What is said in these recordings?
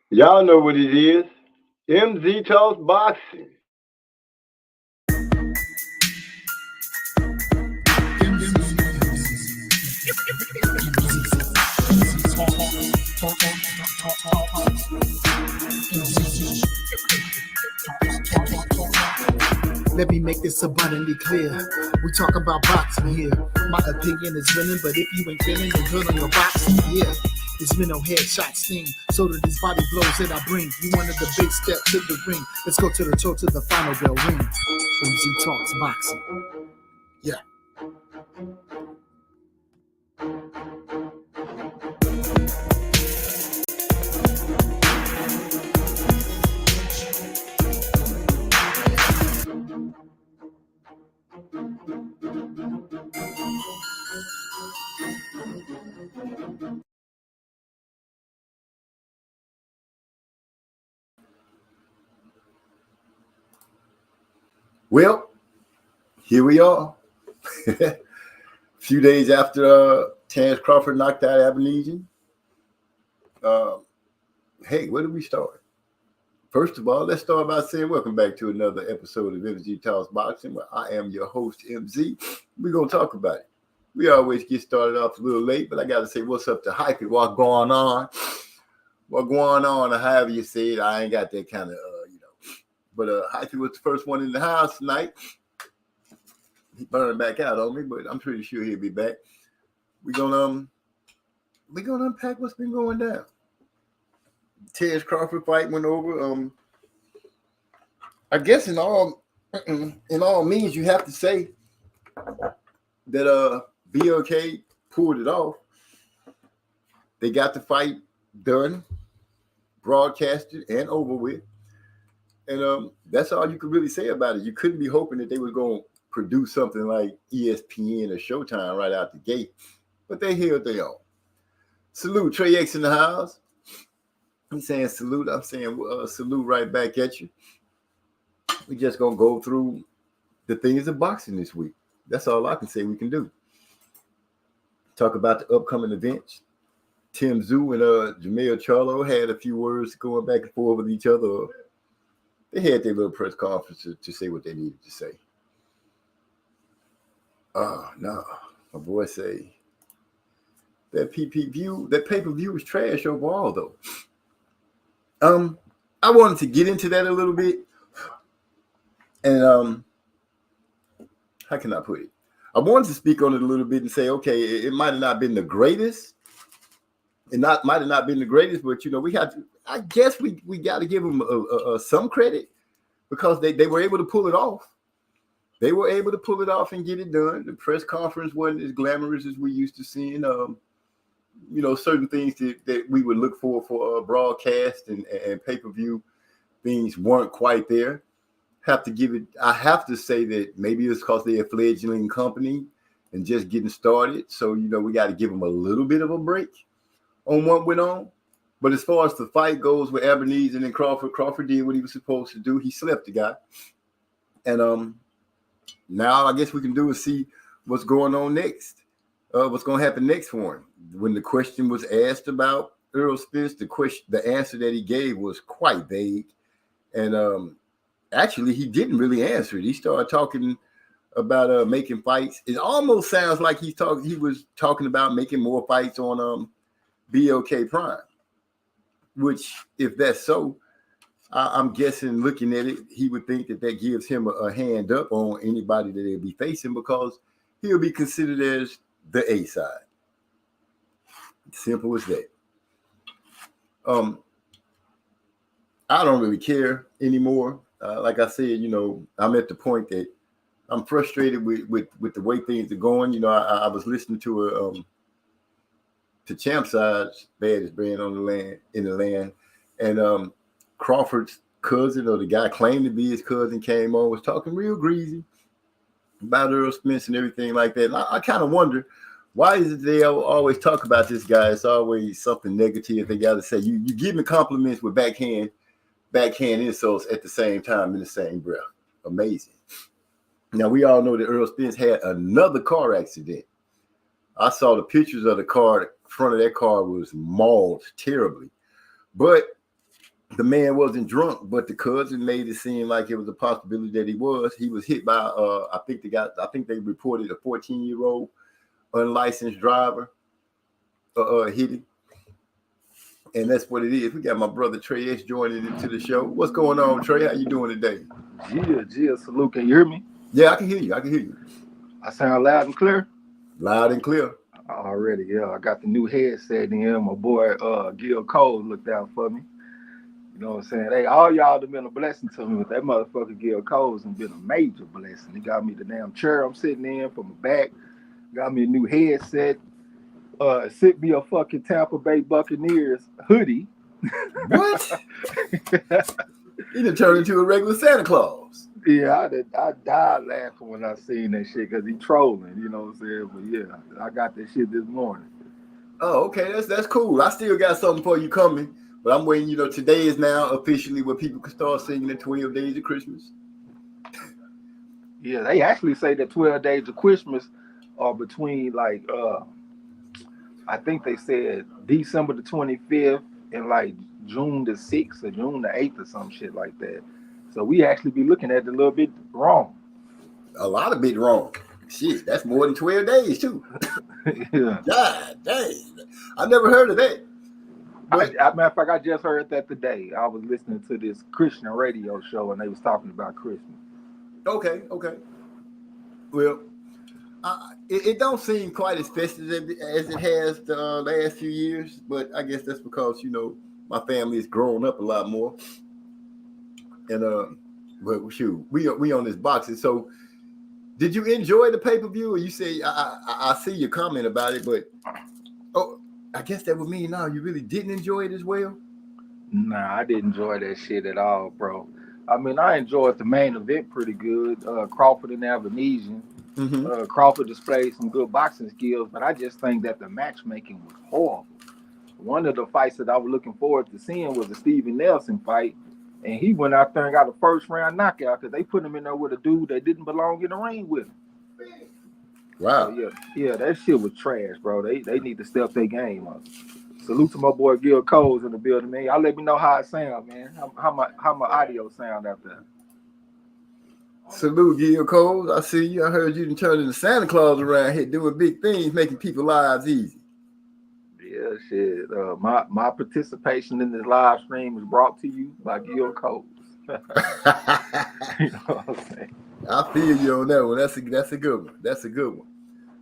Y'all know what it is. MZ Talks Boxing. Let me make this abundantly clear. We talk about boxing here. My opinion is winning, but if you ain't feeling it good on your boxing, yeah. This mental headshot sting. So do these body blows that I bring. You wanted the big step to the ring. Let's go to the toe to the final bell ring. MZ Talks Boxing. Yeah. Well, here we are. A few days after Terence Crawford knocked out Abenigin. Hey, where do we start? First of all, let's start by saying welcome back to another episode of MZ Talks Boxing, where I am your host, MZ. We're going to talk about it. We always get started off a little late, but I got to say what's up to Hypey, what's going on? What going on, or however you say it. I ain't got that kind of, But Hypey was the first one in the house tonight. He burned back out on me, but I'm pretty sure he'll be back. We're gonna unpack what's been going down. Terence Crawford fight went over. I guess in all means, you have to say that BLK pulled it off. They got the fight done, broadcasted, and over with. And that's all you could really say about it. You couldn't be hoping that they were going to produce something like ESPN or Showtime right out the gate, but they held their own. Salute, Trey X in the house. He's saying salute. I'm saying salute right back at you. We're just going to go through the things of boxing this week. That's all I can say we can do. Talk about the upcoming events. Tim Tszyu and Jermell Charlo had a few words going back and forth with each other. They had their little press conference to say what they needed to say. Oh, no. My boy say that pay-per-view was trash overall, though. I wanted to get into that a little bit. And how can I put it? I wanted to speak on it a little bit and say, okay, it might have not been the greatest. Might have not been the greatest, but I guess we got to give them some credit because they were able to pull it off. They were able to pull it off and get it done. The press conference wasn't as glamorous as we used to seeing. Certain things that we would look for broadcast and pay-per-view things weren't quite there. I have to say that maybe it's because they're a fledgling company and just getting started. So, we got to give them a little bit of a break on what went on. But as far as the fight goes with Abenigin and Crawford did what he was supposed to do. He slept the guy. And now I guess we can do is see what's going on next. What's going to happen next for him. When the question was asked about Errol Spence, the answer that he gave was quite vague. And actually, he didn't really answer it. He started talking about making fights. It almost sounds like he was talking about making more fights on BLK Prime, which, if that's so, I'm guessing looking at it, he would think that gives him a hand up on anybody that he'll be facing because he'll be considered as the A side. Simple as that. I don't really care anymore. Like I said, I'm at the point that I'm frustrated with the way things are going. I was listening to Champ Side's baddest brand in the land, and Crawford's cousin, or the guy claimed to be his cousin, came on, was talking real greasy about Earl Spence and everything like that. And I kind of wonder, why is it they always talk about this guy? It's always something negative they got to say. You give me compliments with backhand insults at the same time in the same breath. Amazing. Now, we all know that Earl Spence had another car accident. I saw the pictures of the car. The front of that car was mauled terribly. But the man wasn't drunk, but the cousin made it seem like it was a possibility that he was. He was hit by I think they reported a 14-year-old unlicensed driver hit him. And that's what it is. We got my brother Trey X joining into the show. What's going on, Trey? How you doing today? Salute. Can you hear me? Yeah, I can hear you. I sound loud and clear? Loud and clear. Already, yeah. I got the new headset in here. My boy Gil Cole looked out for me. You know what I'm saying? Hey, all y'all have been a blessing to me, but that motherfucker Gil Cole's been a major blessing. He got me the damn chair I'm sitting in for my back. Got me a new headset. Sent me a fucking Tampa Bay Buccaneers hoodie. What? He done turned into a regular Santa Claus. Yeah, I died laughing when I seen that shit because he trolling, you know what I'm saying? But yeah, I got that shit this morning. Oh, okay, that's cool. I still got something for you coming, but I'm waiting. You know, today is now officially where people can start singing the 12 Days of Christmas. Yeah, they actually say that 12 Days of Christmas are between like I think they said December the 25th and like June the 6th or June the 8th or some shit like that. So we actually be looking at it a little bit wrong. A lot of bit wrong. Shit, that's more than 12 days too. Yeah. God dang. I never heard of that. Matter of fact, I just heard that today. I was listening to this Christian radio show and they was talking about Christmas. Okay. Well, it don't seem quite as festive as it has the last few years, but I guess that's because, you know, my family has grown up a lot more. And but shoot, we on this boxing. So did you enjoy the pay-per-view? Or you say I see your comment about it, but I guess that would mean now you really didn't enjoy it as well? Nah, I didn't enjoy that shit at all, bro. I mean, I enjoyed the main event pretty good. Crawford and Avanesian. Mm-hmm. Crawford displayed some good boxing skills, but I just think that the matchmaking was horrible. One of the fights that I was looking forward to seeing was the Steven Nelson fight, and he went out there and got a first-round knockout because they put him in there with a dude that didn't belong in the ring with him. Wow. So yeah, that shit was trash, bro. They need to step their game up. Salute to my boy Gil Coles in the building, man. Y'all let me know how it sound, man. How my audio sound out there. Salute, Gil Coles. I see you. I heard you done turned into Santa Claus around here doing big things, making people's lives easy. Yeah, shit. My participation in this live stream is brought to you by Gil Coles. You know what I'm saying? I feel you on that one. That's a good one. That's a good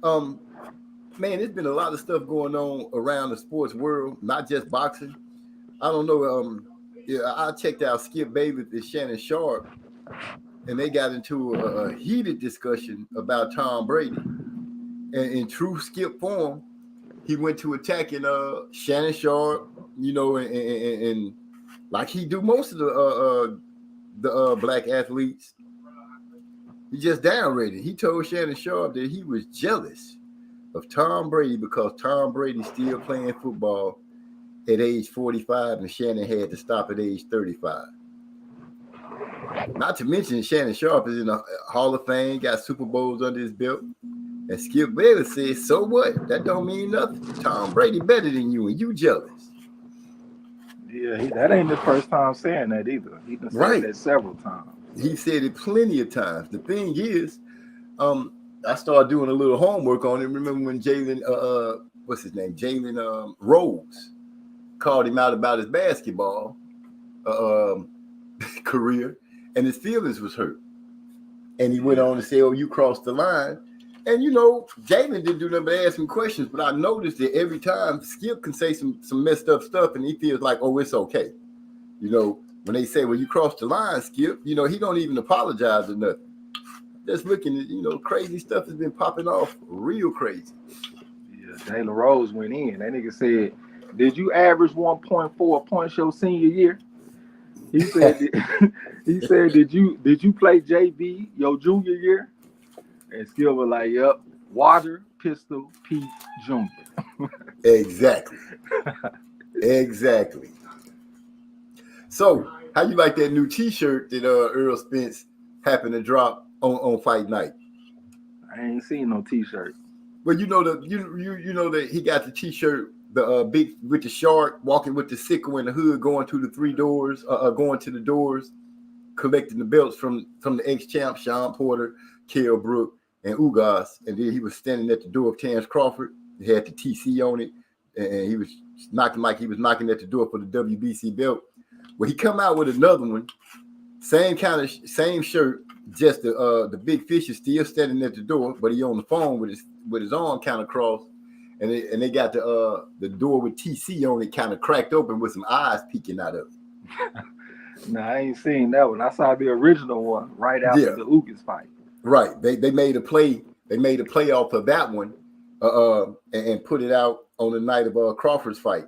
one. Man, there's been a lot of stuff going on around the sports world, not just boxing. I don't know. I checked out Skip Bayless and Shannon Sharp, and they got into a heated discussion about Tom Brady. And in true Skip form, he went to attacking Shannon Sharp, you know, and like he do most of the black athletes. He just downrated. He told Shannon Sharp that he was jealous of Tom Brady because Tom Brady's still playing football at age 45 and Shannon had to stop at age 35. Not to mention Shannon Sharp is in the Hall of Fame, got Super Bowls under his belt. And Skip Bayless says, so what? That don't mean nothing. Tom Brady better than you and you jealous. Yeah, that ain't the first time saying that either. He done said that several times. He said it plenty of times. The thing is, I started doing a little homework on it. Remember when Jalen, what's his name? Jalen Rose called him out about his basketball career, and his feelings was hurt. And he went on to say, oh, you crossed the line. And, you know, Jalen didn't do nothing but ask him questions, but I noticed that every time Skip can say some messed up stuff, and he feels like, oh, it's okay. You know, when they say, well, you crossed the line, Skip, you know, he don't even apologize or nothing. Just looking at, you know, crazy stuff has been popping off real crazy. Yeah, Jalen Rose went in. That nigga said, did you average 1.4 points your senior year? He said, did you play JV your junior year? And Skip was like, yep, Water, Pistol, Pete, Junior. Exactly. Exactly. So, how you like that new T-shirt that Earl Spence happened to drop on fight night? I ain't seen no T-shirt. But you know that he got the T-shirt the big with the shark walking with the sickle in the hood, going to the 3 doors, going to the doors, collecting the belts from the ex-champ Sean Porter, Kell Brook, and Ugas, and then he was standing at the door of Terrence Crawford. He had the TC on it, and he was knocking like he was knocking at the door for the WBC belt. Well, he come out with another one, same shirt, just the big fish is still standing at the door, but he on the phone with his arm kind of crossed, and they got the door with TC on it kind of cracked open with some eyes peeking out of it. Nah, I ain't seen that one. I saw the original one right after the Ugas fight. Right. They made a play. They made a play off of that one, and put it out on the night of Crawford's fight.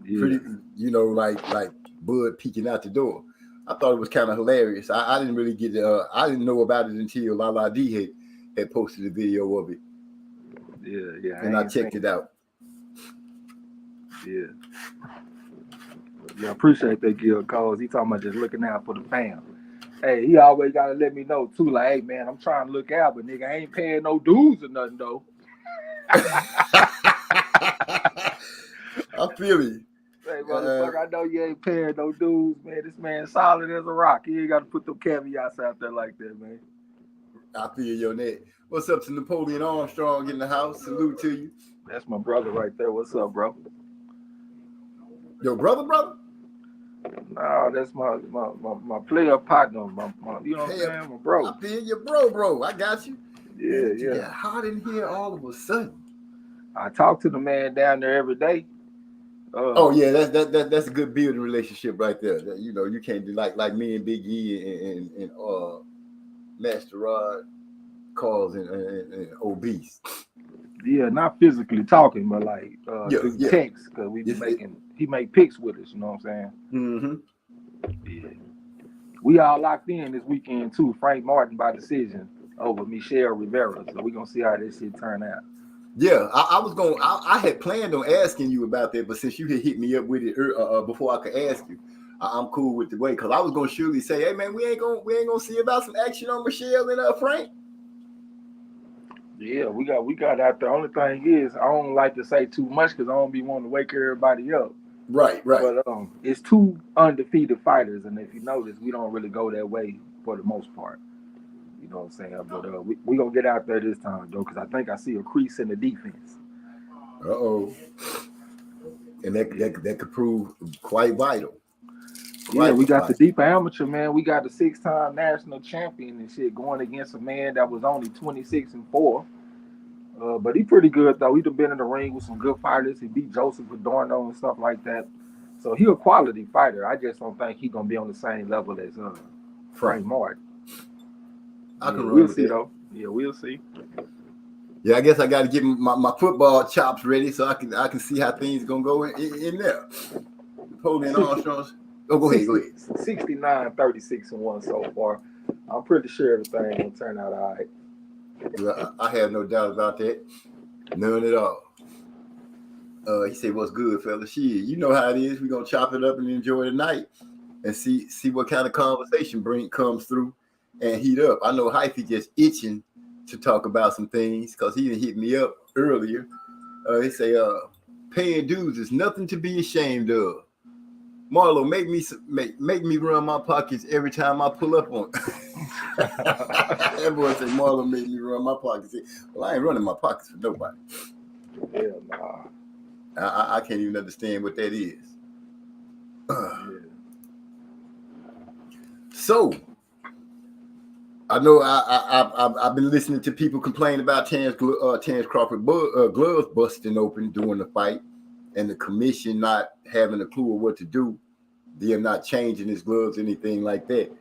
Yeah. Pretty, like Bud peeking out the door. I thought it was kind of hilarious. I didn't really get I didn't know about it until Lala D had posted a video of it. Yeah. And I checked it out. Yeah. Yeah, I appreciate that, Gil Coles. He talking about just looking out for the fam. Hey, he always gotta let me know too. Like, hey man, I'm trying to look out, but nigga, I ain't paying no dues or nothing though. I feel you. Hey, motherfucker, I know you ain't paying no dues, man. This man solid as a rock. He ain't got to put them caveats out there like that, man. I feel your net. What's up to Napoleon Armstrong in the house? Salute to you. That's my brother right there. What's up, bro? Your brother? No, that's my player partner. My you know what I'm saying? My bro. I feel your bro. I got you. Yeah. Yeah, hot in here all of a sudden. I talk to the man down there every day. That's a good building relationship right there. You can't do like me and Big E and Master Rod, Carls and Obese. Yeah, not physically talking, but like through text, because he make pics with us. You know what I'm saying? Mm-hmm. Yeah. We all locked in this weekend too. Frank Martin by decision over Michelle Rivera. So we're gonna see how this shit turn out. Yeah, I had planned on asking you about that, but since you had hit me up with it before I could ask you, I'm cool with the way, because I was gonna surely say, hey man, we ain't gonna see about some action on Michelle and Frank. Yeah, we got out there. Only thing is, I don't like to say too much because I don't be wanting to wake everybody up. Right. But it's 2 undefeated fighters, and if you notice, we don't really go that way for the most part. You know what I'm saying? But we gonna get out there this time, though, because I think I see a crease in the defense. And that could prove quite vital. We got the deep amateur, man. We got the 6-time national champion and shit going against a man that was only 26-4. But he pretty good though. He done been in the ring with some good fighters. He beat Joseph Adorno and stuff like that. So he a quality fighter. I just don't think he gonna be on the same level as Frank Martin. We'll see though. Yeah, we'll see. Yeah, I guess I got to get my football chops ready so I can see how things gonna go in there. Napoleon Armstrong. Oh, go ahead. 69, 36-1 so far. I'm pretty sure everything gonna turn out all right. Well, I have no doubt about that. None at all. He said, "What's good, fella? Shit, you know how it is. We're gonna chop it up and enjoy the night and see what kind of conversation comes through and heat up." I know Hyphy just itching to talk about some things because he hit me up earlier. He say, "Paying dues is nothing to be ashamed of." Marlo, make me run my pockets every time I pull up on. That boy say Marlo made me run my pockets. Well, I ain't running my pockets for nobody. Hell nah. I can't even understand what that is. So, I know I've been listening to people complain about Terrence Crawford gloves busting open during the fight, and the commission not having a clue of what to do. They're not changing his gloves, anything like that.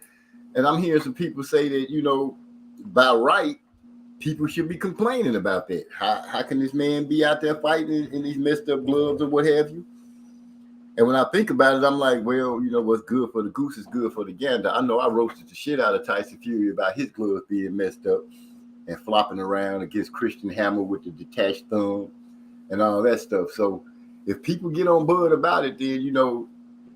And I'm hearing some people say that, by right, people should be complaining about that. How can this man be out there fighting in these messed up gloves or what have you? And when I think about it, I'm like, well, what's good for the goose is good for the gander. I know I roasted the shit out of Tyson Fury about his gloves being messed up and flopping around against Christian Hammer with the detached thumb and all that stuff. So if people get on Bud about it, then,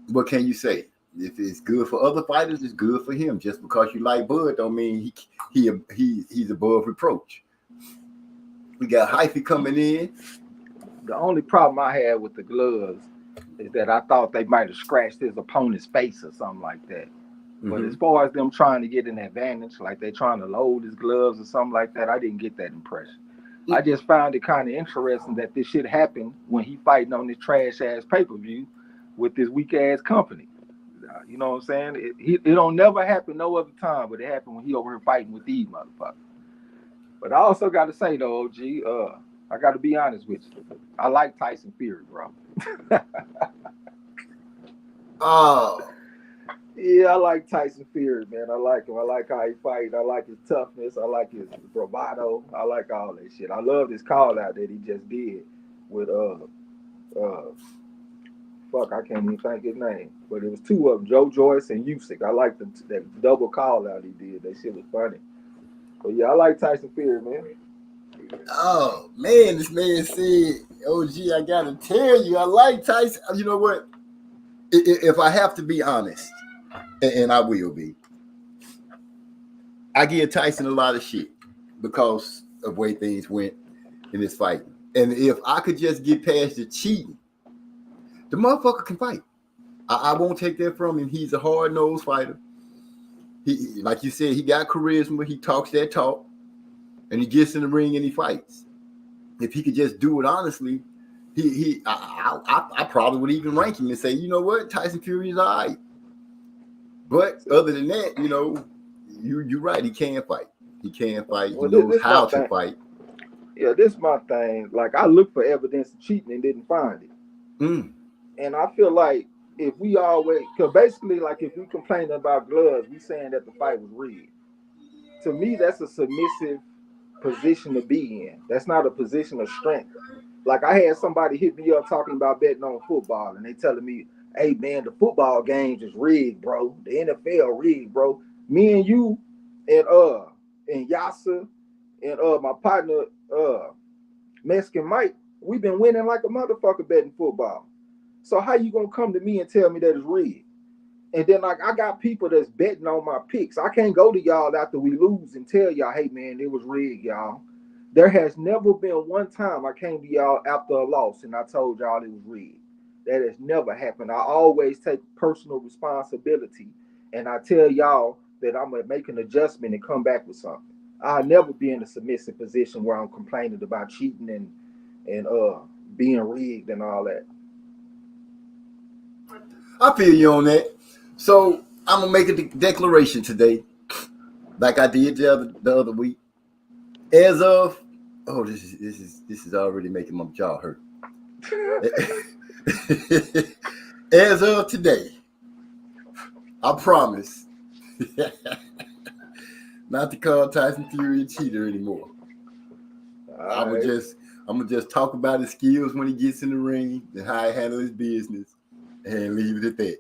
what can you say? If it's good for other fighters, it's good for him. Just because you like Bud don't mean he's above reproach. We got Hyphy coming in. The only problem I had with the gloves is that I thought they might have scratched his opponent's face or something like that. But as far as them trying to get an advantage, like they trying to load his gloves or something like that, I didn't get that impression. I just found it kind of interesting that this shit happened when he fighting on this trash ass pay-per-view with this weak ass company. You know what I'm saying? It don't never happen no other time, but it happened when he over here fighting with these motherfuckers. But I also got to say though, OG, I got to be honest with you. I like Tyson Fury, bro. Oh. Yeah, I like Tyson Fury, man. I like him. I like how he fights. I like his toughness. I like his bravado. I like all that shit. I love this call out that he just did with fuck, I can't even think his name. But it was two of them, Joe Joyce and Usyk. I like that double call out he did. That shit was funny. But yeah, I like Tyson Fury, man. Oh man, this man said, "OG, I gotta tell you, I like Tyson." You know what? If I have to be honest, and I will be, I give Tyson a lot of shit because of the way things went in this fight. And if I could just get past the cheating, the motherfucker can fight. I won't take that from him. He's a hard-nosed fighter. He, like you said, he got charisma. He talks that talk, and he gets in the ring and he fights. If he could just do it honestly, I probably would even rank him and say, you know what, Tyson Fury is all right. But other than that, you know, you're right. He can fight. He can fight. He knows how to fight. Yeah, this is my thing. Like, I looked for evidence of cheating and didn't find it. And I feel like if we always, because basically, like, if we complain about gloves, we saying that the fight was rigged. To me, that's a submissive position to be in. That's not a position of strength. Like, I had somebody hit me up talking about betting on football, and they telling me, hey, man, the football games is rigged, bro. The NFL rigged, bro. Me and you and Yasser and my partner, Mexican Mike, we've been winning like a motherfucker betting football. So how you gonna come to me and tell me that it's rigged? And then, like, I got people that's betting on my picks. I can't go to y'all after we lose and tell y'all, hey, man, it was rigged, y'all. There has never been one time I came to y'all after a loss and I told y'all it was rigged. That has never happened. I always take personal responsibility and I tell y'all that I'm going to make an adjustment and come back with something. I'll never be in a submissive position where I'm complaining about cheating and being rigged and all that. I feel you on that. So I'm gonna make a declaration today, like I did the other week. As of this is already making my jaw hurt. As of today, I promise not to call Tyson Fury a cheater anymore. I'm gonna just talk about his skills when he gets in the ring and how he handles his business, and leave it at that.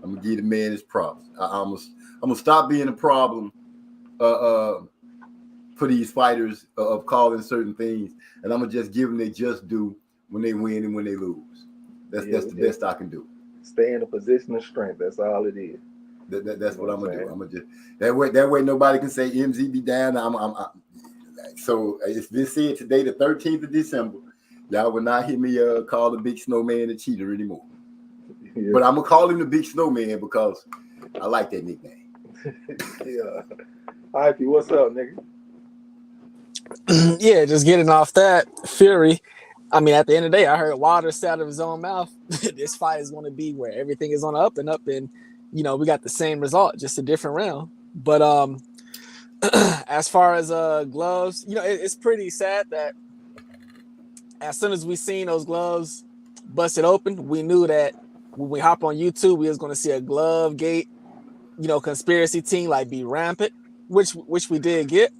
I'm gonna give the man his props. I'm gonna stop being a problem for these fighters of calling certain things, and I'm gonna just give them their just due when they win and when they lose. That's the best I can do. Stay in a position of strength. That's all it is. That's what I'm gonna do. I'm gonna just that way nobody can say MZ be down. So it's been said today, the 13th of December. Y'all will not hear me call the Big Snowman a cheater anymore. Yeah. But I'm gonna call him the Big Snowman because I like that nickname. Yeah. Ike, what's up, nigga? Yeah, just getting off that, Fury. I mean, at the end of the day, I heard Wilder say out of his own mouth, this fight is going to be where everything is on the up, and you know, we got the same result, just a different round. But as far as gloves, you know, it's pretty sad that as soon as we seen those gloves busted open, we knew that when we hop on YouTube, we was going to see a glove gate, you know, conspiracy team like be rampant, which we did get.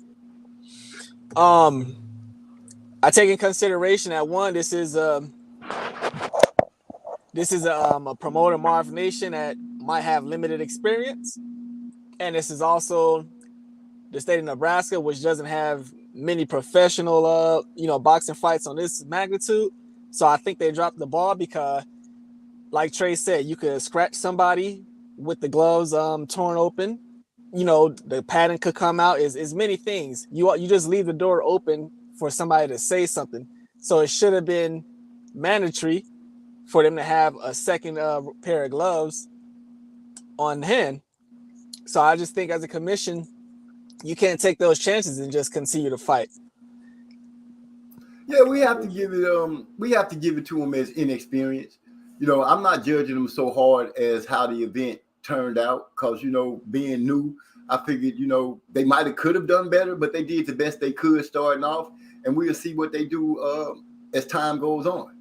I take in consideration that one, this is a promoter, Marv Nation, that might have limited experience, and this is also the state of Nebraska, which doesn't have many professional boxing fights on this magnitude. So I think they dropped the ball because, like Trey said, you could scratch somebody with the gloves torn open. You know, the padding could come out. Is many things. You just leave the door open for somebody to say something. So it should have been mandatory for them to have a second pair of gloves on hand. So I just think as a commission, you can't take those chances and just continue to fight. Yeah, we have to give it to them as inexperienced. You know, I'm not judging them so hard as how the event turned out because, you know, being new, I figured, you know, they could have done better, but they did the best they could starting off, and we'll see what they do as time goes on.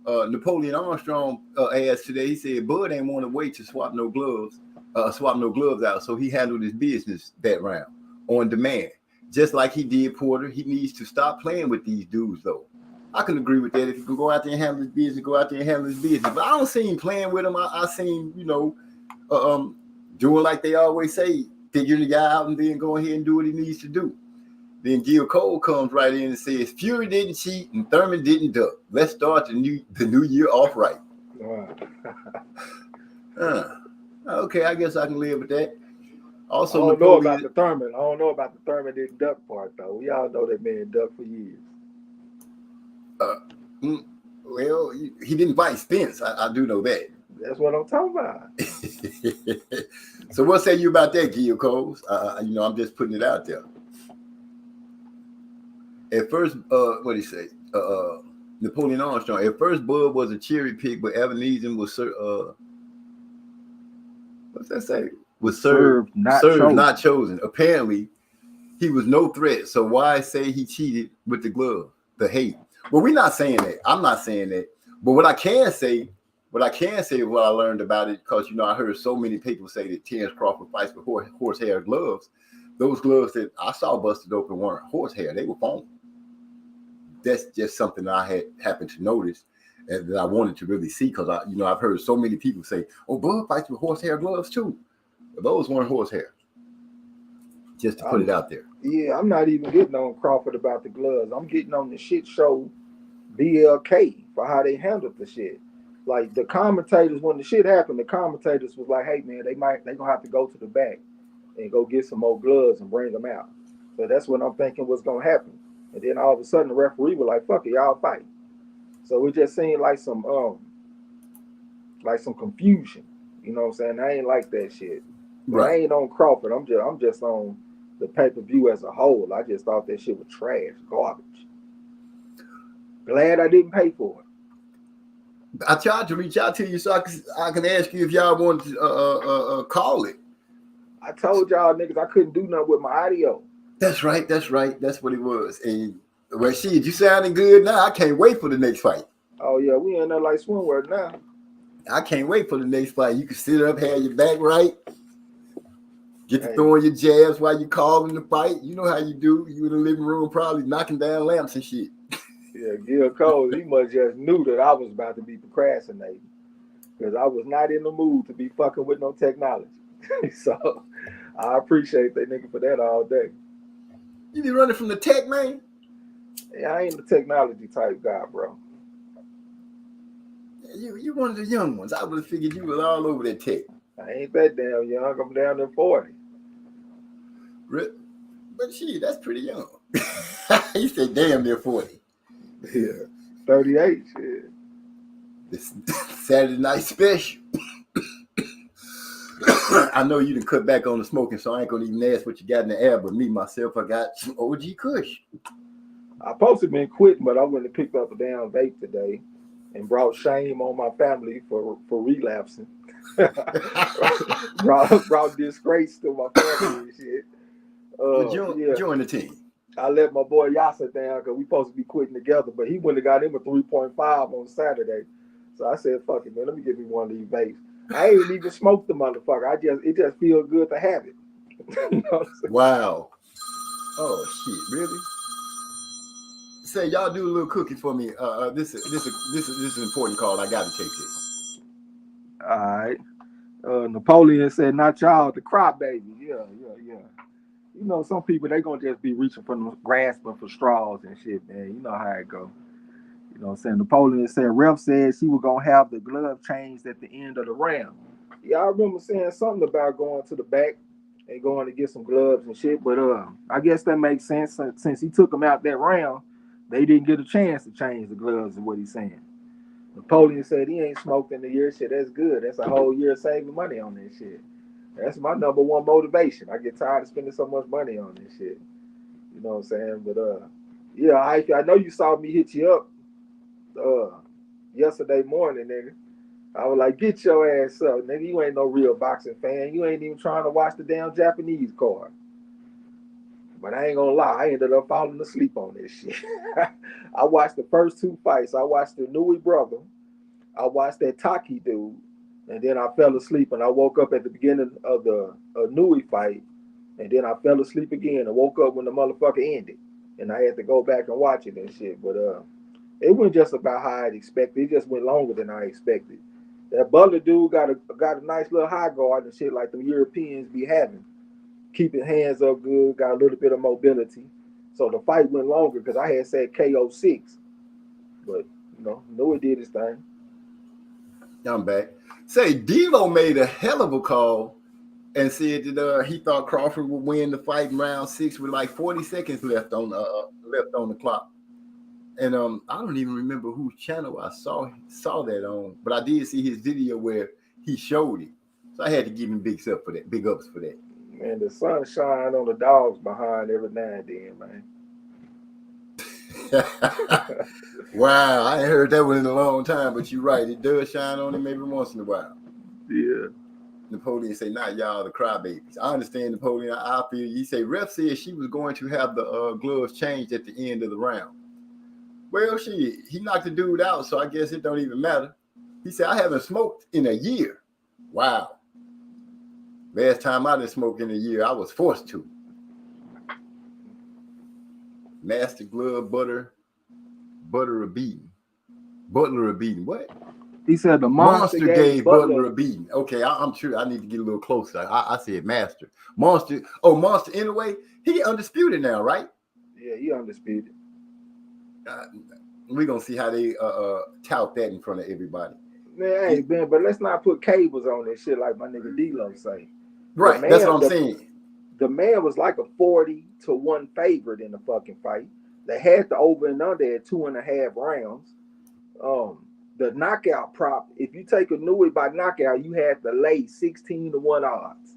Napoleon Armstrong asked today, he said Bud ain't want to wait to swap no gloves out, so he handled his business that round on demand. Just like he did Porter, he needs to stop playing with these dudes, though. I can agree with that. If you can go out there and handle his business, go out there and handle his business. But I don't see him playing with him. I see him, you know, doing like they always say, figuring the guy out and then go ahead and do what he needs to do. Then Gil Cole comes right in and says, Fury didn't cheat and Thurman didn't duck. Let's start the new year off right. Okay, I guess I can live with that. Also, I don't know about the Thurman. I don't know about the Thurman didn't duck part, though. We all know that man ducked for years. Well, he didn't fight Spence. I do know that. That's what I'm talking about. So what say you about that, Gil Coles? You know, I'm just putting it out there. At first, what did he say? Napoleon Armstrong. At first, Bud was a cherry pick, but Evanezer was what's that say? Was served, not chosen. Apparently, he was no threat. So why say he cheated with the glove? The hate. Well, we're not saying that. I'm not saying that. But what I can say what I learned about it, because, you know, I heard so many people say that Terrence Crawford fights with horsehair gloves. Those gloves that I saw busted open weren't horsehair. They were foam. That's just something that I had happened to notice and that I wanted to really see, because I've heard so many people say, "Oh, Bud fights with horsehair gloves too." But those weren't horsehair. Just to put it out there. Yeah, I'm not even getting on Crawford about the gloves. I'm getting on the shit show BLK for how they handled the shit. Like the commentators, when the shit happened, the commentators was like, "Hey man, they gonna have to go to the back and go get some more gloves and bring them out." So that's what I'm thinking was gonna happen. And then all of a sudden the referee was like, "Fuck it, y'all fight." So it just seemed like some confusion. You know what I'm saying? I ain't like that shit. Right. I ain't on Crawford. I'm just on the pay-per-view as a whole. I just thought that shit was trash, garbage. Glad I didn't pay for it. I tried to reach out to you so I can ask you if y'all wanted to call it. I told y'all niggas I couldn't do nothing with my audio. That's right. That's what it was. And well, shit, you sounding good now. I can't wait for the next fight. Oh yeah, we in there like Swinworth now. I can't wait for the next fight. You can sit up, have your back right, get to throwing your jabs while you calling the fight. You know how you do. You in the living room probably knocking down lamps and shit. Yeah, Gil Cole, he must just knew that I was about to be procrastinating because I was not in the mood to be fucking with no technology. So I appreciate that nigga for that all day. You be running from the tech, man? Yeah, I ain't the technology type guy, bro. You one of the young ones. I would have figured you was all over that tech. I ain't that damn young. I'm down there 40. But shit, that's pretty young. He said damn near 40. Yeah, 38, shit. This Saturday night special. I know you done cut back on the smoking, so I ain't gonna even ask what you got in the air, but me, myself, I got some OG Kush. I supposed to have been quitting, but I went and picked up a damn vape today and brought shame on my family for relapsing. brought disgrace to my family and shit. Join the team. I let my boy Yasa down because we supposed to be quitting together, but he went and got him a 3.5 on Saturday. So I said, "Fuck it, man. Let me give me one of these vapes." I ain't even smoked the motherfucker. It just feels good to have it. You know wow. Oh shit, really? Say y'all do a little cookie for me. This is an important call. I gotta take this. All right. Napoleon said, "Not y'all, the crybaby." Yeah. You know, some people, they gonna just be reaching for them, grasping for straws and shit, man. You know how it go. You know what I'm saying? Napoleon said, "Ref said she was gonna have the glove changed at the end of the round." Yeah, I remember saying something about going to the back and going to get some gloves and shit, but I guess that makes sense since he took them out that round. They didn't get a chance to change the gloves, is what he's saying. Napoleon said he ain't smoked in a year. Shit, that's good. That's a whole year saving money on this shit. That's my number one motivation. I get tired of spending so much money on this shit. You know what I'm saying? But yeah, I know you saw me hit you up yesterday morning, nigga. I was like, get your ass up, nigga. You ain't no real boxing fan. You ain't even trying to watch the damn Japanese card. But I ain't gonna lie, I ended up falling asleep on this shit. I watched the first two fights. I watched the Nui brother. I watched that Taki dude. And then I fell asleep and I woke up at the beginning of the Nui fight. And then I fell asleep again and woke up when the motherfucker ended. And I had to go back and watch it and shit. But it went just about how I'd expected. It just went longer than I expected. That Butler dude got a nice little high guard and shit like the Europeans be having. Keeping hands up good, got a little bit of mobility. So the fight went longer because I had said KO 6. But, you know, Nui did his thing. I'm back. Say, D'Lo made a hell of a call and said that he thought Crawford would win the fight in round 6 with like 40 seconds left on the clock. And I don't even remember whose channel I saw that on, but I did see his video where he showed it. So I had to give him big ups for that. Man, the sun shine on the dogs behind every now and then, man. Wow, I ain't heard that one in a long time, but you're right. It does shine on him every once in a while. Yeah. Napoleon say, not y'all the crybabies. I understand, Napoleon. I feel you. He say, ref said she was going to have the gloves changed at the end of the round. Well, he knocked the dude out, so I guess it don't even matter. He said, I haven't smoked in a year. Wow. Last time I didn't smoke in a year, I was forced to. Master glove, butter a beating. Butler a beating. What? He said the monster gave Butler a beating. Okay, I'm sure I need to get a little closer. I said master. Monster anyway, he undisputed now, right? Yeah, he undisputed. We're going to see how they tout that in front of everybody. Man, hey, Ben, but let's not put cables on this shit like my nigga D'Lo say. Right, that's what I'm saying. The man was like a 40-1 favorite in the fucking fight. They had the over and under at 2.5 rounds. The knockout prop, if you take a Nui by knockout, you had to lay 16-1 odds.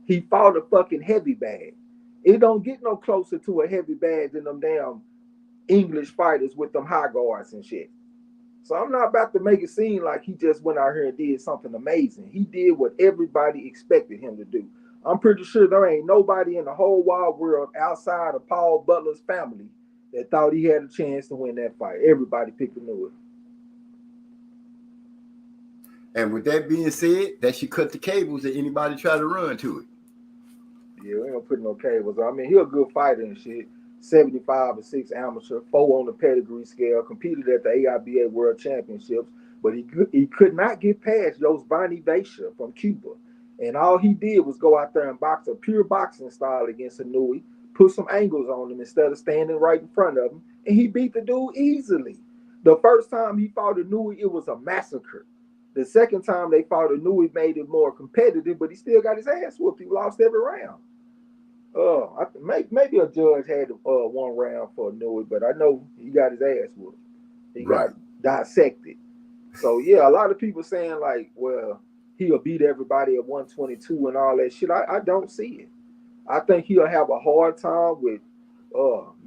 He fought a fucking heavy bag. It don't get no closer to a heavy bag than them damn English fighters with them high guards and shit. So I'm not about to make it seem like he just went out here and did something amazing. He did what everybody expected him to do. I'm pretty sure there ain't nobody in the whole wide world outside of Paul Butler's family that thought he had a chance to win that fight. Everybody picked a Nui. And with that being said, that should cut the cables that anybody try to run to it. Yeah, we ain't gonna put no cables. I mean, he a good fighter and shit. 75-6 amateur, 4 on the pedigree scale, competed at the AIBA World Championships, but he could not get past Josvani Vasha from Cuba. And all he did was go out there and box a pure boxing style against a Nui, put some angles on him instead of standing right in front of him, and he beat the dude easily. The first time he fought a Nui, it was a massacre. The second time they fought a Nui made it more competitive, but he still got his ass whooped. He lost every round. Maybe a judge had 1 round for a Nui, but I know he got his ass whooped. He got dissected. So yeah, a lot of people saying like, well, he'll beat everybody at 122 and all that shit. I don't see it. I think he'll have a hard time with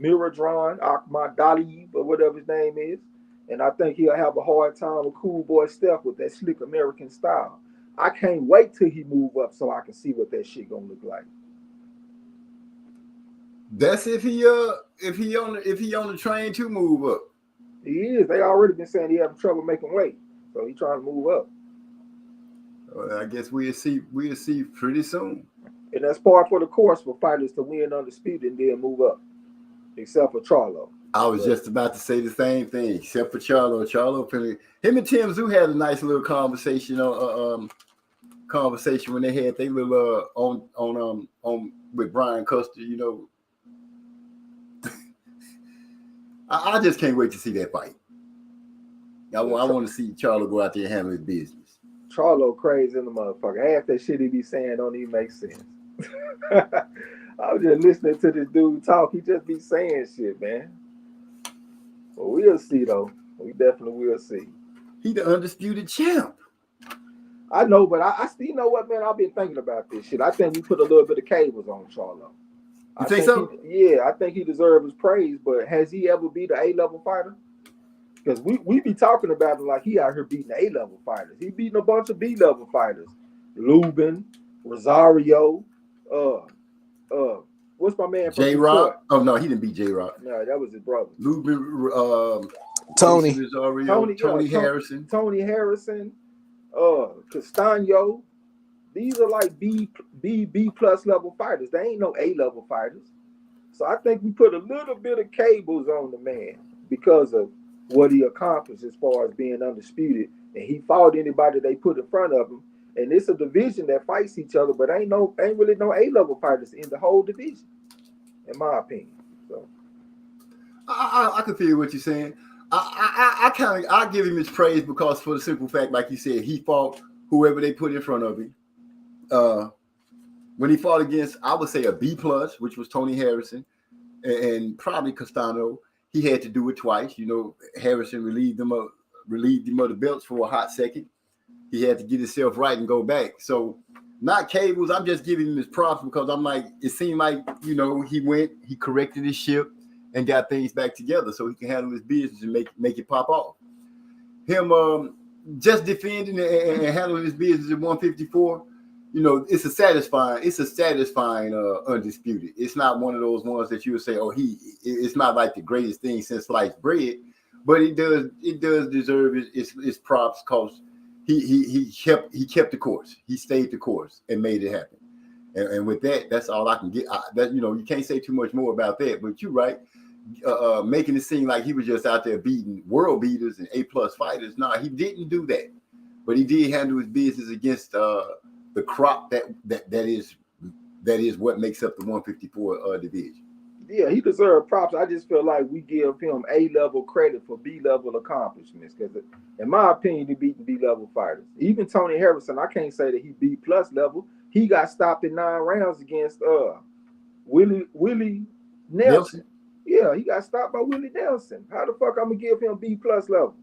Miradron Akhmadaliyev or whatever his name is. And I think he'll have a hard time with Cool Boy Steph with that slick American style. I can't wait till he move up so I can see what that shit gonna look like. That's if he on the train to move up. He is. They already been saying he having trouble making weight, so he's trying to move up. Well, I guess we'll see pretty soon. And that's part for the course for fighters to win undisputed and then move up, except for Charlo. I was just about to say the same thing, except for Charlo. Him and Tim Zoo had a nice little conversation when they had their little on with Brian Custer, you know. I just can't wait to see that fight. I want to see Charlo go out there and handle his business. Charlo crazy in the motherfucker. Half that shit he be saying don't even make sense. I was just listening to this dude talk. He just be saying shit, man. But we'll see, though. We definitely will see. He the undisputed champ. I know, but I still, you know what, man? I've been thinking about this shit. I think we put a little bit of cables on Charlo. You think so? I think he deserves his praise, but has he ever beat an A-level fighter? Because we be talking about it like he out here beating A-level fighters. He beating a bunch of B-level fighters. Lubin, Rosario, what's my man from J-Rock? Detroit? Oh no, he didn't beat J-Rock. No, that was his brother. Lubin, Tony. Rosario, Tony Harrison. Tony Harrison, Castano. These are like B plus level fighters. They ain't no A-level fighters. So I think we put a little bit of cables on the man because of what he accomplished as far as being undisputed. And he fought anybody they put in front of him. And it's a division that fights each other, but ain't really no A-level fighters in the whole division, in my opinion. So I can feel what you're saying. I give him his praise because for the simple fact, like you said, he fought whoever they put in front of him. When he fought against, I would say a B plus, which was Tony Harrison, and probably Castano, he had to do it twice. You know, Harrison relieved him of the belts for a hot second. He had to get himself right and go back. So, not cables. I'm just giving him his props because I'm like, it seemed like, you know, he corrected his ship and got things back together so he can handle his business and make it pop off. Him just defending and handling his business at 154. You know, it's a satisfying undisputed. It's not one of those ones that you would say, oh, it's not like the greatest thing since sliced bread, but it does deserve its props because he kept the course. He stayed the course and made it happen. And with that, that's all I can get. That, you know, you can't say too much more about that. But you're right, making it seem like he was just out there beating world beaters and A-plus fighters. No, he didn't do that, but he did handle his business against the crop that is what makes up the 154 division. Yeah, he deserves props. I just feel like we give him A-level credit for B-level accomplishments because, in my opinion, he beating B-level fighters. Even Tony Harrison, I can't say that he B-plus level. He got stopped in 9 rounds against Willie Nelson. Yeah, he got stopped by Willie Nelson. How the fuck I'm gonna give him B-plus level?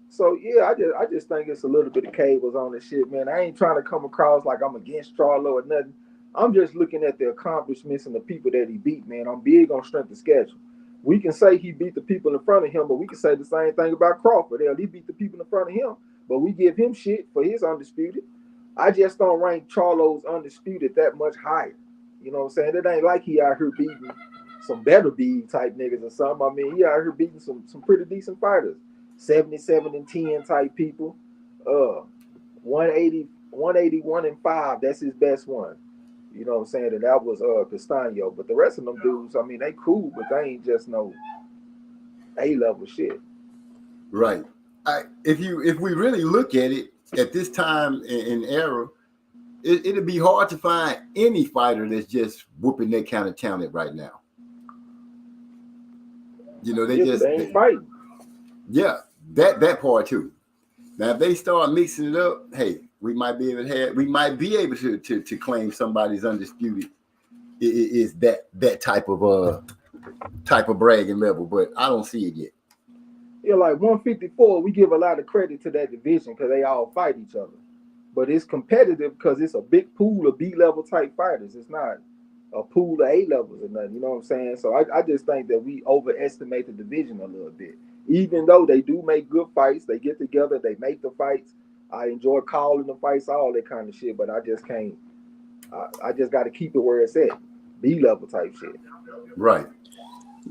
So yeah, I just think it's a little bit of cables on this shit, man. I ain't trying to come across like I'm against Charlo or nothing. I'm just looking at the accomplishments and the people that he beat, man. I'm big on strength of schedule. We can say he beat the people in front of him, but we can say the same thing about Crawford. Hell, he beat the people in front of him, but we give him shit for his undisputed. I just don't rank Charlo's undisputed that much higher. You know what I'm saying? It ain't like he out here beating some better beat type niggas or something. I mean, he out here beating some pretty decent fighters. 77-10 type people. 181-5. That's his best one. You know what I'm saying? And that was Castano. But the rest of them dudes, I mean, they cool, but they ain't just no A-level shit. Right. If we really look at it at this time in era, it'd be hard to find any fighter that's just whooping that kind of talent right now. You know, they ain't fighting. Yeah, that part too. Now, if they start mixing it up, hey, we might be able to claim somebody's undisputed is that type of bragging level, but I don't see it yet. Yeah, like 154, we give a lot of credit to that division because they all fight each other. But it's competitive because it's a big pool of B-level type fighters. It's not a pool of A-levels or nothing. You know what I'm saying? So I just think that we overestimate the division a little bit. Even though they do make good fights, they get together, they make the fights. I enjoy calling the fights, all that kind of shit, but I just can't. I just got to keep it where it's at, B-level type shit. Right.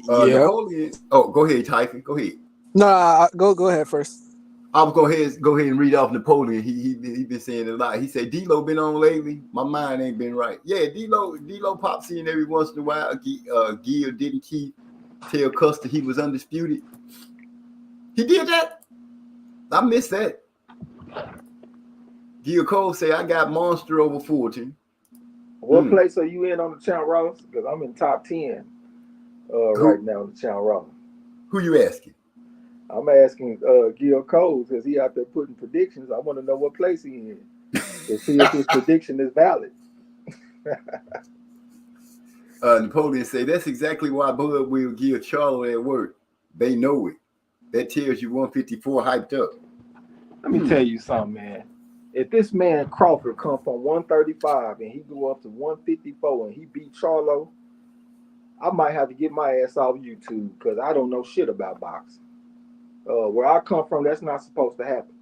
Yeah. Napoleon. Oh, go ahead, Typhon. Go ahead. No, go ahead first. I'll go ahead and read off Napoleon. He been saying a lot. He said D-Lo been on lately. My mind ain't been right. Yeah, D-Lo pops in every once in a while. Gil didn't tell Custer he was undisputed. He did that. I missed that. Gil Cole say I got Monster over Fulton. What place are you in on the Channel Ross? Because I'm in top 10 right now on the Channel Ross. Who you asking? I'm asking Gil Cole because he out there putting predictions. I want to know what place he in to see if his prediction is valid. Napoleon say that's exactly why Bud will give Charlo at work. They know it. That tells you 154 hyped up. Let me tell you something, man. If this man Crawford come from 135 and he go up to 154 and he beat Charlo, I might have to get my ass off YouTube because I don't know shit about boxing. Where I come from, that's not supposed to happen.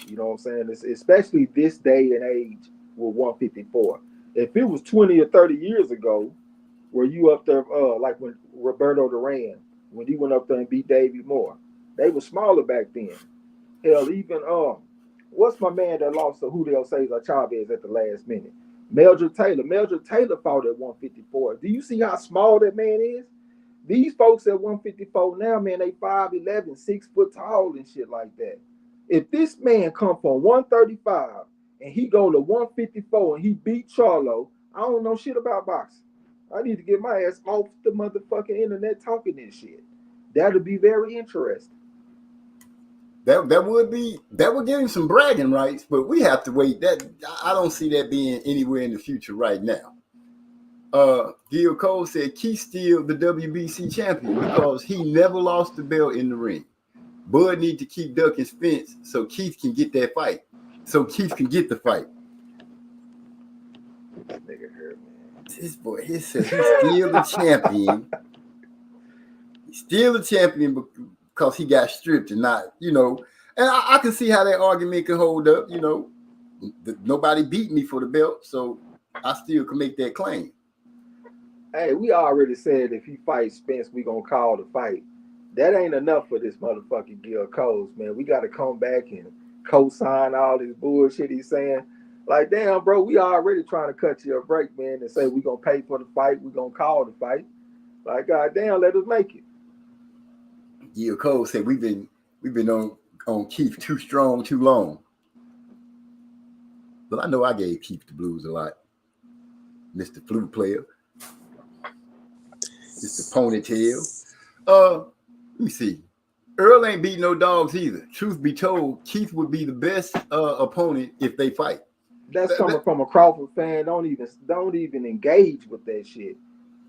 You know what I'm saying? It's, especially this day and age with 154. If it was 20 or 30 years ago, where you up there, like when Roberto Duran, when he went up there and beat Davey Moore, they were smaller back then. Hell, even what's my man that lost to Julio Cesar Chavez at the last minute? Meldrick Taylor. Meldrick Taylor fought at 154. Do you see how small that man is? These folks at 154 now, man, they 5'11", 6 foot tall and shit like that. If this man come from 135 and he go to 154 and he beat Charlo, I don't know shit about boxing. I need to get my ass off the motherfucking internet talking this shit. That'll be very interesting. That would give him some bragging rights, but we have to wait. That I don't see that being anywhere in the future right now. Gil Cole said Keith still the WBC champion because he never lost the belt in the ring. Bud need to keep ducking Spence so Keith can get that fight. So Keith can get the fight. This nigga here, man. This boy, he said he's still the champion. He's still the champion because he got stripped and not, you know. And I can see how that argument can hold up. You know, nobody beat me for the belt, so I still can make that claim. Hey, we already said if he fights Spence, we gonna call the fight. That ain't enough for this motherfucking Gil Coles, man. We got to come back and co-sign all this bullshit he's saying. Like, damn, bro, we already trying to cut you a break, man, and say we gonna pay for the fight, we gonna call the fight. Like, goddamn, let us make it. Gil Cole said we've been on Keith too strong, too long. But I know I gave Keith the blues a lot. Mr. Flute Player. Mr. Ponytail. Let me see. Earl ain't beat no dogs either. Truth be told, Keith would be the best opponent if they fight. That's coming from a Crawford fan. Don't even engage with that shit.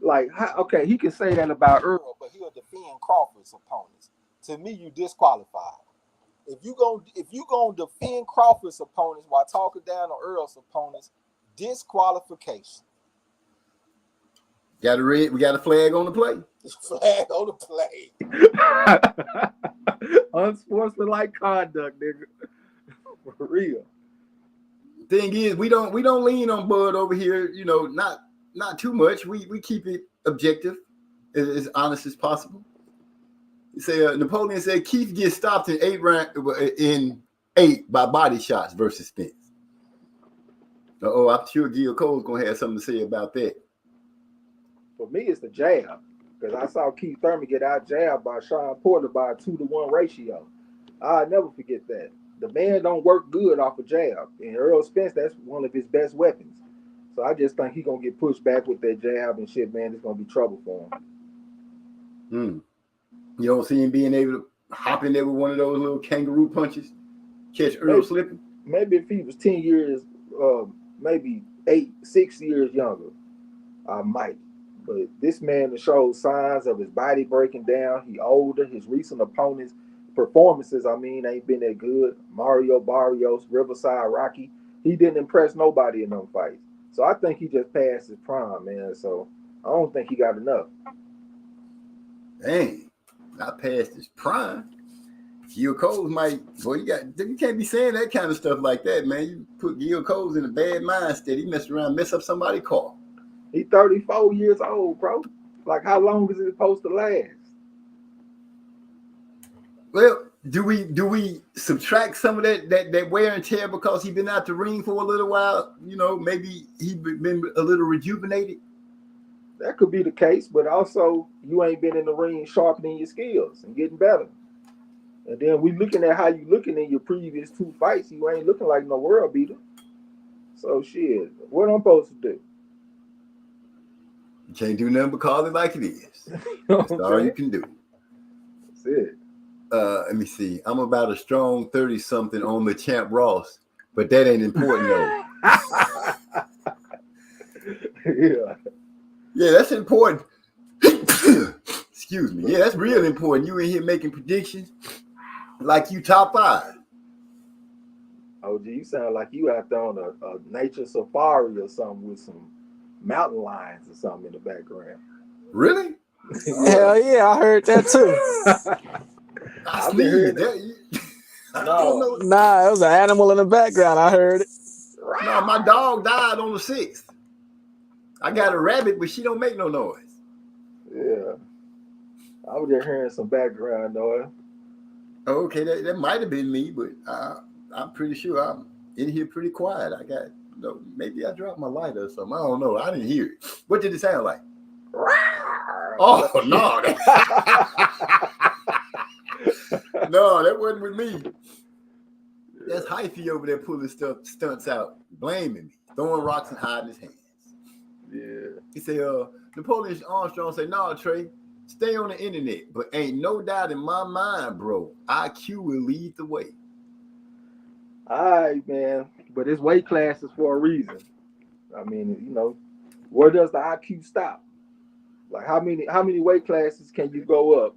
Like, okay, he can say that about Earl, but he'll defend Crawford's opponents. To me, you disqualified. If you gonna defend Crawford's opponents while talking down on Earl's opponents, disqualification. Got a red. We got a flag on the play. Flag on the play. Unsportsmanlike conduct, nigga. For real. Thing is, we don't lean on Bud over here. You know, not too much. We keep it objective, as honest as possible. You say Napoleon said Keith gets stopped in 8 by body shots versus Spence. I'm sure Gil Cole's gonna have something to say about that. For me, it's the jab. Because I saw Keith Thurman get out jabbed by Sean Porter by a 2-to-1 ratio. I'll never forget that. The man don't work good off a jab. And Earl Spence, that's one of his best weapons. So I just think he's going to get pushed back with that jab and shit, man. It's going to be trouble for him. You don't see him being able to hop in there with one of those little kangaroo punches, catch Earl slipping? Maybe if he was 10 years, maybe 6 years younger, I might. But this man shows signs of his body breaking down. He older. His recent opponents' performances, ain't been that good. Mario Barrios, Riverside Rocky. He didn't impress nobody in them fights. So I think he just passed his prime, man. So I don't think he got enough. Dang, not past his prime. Gil Coles might. Boy, you can't be saying that kind of stuff like that, man. You put Gil Coles in a bad mindset. He mess around, mess up somebody's car. He's 34 years old, bro. Like, how long is it supposed to last? Well, do we subtract some of that wear and tear because he's been out the ring for a little while? You know, maybe he's been a little rejuvenated. That could be the case, but also you ain't been in the ring sharpening your skills and getting better. And then we looking at how you looking in your previous 2 fights. You ain't looking like no world beater. So shit, what I'm supposed to do? You can't do nothing but call it like it is. That's all you can do. That's it. Let me see. I'm about a strong 30-something on the Champ Ross, but that ain't important though. Yeah, that's important. Excuse me. Yeah, that's real important. You in here making predictions like you top 5. OG, you sound like you out there on a nature safari or something with some mountain lions or something in the background. Really? Hell yeah, I heard that too. I I've been hearing sneezed. I don't know. Nah, it was an animal in the background. I heard it. No, my dog died on the 6th. I got a rabbit, but she don't make no noise. Yeah. I was just hearing some background noise. Okay, that might have been me, but I'm pretty sure I'm in here pretty quiet. I got maybe I dropped my lighter or something. I don't know. I didn't hear it. What did it sound like? Oh no. No, that wasn't with me. That's Hyphy over there pulling stunts out, blaming me, throwing rocks and hiding his hands. Yeah. He said, Napoleon Armstrong said, "No, Trey, stay on the internet, but ain't no doubt in my mind, bro, IQ will lead the way." All right, man. But it's weight classes for a reason. I mean, where does the IQ stop? Like how many weight classes can you go up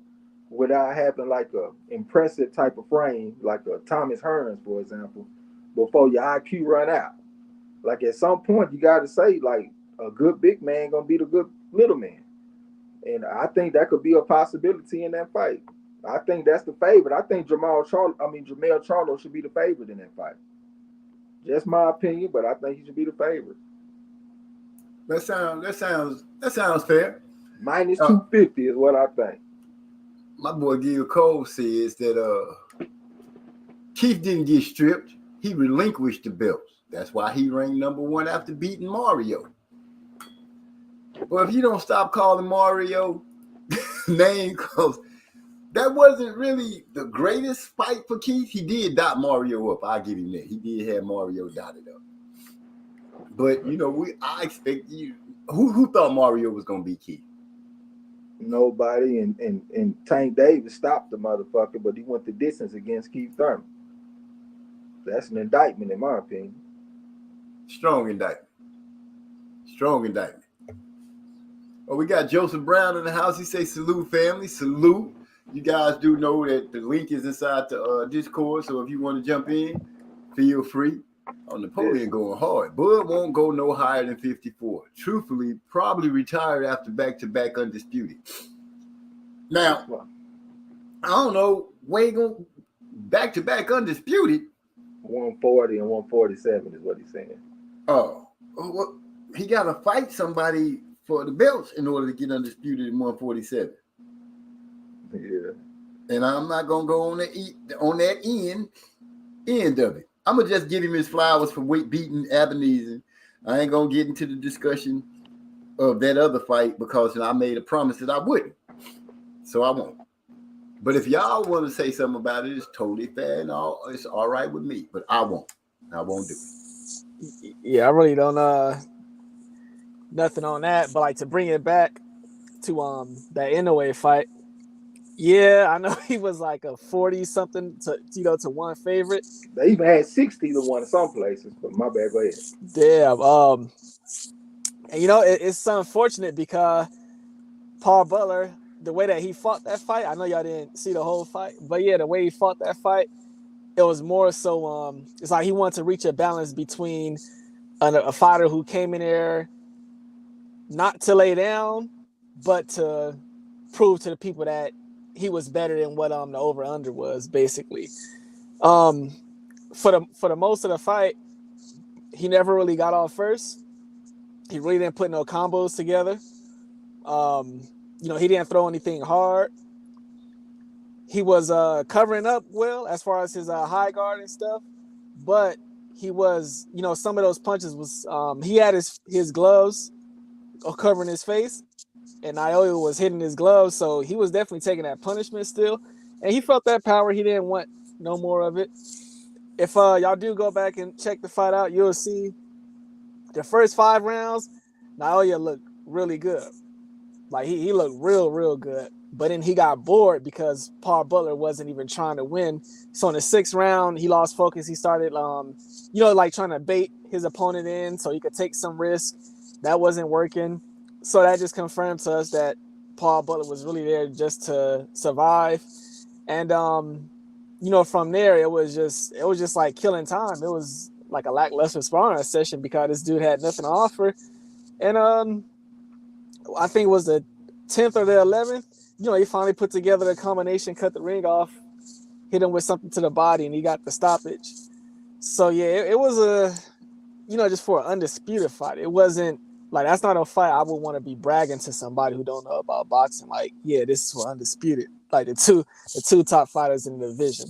without having like a impressive type of frame, like a Thomas Hearns, for example, before your IQ run out? Like at some point you gotta say, like, a good big man gonna beat a good little man. And I think that could be a possibility in that fight. I think that's the favorite. I think Jermell Charlo should be the favorite in that fight. Just my opinion, but I think he should be the favorite. That sounds fair. Minus 250 is what I think. My boy Gil Cole says that Keith didn't get stripped. He relinquished the belts. That's why he ranked number 1 after beating Mario. Well, if you don't stop calling Mario name, because that wasn't really the greatest fight for Keith. He did dot Mario up. I'll give him that. He did have Mario dotted up. But I expect you. Who thought Mario was gonna beat Keith? Nobody. And Tank Davis stopped the motherfucker, but he went the distance against Keith Thurman. That's an indictment, in my opinion. Strong indictment. Oh, we got Joseph Brown in the house. He say, "Salute, family. Salute." You guys do know that the link is inside the Discord, so if you want to jump in, feel free. Napoleon going hard. Bud won't go no higher than 54. Truthfully, probably retired after back-to-back undisputed. Now, I don't know. Wade going back-to-back undisputed. 140 and 147 is what he's saying. Oh, well, he got to fight somebody for the belts in order to get undisputed in 147. Yeah. And I'm not gonna go on that end of it. I'm gonna just give him his flowers for weight beating Ebenezer. I ain't gonna get into the discussion of that other fight because I made a promise that I wouldn't. So I won't. But if y'all want to say something about it, it's totally fair and all. It's all right with me. But I won't. I won't do it. Yeah, I really don't nothing on that. But like to bring it back to that Inoue fight. Yeah, I know he was like a 40-something to 1 favorite. They even had 60 to 1 in some places, but my bad, go ahead. Damn. And it's unfortunate because Paul Butler, the way that he fought that fight, I know y'all didn't see the whole fight, but yeah, the way he fought that fight, it was more so it's like he wanted to reach a balance between a fighter who came in there not to lay down, but to prove to the people that he was better than what the over under was, basically. For the most of the fight, he never really got off first. He really didn't put no combos together. He didn't throw anything hard. He was covering up well as far as his high guard and stuff, but he was, some of those punches was he had his gloves covering his face. And Naoya was hitting his gloves, so he was definitely taking that punishment still. And he felt that power. He didn't want no more of it. If y'all do go back and check the fight out, you'll see the first 5 rounds, Naoya looked really good. Like, he looked real good. But then he got bored because Paul Butler wasn't even trying to win. So in the 6th round, he lost focus. He started, trying to bait his opponent in so he could take some risk. That wasn't working. So that just confirmed to us that Paul Butler was really there just to survive. And from there it was just like killing time. It was like a lackluster sparring session because this dude had nothing to offer. And I think it was the 10th or the 11th. He finally put together a combination, cut the ring off, hit him with something to the body, and he got the stoppage. So yeah, it was just for an undisputed fight. It wasn't like, that's not a fight I would want to be bragging to somebody who don't know about boxing. Like, yeah, this is for undisputed. Like the two top fighters in the division.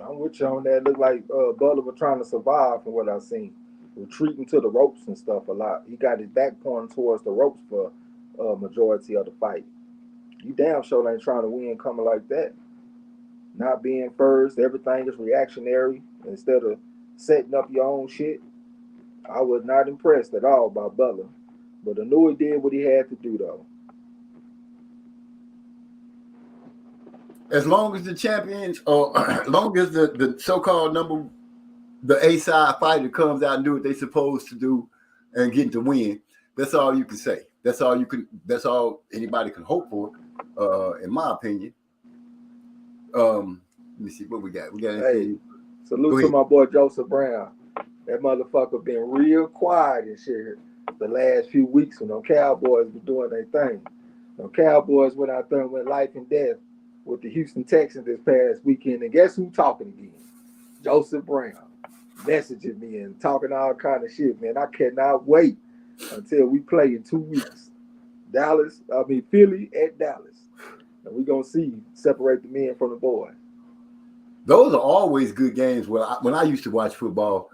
I'm with you on that. Look like Butler was trying to survive from what I've seen. Retreating to the ropes and stuff a lot. He got his back pointing towards the ropes for majority of the fight. You damn sure ain't trying to win coming like that. Not being first, everything is reactionary instead of setting up your own shit. I was not impressed at all by Butler, but I knew he did what he had to do though. As long as the champions, or as long as the so-called the A-side fighter comes out and do what they're supposed to do and get to win, that's all you can say. That's all anybody can hope for, in my opinion. Let me see what we got. Hey, salute to my boy Joseph Brown. That motherfucker been real quiet and shit the last few weeks when them Cowboys were doing their thing. Them Cowboys went out there and went life and death with the Houston Texans this past weekend. And guess who talking again? Joseph Brown. Messaging me and talking all kind of shit, man. I cannot wait until we play in 2 weeks. Philly at Dallas. And we're going to separate the men from the boys. Those are always good games. When I used to watch football,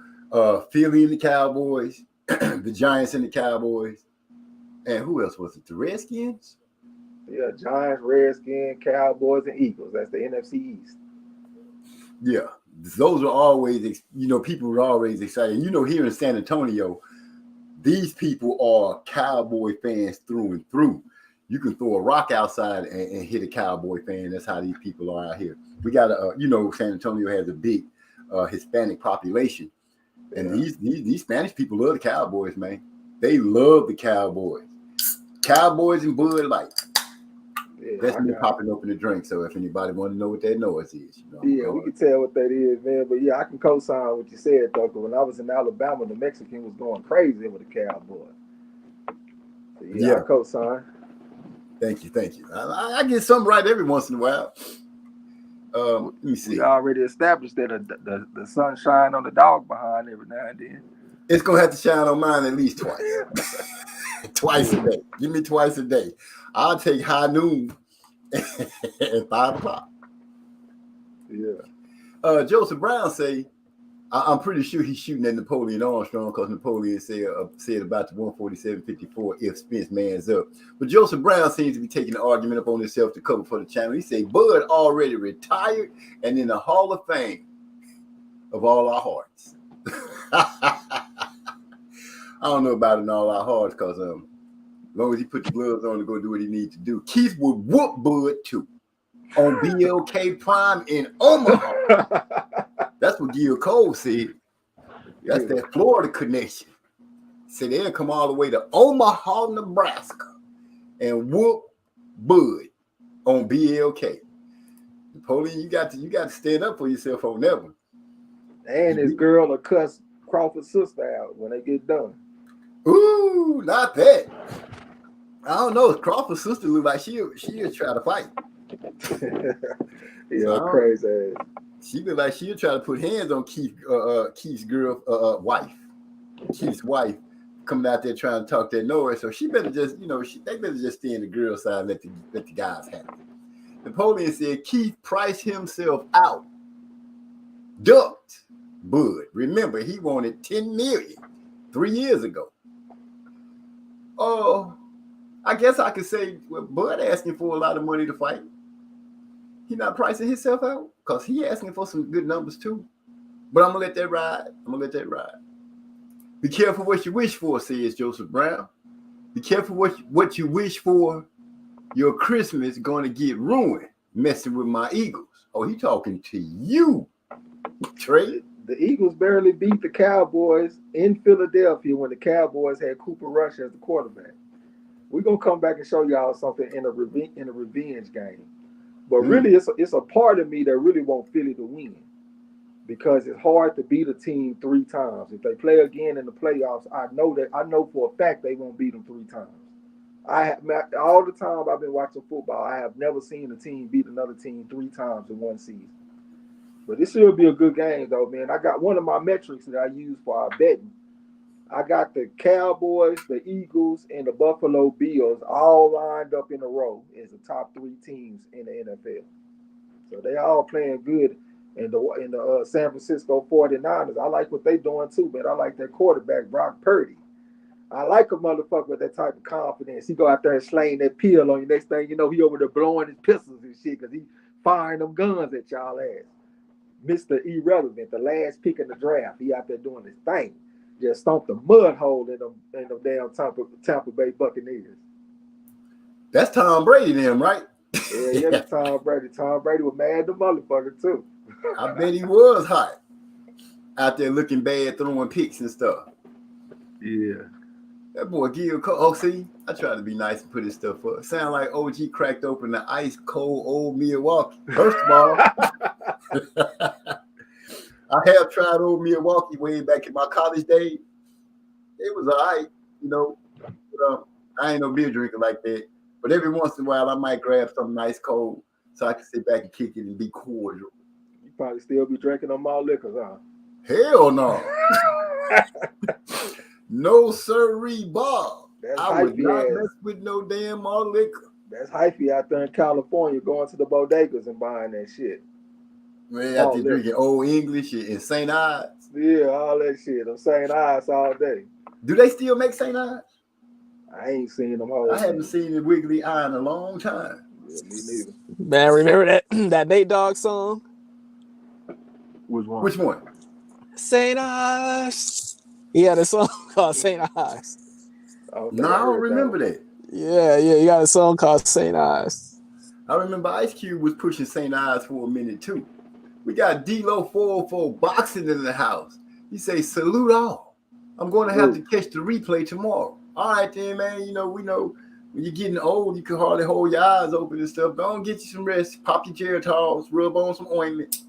Philly and the Cowboys, the Giants and the Cowboys, and who else was it? The Redskins? Yeah, Giants, Redskins, Cowboys, and Eagles. That's the NFC East. Yeah, those are always, people were always excited. Here in San Antonio, these people are Cowboy fans through and through. You can throw a rock outside and hit a Cowboy fan. That's how these people are out here. We got San Antonio has a big Hispanic population, and these Spanish people love the Cowboys, man. They love the Cowboys. Cowboys and Bud Light. Yeah, that's me popping open the drink. So if anybody want to know what that noise is, we can tell what that is, man. But yeah, I can co-sign what you said, though. When I was in Alabama, the Mexican was going crazy with the Cowboys. So, I co-sign. Thank you. I get something right every once in a while. Let me see. We already established that the sun shine on the dog behind every now and then. It's gonna have to shine on mine at least twice. Twice a day. Give me twice a day. I'll take high noon and 5 o'clock. Yeah. Joseph Brown say, I'm pretty sure he's shooting at Napoleon Armstrong because Napoleon said about the 147.54 if Spence mans up. But Joseph Brown seems to be taking the argument up on himself to cover for the channel. He said Bud already retired and in the Hall of Fame of all our hearts. I don't know about in all our hearts because as long as he put the gloves on to go do what he needs to do, Keith would whoop Bud too on BLK Prime in Omaha. That's what Gil Cole said. That's that Florida connection. Said they'll come all the way to Omaha, Nebraska, and whoop Bud on BLK. Napoleon, you got to stand up for yourself on that one. And his girl will cuss Crawford's sister out when they get done. Ooh, not that. I don't know. Crawford's sister look like she'll try to fight. Crazy ass. She look like she'll try to put hands on Keith's girl, wife. Keith's wife coming out there trying to talk that noise. So she better just, they better just stay in the girl side, let the guys have it. Napoleon said Keith priced himself out, ducked Bud. Remember, he wanted $10 million 3 years ago. Oh, I guess I could say Bud asking for a lot of money to fight. He not pricing himself out because he asking for some good numbers too. But I'm gonna let that ride. Be careful what you wish for, says Joseph Brown. Be careful what you wish for. Your Christmas is going to get ruined messing with my Eagles. Oh, he talking to you, Trey. The Eagles barely beat the Cowboys in Philadelphia when the Cowboys had Cooper Rush as the quarterback. We're going to come back and show y'all something in a revenge game. But really, it's a part of me that really want Philly to win because it's hard to beat a team 3 times. If they play again in the playoffs, I know for a fact they won't beat them 3 times. All the time I've been watching football, I have never seen a team beat another team 3 times in one season. But this should be a good game, though, man. I got one of my metrics that I use for our betting. I got the Cowboys, the Eagles, and the Buffalo Bills all lined up in a row as the top 3 teams in the NFL. So they all playing good. And the San Francisco 49ers, I like what they doing too, man. I like their quarterback, Brock Purdy. I like a motherfucker with that type of confidence. He go out there and slaying that pill on you. Next thing you know, he over there blowing his pistols and shit because he firing them guns at y'all ass. Mr. Irrelevant, the last pick in the draft, he out there doing his thing. Just stomped a mud hole in them damn Tampa Bay Buccaneers. That's Tom Brady, then, right? Yeah, that's Tom Brady. Tom Brady was mad the motherfucker too. I bet he was hot out there looking bad, throwing picks and stuff. Yeah. That boy Gil Cole. Oh, see, I try to be nice and put his stuff up. Sound like OG cracked open the ice cold old Milwaukee. First of all, I have tried old Milwaukee way back in my college days. It was all right, you know. But, I ain't no beer drinker like that. But every once in a while, I might grab something nice cold so I can sit back and kick it and be cordial. You probably still be drinking them all liquors, huh? Hell no. No sirree, Bob. I would not mess with no damn malt liquor. That's hypey out there in California going to the bodegas and buying that shit. Man, out there drinking Old English and St. Ides. Yeah, all that shit. I'm St. Ides all day. Do they still make St. Ides? I ain't seen them. I haven't seen the Wiggly Eye in a long time. Yeah, me neither. Man, remember that Nate Dogg song? Which one? Which one? St. Ides. He had a song called St. Ides. Okay, no, I don't remember that. Yeah, he got a song called St. Ides. I remember Ice Cube was pushing St. Ides for a minute too. We got D-Lo 404 boxing in the house. He say, salute all. I'm going to have to catch the replay tomorrow. All right then, man. You know, we know when you're getting old, you can hardly hold your eyes open and stuff. Go and get you some rest. Pop your Geritol, rub on some ointment,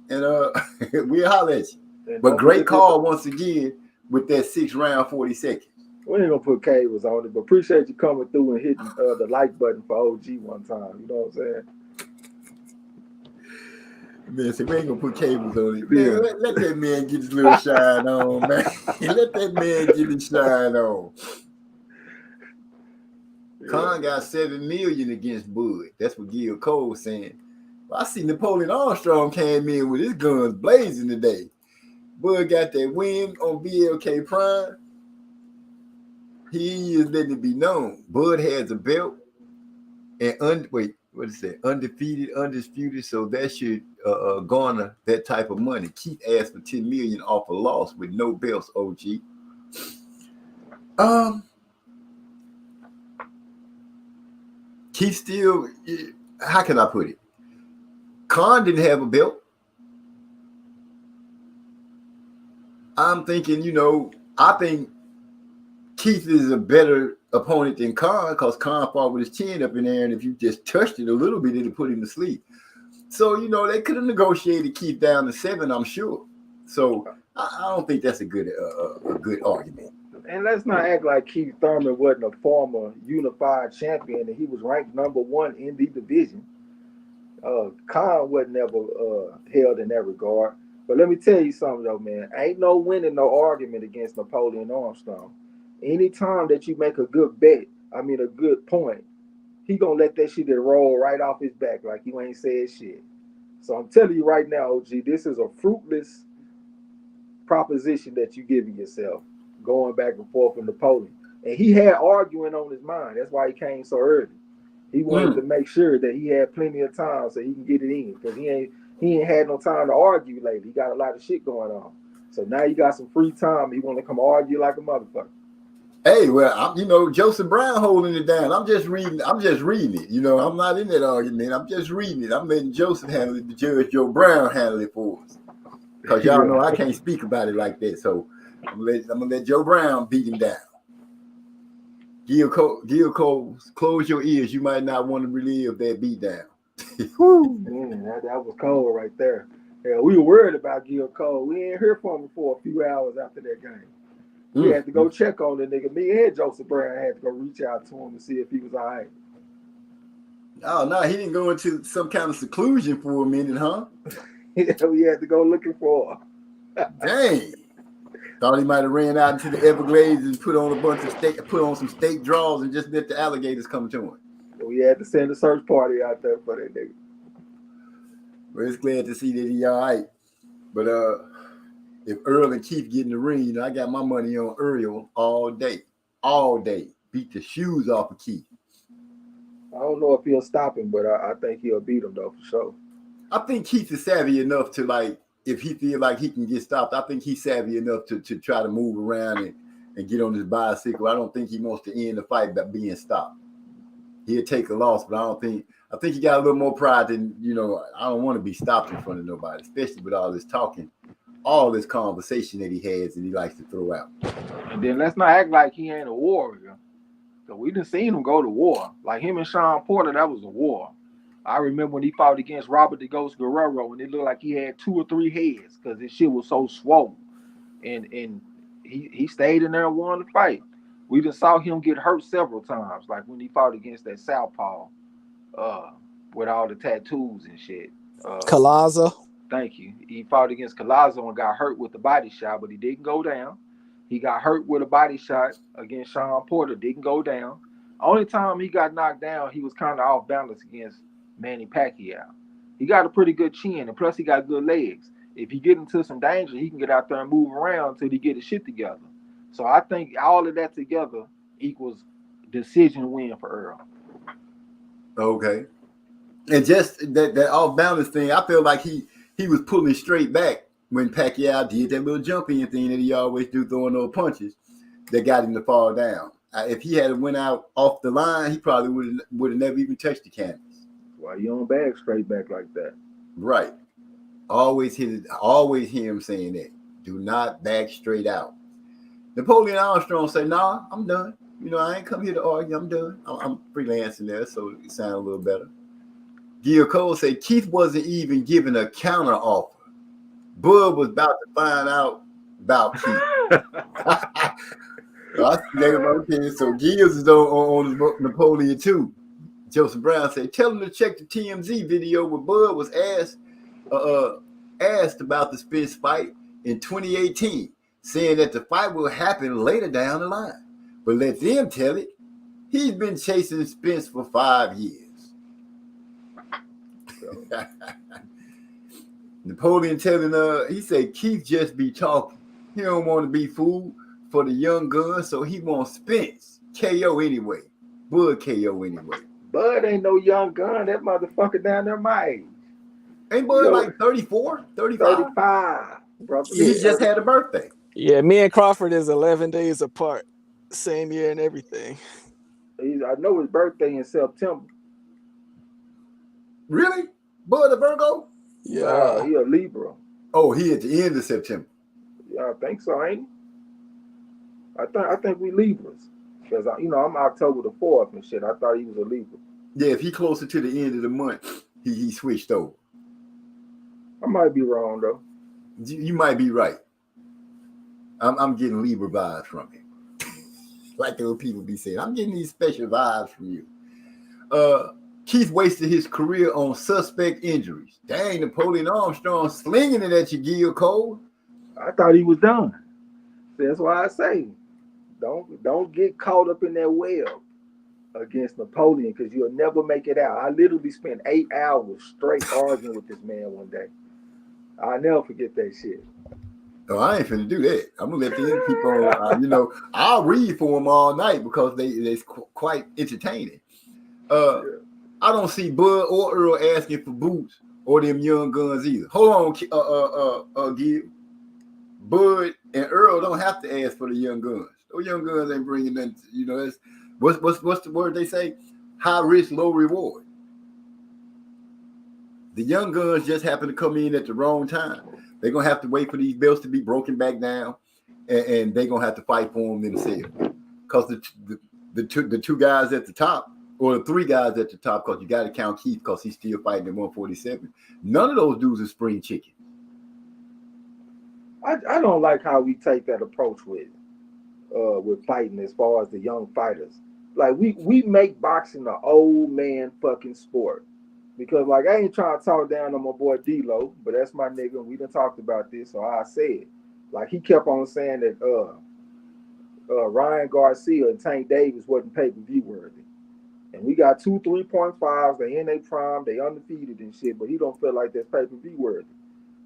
and we'll holler at you. But great call once again with that 6 round 40 seconds. We ain't gonna put cables on it, but appreciate you coming through and hitting the like button for OG one time. You know what I'm saying? Man, so we ain't gonna put cables on it. Man, let that man get his little shine on, man. Let that man get his shine on. Yeah. Khan got $7 million against Bud. That's what Gil Cole saying. Well, I see Napoleon Armstrong came in with his guns blazing today. Bud got that win on BLK Prime. He is letting it be known. Bud has a belt and undefeated, undisputed. So that should garner that type of money. Keith asked for $10 million off a loss with no belts. OG. Keith still. How can I put it? Khan didn't have a belt. I'm thinking, I think Keith is a better opponent than Khan because Khan fought with his chin up in there, and if you just touched it a little bit, it'll put him to sleep. So, they could have negotiated Keith down to 7, I'm sure. So I don't think that's a good argument. And let's not act like Keith Thurman wasn't a former unified champion and he was ranked number 1 in the division. Khan wasn't ever held in that regard. But let me tell you something, though, man. Ain't no winning, no argument against Napoleon Armstrong. Anytime that you make a good bet, a good point, he gonna let that shit roll right off his back like you ain't said shit. So I'm telling you right now, OG, this is a fruitless proposition that you giving yourself, going back and forth with Napoleon. And he had arguing on his mind. That's why he came so early. He wanted to make sure that he had plenty of time so he can get it in because he ain't had no time to argue lately. He got a lot of shit going on. So now you got some free time. He want to come argue like a motherfucker. Hey, well, Joseph Brown holding it down. I'm just reading it. I'm not in that argument. I'm just reading it. I'm letting Joseph handle it. The Judge Joe Brown handle it for us. Because y'all know I can't speak about it like that. So I'm gonna let Joe Brown beat him down. Gil Cole, close your ears. You might not want to relive that beat down. Man, that was cold right there. Yeah, we were worried about Gil Cole. We ain't hear from him for a few hours after that game. We had to go check on the nigga. Me and Joseph Brown had to go reach out to him to see if he was all right. Oh no, he didn't go into some kind of seclusion for a minute, huh? We had to go looking for him. Dang. Thought he might have ran out into the Everglades and put on some steak draws and just let the alligators come to him. We had to send a search party out there for that nigga. Well, it's glad to see that he all right. But if Earl and Keith get in the ring, you know, I got my money on Earl all day. Beat the shoes off of Keith. I don't know if he'll stop him, but I think he'll beat him though for sure. I think Keith is savvy enough to, like, if he feel like he can get stopped, I think he's savvy enough to try to move around and get on his bicycle. I don't think he wants to end the fight by being stopped. He'll take a loss, but I think he got a little more pride than, you know, I don't want to be stopped in front of nobody, especially with all this talking, all this conversation that he has and he likes to throw out. And then let's not act like he ain't a warrior. So we done seen him go to war. Like him and Sean Porter, that was a war. I remember when he fought against Robert the Ghost Guerrero, and it looked like he had 2 or 3 heads because his shit was so swollen. And he stayed in there and won the fight. We just saw him get hurt several times, like when he fought against that southpaw with all the tattoos and shit. Collazo. Thank you. He fought against Collazo and got hurt with the body shot, but he didn't go down. He got hurt with a body shot against Sean Porter, didn't go down. Only time he got knocked down, he was kind of off balance against Manny Pacquiao. He got a pretty good chin, and plus he got good legs. If he get into some danger, he can get out there and move around till he get his shit together. So I think all of that together equals decision win for Earl. Okay. And just that off balance thing, I feel like he was pulling straight back when Pacquiao did that little jumping thing that he always do, throwing those punches that got him to fall down. If he had went out off the line, he probably would have never even touched the canvas. Why you don't bag straight back like that? Right. Always hear him saying that. Do not back straight out. Napoleon Armstrong say, "Nah, I'm done. You know, I ain't come here to argue. I'm done. I'm freelancing there, so it sounds a little better." Gil Cole say Keith wasn't even given a counter offer. Bud was about to find out about Keith. I think okay, so Gil's is on Napoleon too. Joseph Brown said, "Tell him to check the TMZ video where Bud was asked about the Spence fight in 2018, saying that the fight will happen later down the line. But let them tell it. He's been chasing Spence for 5 years." Napoleon telling he said Keith just be talking. He don't want to be fooled for the young gun, so he wants Spence KO anyway. Bud KO anyway. Bud ain't no young gun. That motherfucker down there my age. Ain't Bud like 34, 35? 35. Brother. He just had a birthday. Yeah, me and Crawford is 11 days apart. Same year and everything. I know his birthday in September. Really? Bud a Virgo? Yeah. He a Libra. Oh, he at the end of September. Yeah, I think so, ain't he? I think we Libras. Because, I'm October the 4th and shit. I thought he was a Libra. Yeah, if he closer to the end of the month, he switched over. I might be wrong, though. You might be right. I'm getting Libra vibes from him. Like the old people be saying, I'm getting these special vibes from you. Keith wasted his career on suspect injuries. Dang, Napoleon Armstrong slinging it at you, Gil Cole. I thought he was done. That's why I say, don't get caught up in that web against Napoleon because you'll never make it out. I literally spent 8 hours straight arguing with this man one day. I'll never forget that shit. Oh, I ain't finna do that. I'm gonna let them keep on. I'll read for them all night because they're quite entertaining. I don't see Bud or Earl asking for boots or them young guns either. Hold on, Gil. Bud and Earl don't have to ask for the young guns. Those young guns ain't bringing nothing. That's what's the word they say? High risk, low reward. The young guns just happen to come in at the wrong time. They're gonna have to wait for these belts to be broken back down, and they're gonna have to fight for them themselves. Because the two guys at the top or the 3 guys at the top, because you got to count Keith because he's still fighting at 147. None of those dudes are spring chicken. I don't like how we take that approach with fighting as far as the young fighters. Like we make boxing an old man fucking sport. Because like I ain't trying to talk down on my boy D-Lo, but that's my nigga. We done talked about this, so I say it. Like he kept on saying that Ryan Garcia and Tank Davis wasn't pay-per-view worthy. And we got 2 3.5s, they in their prime, they undefeated and shit, but he don't feel like that's pay-per-view worthy.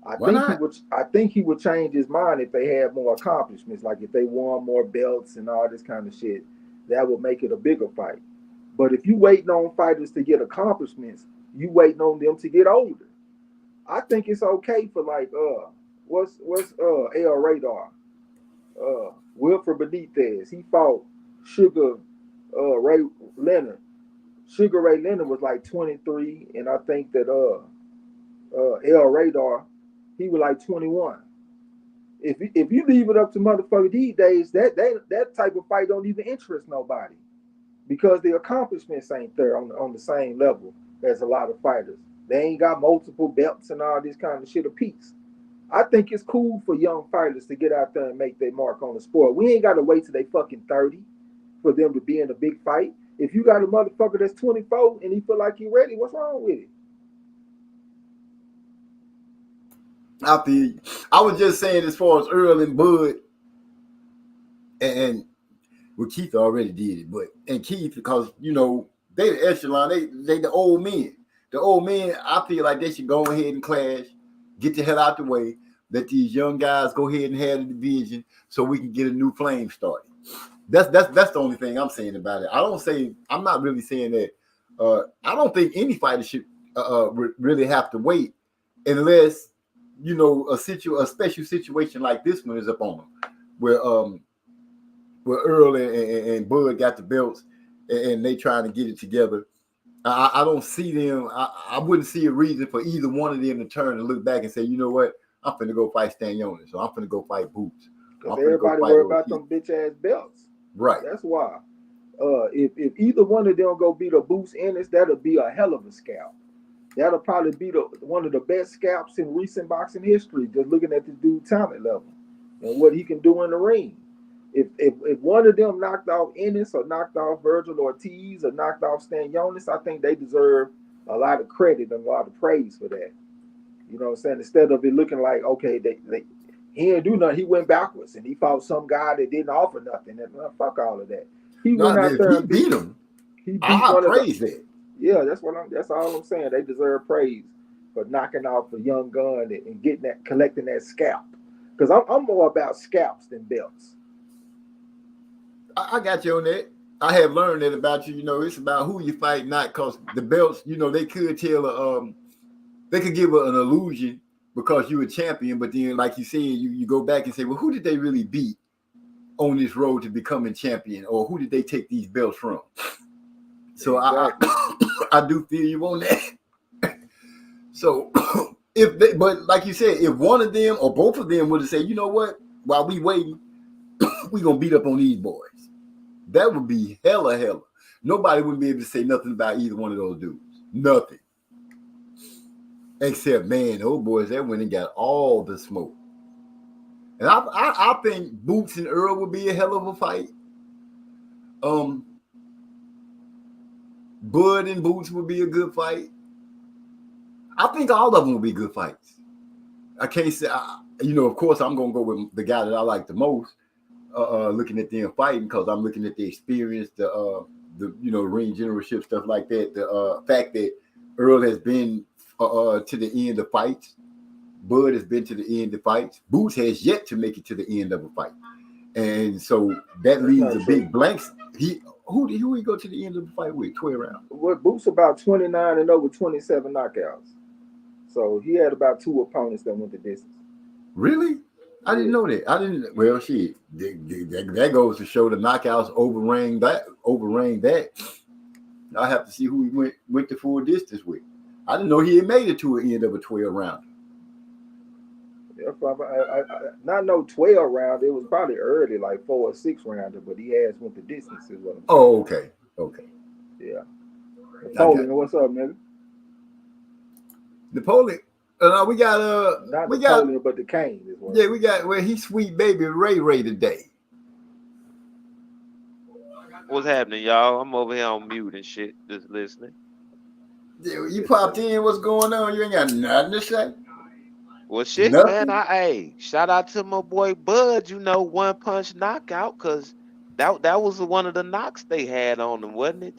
I think he would change his mind if they had more accomplishments, like if they won more belts and all this kind of shit. That would make it a bigger fight. But if you waiting on fighters to get accomplishments, you waiting on them to get older. I think it's okay for like what's El Radar? Wilfred Benitez. He fought Sugar Ray Leonard. Sugar Ray Leonard was like 23, and I think that El Radar, he was like 21. If you leave it up to motherfucker these days, that type of fight don't even interest nobody, because the accomplishments ain't there on the same level as a lot of fighters. They ain't got multiple belts and all this kind of shit apiece. I think it's cool for young fighters to get out there and make their mark on the sport. We ain't got to wait till they fucking 30 for them to be in a big fight. If you got a motherfucker that's 24 and he feel like he ready, what's wrong with it? I feel you. I was just saying as far as Earl and Bud, and well, Keith already did it, but and Keith, because you know they the echelon, they the old men. The old men, I feel like they should go ahead and clash, get the hell out the way, let these young guys go ahead and have the division so we can get a new flame started. That's the only thing I'm saying about it. I'm not really saying that. I don't think any fighter should really have to wait unless you know a special situation like this one is upon them, where Earl and Bud got the belts and they trying to get it together. I don't see them. I wouldn't see a reason for either one of them to turn and look back and say, you know what, I'm finna go fight Stanionis, or I'm finna go fight Boots. Because everybody worry about them bitch ass belts. Right. That's why. If either one of them go beat a Boots Ennis, that'll be a hell of a scalp. That'll probably be one of the best scalps in recent boxing history, just looking at the dude's talent level and what he can do in the ring. If one of them knocked off Ennis or knocked off Virgil Ortiz or knocked off Stanionis, I think they deserve a lot of credit and a lot of praise for that. You know what I'm saying? Instead of it looking like, okay, he didn't do nothing, he went backwards and he fought some guy that didn't offer nothing. And fuck all of that. He went out there and beat him. He beat I praise that. Yeah, that's all I'm saying. They deserve praise for knocking off a young gun and getting that, collecting that scalp. Because I'm more about scalps than belts. I got you on that. I have learned that about you. You know, it's about who you fight, not because the belts. You know, they could tell they could give an illusion because you're a champion, but then, like you said, you go back and say, well, who did they really beat on this road to becoming champion, or who did they take these belts from? So exactly. I do feel you on that. So but like you said, if one of them or both of them would have said, you know what, while we waiting, we gonna beat up on these boys, that would be hella. Nobody would be able to say nothing about either one of those dudes. Nothing. Except, man, those boys that went and got all the smoke. And I think Boots and Earl would be a hell of a fight. Bud and Boots would be a good fight. I think all of them would be good fights. I can't say, of course, I'm going to go with the guy that I like the most, looking at them fighting, because I'm looking at the experience, the ring generalship, stuff like that. The fact that Earl has been to the end of fights. Bud has been to the end of fights. Boots has yet to make it to the end of a fight. And so that leaves a big blank. Who he go to the end of the fight with? 12 rounds. Well, Boots about 29 and over 27 knockouts. So he had about 2 opponents that went the distance. Really? I didn't know that. I didn't. Well, shit. That goes to show the knockouts overrang that. I have to see who he went the full distance with. I didn't know he had made it to the end of a 12 round. Yeah, not no 12 round. It was probably early, like 4 or 6 rounder, but he has went the distance as well. Oh, okay. Yeah. Napoleon, what's up, nigga? Napoleon. We got Not we Napoleon, got but the Kane is one. yeah, we got he's sweet baby Ray today. What's happening, y'all? I'm over here on mute and shit, just listening. Yeah, you popped in. What's going on? You ain't got nothing to say. Well, shit, Nothing? man. Hey, shout out to my boy Bud. One punch knockout, cause that was one of the knocks they had on him, wasn't it?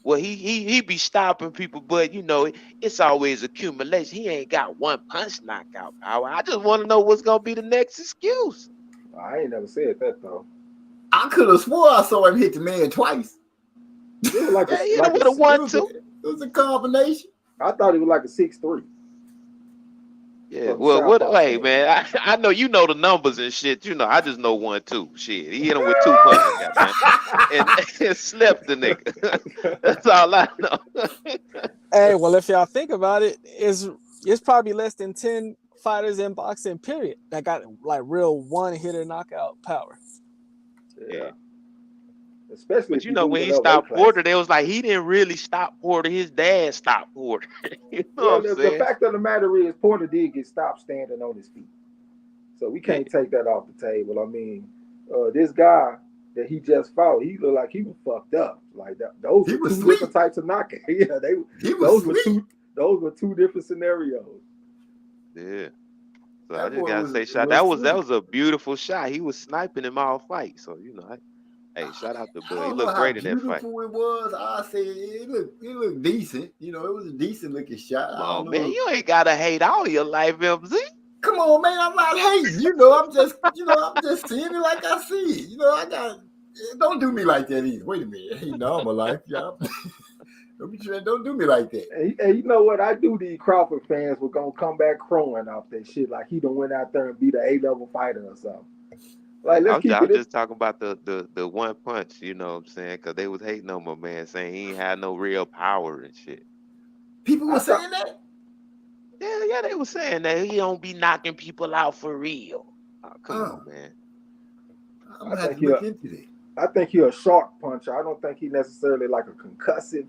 Well, he be stopping people, but it's always accumulation. He ain't got one punch knockout power. I just want to know what's gonna be the next excuse. I ain't never said that though. I could have swore I saw him hit the man twice. It was like Yeah, he would have won too. It was a combination. I thought it was like a 6'3". Yeah, From well, South hey, Austin. man, I know you know the numbers and shit. I just know 1-2. Shit, he hit him with 2 punches, goddamn, and slept the nigga. That's all I know. Hey, well, if y'all think about it, it's probably less than 10 fighters in boxing, period, that got like real one-hitter knockout power. Yeah. Especially But if when moving he up stopped weight class. Porter, they was like he didn't really stop Porter. His dad stopped Porter. You know Well, what I'm the saying? fact of the matter is, Porter did get stopped standing on his feet, so we can't take that off the table. I mean, this guy that he just fought, he looked like he was fucked up. Like that, those He were was two sleep. different types of knockout. Yeah, He those was sleep. those were two different scenarios. Yeah. So That I just boy gotta was- say, shot. was That sleep. was a beautiful shot. He was sniping him all fight. So hey, shout out to I Bud. He don't know looked how great in that fight. beautiful it was. I say it looked decent. It was a decent looking shot. Come I on, don't know. man. You ain't gotta hate all your life, MZ. Come on, man. I'm not hating. I'm just seeing it like I see it. Don't do me like that either. Wait a minute. I'm alive, y'all. Don't do me like that. And you know what? I do. These Crawford fans were gonna come back crowing off that shit, like he done went out there and beat an A-level fighter or something. Like, let's keep I was it. just talking about the one punch, you know what I'm saying? Because they was hating on my man, saying he ain't had no real power and shit. People were saying that. Yeah, they were saying that he don't be knocking people out for real. Oh, come on, man. I'm gonna have to look into that. I think he's a sharp puncher. I don't think he necessarily like a concussive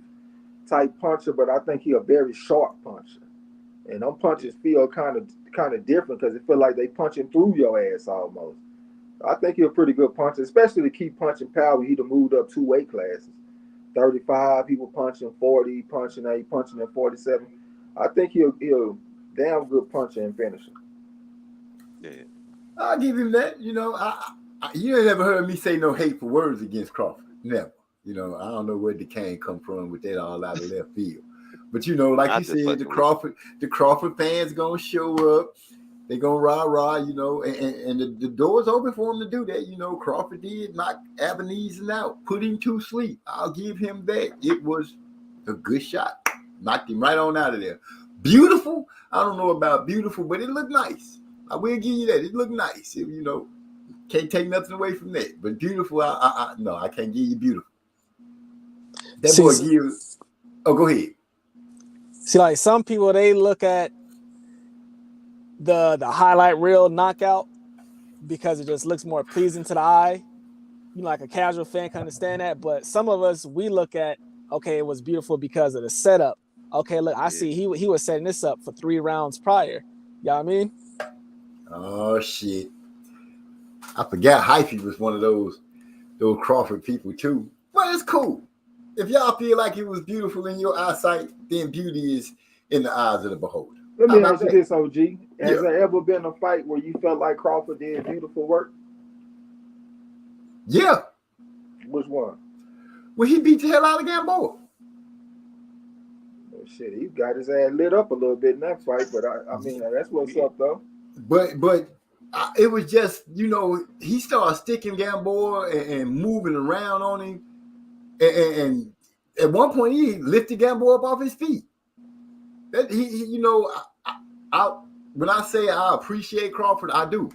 type puncher, but I think he a very sharp puncher. And them punches feel kind of different because it feel like they punching through your ass almost. I think he's a pretty good puncher, especially to keep punching power. He'd have moved up 2 weight classes. 35, he was punching 40, punching 8, punching at 47. I think he'll damn good puncher and finisher. Yeah. I'll give him that. You ain't never heard me say no hateful words against Crawford. Never. I don't know where the cane come from with that all out of left field. But like I you just said, fucking the Crawford fans gonna show up. They gonna rah, and the door's open for him to do that. Crawford did knock Ebenezer out, put him to sleep. I'll give him that. It was a good shot. Knocked him right on out of there. Beautiful. I don't know about beautiful, but it looked nice. I will give you that. It looked nice. Can't take nothing away from that. But beautiful, no, I can't give you beautiful. That boy gives. Oh, go ahead. See, like some people, they look at the highlight reel knockout because it just looks more pleasing to the eye. Like a casual fan can understand that, but some of us, we look at, okay, it was beautiful because of the setup. Okay, look, I see he was setting this up for 3 rounds prior. You know what I mean? Oh shit! I forgot Hyphy was one of those Crawford people too. But it's cool. If y'all feel like it was beautiful in your eyesight, then beauty is in the eyes of the beholder. Let me ask you this, OG. Has there ever been a fight where you felt like Crawford did beautiful work? Yeah. Which one? Well, he beat the hell out of Gamboa. Oh, shit, he got his ass lit up a little bit in that fight, but I mean, that's what's up, though. But it was just, he started sticking Gamboa and moving around on him. And at one point, he lifted Gamboa up off his feet. That when I say I appreciate Crawford, I do.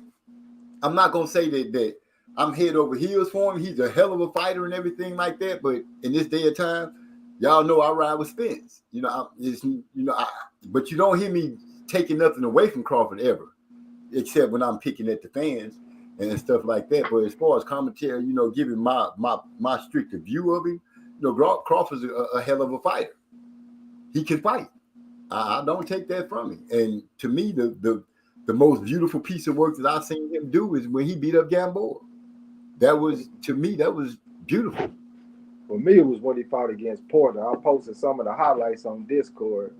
I'm not gonna say that I'm head over heels for him. He's a hell of a fighter and everything like that. But in this day of time, y'all know I ride with Spence. But you don't hear me taking nothing away from Crawford ever, except when I'm picking at the fans and stuff like that. But as far as commentary, giving my stricter view of him, Crawford's a hell of a fighter. He can fight. I don't take that from him. And to me, the most beautiful piece of work that I've seen him do is when he beat up Gamboa. That was beautiful. For me, it was when he fought against Porter. I posted some of the highlights on Discord.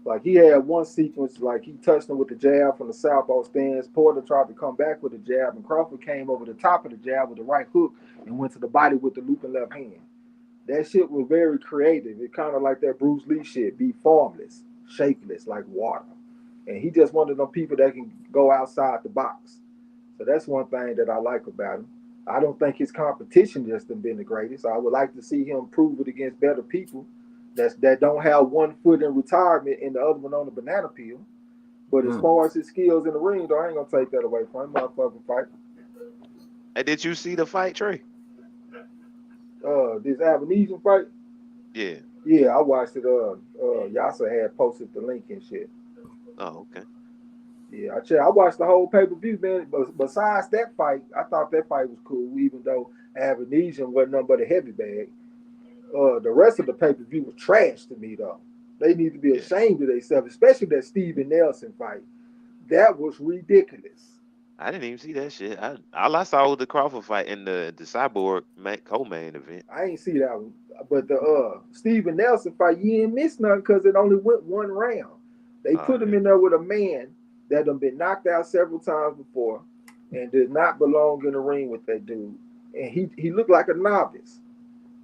Like, he had one sequence, like, he touched him with the jab from the southpaw stance. Porter tried to come back with the jab, and Crawford came over the top of the jab with the right hook and went to the body with the looping left hand. That shit was very creative. It kind of like that Bruce Lee shit, be formless, shapeless, like water. And he just one of them people that can go outside the box. So that's one thing that I like about him. I don't think his competition just has been the greatest. I would like to see him prove it against better people that don't have one foot in retirement and the other one on the banana peel. But as far as his skills in the ring, though, I ain't gonna take that away from him. Motherfucking fight. Hey, did you see the fight, Trey? This Avenesian fight? Yeah. Yeah, I watched it. Yasa had posted the link and shit. Oh, okay. Yeah, I watched the whole pay-per-view, man. But besides that fight, I thought that fight was cool, even though Avenesian wasn't nothing but a heavy bag. The rest of the pay-per-view was trash to me, though. They need to be ashamed of themselves, especially that Steven Nelson fight. That was ridiculous. I didn't even see that shit. All I saw was the Crawford fight in the Cyborg co-main event. I ain't see that one. But the Steven Nelson fight, you ain't missed nothing because it only went one round. They put him in there with a man that done been knocked out several times before and did not belong in the ring with that dude. And he looked like a novice.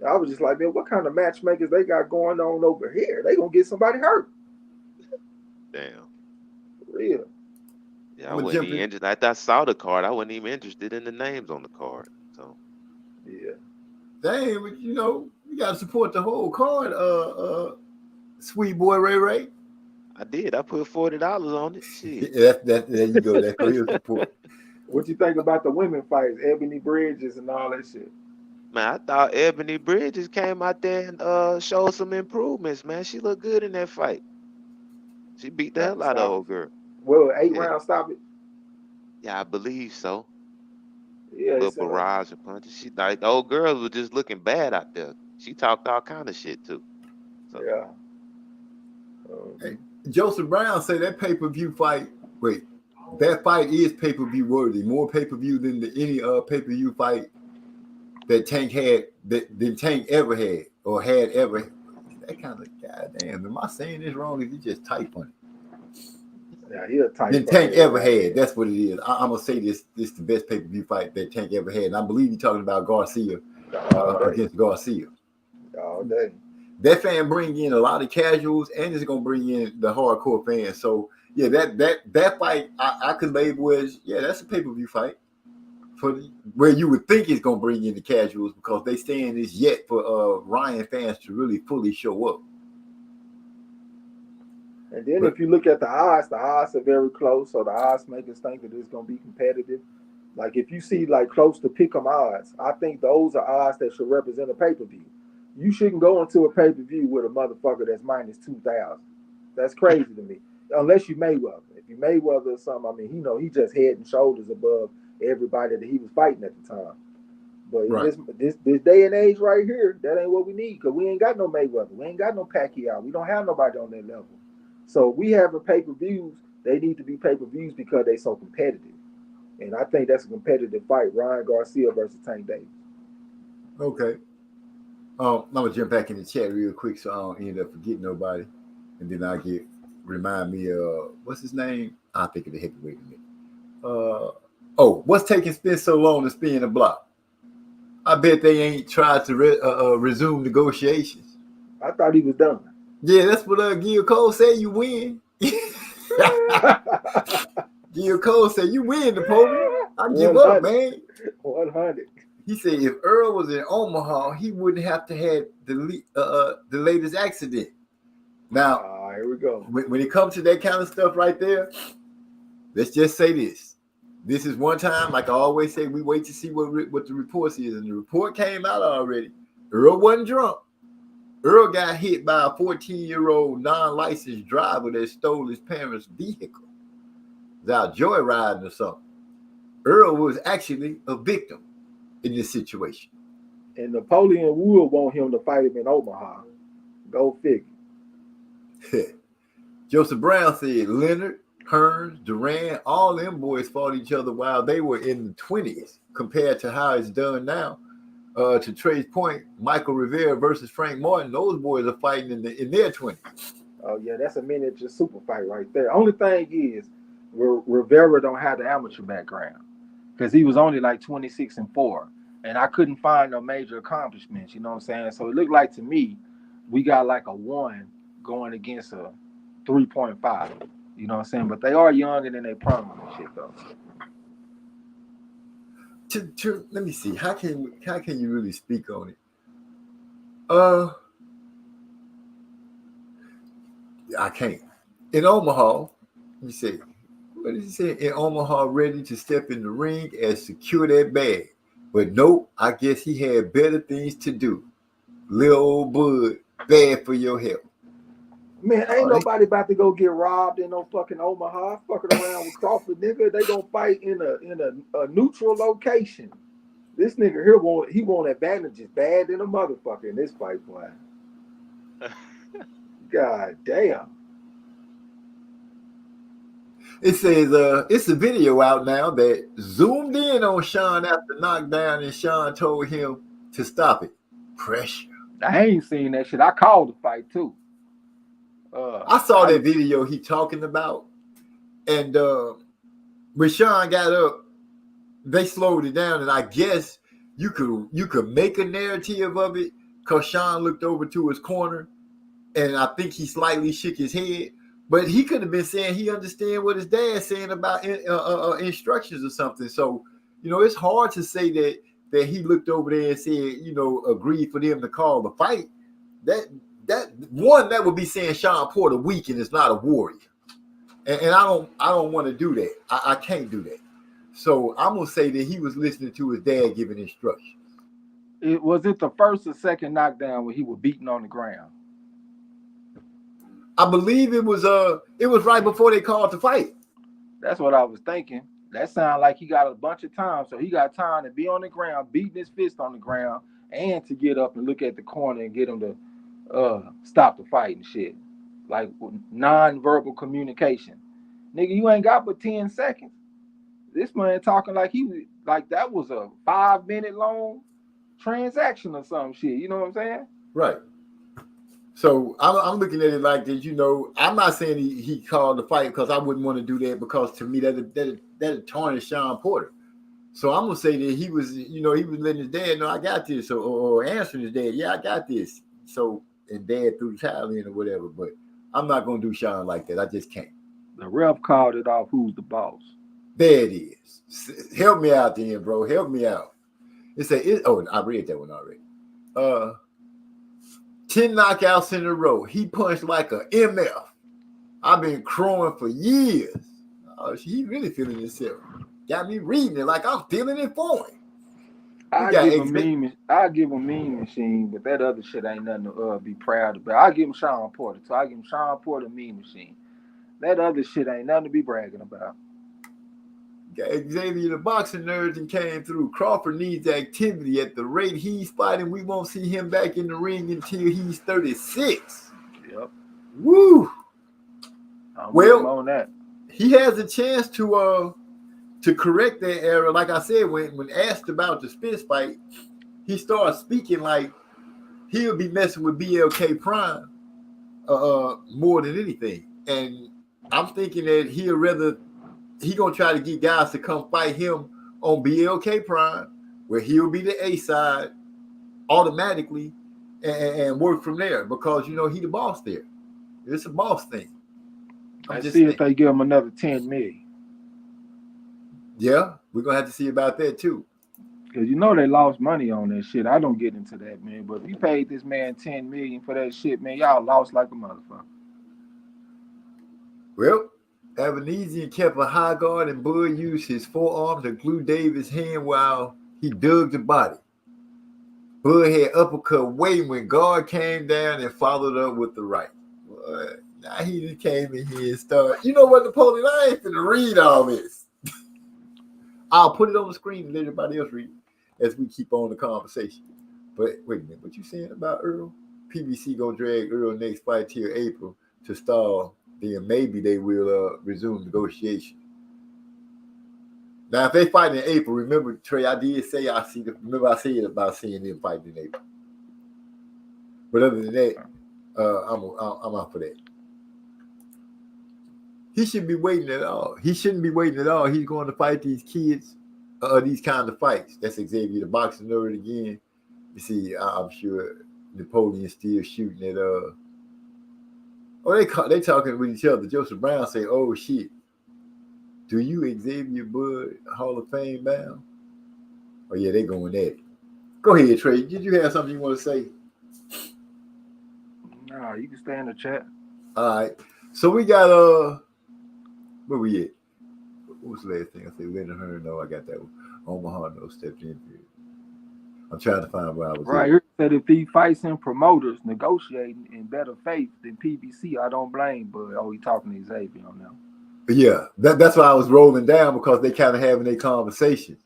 I was just like, man, what kind of matchmakers they got going on over here? They gonna get somebody hurt. Damn. For real. Yeah, I wasn't even interested. After I saw the card, I wasn't even interested in the names on the card. So yeah. Dang, but you gotta support the whole card, sweet boy Ray. I did. I put $40 on it. Shit. There you go. That's real support. What you think about the women fights, Ebony Bridges and all that shit? Man, I thought Ebony Bridges came out there and showed some improvements, man. She looked good in that fight. She beat the hell out of old girl. Well, 8 rounds, stop it. Yeah, I believe so. Yeah, little barrage of punches. She like the old girl was just looking bad out there. She talked all kind of shit too. So. Yeah. Hey, Joseph Brown said that pay-per-view fight. Wait, that fight is pay-per-view worthy. More pay-per-view than any pay-per-view fight that Tank had than Tank ever had or had ever. That kind of goddamn. Am I saying this wrong? If you just type on it. Yeah, he'll type. Than Tank ever had. That's what it is. I'm gonna say this is the best pay-per-view fight that Tank ever had. And I believe you're talking about Garcia against Garcia. All day. That fan bring in a lot of casuals and it's gonna bring in the hardcore fans. So yeah, that fight I could label as that's a pay-per-view fight for where you would think it's gonna bring in the casuals because they saying this yet for Ryan fans to really fully show up. And then if you look at the odds are very close. So the odds makers think that it's gonna be competitive. Like if you see like close to pick'em odds, I think those are odds that should represent a pay-per-view. You shouldn't go into a pay-per-view with a motherfucker that's minus 2,000. That's crazy to me. Unless you Mayweather. If you Mayweather or something, I mean, he just head and shoulders above everybody that he was fighting at the time. But this day and age right here, that ain't what we need because we ain't got no Mayweather. We ain't got no Pacquiao. We don't have nobody on that level. So we having pay-per-views, they need to be pay-per-views because they so competitive. And I think that's a competitive fight, Ryan Garcia versus Tank Davis. Okay. I'm gonna jump back in the chat real quick so I don't end up forgetting nobody, and then remind me of what's his name? I'll think of the heavyweight in a minute. What's taking Spence so long to spin the block? I bet they ain't tried to resume negotiations. I thought he was done. Yeah, that's what Gil Cole said. You win. Gil Cole said you win the podium. I give up, man. 100. He said if Earl was in Omaha, he wouldn't have to have the latest accident. Now, here we go. When it comes to that kind of stuff right there, let's just say this. This is one time, like I always say, we wait to see what the report is. And the report came out already. Earl wasn't drunk. Earl got hit by a 14-year-old non-licensed driver that stole his parents' vehicle. He was out joyriding or something. Earl was actually a victim in this situation. And Napoleon would want him to fight him in Omaha. Go figure. Joseph Brown said Leonard, Hearns, Duran, all them boys fought each other while they were in the 20s compared to how it's done now. To Trey's point, Michael Rivera versus Frank Martin, those boys are fighting in their 20s. Oh yeah, that's a miniature super fight right there. Only thing is, Rivera don't have the amateur background because he was only like 26-4, and I couldn't find no major accomplishments. You know what I'm saying? So it looked like to me, we got like a 1 going against a 3.5. You know what I'm saying? But they are younger than they prime and shit though. Let me see. How can you really speak on it? I can't. In Omaha, let me see. What did he say? In Omaha, ready to step in the ring and secure that bag. But nope, I guess he had better things to do. Little old Bud, bad for your health. Man, ain't nobody about to go get robbed in no fucking Omaha. Fucking around with Crawford, nigga. They gonna fight in a neutral location. This nigga here want advantages bad than a motherfucker in this fight, boy. God damn. It says it's a video out now that zoomed in on Sean after knockdown, and Sean told him to stop it. Pressure. I ain't seen that shit. I called the fight too. I saw that video he talking about, and when Sean got up, they slowed it down, and I guess you could make a narrative of it because Sean looked over to his corner, and I think he slightly shook his head, but he could have been saying he understand what his dad's saying about instructions or something. So it's hard to say that he looked over there and said agreed for them to call the fight. That would be saying Sean Porter weak and is not a warrior, and I don't want to do that. I can't do that. So I'm gonna say that he was listening to his dad giving instructions. Was it the first or second knockdown where he was beating on the ground? I believe it was right before they called the fight. That's what I was thinking. That sounded like he got a bunch of time, so he got time to be on the ground, beating his fist on the ground, and to get up and look at the corner and get him to stop the fight and shit. Like non-verbal communication. Nigga, you ain't got but 10 seconds. This man talking like that was a 5-minute long transaction or some shit. You know what I'm saying? Right. So I'm looking at it like this. I'm not saying he called the fight because I wouldn't want to do that, because to me that'd tarnish Sean Porter. So I'm gonna say that he was letting his dad know I got this, or answering his dad, yeah, I got this. So, and dad threw the towel in or whatever, but I'm not gonna do Sean like that. I just can't. The ref called it off. Who's the boss? There it is. Help me out then, bro. Help me out. I read that one already. 10 knockouts in a row. He punched like a MF. I've been crowing for years. Oh, he really feeling himself. Got me reading it like I'm feeling it for him. I give him Mean Machine, but that other shit ain't nothing to be proud about. I give him Sean Porter, so I give him Sean Porter Mean Machine. That other shit ain't nothing to be bragging about. Xavier, the boxing nerd, and came through. Crawford needs activity. At the rate he's fighting, we won't see him back in the ring until he's 36. Yep. Woo. Well, on that, he has a chance to correct that error. Like I said, when asked about the Spence fight, he started speaking like he'll be messing with BLK Prime more than anything. And I'm thinking that he gonna try to get guys to come fight him on BLK Prime, where he'll be the A side automatically and work from there, because he the boss there. It's a boss thing. Let's see if they give him another 10 million. Yeah, we're gonna have to see about that too. Because they lost money on that shit. I don't get into that, man. But if you paid this man 10 million for that shit, man, y'all lost like a motherfucker. Well, Ebenezer kept a high guard, and Bud used his forearm to glue Davis' hand while he dug the body. Bud had uppercut way when guard came down and followed up with the right. But now he just came in here and started. You know what, Napoleon? I ain't finna read all this. I'll put it on the screen and let everybody else read it as we keep on the conversation. But wait a minute, what you saying about Earl? PBC gonna drag Earl next fight till April to stall. Then maybe they will resume negotiation. Now, if they fight in April, remember Trey, I did say I said about seeing them fight in April. But other than that, I'm out for that. He shouldn't be waiting at all. He shouldn't be waiting at all. He's going to fight these kids, these kind of fights. That's Xavier the boxing nerd again. You see, I'm sure Napoleon's still shooting at they talking with each other. Joseph Brown say, "Oh shit, do you Xavier Bud Hall of Fame bound?" Oh yeah, they going at it. Go ahead, Trey. Did you have something you want to say? Nah, you can stay in the chat. All right. So we got where we at? What was the last thing I said? Leonard Hearn. No, I got that one. Omaha no stepped in. I'm trying to find where I was. Right here said if he fights in promoters negotiating in better faith than PBC, I don't blame. But he talking to Xavier on now. Yeah, that's why I was rolling down because they kind of having their conversation.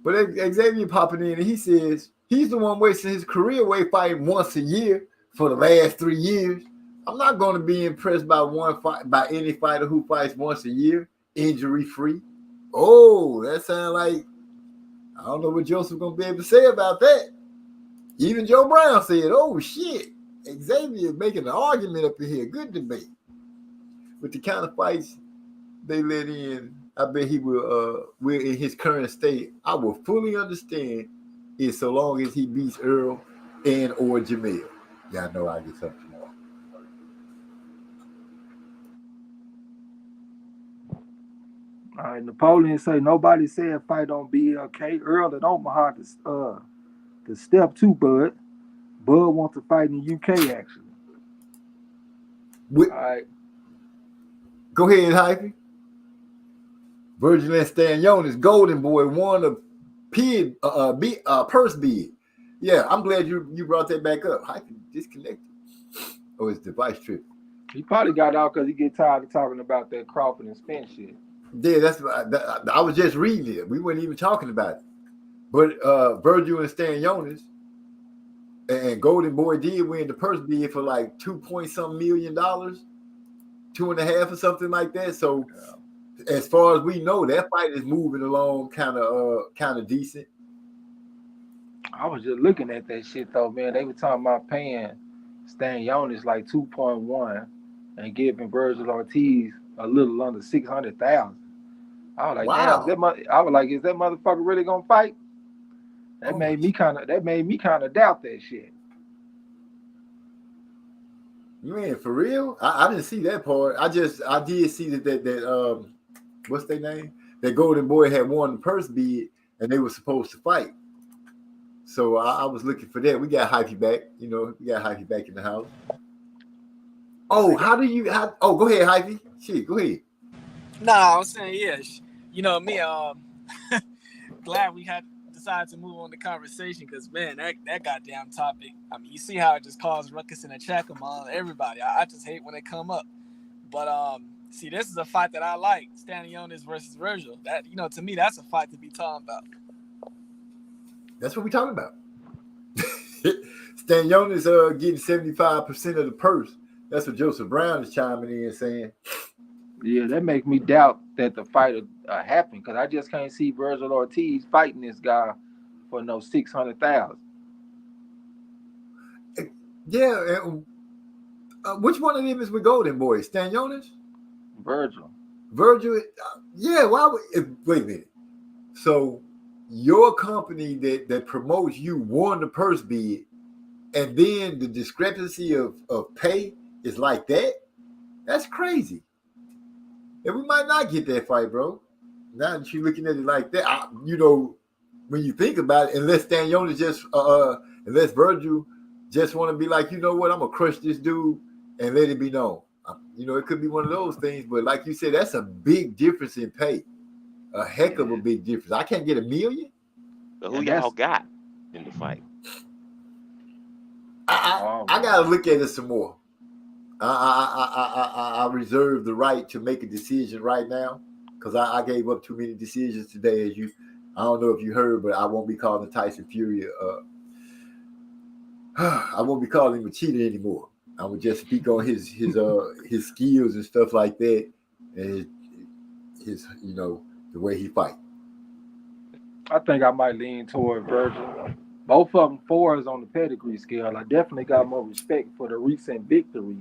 But Xavier popping in and he says he's the one wasting his career away fighting once a year for the last 3 years. I'm not going to be impressed by any fighter who fights once a year, injury free. Oh, that sounds like I don't know what Joseph's going to be able to say about that. Even Joe Brown said, "Oh shit, Xavier making an argument up in here. Good debate." With the kind of fights they let in, I bet he will. We're in his current state. I will fully understand it so long as he beats Earl and or Jamil. Y'all know I get something tomorrow. All right, Napoleon say nobody said fight on BLK. Earl and Omaha to step 2, Bud. Bud wants to fight in the UK actually. All right. Go ahead, Hyphy. Virgil and Stanionis, Golden Boy won a purse bid. Yeah, I'm glad you brought that back up. Hyphy disconnected. Oh, his device tripping. He probably got out because he get tired of talking about that Crawford and Spence shit. Yeah, I was just reading it. We weren't even talking about it. But Virgil and Stanionis and Golden Boy did win the purse bid for like $2.some million, 2.5 or something like that. So as far as we know, that fight is moving along kind of decent. I was just looking at that shit though, man. They were talking about paying Stanionis like 2.1 and giving Virgil Ortiz a little under 600,000. I was like, wow. Damn, is that motherfucker really gonna fight? That made me kind of doubt that shit. Man, for real? I didn't see that part. I did see that what's their name? That Golden Boy had won the purse bid and they were supposed to fight. So I was looking for that. We got Hyphy back. You know, we got Hyphy back in the house. Oh, go ahead, Hyphy. Shit, go ahead. Nah, I was saying, yeah. You know me, glad we had decided to move on the conversation because, man, that goddamn topic, I mean, you see how it just caused ruckus in the chat among everybody. I just hate when they come up. But, see, this is a fight that I like, Stanionis versus Virgil. That, you know, to me, that's a fight to be talking about. That's what we're talking about. Stanionis getting 75% of the purse. That's what Joseph Brown is chiming in saying. Yeah, that makes me doubt that the fight will happen because I just can't see Virgil Ortiz fighting this guy for no 600,000. Yeah, which one of them is with Golden Boy? Stanionis? Virgil. Yeah. Why? Wait a minute. So your company that promotes you won the purse bid, and then the discrepancy of pay is like that? That's crazy. And we might not get that fight, bro. Now that you're looking at it like that, when you think about it, unless unless Virgil just want to be like, you know what, I'm gonna crush this dude and let it be known. It could be one of those things, but like you said, that's a big difference in pay. A heck of a big difference. I can't get $1 million. So who y'all got in the fight? I gotta look at it some more. I reserve the right to make a decision right now because I gave up too many decisions today. I don't know if you heard, but I won't be calling Tyson Fury. I won't be calling him a cheater anymore. I would just speak on his skills and stuff like that, and his the way he fight. I think I might lean toward Virgil. Both of them 4s on the pedigree scale. I definitely got more respect for the recent victory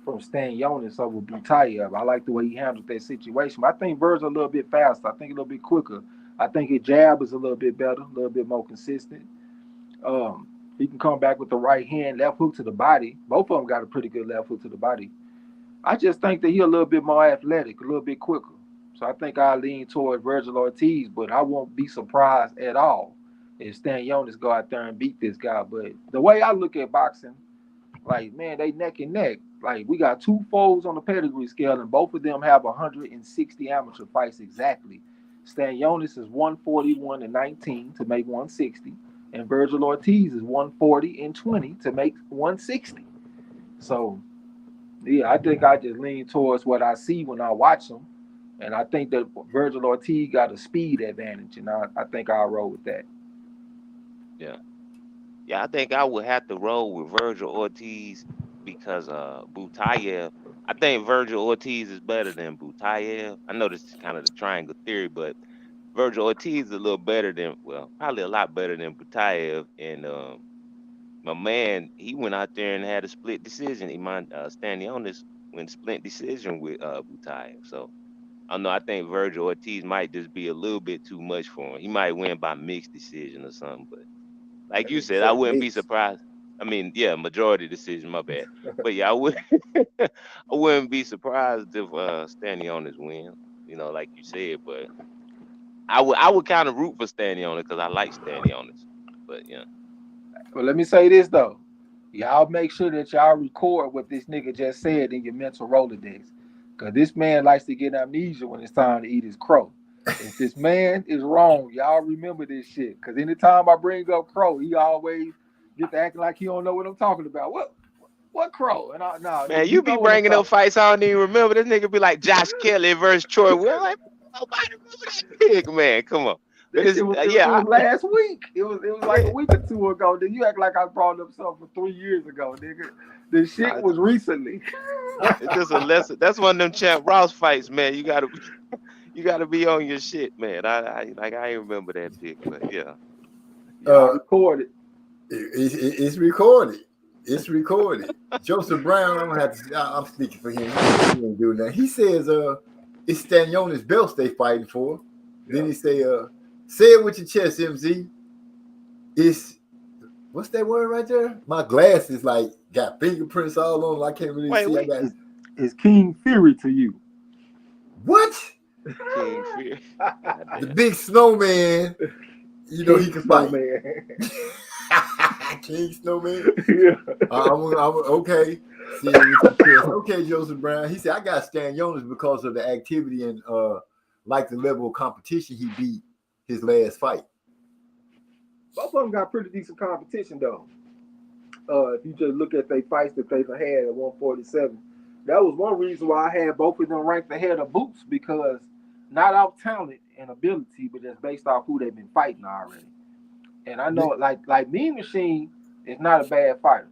from Stanionis over Butayev. I like the way he handled that situation. But I think Virgil a little bit faster. I think a little bit quicker. I think his jab is a little bit better, a little bit more consistent. He can come back with the right hand, left hook to the body. Both of them got a pretty good left hook to the body. I just think that he's a little bit more athletic, a little bit quicker. So I think I lean toward Virgil Ortiz, but I won't be surprised at all if Stanionis go out there and beat this guy. But the way I look at boxing, like, man, they neck and neck. Like, we got 2 foes on the pedigree scale, and both of them have 160 amateur fights exactly. Stanionis is 141-19 to make 160, and Virgil Ortiz is 140-20 to make 160. So, yeah, I think I just lean towards what I see when I watch them. And I think that Virgil Ortiz got a speed advantage, and I think I'll roll with that. Yeah, I think I would have to roll with Virgil Ortiz because Butayev. I think Virgil Ortiz is better than Butayev. I know this is kind of the triangle theory, but Virgil Ortiz is a little better than, well, probably a lot better than Butayev. And my man, he went out there and had a split decision. Stanionis went split decision with Butayev. So I don't know. I think Virgil Ortiz might just be a little bit too much for him. He might win by mixed decision or something. But like you said, I wouldn't be surprised. I mean, yeah, majority decision, my bad. But yeah, I wouldn't be surprised if Stanionis win. Like you said. But I would kind of root for Stanionis because I like Stanionis. But yeah. Well, let me say this though. Y'all make sure that y'all record what this nigga just said in your mental Rolodex. Because this man likes to get amnesia when it's time to eat his crow. If this man is wrong, y'all remember this shit. Because anytime I bring up crow, he always get to acting like he don't know what I'm talking about. What crow? And man, you be bringing up fights I don't even remember. This nigga be like Josh Kelly versus Troy. We're like, nobody remember that big man. Come on. It was last week. It was like a week or 2 ago. Then you act like I brought up something 3 years ago, nigga. The shit was recently. It's just a lesson. That's one of them Champ Ross fights, man. You gotta be on your shit, man. I remember that big, but yeah. Recorded. It's recorded. It's recorded. Joseph Brown, I'm speaking for him. He ain't doing that. He says it's Stanionis belts they fighting for. Yeah. Then he say it with your chest, MZ. It's what's that word right there? My glasses got fingerprints all on them. I can't really see. It's King Fury to you. What? King Fury. The big snowman. He can fight. King Snowman. Yeah. I'm okay. Okay, Joseph Brown. He said I got Stanionis because of the activity and the level of competition he beat his last fight. Both of them got pretty decent competition though. If you just look at their fights that they've had at 147, that was one reason why I had both of them ranked ahead of Boots, because not off talent and ability, but just based off who they've been fighting already. And I know like Mean Machine is not a bad fighter.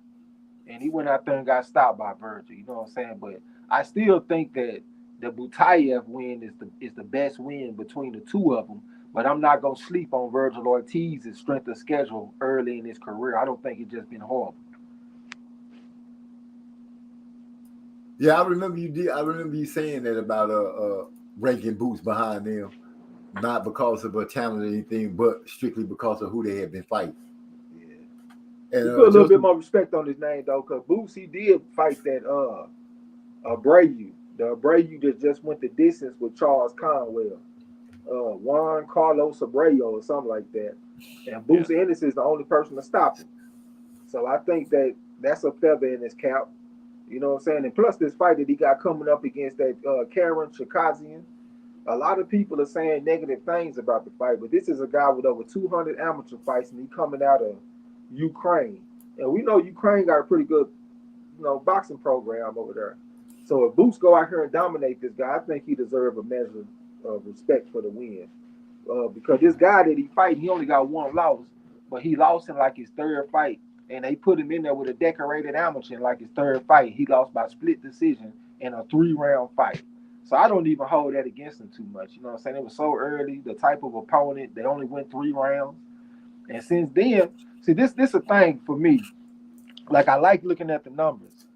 And he went out there and got stopped by Virgil, you know what I'm saying? But I still think that the Butayev win is the best win between the two of them. But I'm not going to sleep on Virgil Ortiz's strength of schedule early in his career. I don't think it's just been horrible. Yeah, I remember you saying that about ranking Boots behind them, not because of a talent or anything, but strictly because of who they have been fighting. Yeah. And put a little bit more respect on his name though, because Boots, he did fight that Abreu. The Abreu that just went the distance with Charles Conwell. Juan Carlos Abreu or something like that. And Boots Ennis is the only person to stop him. So I think that's a feather in his cap. You know what I'm saying? And plus this fight that he got coming up against that Karen Chikazian, a lot of people are saying negative things about the fight, but this is a guy with over 200 amateur fights, and he coming out of Ukraine. And we know Ukraine got a pretty good, boxing program over there. So if Boots go out here and dominate this guy, I think he deserves a measure of respect for the win. because this guy that he fighting, he only got one loss, but he lost in like his third fight, and they put him in there with a decorated amateur in like his third fight. He lost by split decision in a 3-round fight. So I don't even hold that against him too much. You know what I'm saying? It was so early, the type of opponent, they only went 3 rounds. And since then, see, this a thing for me. Like, I like looking at the numbers.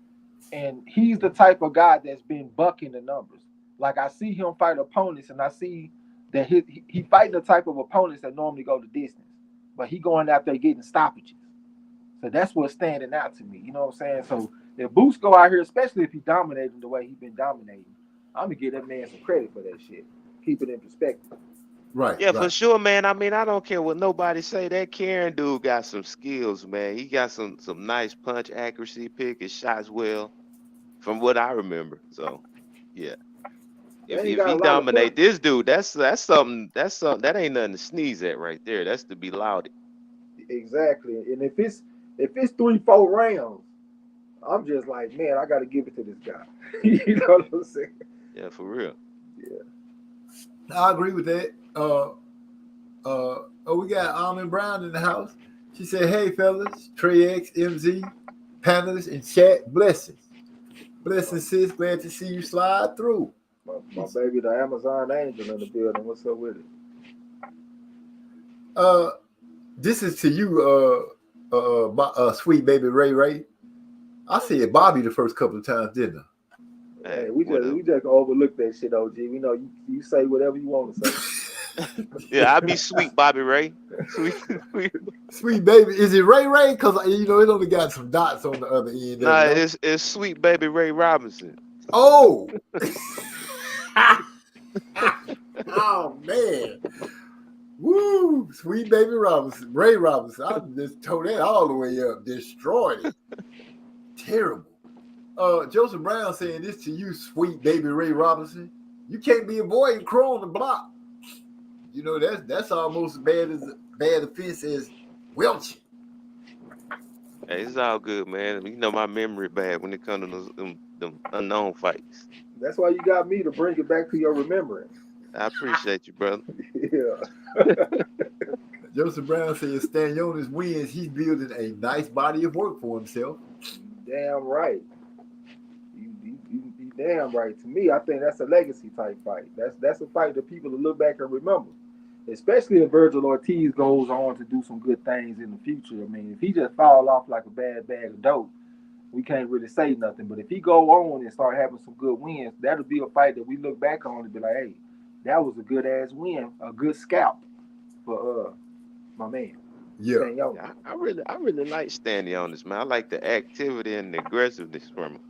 And he's the type of guy that's been bucking the numbers. Like, I see him fight opponents, and I see that he fighting the type of opponents that normally go the distance. But he going out there getting stoppages. So that's what's standing out to me. You know what I'm saying? So if Boots go out here, especially if he dominating the way he's been dominating, I'm going to give that man some credit for that shit. Keep it in perspective. Right. Yeah, for sure, man. I mean, I don't care what nobody say. That Karen dude got some skills, man. He got some nice punch accuracy, pick his shots well, from what I remember. So, yeah. If he dominate this dude, that's something that ain't nothing to sneeze at right there. That's to be lauded. Exactly. And if it's 3-4 rounds, I'm just like, man, I got to give it to this guy. You know what I'm saying? Yeah, for real. Yeah. I agree with that. We got Almond Brown in the house. She said, hey, fellas, Trey X, MZ, panelists, and chat, blessings. Blessings, sis. Glad to see you slide through. My baby, the Amazon angel in the building. What's up with it? This is to you, sweet baby Ray. I said Bobby the first couple of times, didn't I? Hey, we just overlook that shit, OG. We know you say whatever you want to say. Yeah, I be sweet Bobby Ray. Sweet baby. Is it Ray? Because it only got some dots on the other end. Nah, it's sweet baby Ray Robinson. Oh. Oh man. Woo! Sweet baby Robinson. Ray Robinson. I just tore that all the way up. Destroyed it. Terrible. Joseph Brown saying this to you, sweet baby Ray Robinson. You can't be a boy and crow on the block. That's almost as bad offense as welching. Hey, it's all good, man. You know my memory bad when it comes to them unknown fights. That's why you got me to bring it back to your remembrance. I appreciate you, brother. Yeah. Joseph Brown says Stanionis wins. He's building a nice body of work for himself. Damn right. You damn right. To me, I think that's a legacy type fight. That's a fight that people will look back and remember. Especially if Virgil Ortiz goes on to do some good things in the future. I mean, if he just fall off like a bad bag of dope, we can't really say nothing. But if he go on and start having some good wins, that'll be a fight that we look back on and be like, hey, that was a good ass win, a good scalp for my man. Yeah. I really like Stanionis, man. I like the activity and the aggressiveness from him.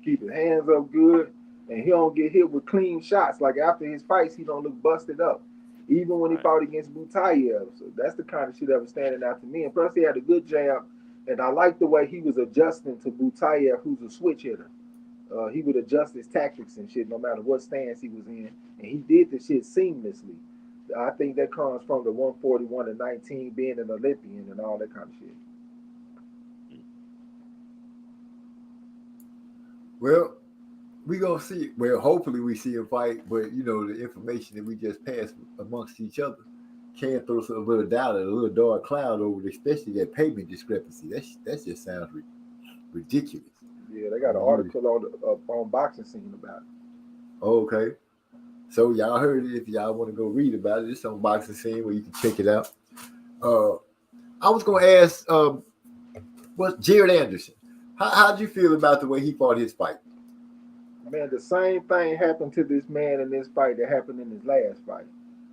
Keep his hands up good, and he don't get hit with clean shots. Like after his fights, he don't look busted up. Even when he fought against Butayev. So that's the kind of shit that was standing out to me. And plus, he had a good jab, and I like the way he was adjusting to Butayev, who's a switch hitter. He would adjust his tactics and shit no matter what stance he was in, and he did the shit seamlessly. I think that comes from the 141-19 being an Olympian and all that kind of shit. Well, we gonna see. Well, hopefully we see him fight, but the information that we just passed amongst each other can throw a little doubt and a little dark cloud over it, especially that payment discrepancy. That just sounds ridiculous. Yeah, they got an article on Boxing Scene about it. Okay. So y'all heard it. If y'all want to go read about it, it's on Boxing Scene where you can check it out. I was going to ask, what's Jared Anderson? How'd you feel about the way he fought his fight? Man, the same thing happened to this man in this fight that happened in his last fight.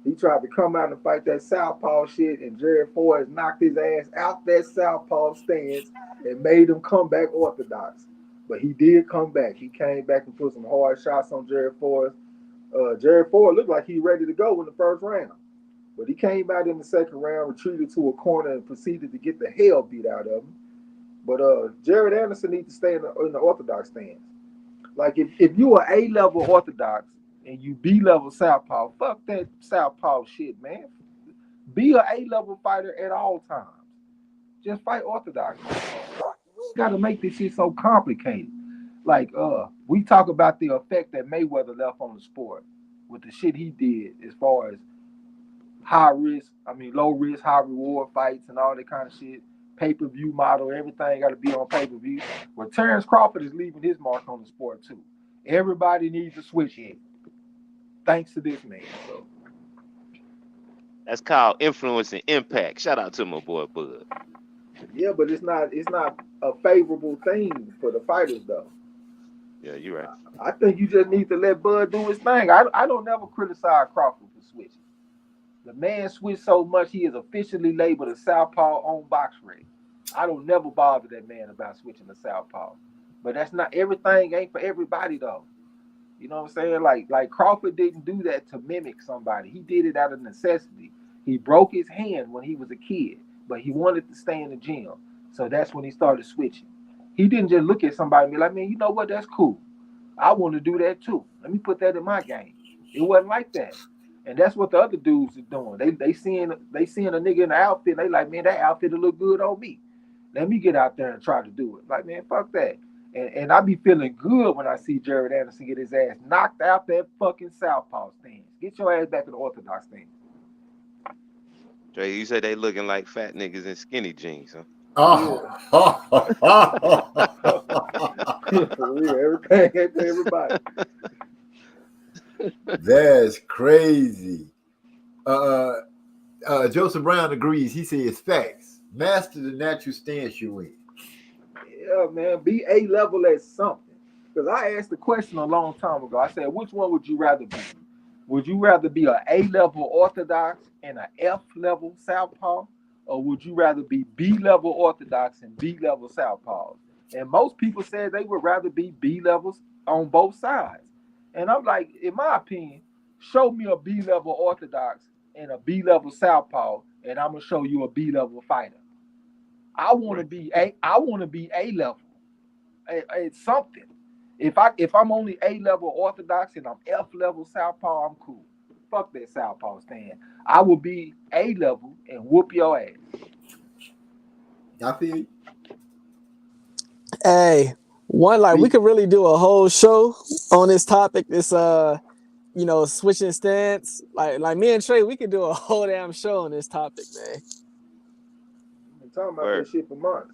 He tried to come out and fight that southpaw shit, and Jared Forrest knocked his ass out that southpaw stance and made him come back orthodox. But he did come back. He came back and put some hard shots on Jared Forrest. Jared Forrest looked like he ready to go in the first round. But he came out in the second round, retreated to a corner, and proceeded to get the hell beat out of him. But Jared Anderson needs to stay in the orthodox stance. Like, if you are A-level orthodox and you B-level southpaw, fuck that southpaw shit, man. Be an A-level fighter at all times. Just fight orthodox. You got to make this shit so complicated. Like, we talk about the effect that Mayweather left on the sport with the shit he did as far as low risk, high reward fights and all that kind of shit. Pay-per-view model, everything got to be on pay-per-view. Well, Terrence Crawford is leaving his mark on the sport too. Everybody needs a switch hit, thanks to this man. So That's called influence and impact. Shout out to my boy Bud. yeah, but it's not a favorable thing for the fighters though. Yeah, you're right. I think you just need to let Bud do his thing. I don't never criticize Crawford for switching. The man switched so much he is officially labeled a southpaw on BoxRec. I don't never bother that man about switching to southpaw. But that's not everything ain't for everybody though. You know what I'm saying? Like Crawford didn't do that to mimic somebody. He did it out of necessity. He broke his hand when he was a kid, but he wanted to stay in the gym. So that's when he started switching. He didn't just look at somebody and be like, man, you know what? That's cool. I want to do that too. Let me put that in my game. It wasn't like that. And that's what the other dudes are doing. They seeing a nigga in the outfit. They like, man, that outfit will look good on me. Let me get out there and try to do it. Like, man, fuck that. And I be feeling good when I see Jared Anderson get his ass knocked out that fucking southpaw stance. Get your ass back in the orthodox stance. Dre, you say they looking like fat niggas in skinny jeans, huh? For real, everything ain't for everybody. That's crazy. Joseph Brown agrees. He says facts. Master the natural stance you're in. Yeah, man, be A-level at something. Because I asked the question a long time ago. I said, which one would you rather be? Would you rather be an A-level orthodox and an F-level southpaw? Or would you rather be B-level orthodox and B-level southpaws? And most people said they would rather be B-levels on both sides. And I'm like, in my opinion, show me a B-level orthodox and a B-level southpaw, and I'm gonna show you a B-level fighter. I want to be A-level. It's something. If I'm only A-level orthodox and I'm F-level southpaw, I'm cool. Fuck that southpaw stand. I will be A-level and whoop your ass. I feel you. Hey, we could really do a whole show on this topic. This switching stance. Like me and Trey, we could do a whole damn show on this topic, man. Been talking about that shit for months.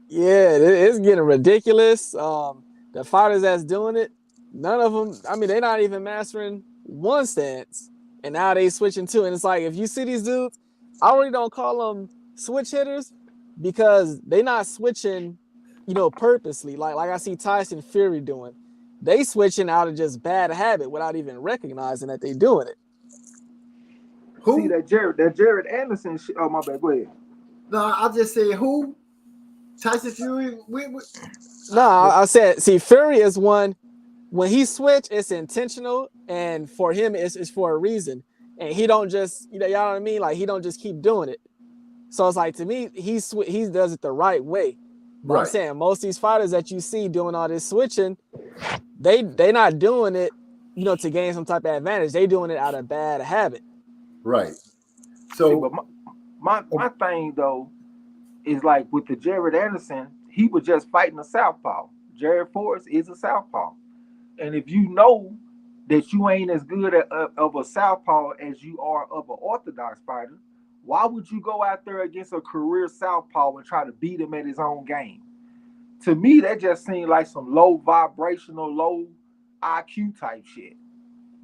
Yeah, it's getting ridiculous. The fighters that's doing it, none of them. I mean, they're not even mastering one stance, and now they switching two. And it's like, if you see these dudes, I really don't call them switch hitters because they not switching, purposely. Like I see Tyson Fury doing. They switching out of just bad habit without even recognizing that they doing it. Who? See that Jared Anderson shit. Oh, my bad. Go ahead. No, I just said who? Tyson Fury? No, I said, see, Fury is one. When he switch, it's intentional, and for him, it's for a reason. And he don't just, y'all know what I mean? Like, he don't just keep doing it. So it's like, to me, he does it the right way. But I'm saying most of these fighters that you see doing all this switching, they not doing it, to gain some type of advantage. They doing it out of bad habit. Right. So, but my thing though is like with the Jared Anderson, he was just fighting a southpaw. Jared Forrest is a southpaw, and if you know that you ain't as good of a southpaw as you are of an orthodox fighter, why would you go out there against a career southpaw and try to beat him at his own game? To me, that just seemed like some low vibrational, low IQ type shit.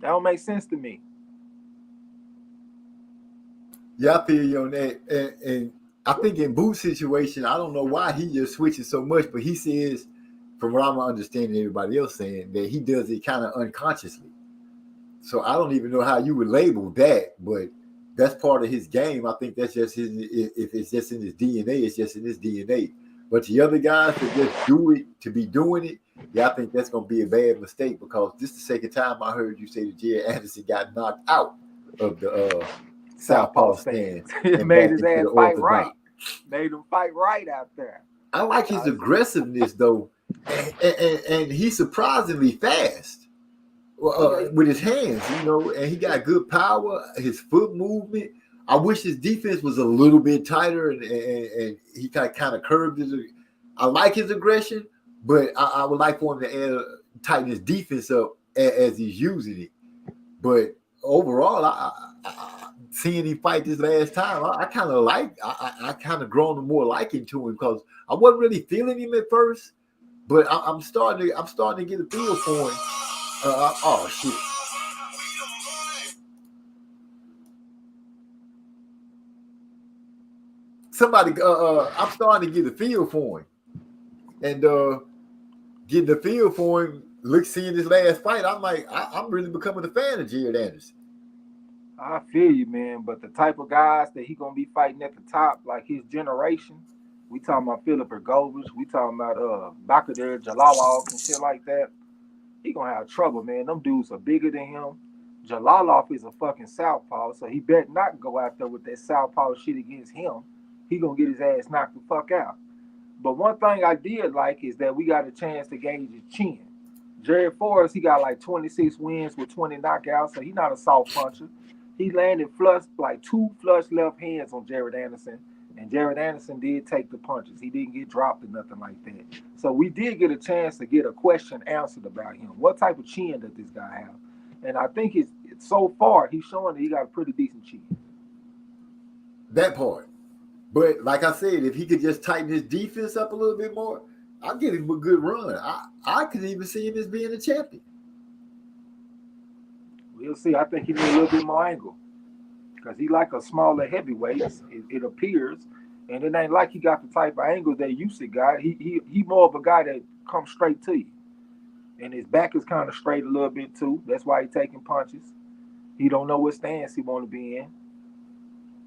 That don't make sense to me. Yeah, I feel you on that. And I think in Boot's situation, I don't know why he just switches so much, but he says, from what I'm understanding everybody else saying, that he does it kind of unconsciously. So I don't even know how you would label that, but that's part of his game. I think that's just if it's just in his DNA, it's just in his DNA. But the other guys that just do it to be doing it, yeah, I think that's going to be a bad mistake because this is the second time I heard you say that Jared Anderson got knocked out of the southpaw stance. It made his ass fight right. Made him fight right out there. I like his aggressiveness though, and he's surprisingly fast with his hands, and he got good power. His foot movement. I wish his defense was a little bit tighter, and he kind of curved his. I like his aggression, but I would like for him to tighten his defense up as he's using it. But overall, seeing him fight this last time, I kind of I kind of grown more liking to him because I wasn't really feeling him at first, but I'm starting to get a feel for him. Oh shit. Somebody, I'm starting to get a feel for him, and getting a feel for him. Seeing this last fight, I'm like, I'm really becoming a fan of Jared Anderson. I feel you, man. But the type of guys that he gonna be fighting at the top, like his generation, we talking about Philip Ergovich, we talking about Bakadar Jalalov and shit like that. He gonna have trouble, man. Them dudes are bigger than him. Jalalov is a fucking southpaw, so he better not go out there with that southpaw shit against him. He gonna get his ass knocked the fuck out. But one thing I did like is that we got a chance to gauge his chin. Jared Forrest, he got like 26 wins with 20 knockouts, so he's not a soft puncher. He landed like 2 flush left hands on Jared Anderson, and Jared Anderson did take the punches. He didn't get dropped or nothing like that. So we did get a chance to get a question answered about him. What type of chin does this guy have? And I think it's so far he's showing that he got a pretty decent chin. That part. But like I said, if he could just tighten his defense up a little bit more, I'll give him a good run. I could even see him as being a champion. We'll see. I think he needs a little bit more angle because he like a smaller heavyweight. It appears, and it ain't like he got the type of angle that Usyk got. He more of a guy that comes straight to you, and his back is kind of straight a little bit too. That's why he's taking punches. He don't know what stance he want to be in.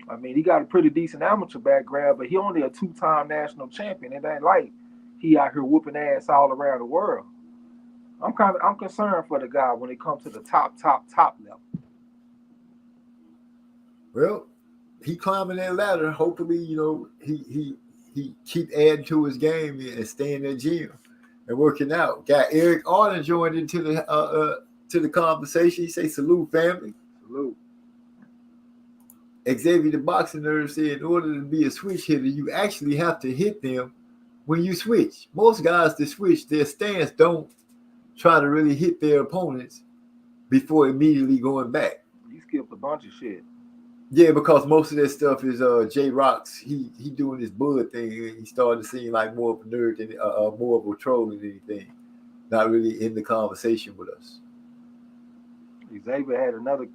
I mean, he got a pretty decent amateur background, but he only a 2-time national champion. It ain't like he out here whooping ass all around the world. I'm concerned for the guy when it comes to the top level. Well, he climbing that ladder. Hopefully, he keep adding to his game and staying in the gym and working out. Got Eric Arden joined into the conversation. He say, "Salute, family." Salute. Xavier the Boxing Nerd said, in order to be a switch hitter, you actually have to hit them when you switch. Most guys that switch, their stance don't try to really hit their opponents before immediately going back. You skipped a bunch of shit. Yeah, because most of that stuff is J-Rock's. He doing his bud thing. He started to seem like more of a nerd than more of a troll than anything. Not really in the conversation with us. Xavier had another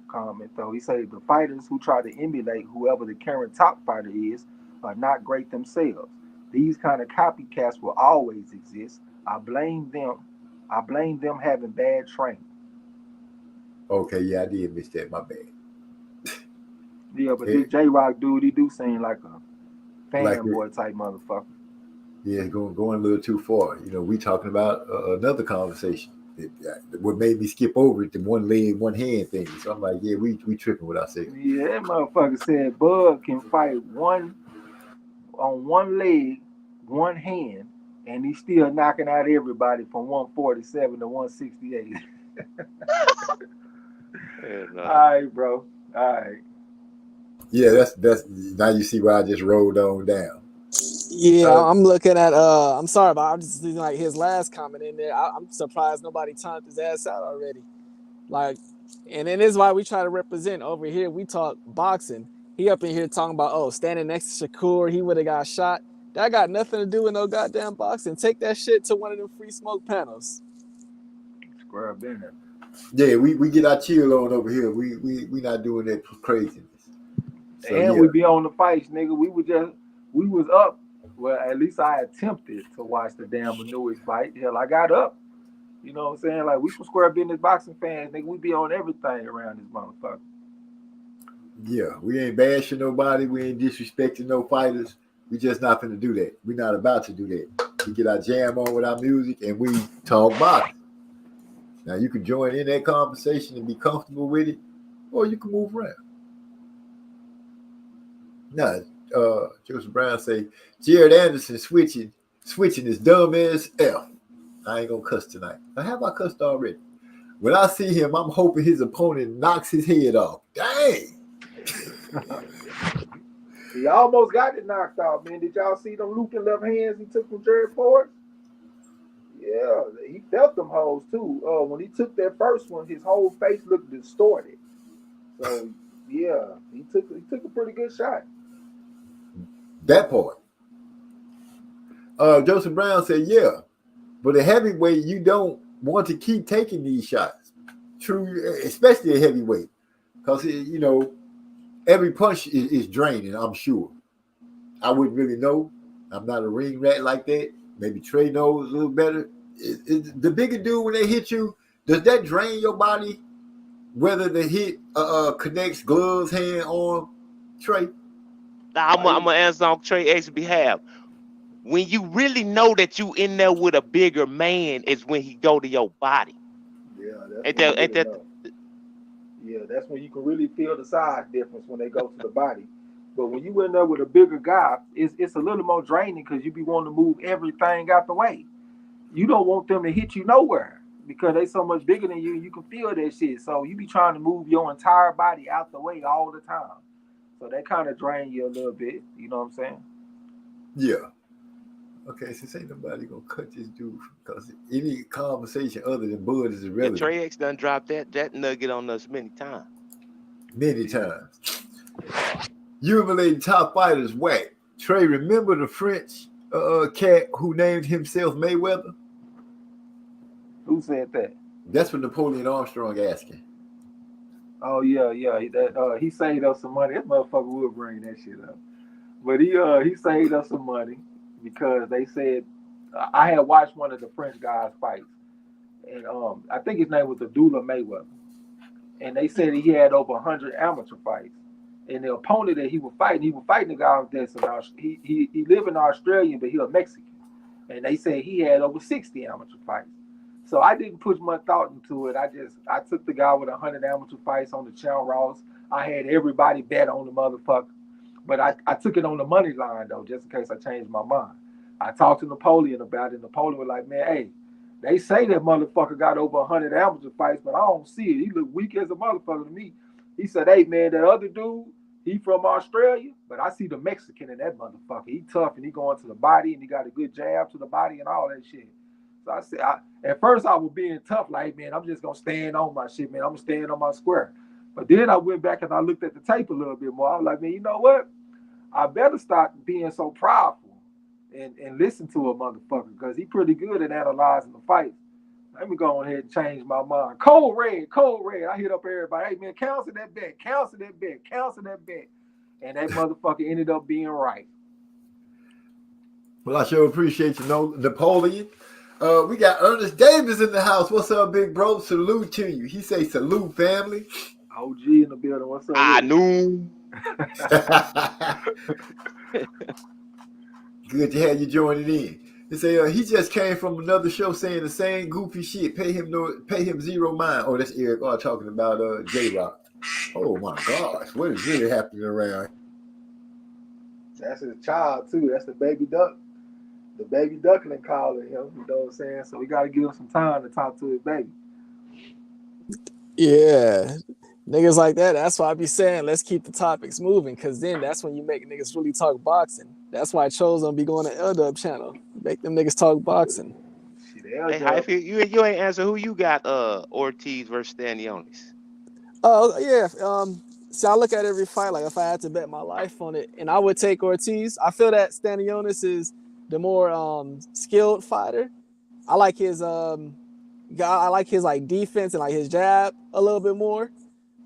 comment, though. He said the fighters who try to emulate whoever the current top fighter is are not great themselves. These kind of copycats will always exist. I blame them having bad training. Okay, yeah, I did miss that. My bad. Yeah, but this J-Rock dude, he do seem like a fanboy type motherfucker. Yeah, going a little too far. We talking about another conversation. What made me skip over it, the one leg, one hand thing. So I'm like, yeah, we tripping with ourselves. Yeah, that motherfucker said Bud can fight on one leg, one hand, and he's still knocking out everybody from 147 to 168. All right, bro. All right. Yeah, that's now you see why I just rolled on down. Yeah, I'm looking at I'm sorry, but I'm just like his last comment in there. I'm surprised nobody timed his ass out already. Like, and then this is why we try to represent over here. We talk boxing. He up in here talking about standing next to Shakur, he would have got shot. That got nothing to do with no goddamn boxing. Take that shit to one of them free smoke panels. Square up in there. Yeah, we get our chill on over here. We not doing that craziness. So, and we be on the fights, nigga. We was up. Well, at least I attempted to watch the damn Manuic fight. Hell, I got up. You know what I'm saying? Like, we some square business boxing fans, nigga. We be on everything around this motherfucker. Yeah, we ain't bashing nobody. We ain't disrespecting no fighters. We just not finna do that. We not about to do that. We get our jam on with our music and we talk boxing. Now, you can join in that conversation and be comfortable with it, or you can move around. Now, Joseph Brown say, Jared Anderson switching is dumb as F. I ain't gonna cuss tonight. Now, have I cussed already? When I see him, I'm hoping his opponent knocks his head off. Dang! He almost got it knocked out, man. Did y'all see them looping left hands he took from Jared Forrest? Yeah, he felt them hoes too. When he took that first one, his whole face looked distorted. So, yeah, took a pretty good shot. That part. Joseph Brown said, yeah, but a heavyweight, you don't want to keep taking these shots. True, especially a heavyweight, because you know every punch is draining. I'm sure. I wouldn't really know. I'm not a ring rat like that. Maybe Trey knows a little better. The bigger dude, when they hit you, does that drain your body? Whether the hit connects gloves, hand, arm, Trey? Now, I'm gonna answer on Trey X's behalf. When you really know that you in there with a bigger man, is when he go to your body. Yeah, that's when you can really feel the size difference when they go to the body. But when you in there with a bigger guy, it's a little more draining because you be wanting to move everything out the way. You don't want them to hit you nowhere because they so much bigger than you. You can feel that shit. So you be trying to move your entire body out the way all the time. So that kind of drain you a little bit. You know what I'm saying? Yeah. Okay, since ain't nobody gonna cut this dude because any conversation other than Bud is irrelevant. Yeah, Trey X done dropped that nugget on us many times. Many times. You related top fighters whack. Trey, remember the French cat who named himself Mayweather? Who said that? That's what Napoleon Armstrong asking. Oh yeah. That he saved us some money. That motherfucker will bring that shit up. But he saved us some money because they said I had watched one of the French guys fight, and I think his name was Abdullah Mayweather, and they said he had over 100 amateur fights, and the opponent that he was fighting a guy that's he lived in Australia, but he was Mexican, and they said he had over 60 amateur fights. So I didn't put much thought into it. I took the guy with 100 amateur fights on the Chow Ross. I had everybody bet on the motherfucker. But I took it on the money line, though, just in case I changed my mind. I talked to Napoleon about it. Napoleon was like, man, hey, they say that motherfucker got over 100 amateur fights, but I don't see it. He look weak as a motherfucker to me. He said, hey, man, that other dude, he from Australia, but I see the Mexican in that motherfucker. He tough, and he going to the body, and he got a good jab to the body and all that shit. So I said, at first I was being tough, like, man, I'm just going to stand on my shit, man. I'm going to stand on my square. But then I went back and I looked at the tape a little bit more. I was like, man, you know what? I better stop being so prideful and listen to a motherfucker because he pretty good at analyzing the fights. Let me go ahead and change my mind. Cold red. I hit up everybody. Hey, man, cancel that bet. And that motherfucker ended up being right. Well, I sure appreciate you, Napoleon. We got Ernest Davis in the house. What's up, big bro? Salute to you. He say salute, family. OG in the building. What's up? I knew. Good to have you joining in. They say he just came from another show saying the same goofy shit. Pay him zero mind. Oh, that's Eric R talking about J-Rock. Oh my gosh, what is really happening around? That's his child too. That's the baby duck. The baby duckling calling him. You know what I'm saying? So we got to give him some time to talk to his baby. Yeah. Niggas like that, that's why I be saying let's keep the topics moving, because then that's when you make niggas really talk boxing. That's why Chose don't be going to L-Dub channel. Make them niggas talk boxing. Hey, Hyphy, you ain't answer who you got Ortiz versus Stanionis. Oh, yeah. So I look at every fight like if I had to bet my life on it, and I would take Ortiz. I feel that Stanionis is the more skilled fighter. I like his like defense and like his jab a little bit more.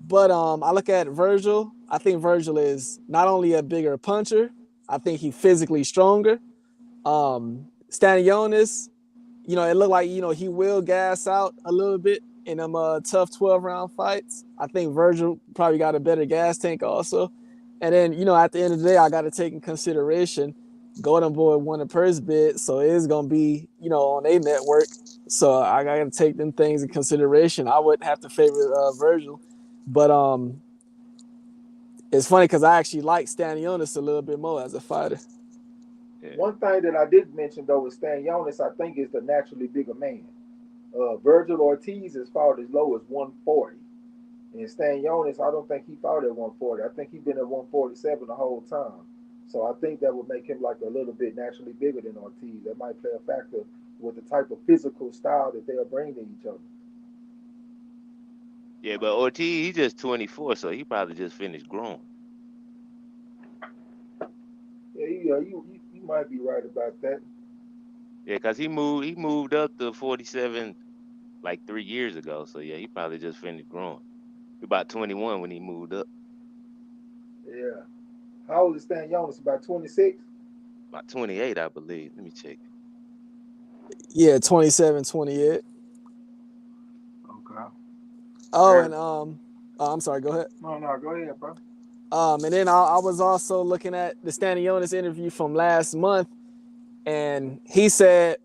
But I look at Virgil. I think Virgil is not only a bigger puncher, I think he's physically stronger. Stanionis, it looked like, he will gas out a little bit in them tough 12-round fights. I think Virgil probably got a better gas tank also. And then, at the end of the day, I got to take in consideration Golden Boy won a purse bid, so it's going to be, on a network. So I got to take them things in consideration. I wouldn't have to favor Virgil. But it's funny because I actually like Stanionis a little bit more as a fighter. Yeah. One thing that I did mention, though, with Stanionis, I think is the naturally bigger man. Virgil Ortiz has fought as low as 140. And Stanionis, I don't think he fought at 140. I think he's been at 147 the whole time. So I think that would make him like a little bit naturally bigger than Ortiz. That might play a factor with the type of physical style that they'll bring to each other. Yeah, but Ortiz, he's just 24, so he probably just finished growing. you might be right about that. Yeah, because he moved up to 47 like 3 years ago. So yeah, he probably just finished growing. He about 21 when he moved up. Yeah. How old is Stan Jonas? About 26? About 28, I believe. Let me check. Yeah, 27, 28. Okay. Oh, Yeah. and I'm sorry. Go ahead. No, go ahead, bro. And then I was also looking at the Stanley Jonas interview from last month, and he said,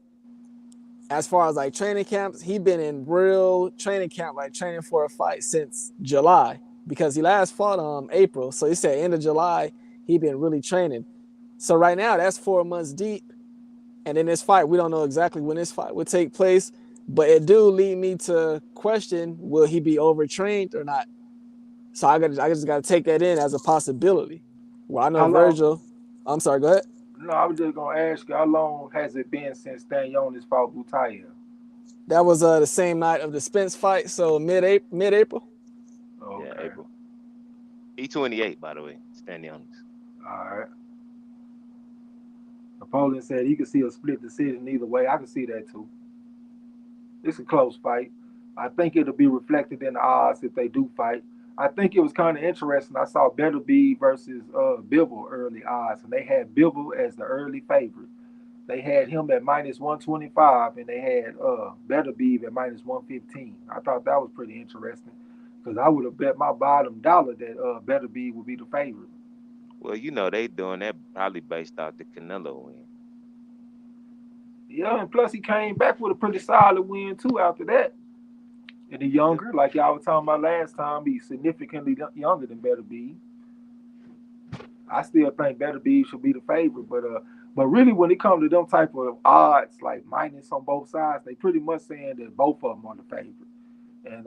as far as like training camps, he been in real training camp, like training for a fight since July, because he last fought April. So he said end of July he been really training. So right now that's 4 months deep, and in this fight we don't know exactly when this fight would take place, but it do lead me to question: will he be overtrained or not? So I just got to take that in as a possibility. Well, I know How long? Virgil. I'm sorry. Go ahead. No, I was just gonna ask you, how long has it been since Stan Jonas fought Butayev? That was the same night of the Spence fight, so mid-April. Okay. Yeah, April. He 28, by the way. Stan Jonas. All right. Napoleon said he could see a split decision either way. I could see that too. It's a close fight. I think it'll be reflected in the odds if they do fight. I think it was kind of interesting. I saw Beterbiev versus Bivol early odds, and they had Bivol as the early favorite. They had him at minus 125, and they had Beterbiev at minus 115. I thought that was pretty interesting because I would have bet my bottom dollar that Beterbiev would be the favorite. Well, you know they doing that probably based off the Canelo win. Yeah, and plus he came back with a pretty solid win too after that. And the younger, like y'all were talking about last time, he's significantly younger than Beterbiev. I still think Beterbiev should be the favorite, but really when it comes to them type of odds, like minus on both sides, they pretty much saying that both of them are the favorite. And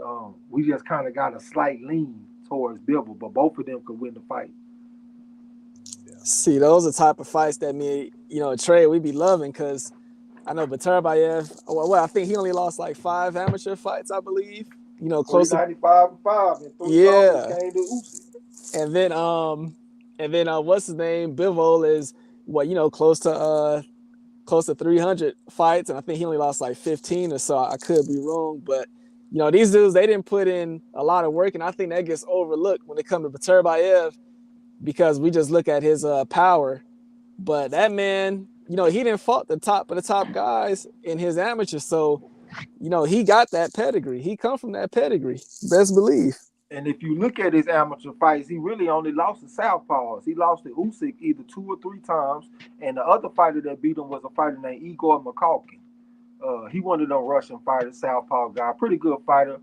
we just kind of got a slight lean towards Bivol, but both of them could win the fight. See, those are the type of fights that Trey, we be loving, because I know Beterbiev, well, I think he only lost like 5 amateur fights, I believe. Close to 95-5 and 3 losses came to Usyk. And then what's his name? Bivol is close to 300 fights, and I think he only lost like 15 or so. I could be wrong, but these dudes, they didn't put in a lot of work, and I think that gets overlooked when it comes to Beterbiev, because we just look at his power. But that man, he didn't fought the top of the top guys in his amateur, so he got that pedigree. He come from that pedigree, best believe. And if you look at his amateur fights, he really only lost to southpaws. He lost to Usyk either 2 or 3 times, and the other fighter that beat him was a fighter named Igor Mikhalkin. He one of them Russian fighters, southpaw guy, pretty good fighter.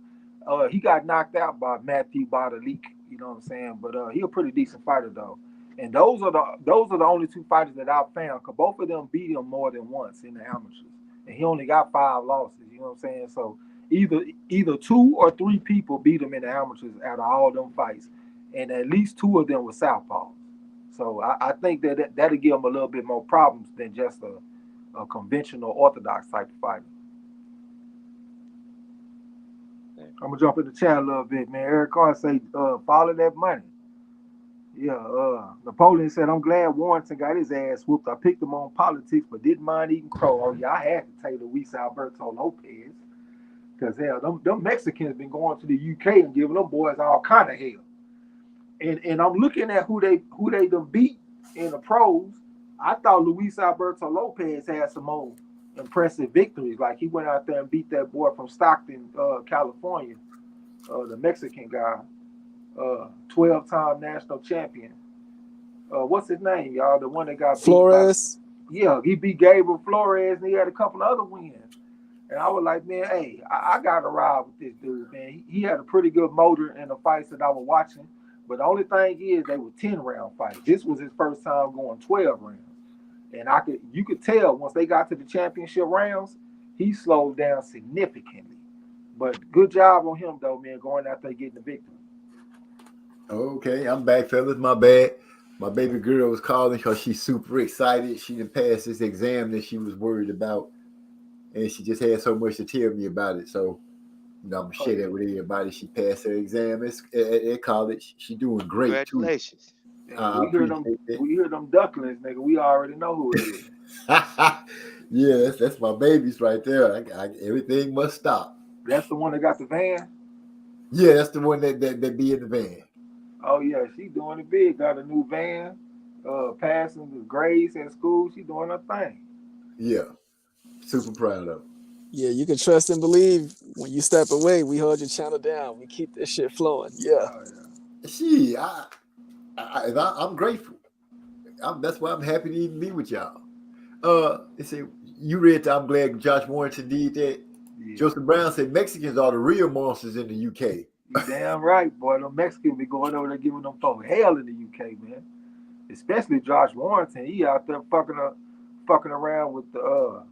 He got knocked out by Matthew Badalik, you know what I'm saying? But he a pretty decent fighter though. And those are the only 2 fighters that I found, because both of them beat him more than once in the amateurs, and he only got 5 losses. You know what I'm saying? So either 2 or 3 people beat him in the amateurs out of all them fights, and at least 2 of them were southpaws. So I think that'll give him a little bit more problems than just a conventional orthodox type of fighter. I'm gonna jump in the chat a little bit, man. Eric Carr say, follow that money. Yeah, Napoleon said, I'm glad Warrington got his ass whooped. I picked him on politics, but didn't mind eating crow. Oh, yeah, I had to take Luis Alberto Lopez. Because, hell, them Mexicans been going to the UK and giving them boys all kind of hell. And I'm looking at who they done beat in the pros. I thought Luis Alberto Lopez had some more impressive victories. Like, he went out there and beat that boy from Stockton, California, the Mexican guy. 12-time national champion. What's his name, y'all? The one that got Flores. He beat Gabriel Flores, and he had a couple of other wins. And I was like, man, hey, I got to ride with this dude, man. He had a pretty good motor in the fights that I was watching. But the only thing is, they were 10-round fights. This was his first time going 12 rounds. And you could tell once they got to the championship rounds, he slowed down significantly. But good job on him, though, man, going out there getting the victory. Okay, I'm back, fellas. My bad. My baby girl was calling because she's super excited. She didn't pass this exam that she was worried about, and she just had so much to tell me about it. So, I'm gonna share that with everybody. She passed her exam at college. She's doing great. Congratulations. Too. And I we hear them, appreciate that. we hear them ducklings, nigga. We already know who it is. Yeah, that's my babies right there. Everything must stop. That's the one that got the van. Yeah, that's the one that be in the van. Oh yeah, she doing it big. Got a new van. Passing the grades at school. She doing her thing. Yeah, super proud of her. Yeah, you can trust and believe when you step away, we hold your channel down. We keep this shit flowing. Yeah. Oh yeah. She, I'm grateful. That's why I'm happy to even be with y'all. They say you read that I'm glad Josh Warrington did that. Yeah. Joseph Brown said Mexicans are the real monsters in the UK. You damn right, boy. Them Mexicans be going over there giving them folk hell in the UK, man. Especially Josh Warrington. He out there fucking around with the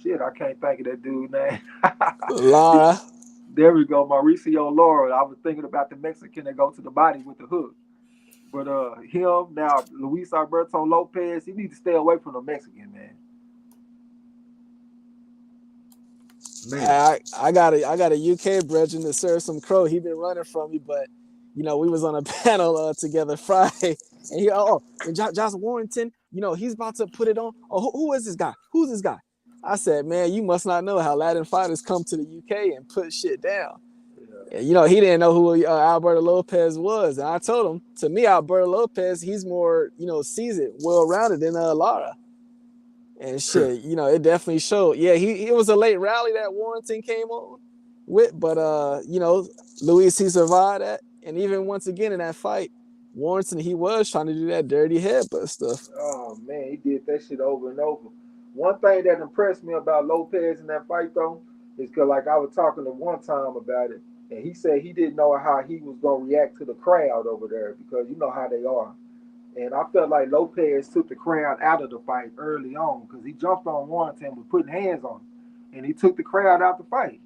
shit. I can't think of that dude's name. Laura. There we go, Mauricio Laura. I was thinking about the Mexican that go to the body with the hook. But him now, Luis Alberto Lopez, he needs to stay away from the Mexican, man. I got a UK brethren that serves some crow. He been running from me, but you know, we was on a panel together Friday, and and Josh Warrington, you know, he's about to put it on. Oh, who is this guy? Who's this guy? I said, man, you must not know how Latin fighters come to the UK and put shit down. Yeah. And, you know, he didn't know who Alberto Lopez was, and I told him, to me, Alberto Lopez, he's more, you know, seasoned, well-rounded than Lara. And shit, you know, it definitely showed. Yeah, it was a late rally that Warrington came on with, but you know, Luis, he survived that. And even once again in that fight, Warrington, he was trying to do that dirty headbutt stuff. Oh man, he did that shit over and over. One thing that impressed me about Lopez in that fight though, is because like I was talking to one time about it, and he said he didn't know how he was gonna react to the crowd over there because you know how they are. And I felt like Lopez took the crowd out of the fight early on because he jumped on Warrington and was putting hands on him. And he took the crowd out the fight.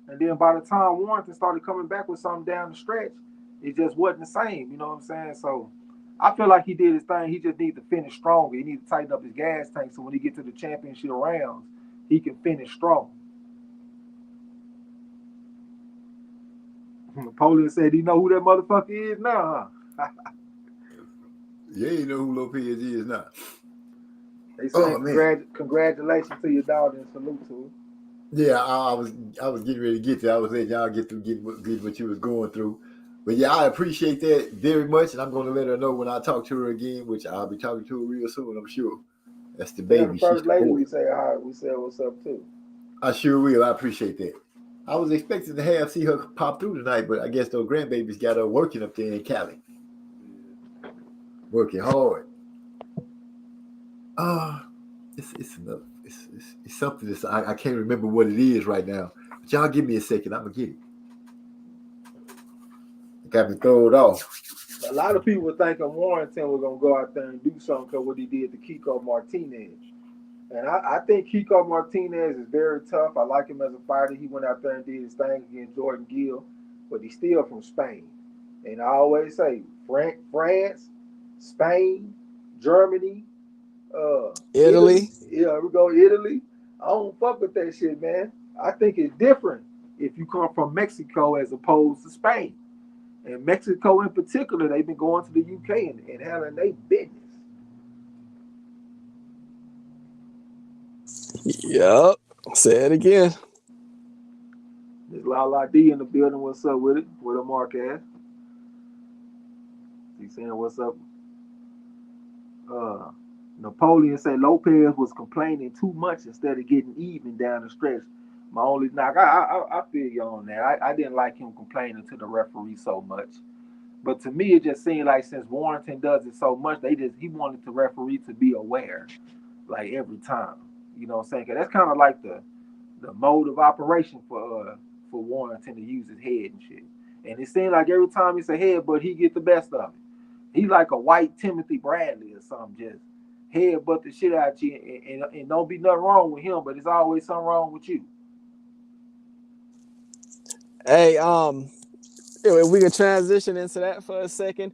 And then by the time Warrington started coming back with something down the stretch, it just wasn't the same. You know what I'm saying? So I feel like he did his thing. He just needs to finish stronger. He needs to tighten up his gas tank so when he gets to the championship rounds, he can finish strong. Napoleon said he know who that motherfucker is now, huh? Yeah, you know who Lopez is now. They said congratulations to your daughter and salute to her. Yeah, I was getting ready to get there. I was letting y'all get what you was going through. But yeah, I appreciate that very much, and I'm going to let her know when I talk to her again, which I'll be talking to her real soon, I'm sure. That's the baby. Yeah, the first lady, we say hi. We said what's up too. I sure will. I appreciate that. I was expecting to see her pop through tonight, but I guess those grandbabies got her working up there in Cali. Working hard. It's something that's I can't remember what it is right now. But y'all give me a second, I'm gonna get it. Got me thrown off. A lot of people were thinking Warrington was gonna go out there and do something because what he did to Kiko Martinez. And I think Kiko Martinez is very tough. I like him as a fighter. He went out there and did his thing against Jordan Gill, but he's still from Spain. And I always say France, Spain, Germany, Italy. Yeah, we go Italy. I don't fuck with that shit, man. I think it's different if you come from Mexico as opposed to Spain. And Mexico in particular, they've been going to the UK and handling their business. Yep. Say it again. There's Lala D in the building. What's up with it? Where the mark at? He's saying what's up. Napoleon said Lopez was complaining too much instead of getting even down the stretch. My only knock, I feel you on that. I didn't like him complaining to the referee so much. But to me, it just seemed like since Warrington does it so much, he wanted the referee to be aware, like every time. You know what I'm saying? Because that's kind of like the mode of operation for Warrington to use his head and shit. And it seemed like every time he said head, but he get the best of it. He like a white Timothy Bradley or something, just headbutt the shit out you, and don't be nothing wrong with him, but it's always something wrong with you. Hey, if we could transition into that for a second.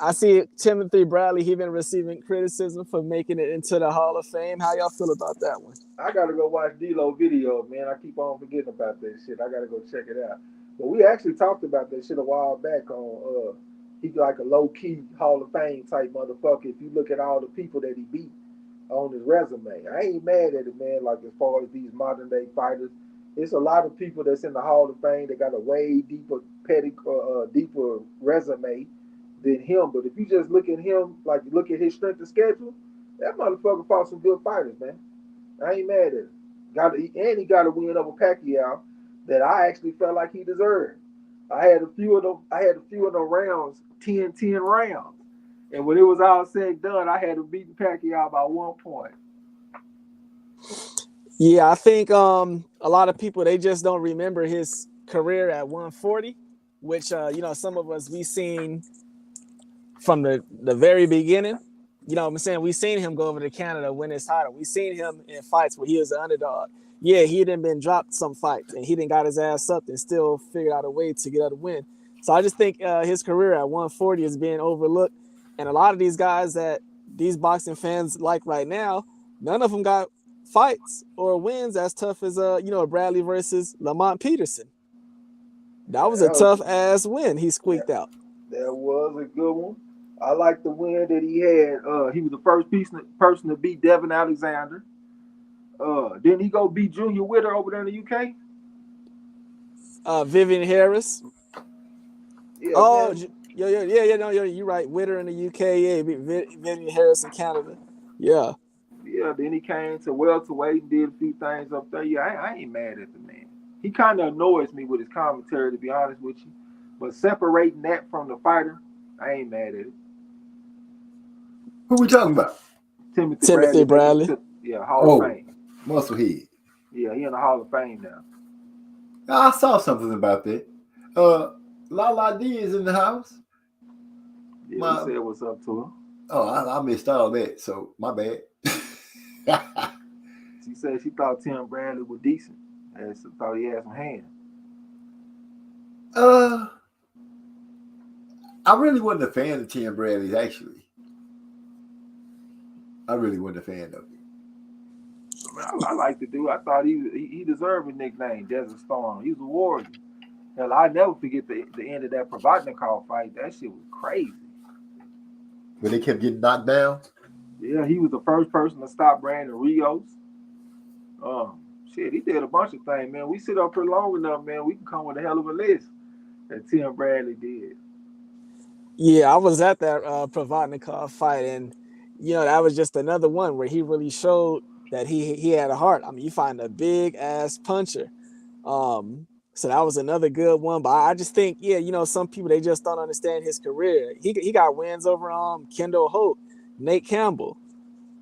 I see Timothy Bradley, he been receiving criticism for making it into the Hall of Fame. How y'all feel about that one? I gotta go watch D-Lo video, man. I keep on forgetting about that shit. I gotta go check it out. But we actually talked about that shit a while back on He's like a low key Hall of Fame type motherfucker. If you look at all the people that he beat on his resume, I ain't mad at it, man. Like as far as these modern day fighters, it's a lot of people that's in the Hall of Fame that got a way deeper deeper resume than him. But if you just look at him, like look at his strength of schedule, that motherfucker fought some good fighters, man. I ain't mad at it. He got a win over Pacquiao that I actually felt like he deserved. I had a few of them rounds, 10-10 rounds. And when it was all said and done, I had him beating Pacquiao by 1 point. Yeah, I think a lot of people, they just don't remember his career at 140, which some of us, we seen from the very beginning. You know what I'm saying? We seen him go over to Canada, win his title. We seen him in fights where he was the underdog. Yeah, he done been dropped some fights, and he done got his ass up and still figured out a way to get out a win. So I just think his career at 140 is being overlooked. And a lot of these guys that these boxing fans like right now, none of them got fights or wins as tough as Bradley versus Lamont Peterson. That was a tough ass win he squeaked out. That was a good one. I like the win that he had. He was the first person to beat Devin Alexander. Didn't he go beat Junior Witter over there in the UK? Vivian Harris. Yeah, you're right. Witter in the UK, yeah, Vivian Harris in Canada. Yeah. Yeah, then he came to welterweight and did a few things up there. Yeah, I ain't mad at the man. He kind of annoys me with his commentary, to be honest with you. But separating that from the fighter, I ain't mad at it. Who we talking about? Timothy Bradley. Yeah, Hall of Fame. Musclehead. Yeah, he in the Hall of Fame now. I saw something about that. Lala D is in the house. Yeah, he said what's up to him. Oh, I missed all that, so my bad. She said she thought Tim Bradley was decent. And she thought he had some hands. I really wasn't a fan of Tim Bradley's, actually. I really wasn't a fan of him. I like the dude. I thought he deserved a nickname, Desert Storm. He was a warrior. Hell, I never forget the end of that Provodnikov fight. That shit was crazy. When they kept getting knocked down? Yeah, he was the first person to stop Brandon Rios. He did a bunch of things, man. We sit up here long enough, man. We can come with a hell of a list that Tim Bradley did. Yeah, I was at that Provodnikov fight, and that was just another one where he really showed that he had a heart. I mean, you find a big ass puncher. So that was another good one. But I just think, some people, they just don't understand his career. He got wins over Kendall Holt, Nate Campbell.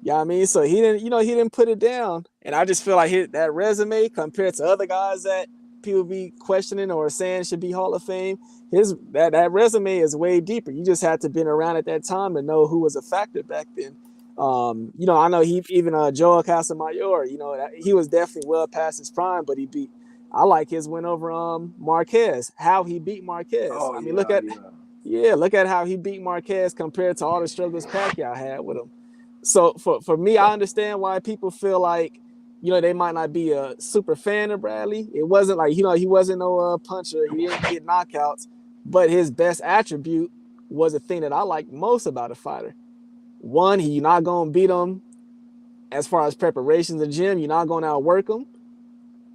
You know what I mean? So he didn't put it down. And I just feel like that resume compared to other guys that people be questioning or saying should be Hall of Fame, that resume is way deeper. You just had to been around at that time to know who was a factor back then. I know Joel Casamayor, he was definitely well past his prime, but I like his win over Marquez, how he beat Marquez. Look at how he beat Marquez compared to all the struggles Pacquiao had with him. So for me, I understand why people feel like, they might not be a super fan of Bradley. It wasn't like, he wasn't no puncher. He didn't get knockouts, but his best attribute was the thing that I like most about a fighter. One, you're not going to beat him as far as preparations in the gym. You're not going to outwork him.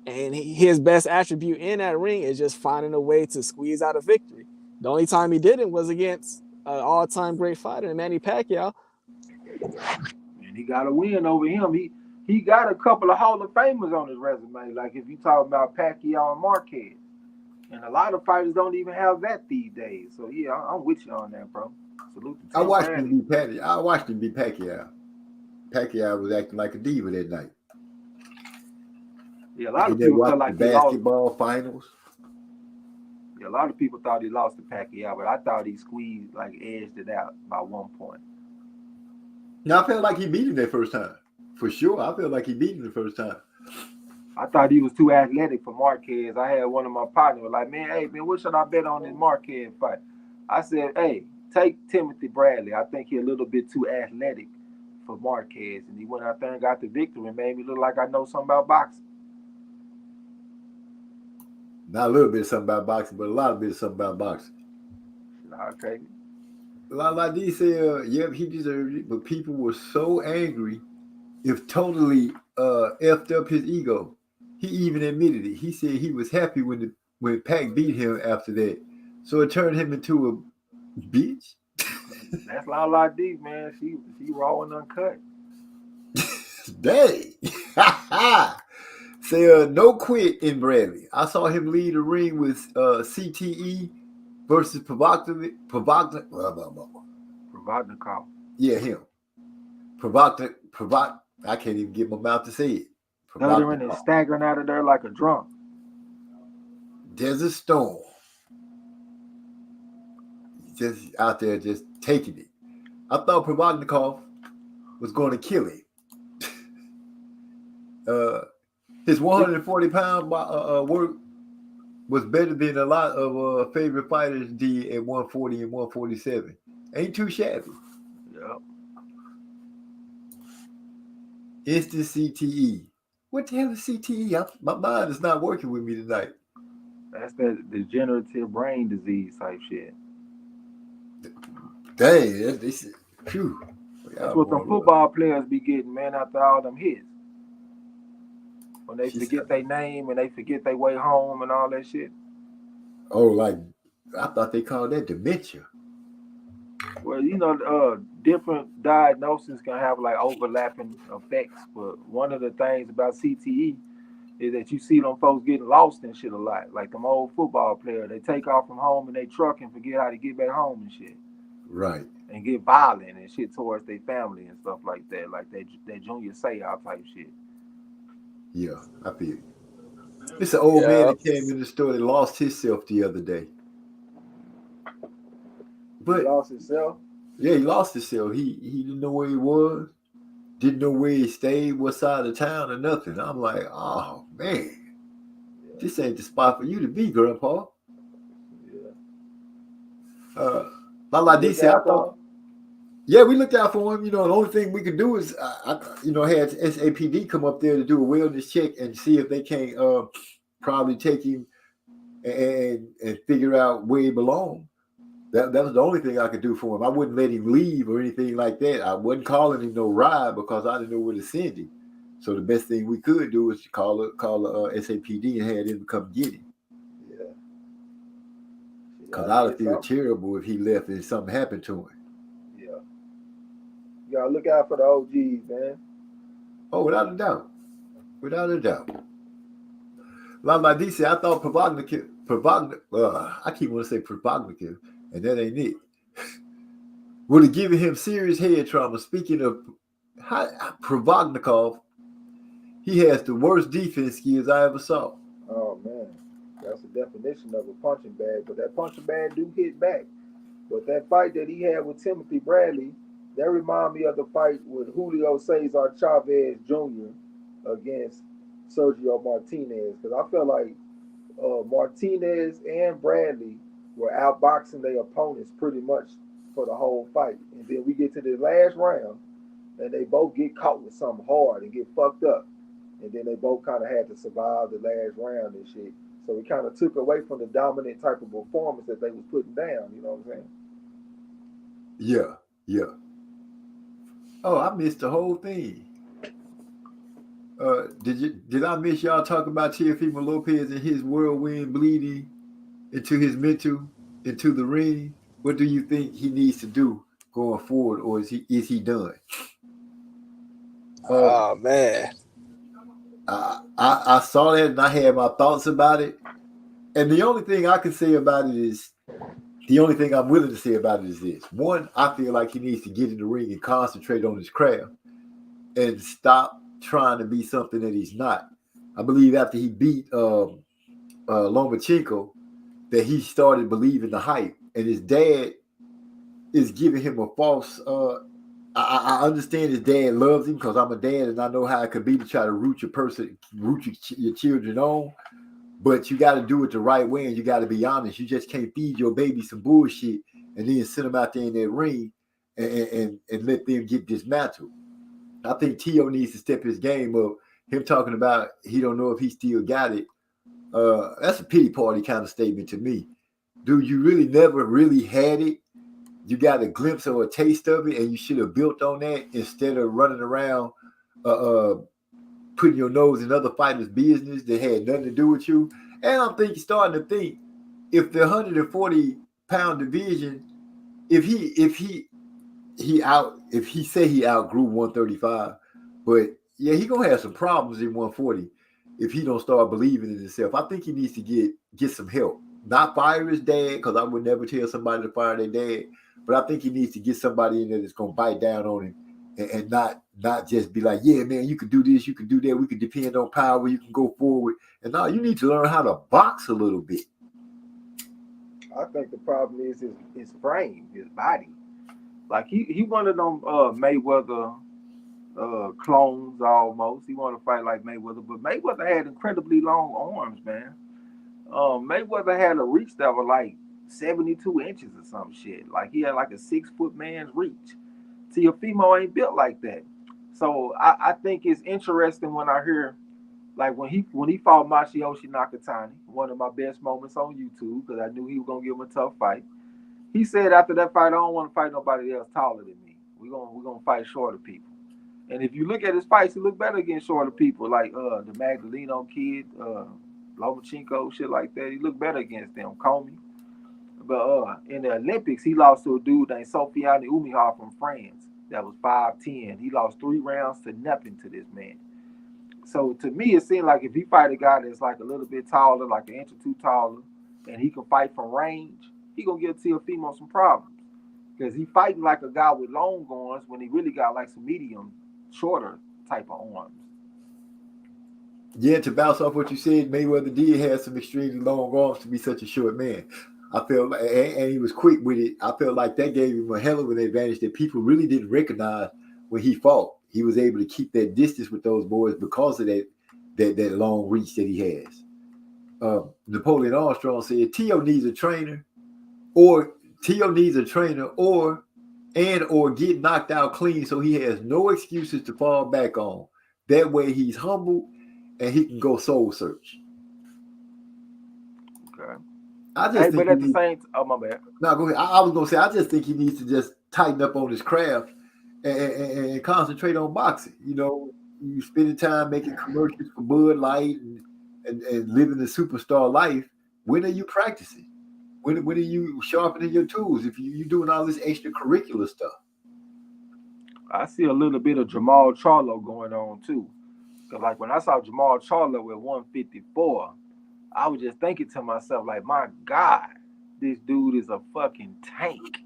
And his best attribute in that ring is just finding a way to squeeze out a victory. The only time he didn't was against an all-time great fighter, Manny Pacquiao. And he got a win over him. He got a couple of Hall of Famers on his resume, like if you talk about Pacquiao and Marquez. And a lot of fighters don't even have that these days. So, yeah, I'm with you on that, bro. Salute to Tim Bradley. I watched him beat Pacquiao. Pacquiao was acting like a diva that night. Yeah, a lot of people felt like the basketball finals. Yeah, a lot of people thought he lost to Pacquiao, but I thought he squeezed, edged it out by 1 point. Now, I felt like he beat him that first time. For sure, I feel like he beat him the first time. I thought he was too athletic for Marquez. I had one of my partners like, man, what should I bet on this Marquez fight? I said, hey, take Timothy Bradley. I think he's a little bit too athletic for Marquez. And he went out there and got the victory and made me look like I know something about boxing. Not a little bit of something about boxing, but a lot of bit of something about boxing. Okay. Like D said, yep, he deserved it, but people were so angry, if totally effed up his ego. He even admitted it. He said he was happy when Pac beat him after that, so it turned him into a bitch. That's La D, man. She raw and uncut. Dang. Say no quit in Bradley. I saw him lead the ring with CTE versus Provodnikov. Yeah, him. Provodnikov. I can't even get my mouth to say it. Stuttering and staggering out of there like a drunk. Desert Storm. Just out there just taking it. I thought Provodnikov was going to kill him. His 140-pound work was better than a lot of favorite fighters did at 140 and 147. Ain't too shabby. Yep. Instant CTE. What the hell is CTE? My mind is not working with me tonight. That's that degenerative brain disease type shit. Dang, this is, phew. That's what them football players be getting, man, after all them hits. When they forget their name and they forget their way home and all that shit. Oh, like, I thought they called that dementia. Well, you know, different diagnoses can have like overlapping effects, but one of the things about CTE is that you see them folks getting lost and shit a lot. Like them old football players, they take off from home in their truck and forget how to get back home and shit. Right. And get violent and shit towards their family and stuff like that, like that Junior Seau type shit. Yeah, I feel it. It's an old man that came in the store that lost himself the other day. But he lost himself? Yeah, he lost himself. He didn't know where he was, didn't know where he stayed, what side of town or nothing. I'm like, oh man, this ain't the spot for you to be, Grandpa. Yeah. Like D said, I thought. Yeah, we looked out for him. You know, the only thing we could do is, had SAPD come up there to do a wellness check and see if they can't probably take him and figure out where he belonged. That was the only thing I could do for him. I wouldn't let him leave or anything like that. I wasn't calling him no ride because I didn't know where to send him. So the best thing we could do is call SAPD and have them come get him. Yeah. Because I would feel terrible if he left and something happened to him. You gotta look out for the OGs, man. Oh, without a doubt. Without a doubt. Like D said, I thought Provodnikov, I keep wanting to say Provodnikov, and that ain't it. Would have given him serious head trauma. Speaking of Provodnikov, he has the worst defense skills I ever saw. Oh, man. That's the definition of a punching bag, but that punching bag do hit back. But that fight that he had with Timothy Bradley, that remind me of the fight with Julio Cesar Chavez Jr. against Sergio Martinez. Because I felt like Martinez and Bradley were outboxing their opponents pretty much for the whole fight. And then we get to the last round, and they both get caught with something hard and get fucked up. And then they both kind of had to survive the last round and shit. So it kind of took away from the dominant type of performance that they was putting down. You know what I'm saying? Yeah. Oh, I missed the whole thing. Did I miss y'all talk about Teofimo Lopez and his whirlwind bleeding into his mental, into the ring? What do you think he needs to do going forward, or is he done? Oh man. I saw that and I had my thoughts about it. And the only thing I can say about it is, the only thing I'm willing to say about it is this. One, I feel like he needs to get in the ring and concentrate on his craft and stop trying to be something that he's not. I believe after he beat Lomachenko that he started believing the hype, and his dad is giving him a false I understand his dad loves him because I'm a dad and I know how it could be to try to root your children on. But you got to do it the right way, and you got to be honest. You just can't feed your baby some bullshit and then send them out there in that ring and let them get dismantled. I think Tio needs to step his game up. Him talking about he don't know if he still got it. That's a pity party kind of statement to me. Dude, you really never really had it. you got a glimpse or a taste of it, and you should have built on that instead of running around putting your nose in other fighters' business that had nothing to do with you. And I'm starting to think, if the 140-pound division, if he say he outgrew 135, but yeah, he gonna have some problems in 140 if he don't start believing in himself. I think he needs to get some help. Not fire his dad, because I would never tell somebody to fire their dad, but I think he needs to get somebody in there that's gonna bite down on him and not just be like, yeah, man, you can do this, you can do that, we can depend on power, you can go forward. And now you need to learn how to box a little bit. I think the problem is his frame, his body. Like he one of them Mayweather clones almost. He wanted to fight like Mayweather, but Mayweather had incredibly long arms, man. Mayweather had a reach that was like 72 inches or some shit. Like he had like a 6-foot man's reach. Teofimo ain't built like that. So I think it's interesting when I hear, like when he fought Masayoshi Nakatani, one of my best moments on YouTube, because I knew he was gonna give him a tough fight. He said after that fight, I don't want to fight nobody else taller than me. We're gonna fight shorter people. And if you look at his fights, he look better against shorter people, like the Magdaleno kid, Lomachenko, shit like that. He looked better against them, Comey. But in the Olympics, he lost to a dude named Sofiane Oumiha from France that was 5'10". He lost 3 rounds to nothing to this man. So to me, it seemed like if he fight a guy that's like a little bit taller, like an inch or two taller, and he can fight from range, he gonna give Teofimo some problems. Because he fighting like a guy with long arms when he really got like some medium, shorter type of arms. Yeah, to bounce off what you said, Mayweather did have some extremely long arms to be such a short man. I felt like, and he was quick with it. I felt like that gave him a hell of an advantage that people really didn't recognize when he fought. He was able to keep that distance with those boys because of that long reach that he has. Napoleon Armstrong said Tio needs a trainer, or get knocked out clean so he has no excuses to fall back on. That way he's humble and he can go soul search. Okay. I just but at the same time, oh my bad. No, go ahead. I was gonna say I just think he needs to just tighten up on his craft and concentrate on boxing. You know, you spending time making commercials for Bud Light and living the superstar life. When are you practicing? When are you sharpening your tools? If you doing all this extracurricular stuff. I see a little bit of Jamal Charlo going on too. Cause like when I saw Jamal Charlo at 154. I was just thinking to myself, like, my God, this dude is a fucking tank.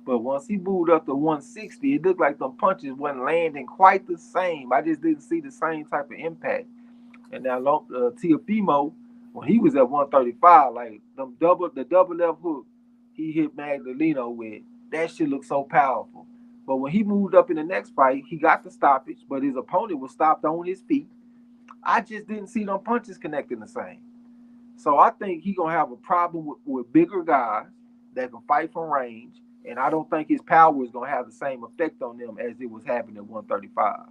But once he moved up to 160, it looked like them punches wasn't landing quite the same. I just didn't see the same type of impact. And now Teofimo, when he was at 135, like the double left hook he hit Magdaleno with, that shit looked so powerful. But when he moved up in the next fight, he got the stoppage, but his opponent was stopped on his feet. I just didn't see them punches connecting the same. So I think he's going to have a problem with bigger guys that can fight from range, and I don't think his power is going to have the same effect on them as it was happening at 135.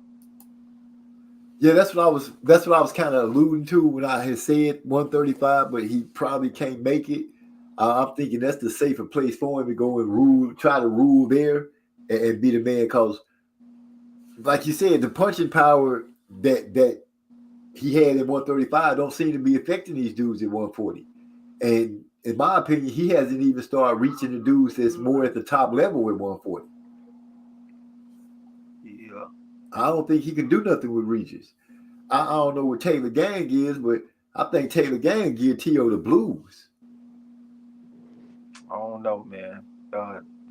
Yeah, that's what I was kind of alluding to when I had said 135, but he probably can't make it. I'm thinking that's the safer place for him to go and try to rule there and be the man, because, like you said, the punching power that he had at 135 don't seem to be affecting these dudes at 140. And in my opinion, he hasn't even started reaching the dudes that's more at the top level at 140. Yeah. I don't think he can do nothing with reaches. I don't know what Taylor Gang is, but I think Taylor Gang give Tio the blues. I don't know, man.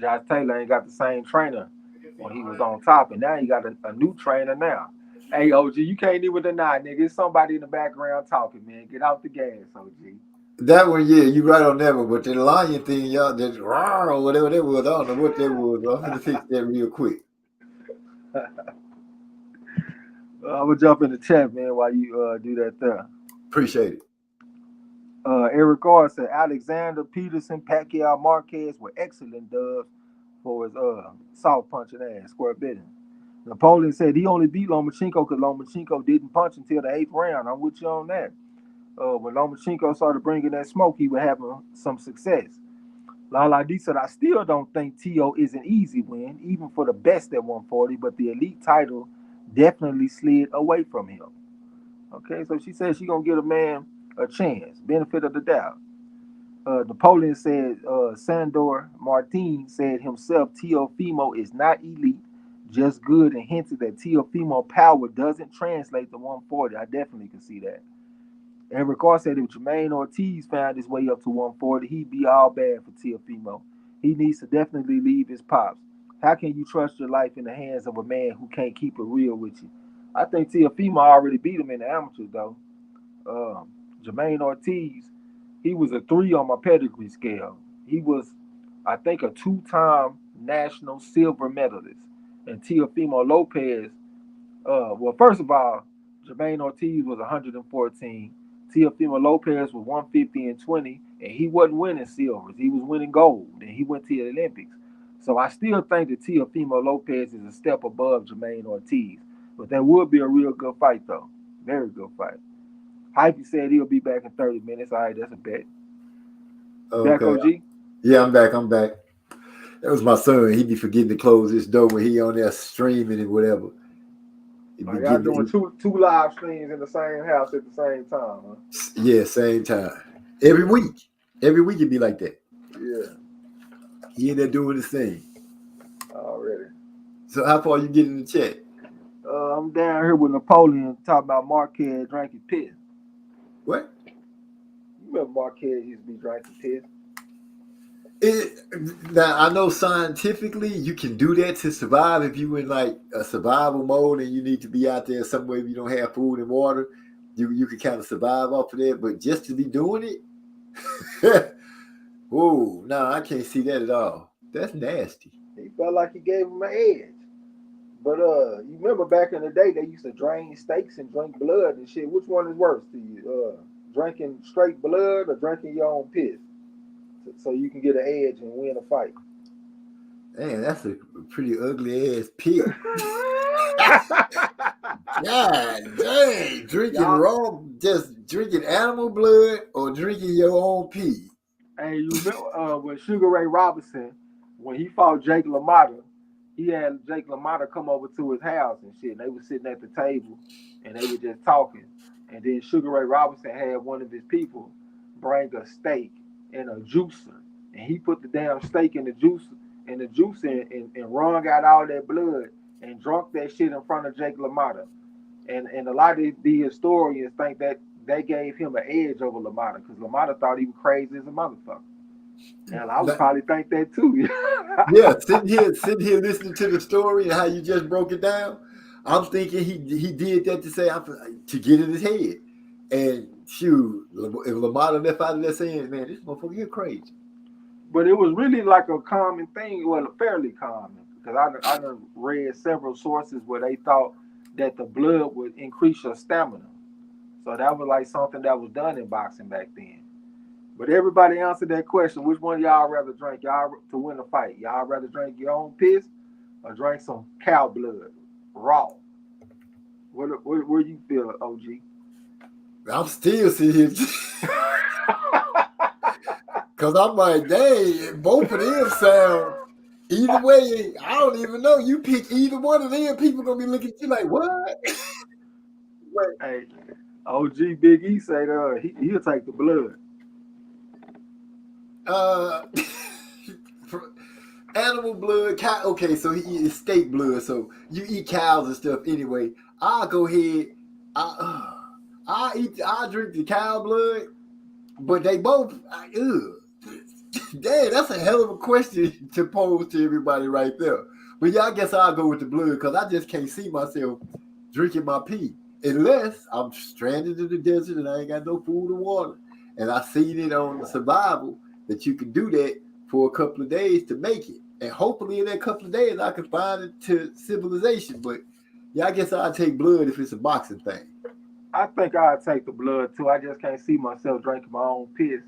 Josh Taylor ain't got the same trainer when he was on top, and now he got a new trainer now. Hey, OG, you can't even deny, nigga. It's somebody in the background talking, man. Get out the gas, OG. That one, yeah, you right on that one. But the lion thing, y'all, that or whatever that was, I don't know what that was. I'm going to fix that real quick. I'm going to jump in the chat, man, while you do that there. Appreciate it. Eric Carr said Alexander, Peterson, Pacquiao, Marquez were excellent dubs for his soft punching ass, square bidding. Napoleon said he only beat Lomachenko because Lomachenko didn't punch until the 8th round. I'm with you on that. When Lomachenko started bringing that smoke, he was having some success. Lala D said, I still don't think T.O. is an easy win, even for the best at 140, but the elite title definitely slid away from him. Okay, so she said she gonna give a man a chance, benefit of the doubt. Napoleon said Sandor Martin said himself Teofimo is not elite, just good, and hinted that Teofimo power doesn't translate to 140. I definitely can see that. Eric Carr said if Jermaine Ortiz found his way up to 140, he'd be all bad for Teofimo. He needs to definitely leave his pops. How can you trust your life in the hands of a man who can't keep it real with you? I think Teofimo already beat him in the amateurs, though. Jermaine Ortiz, he was a 3 on my pedigree scale. He was, I think, a 2-time national silver medalist. And Teofimo Lopez, well, first of all, Jermaine Ortiz was 114. Teofimo Lopez was 150 and 20, and he wasn't winning silvers. He was winning gold, and he went to the Olympics. So I still think that Teofimo Lopez is a step above Jermaine Ortiz. But that would be a real good fight, though. Very good fight. Hypey said he'll be back in 30 minutes. All right, that's a bet. Back, OG? Yeah, I'm back. That was my son. He be forgetting to close his door when he on there streaming and whatever. Y'all doing two live streams in the same house at the same time, huh? Yeah, same time. Every week it'd be like that. Yeah. He in there doing his thing. Already. So how far you get in the chat? I'm down here with Napoleon talking about Marquez drinking piss. What? You remember Marquez used to be drinking piss? Now I know scientifically you can do that to survive if you in like a survival mode and you need to be out there somewhere if you don't have food and water. You can kind of survive off of that, but just to be doing it, whoa, no, I can't see that at all. That's nasty. He felt like he gave him an edge. But you remember back in the day they used to drain steaks and drink blood and shit. Which one is worse to you? Drinking straight blood or drinking your own piss? So you can get an edge and win a fight. Man, that's a pretty ugly ass pit. God dang, just drinking animal blood or drinking your own pee. Hey, you remember when Sugar Ray Robinson, when he fought Jake LaMotta, he had Jake LaMotta come over to his house and shit. And they were sitting at the table and they were just talking. And then Sugar Ray Robinson had one of his people bring a steak and a juicer, and he put the damn steak in the juicer and wrung out all that blood and drunk that shit in front of Jake LaMotta. And a lot of the historians think that they gave him an edge over LaMotta because LaMotta thought he was crazy as a motherfucker. And I would probably think that too. Yeah, sitting here listening to the story and how you just broke it down, I'm thinking he did that to get in his head. And shoot, if LaMotta left out of that saying, man, this motherfucker, you're crazy. But it was really like a common thing, well, fairly common, because I done read several sources where they thought that the blood would increase your stamina. So that was like something that was done in boxing back then. But everybody answered that question. Which one y'all rather drink? Y'all to win a fight? Y'all rather drink your own piss or drink some cow blood raw? Where you feel, OG? I'm still sitting here because I'm like, dang, both of them sound either way. I don't even know. You pick either one of them, people gonna be looking at you like, what? Hey, OG Big E said he'll take the blood. Animal blood, cow. Okay, so he eats steak blood. So you eat cows and stuff anyway. I'll go ahead. I drink the cow blood, but they both. Damn, that's a hell of a question to pose to everybody right there. But yeah, I guess I'll go with the blood because I just can't see myself drinking my pee unless I'm stranded in the desert and I ain't got no food or water. And I seen it on the survival that you can do that for a couple of days to make it. And hopefully in that couple of days I can find it to civilization. But yeah, I guess I'll take blood if it's a boxing thing. I think I'd take the blood too. I just can't see myself drinking my own piss.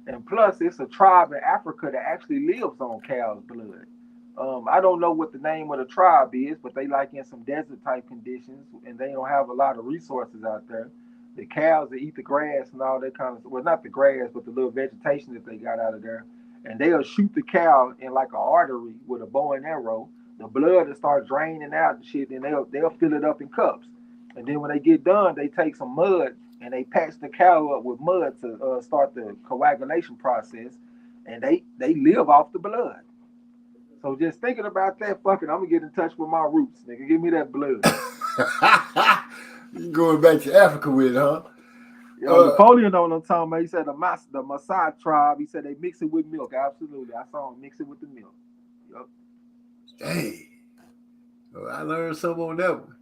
And plus, it's a tribe in Africa that actually lives on cow's blood. I don't know what the name of the tribe is, but they like in some desert type conditions, and they don't have a lot of resources out there. The cows that eat the grass and all that kind of stuff. Well, not the grass, but the little vegetation that they got out of there. and they'll shoot the cow in like an artery with a bow and arrow. The blood will start draining out and shit, and they'll fill it up in cups. And then when they get done, they take some mud and they patch the cow up with mud to start the coagulation process, and they live off the blood. So just thinking about that, fucking, I'm gonna get in touch with my roots, nigga. Give me that blood. You going back to Africa with it, huh? Napoleon know what I'm talking about. He said the Maasai tribe. He said they mix it with milk. Absolutely, I saw him mix it with the milk. Yep. Dang. Well, I learned something on that one.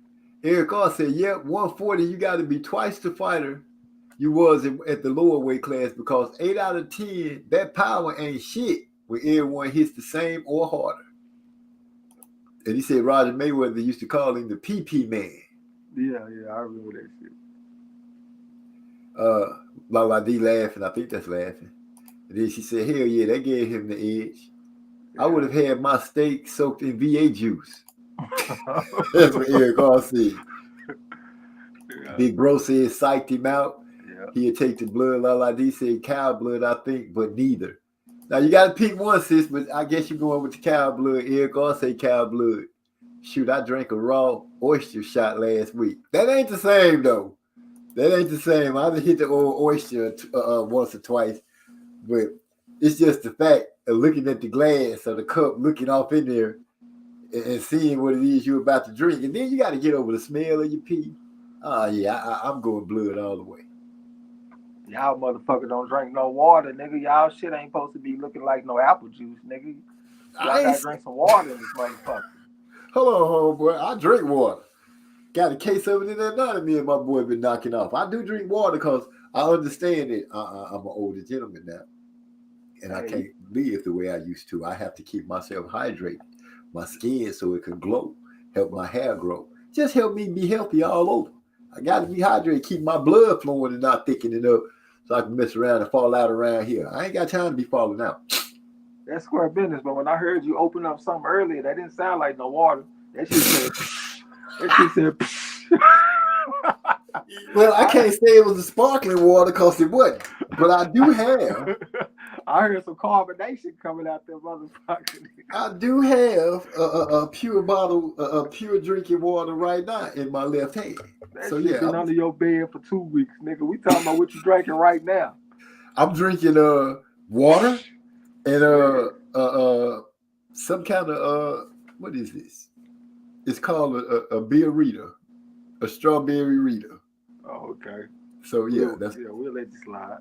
Eric R said, yep, 140, you got to be twice the fighter you was at the lower weight class because 8 out of 10, that power ain't shit when everyone hits the same or harder. And he said Roger Mayweather used to call him the PP man. Yeah, I remember that shit. Lala D laughing, I think that's laughing. And then she said, hell yeah, that gave him the edge. I would have had my steak soaked in VA juice. That's what Eric R said. Yeah. Big Bro said psyched him out. Yeah. He'd take the blood. Lala D said cow blood, I think, but neither. Now you gotta pick one, sis, but I guess you're going with the cow blood. Eric R say cow blood. Shoot, I drank a raw oyster shot last week. That ain't the same though. That ain't the same. I just hit the old oyster once or twice, but it's just the fact of looking at the glass or the cup, looking off in there and seeing what it is you're about to drink. And then you got to get over the smell of your pee. I'm going blood all the way. Y'all motherfucker don't drink no water, nigga. Y'all shit ain't supposed to be looking like no apple juice, nigga. Y'all gotta drink some water in this motherfucker. Hold on, homeboy. I drink water. Got a case of it in there now that me and my boy been knocking off. I do drink water because I understand it. I'm an older gentleman now. And I can't live the way I used to. I have to keep myself hydrated. My skin so it can glow. Help my hair grow. Just help me be healthy all over. I got to be hydrated. Keep my blood flowing and not thickening up so I can mess around and fall out around here. I ain't got time to be falling out. That's square business. But when I heard you open up something earlier, that didn't sound like no water. That shit said... Well, I can't say it was a sparkling water because it wasn't. But I do have... I heard some carbonation coming out there, motherfucker. I do have a pure bottle of pure drinking water right now in my left hand. That so shit been under your bed for 2 weeks, nigga. We talking about what you drinking right now. I'm drinking water and some kind of what is this? It's called a beer Rita, a strawberry Rita. Oh, okay. So we'll let you slide.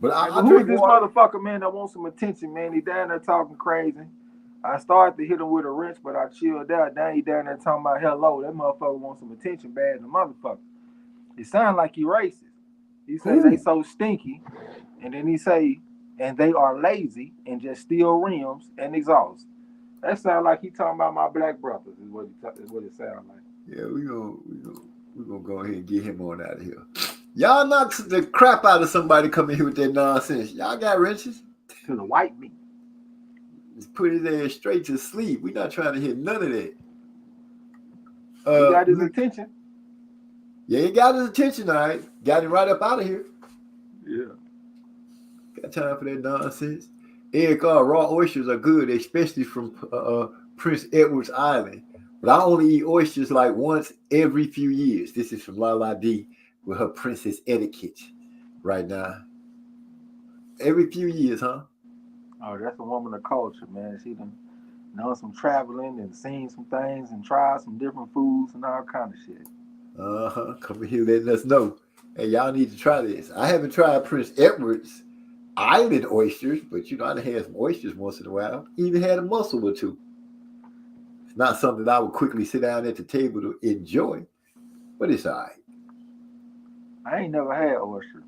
But who is this motherfucker, man, that wants some attention, man? He down there talking crazy. I started to hit him with a wrench, but I chilled out. Now he down there talking about hello. That motherfucker wants some attention bad than the motherfucker. It sounds like he racist. He say they so stinky, and then he say, and they are lazy and just steal rims and exhaust. That sound like he talking about my black brothers. Is what it sounds like. Yeah, we gonna go ahead and get him on out of here. Y'all knock the crap out of somebody coming here with that nonsense. Y'all got wrenches to the white meat. Just put his ass straight to sleep. We not trying to hit none of that. He got his attention. Yeah, he got his attention, all right. Got him right up out of here. Yeah. Got time for that nonsense. Eric R. Raw oysters are good, especially from Prince Edward's Island. But I only eat oysters like once every few years. This is from Lala D with her princess etiquette right now. Every few years, huh? Oh, that's a woman of culture, man. She done some traveling and seen some things and tried some different foods and all kind of shit. Coming here letting us know. Hey, y'all need to try this. I haven't tried Prince Edward's Island oysters, but I done had some oysters once in a while. Even had a mussel or two. It's not something I would quickly sit down at the table to enjoy, but it's all right. I ain't never had oyster.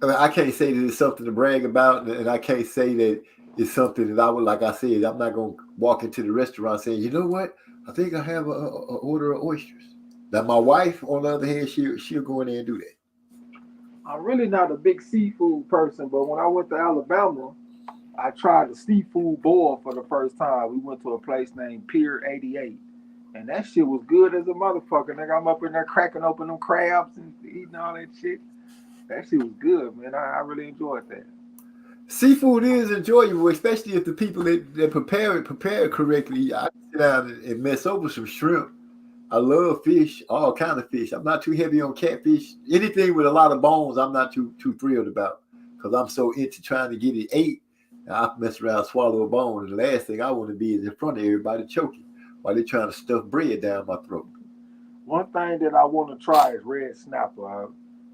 I mean, I can't say that it's something to brag about, and I can't say that it's something that I would, like I said, I'm not going to walk into the restaurant saying, you know what, I think I have a order of oysters. Now, my wife, on the other hand, she'll go in there and do that. I'm really not a big seafood person, but when I went to Alabama, I tried the seafood boil for the first time. We went to a place named Pier 88. And that shit was good as a motherfucker. Nigga, I'm up in there cracking open them crabs and eating all that shit. That shit was good, man. I really enjoyed that. Seafood is enjoyable, especially if the people that prepare it correctly. I sit down and mess over some shrimp. I love fish, all kind of fish. I'm not too heavy on catfish. Anything with a lot of bones, I'm not too thrilled about because I'm so into trying to get it ate. I mess around, swallow a bone, and the last thing I want to be is in front of everybody choking while they're trying to stuff bread down my throat. One thing that I want to try is red snapper.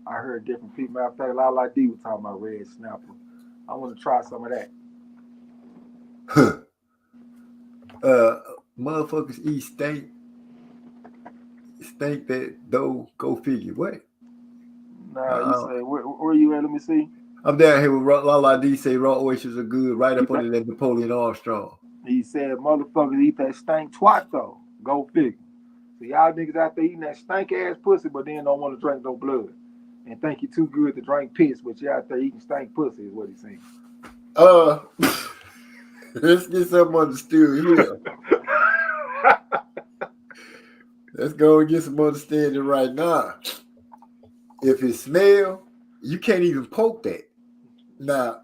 I heard different people. I think Lala D was talking about red snapper. I want to try some of that. Motherfuckers eat steak that though go figure. What? Nah, you say where you at? Let me see. I'm down here with Lala D say raw oysters are good, right up under that Napoleon Armstrong. He said motherfuckers eat that stank twat though. Go figure. So y'all niggas out there eating that stank ass pussy, but then don't want to drink no blood. And think you too good to drink piss, but you out there eating stank pussy is what he's saying. Let's get something understood here. Let's go and get some understanding right now. If it smell, you can't even poke that. Now,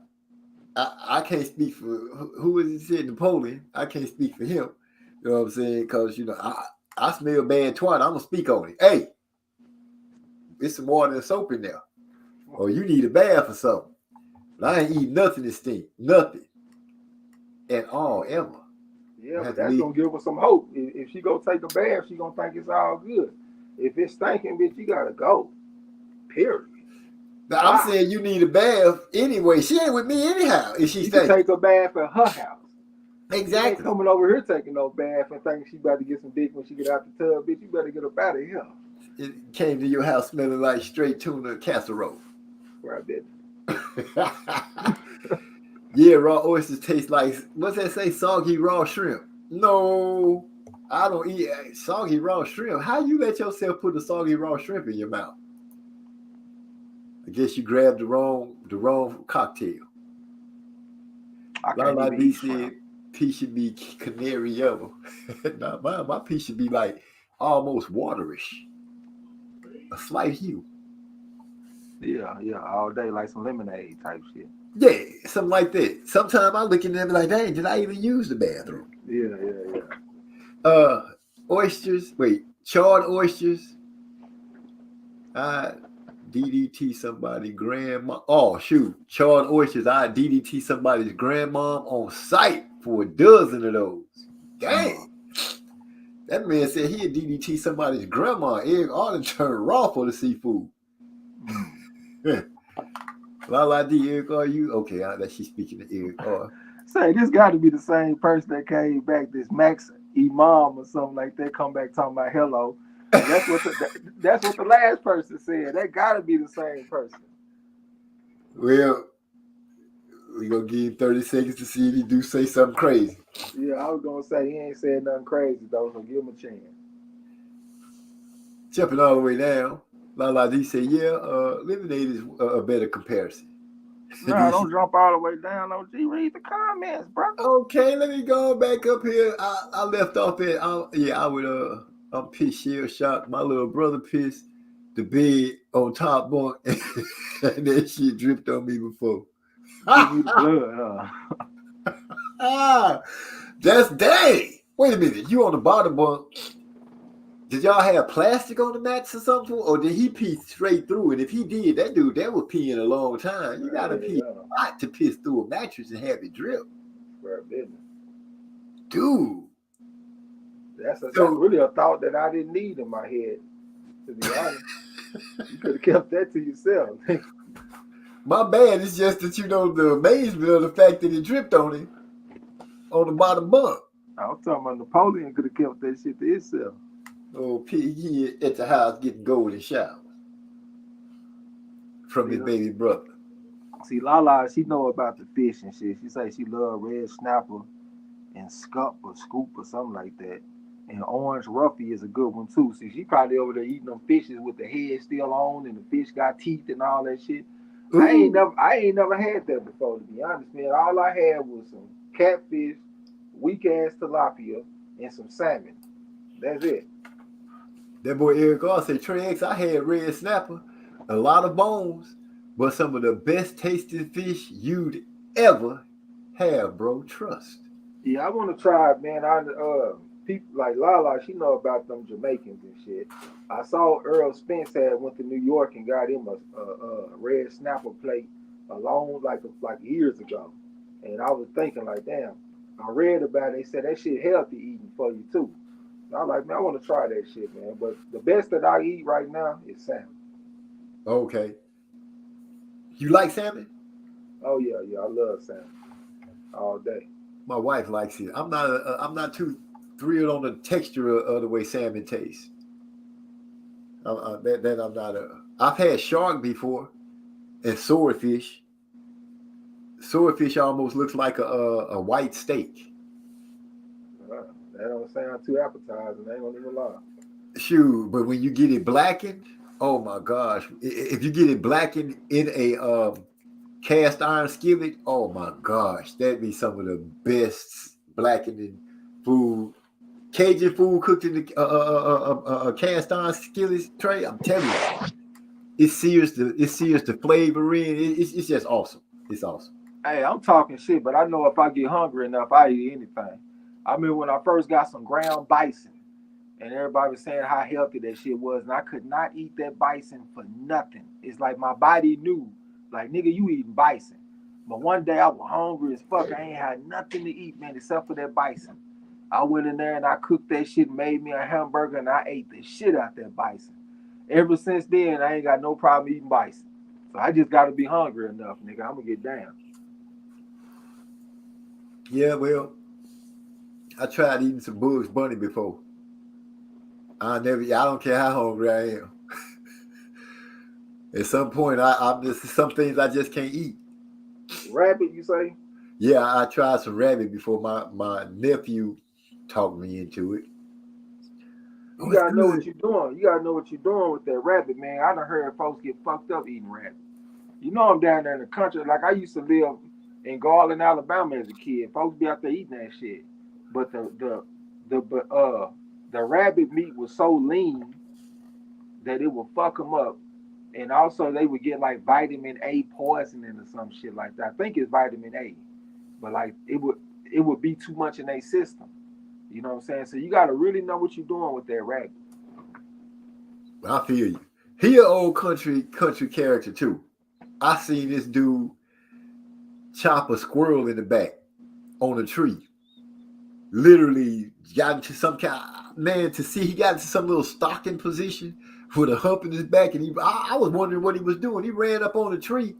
I can't speak for who is it said Napoleon. I can't speak for him. You know what I'm saying? Because I smell bad twat. I'm gonna speak on it. Hey, there's some water and soap in there. Or you need a bath or something. But I ain't eat nothing that stink. Nothing. At all, ever. Yeah, but that's gonna give her some hope. If she go take a bath, she gonna think it's all good. If it's stinking, bitch, you gotta go. Period. Now, I'm saying you need a bath anyway. She ain't with me anyhow. If she can take a bath at her house. Exactly. She ain't coming over here taking no bath and thinking she about to get some dick when she get out the tub. Bitch, you better get up out of here. It came to your house smelling like straight tuna casserole. Right, bitch. Yeah, raw oysters taste like, what's that say? Soggy raw shrimp. No, I don't eat soggy raw shrimp. How you let yourself put a soggy raw shrimp in your mouth? I guess you grabbed the wrong cocktail. Like D said, pee should be canary yellow. Nah, my pee should be like almost waterish. A slight hue. Yeah, all day like some lemonade type shit. Yeah, something like that. Sometimes I look in there and be like, dang, did I even use the bathroom? Yeah. Oysters. Wait, charred oysters. I DDT somebody grandma. Oh shoot, charred oysters. I DDT somebody's grandma on site for a dozen of those. Dang. That man said he'd DDT somebody's grandma. Eric Arden turned raw for the seafood. Lala D, Eric, are you? Okay, that she's speaking to Eric. Say, this got to be the same person that came back, this Max Imam or something like that, come back talking about hello. That's what the last person said. That got to be the same person. Well, we're going to give him 30 seconds to see if he do say something crazy. Yeah, I was going to say he ain't said nothing crazy, though, so give him a chance. Jumping all the way down. Lala D said, lemonade is a better comparison. No, don't jump all the way down. OG, read the comments, bro. Okay, let me go back up here. I left off at, I'm pissed, shell shocked. My little brother pissed the bed on top bunk, and that shit dripped on me before. Give me the blood, That's dang. Wait a minute, you on the bottom bunk. Did y'all have plastic on the mats or something? Or did he pee straight through it? If he did, that was peeing a long time. You gotta pee a lot to piss through a mattress and have it drip. Dude. That's really a thought that I didn't need in my head, to be honest. You could have kept that to yourself. My bad. It's just that the amazement of the fact that it dripped on him on the bottom bunk. I was talking about Napoleon could have kept that shit to himself. Oh, he at the house getting golden showers from his baby brother. See, Lala, she know about the fish and shit. She say she love red snapper and scup or scoop or something like that. And orange roughy is a good one too. See, she probably over there eating them fishes with the head still on and the fish got teeth and all that shit. Ooh. I ain't never had that before, to be honest, man. All I had was some catfish, weak ass tilapia, and some salmon. That's it. That boy Eric R said, Trey X, I had red snapper, a lot of bones, but some of the best tasting fish you'd ever have, bro. Trust. Yeah, I want to try it, man. People like Lala, she know about them Jamaicans and shit. I saw Earl Spence had went to New York and got him a red snapper plate like years ago, and I was thinking like, damn. I read about it. They said that shit healthy eating for you too. And I'm like, man, I want to try that shit, man. But the best that I eat right now is salmon. Okay. You like salmon? Oh yeah, I love salmon all day. My wife likes it. I'm not too thrilled on the texture of the way salmon tastes. That I'm not. I've had shark before, and swordfish. Swordfish almost looks like a white steak. That don't sound too appetizing. I ain't gonna even lie. Shoot, but when you get it blackened, oh my gosh! If you get it blackened in a cast iron skillet, oh my gosh, that'd be some of the best blackening food. Cajun food cooked in the cast iron skillet tray. I'm telling you, it sears the flavor in. It's just awesome. It's awesome. Hey, I'm talking shit, but I know if I get hungry enough, I eat anything. I mean, when I first got some ground bison, and everybody was saying how healthy that shit was, and I could not eat that bison for nothing. It's like my body knew, like, nigga, you eating bison. But one day I was hungry as fuck. I ain't had nothing to eat, man, except for that bison. I went in there and I cooked that shit, made me a hamburger, and I ate the shit out that bison. Ever since then, I ain't got no problem eating bison. So I just got to be hungry enough, nigga. I'm going to get down. Yeah, well, I tried eating some Bugs Bunny before. I don't care how hungry I am. At some point, some things I just can't eat. Rabbit, you say? Yeah, I tried some rabbit before my nephew talked me into it. You gotta know what you're doing. You gotta know what you're doing with that rabbit, man. I done heard folks get fucked up eating rabbit. You know I'm down there in the country. Like I used to live in Garland, Alabama as a kid. Folks be out there eating that shit. But the rabbit meat was so lean that it would fuck them up. And also they would get like vitamin A poisoning or some shit like that. I think it's vitamin A. But like it would be too much in their system. You know what I'm saying? So you gotta really know what you're doing with that rabbit. I feel you. He an old country character too. I seen this dude chop a squirrel in the back on a tree. Literally got into some kind of, man, to see he got into some little stocking position with a hump in his back, and I was wondering what he was doing. He ran up on the tree,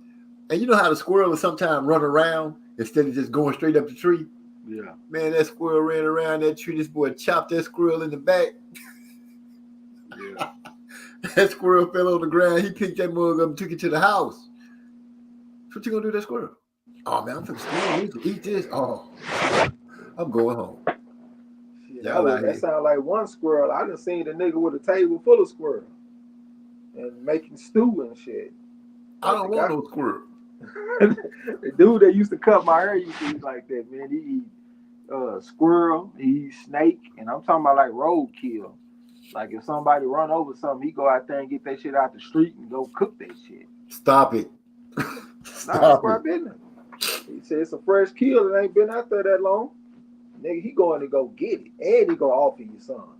and you know how the squirrel will sometimes run around instead of just going straight up the tree. Yeah, man, that squirrel ran around that tree. This boy chopped that squirrel in the back. Yeah. That squirrel fell on the ground. He picked that mug up and took it to the house. What you gonna do with that squirrel? Oh man, I'm finna eat this. Oh, I'm going home. Shit, that sound like one squirrel. I done seen the nigga with a table full of squirrel and making stew and shit. I don't want no squirrel. The dude that used to cut my hair used to eat like that, man. He eat squirrel, he eat snake, and I'm talking about like roadkill. Like if somebody run over something, he go out there and get that shit out the street and go cook that shit. Stop it. That's my business. He said it's a fresh kill that ain't been out there that long. Nigga, he going to go get it, and he gonna offer you some.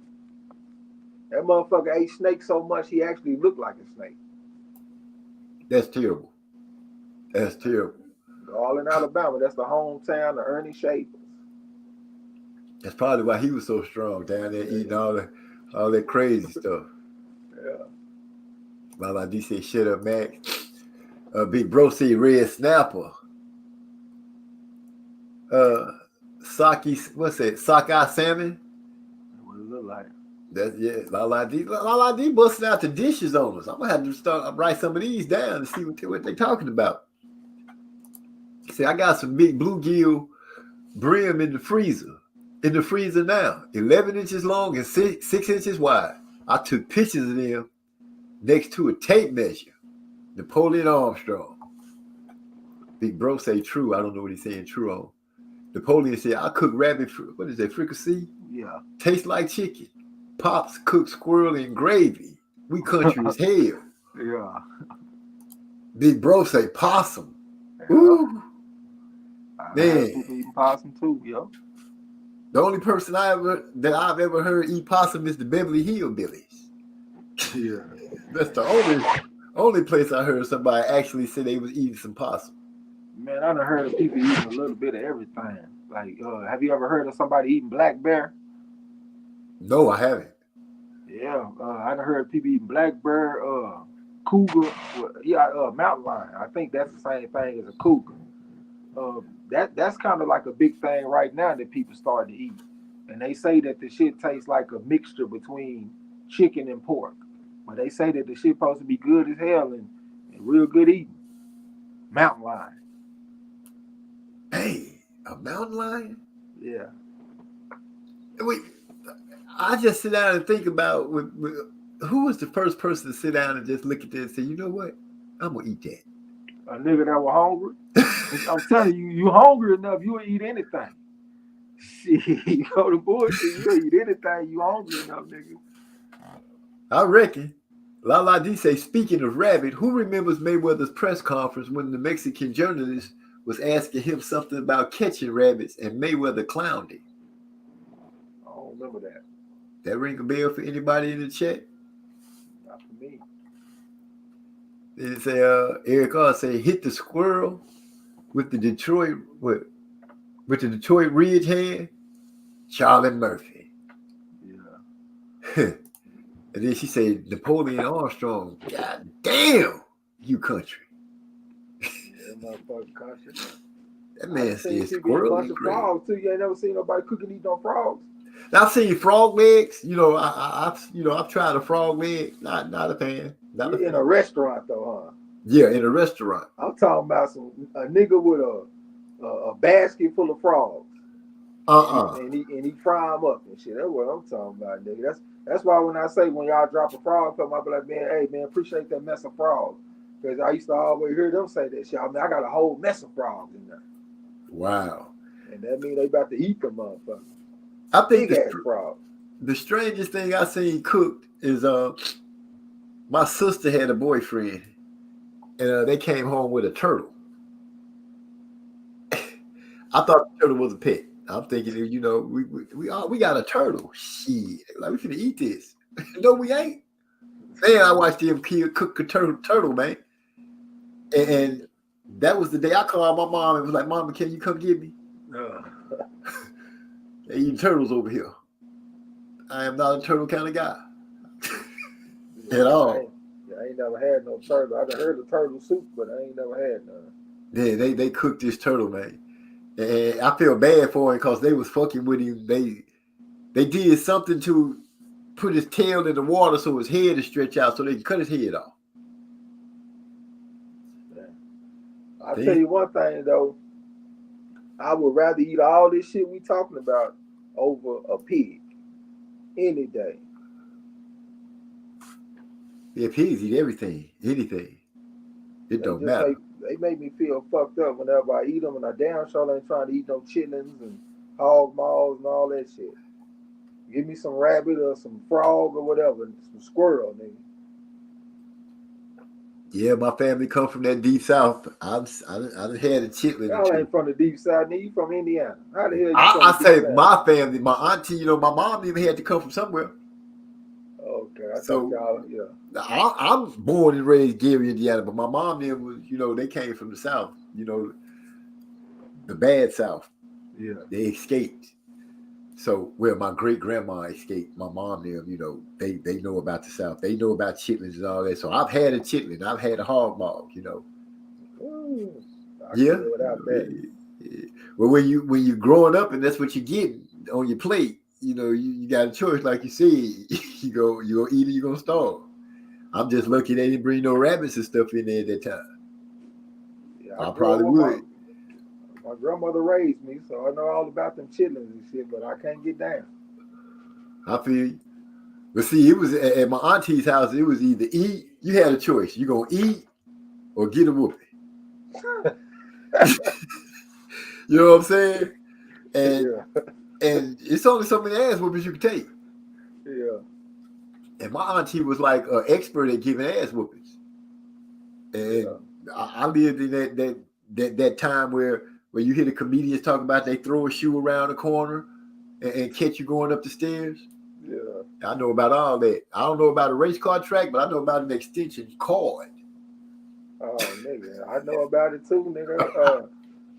That motherfucker ate snake so much he actually looked like a snake. That's terrible. That's terrible. All in Alabama. That's the hometown of Ernie Shavers. That's probably why he was so strong down there eating all that crazy stuff. Yeah. Lala D say, shut up, Max. Big Bro say red snapper. Sockeye salmon. What it look like? That's Lala D busting out the dishes on us. I'm gonna have to write some of these down to see what they're talking about. See, I got some big bluegill brim in the freezer. In the freezer now, 11 inches long and 6 inches wide. I took pictures of them next to a tape measure. Napoleon Armstrong. Big Bro say true. I don't know what he's saying true on. Napoleon said, I cook rabbit, what is that, fricassee? Yeah. Tastes like chicken. Pops cook squirrel in gravy. We country as hell. Yeah. Big bro say possum. Yeah. Ooh. I heard Man. people eating possum too, yo. The only person I've ever heard eat possum is the Beverly Hillbillies. Yeah. That's the only place I heard somebody actually say they was eating some possum. Man, I done heard of people eating a little bit of everything. Like, have you ever heard of somebody eating black bear? No, I haven't. Yeah, I done heard people eating black bear, cougar, mountain lion. I think that's the same thing as a cougar. That's kind of like a big thing right now that people start to eat. And they say that the shit tastes like a mixture between chicken and pork. But they say that the shit supposed to be good as hell and real good eating. Mountain lion. Hey, a mountain lion? Yeah. Wait, I just sit down and think about who was the first person to sit down and just look at this and say, you know what? I'm gonna eat that. A nigga that was hungry. I'm telling you, you hungry enough, you'll eat anything. Shit, you go to bullshit, you'll eat anything, you hungry enough, nigga. I reckon. Lala D say, speaking of rabbit, who remembers Mayweather's press conference when the Mexican journalist was asking him something about catching rabbits and Mayweather clowned him? I don't remember that. That ring a bell for anybody in the chat? Not for me. They say, Eric R say, hit the squirrel with the Detroit Ridge hand, Charlie Murphy. Yeah. And then she said, Napoleon Armstrong, God damn, you country. Yeah, motherfucking country. That man said a squirrel. bunch of frogs too. You ain't never seen nobody cooking eat no frogs. Now, I've seen frog legs. You know, I've tried a frog leg. Not a fan. Not a fan. In a restaurant though, huh? Yeah, in a restaurant. I'm talking about a nigga with a basket full of frogs. And he fry them up and shit. That's what I'm talking about, nigga. That's why when I say when y'all drop a frog, come up, I be like, man, hey man, appreciate that mess of frogs. Because I used to always hear them say that shit. I mean, I got a whole mess of frogs in there. Wow. And that means they about to eat them motherfuckers. I think Big ass frogs. The strangest thing I seen cooked is my sister had a boyfriend and they came home with a turtle. I thought the turtle was a pet. I'm thinking, you know, we got a turtle. Shit, like we finna eat this. No, we ain't. Man, I watched them cook a turtle, man. And that was the day I called my mom and was like, Mama, can you come get me? They eating turtles over here. I am not a turtle kind of guy. At all. I ain't never had no turtle. I done heard of turtle soup, but I ain't never had none. Yeah, they cooked this turtle, man. And I feel bad for him because they was fucking with him. They did something to put his tail in the water so his head is stretched out so they can cut his head off. I'll tell you one thing though. I would rather eat all this shit we talking about over a pig any day. Yeah, pigs eat everything, anything. It don't matter. They make me feel fucked up whenever I eat them, and I damn sure ain't trying to eat no chitlins and hog maws and all that shit. Give me some rabbit or some frog or whatever, some squirrel, nigga. Yeah, my family come from that deep south. I done had a chitlin. Y'all ain't from the deep south, nigga. You from Indiana. How the hell you I say my family, my auntie, you know, my mom even had to come from somewhere. Okay, I thought y'all, yeah. I'm born and raised Gary, Indiana, but my mom then was, you know, they came from the south, you know, the bad south. Yeah. They escaped. So where my great grandma escaped, my mom them, you know, they know about the south. They know about chitlins and all that. So I've had a chitlin, I've had a hog maw, you know. Yeah. Without that. Well, when you growing up and that's what you get on your plate, you know, you got a choice, like you said. you gonna eat or you gonna starve. I'm just lucky they didn't bring no rabbits and stuff in there at that time. Yeah, I probably would. My grandmother raised me, so I know all about them chitlins and shit, but I can't get down. I feel you. But see, it was at my auntie's house, it was either eat, you had a choice. You gonna eat or get a whooping. You know what I'm saying? And it's only so many ass whoopings you can take. Yeah. And my auntie was like an expert at giving ass whoopings. And I lived in that time where you hear the comedians talk about they throw a shoe around the corner and catch you going up the stairs. Yeah. I know about all that. I don't know about a race car track, but I know about an extension cord. Oh, nigga, I know about it too, nigga.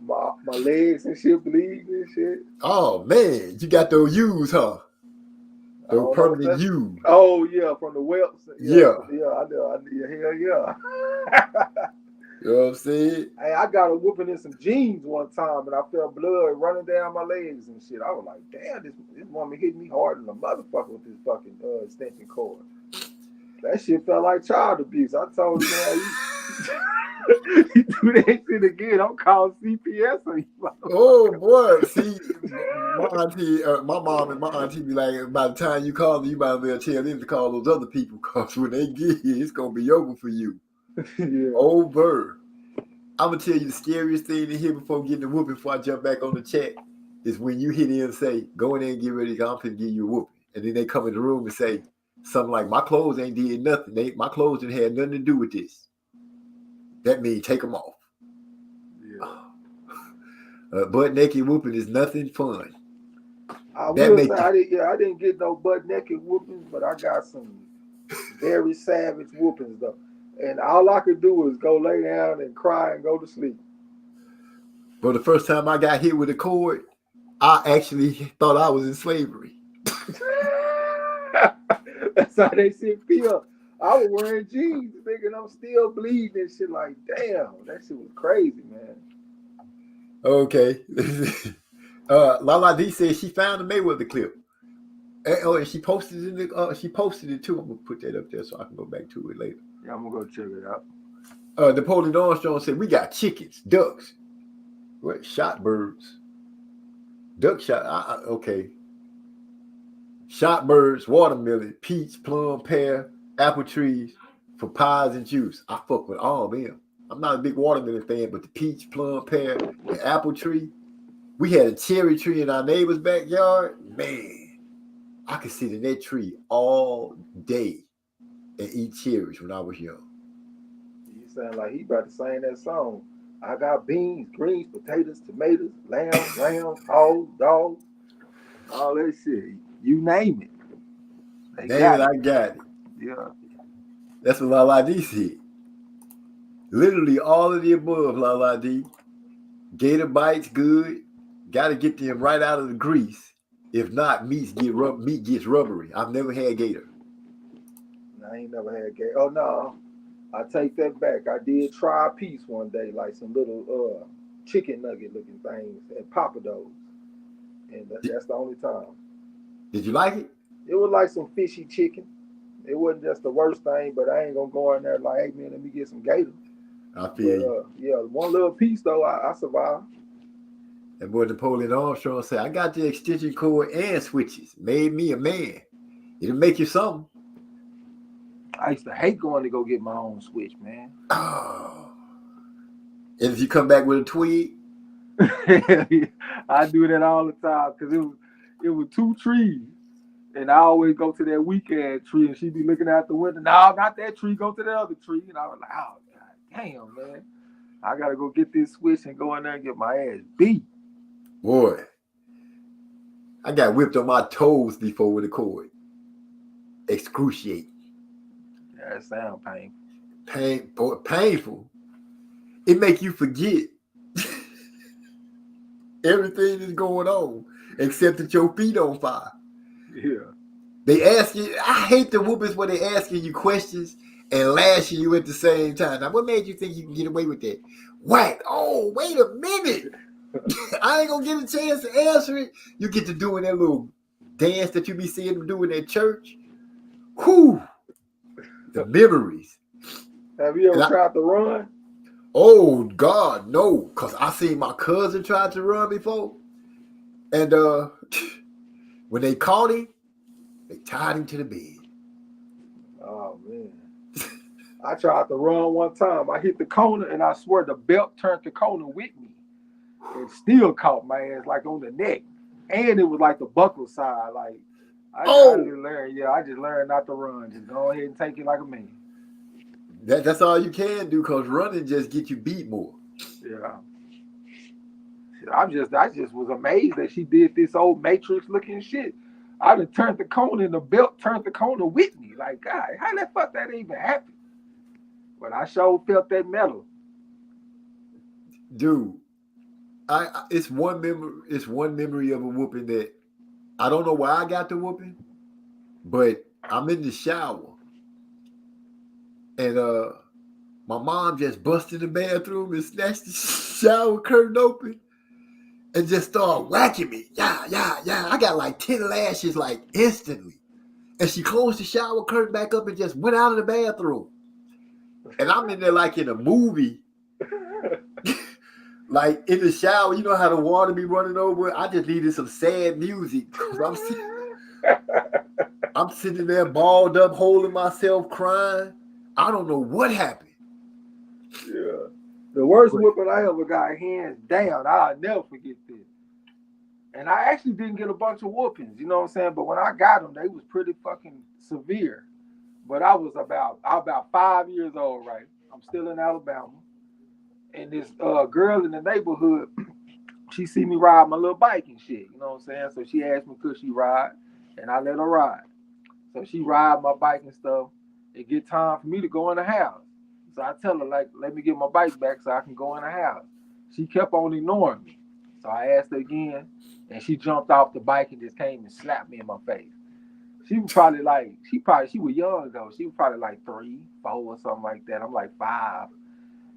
My legs and shit bleed and shit. Oh man, you got those U's, huh? I don't know Those permanent if that's- U's. Oh yeah, from the whelps. Yeah. Yeah, I know. Hell yeah. You know what I'm saying? Hey, I got a whooping in some jeans one time, and I felt blood running down my legs and shit. I was like, damn, this woman hit me hard in the motherfucker with this fucking extension cord. That shit felt like child abuse. I told her, man, you do that shit again, I'm calling CPS on you. Oh boy, see, my auntie, my mom and my auntie be like, by the time you call them, you might as well tell them to call those other people, because when they get here, it's gonna be over for you. Yeah. Over. I'm gonna tell you the scariest thing to hear before getting the whooping. Before I jump back on the chat, is when you hit in and say, "Go in there and get ready. I'm finna give you a whooping," and then they come in the room and say something like, "My clothes ain't did nothing. My clothes didn't have nothing to do with this." That means take them off. Yeah. Butt naked whooping is nothing fun. I That will make say I didn't get no butt naked whoopings, but I got some very savage whoopings though. And all I could do was go lay down and cry and go to sleep. But the first time I got hit with a cord, I actually thought I was in slavery. That's how they shit feel. I was wearing jeans, thinking I'm still bleeding and shit. Like, damn, that shit was crazy, man. Okay. Lala D said she found the Mayweather clip. And she posted it in the, she posted it too. I'm gonna put that up there so I can go back to it later. Yeah, I'm gonna go check it out. Napoleon Armstrong said we got chickens, ducks, what shot birds, duck shot. Okay. Shot birds, watermelon, peach, plum, pear, apple trees for pies and juice. I fuck with all of them. I'm not a big watermelon fan, but the peach, plum, pear, and apple tree. We had a cherry tree in our neighbor's backyard. Man, I could sit in that tree all day and eat cherries when I was young. You sound like he about to sing that song. I got beans, greens, potatoes, tomatoes, lambs, hogs, dogs, all that shit. You name it. They Damn, got I got it. Yeah. That's what Lala D said. Literally all of the above, Lala D. Gator bites good. Got to get them right out of the grease. If not, meat gets rubbery. I've never had gator. I ain't never had gator. Oh no, I take that back. I did try a piece one day, like some little chicken nugget looking things at Papados, and that's the only time. Did you like it? It was like some fishy chicken. It wasn't just the worst thing, but I ain't gonna go in there like, hey man, let me get some gator. I feel you. Yeah, one little piece though, I survived. That boy Napoleon Armstrong said, I got the extension cord and switches. Made me a man. It'll make you something. I used to hate going to go get my own switch, man. Oh. And if you come back with a twig? I do that all the time because it was two trees. And I always go to that weekend tree and she'd be looking out the window. No, not that tree, go to the other tree. And I was like, oh, God damn, man. I got to go get this switch and go in there and get my ass beat. Boy, I got whipped on my toes before with a cord. Excruciating. Yeah, that sounds painful. Painful. It make you forget everything that's going on except that your feet on fire. Yeah. They ask you, I hate the whoopers where they asking you questions and lashing you at the same time. Now, what made you think you can get away with that? Whack. Oh, wait a minute. I ain't gonna get a chance to answer it. You get to doing that little dance that you be seeing them doing at church. Whew. The memories. Have you ever tried to run? Oh, God, no. Because I seen my cousin try to run before. And when they caught him, they tied him to the bed. Oh, man. I tried to run one time. I hit the corner, and I swear the belt turned the corner with me. It still caught my ass like on the neck. And it was like the buckle side. Like, I just learned not to run. Just go ahead and take it like a man. That's all you can do, because running just get you beat more. Yeah. I just was amazed that she did this old Matrix looking shit. I'd have turned the corner and the belt turned the corner with me. Like, God, how the fuck that even happened? But I sure felt that metal. Dude, it's one memory of a whooping that I don't know why I got the whooping, but I'm in the shower and my mom just busted in the bathroom and snatched the shower curtain open and just started whacking me. Yeah. I got like 10 lashes like instantly. And she closed the shower curtain back up and just went out of the bathroom. And I'm in there like in a movie. Like in the shower, you know how the water be running over? I just needed some sad music. I'm sitting there balled up, holding myself, crying. I don't know what happened. Yeah. The worst whooping I ever got, hands down. I'll never forget this. And I actually didn't get a bunch of whoopings, you know what I'm saying? But when I got them, they was pretty fucking severe. But I was about 5 years old, right? I'm still in Alabama. And this girl in the neighborhood, she see me ride my little bike and shit, you know what I'm saying? So she asked me, could she ride? And I let her ride. So she ride my bike and stuff. It get time for me to go in the house. So I tell her, like, let me get my bike back so I can go in the house. She kept on ignoring me. So I asked her again, and she jumped off the bike and just came and slapped me in my face. She was probably like, she was young though. She was probably like 3, 4 or something like that. I'm like 5.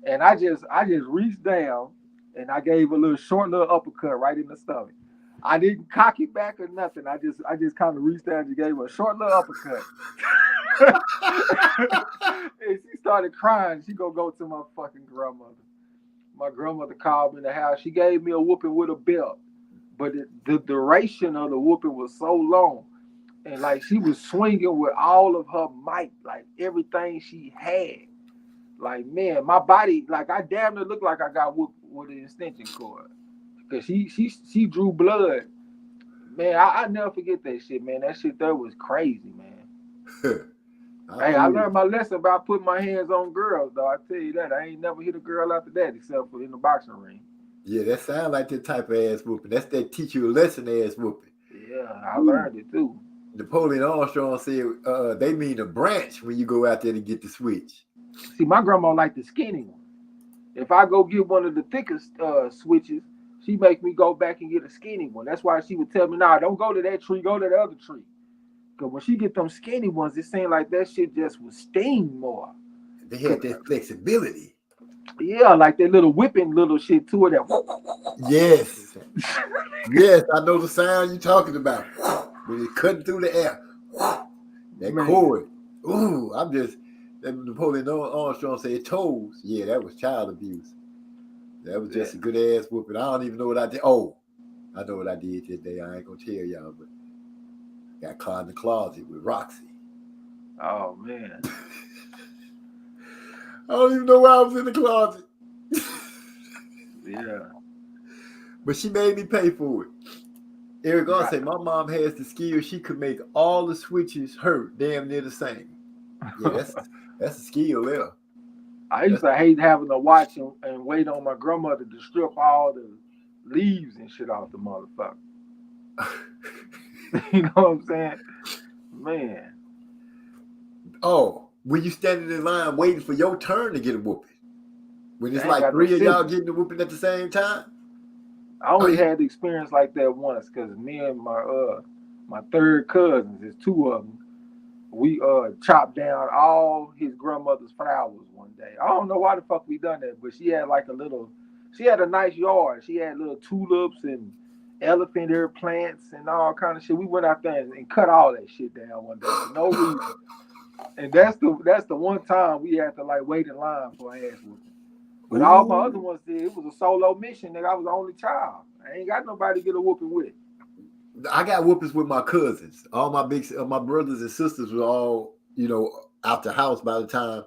And I just reached down and I gave a little short little uppercut right in the stomach. I didn't cock it back or nothing. I just kind of reached down and gave her a short little uppercut. And she started crying. She gonna go to my fucking grandmother. My grandmother called me in the house. She gave me a whooping with a belt. But the duration of the whooping was so long. And like she was swinging with all of her might, like everything she had. Like, man, my body, like I damn near looked like I got whooped with an extension cord. Because she drew blood. Man, I never forget that shit, man. That shit there was crazy, man. I learned my lesson about putting my hands on girls, though. I tell you that. I ain't never hit a girl after that except for in the boxing ring. Yeah, that sounds like that type of ass whooping. That's that teach you a lesson ass whooping. Yeah, I learned it too. Napoleon Armstrong said they mean a branch when you go out there to get the switch. See, my grandma liked the skinny one. If I go get one of the thickest switches, she make me go back and get a skinny one. That's why she would tell me, nah, don't go to that tree, go to the other tree. Because when she get them skinny ones, it seemed like that shit just would sting more. They had that flexibility. Yeah, like that little whipping little shit to it. Yes. Yes, I know the sound you're talking about. When it's cutting through the air. That cord. Ooh, that Napoleon Armstrong said toes. Yeah, that was child abuse. That was just a good ass whooping. I don't even know what I did. Oh, I know what I did today. I ain't gonna tell y'all, but got caught in the closet with Roxy. Oh man. I don't even know why I was in the closet. Yeah. But she made me pay for it. Eric also said, my mom has the skill. She could make all the switches hurt damn near the same. Yeah, that's a skill there. I used to hate having to watch and wait on my grandmother to strip all the leaves and shit off the motherfucker. You know what I'm saying? Man. Oh, when you standing in line waiting for your turn to get a whooping. When it's Ain't like got 3 no of y'all sense. getting the whooping at the same time. I only had the experience like that once because me and my third cousins, there's 2 of them, we chopped down all his grandmother's flowers one day. I don't know why the fuck we done that, but she had a nice yard. She had little tulips and elephant ear plants and all kind of shit. We went out there and cut all that shit down one day for no reason. And that's the one time we had to like wait in line for an ass whooping. But all my other ones did. It was a solo mission, nigga. I was the only child. I ain't got nobody to get a whooping with. I got whoopings with my cousins. All my my brothers and sisters were all, out the house by the time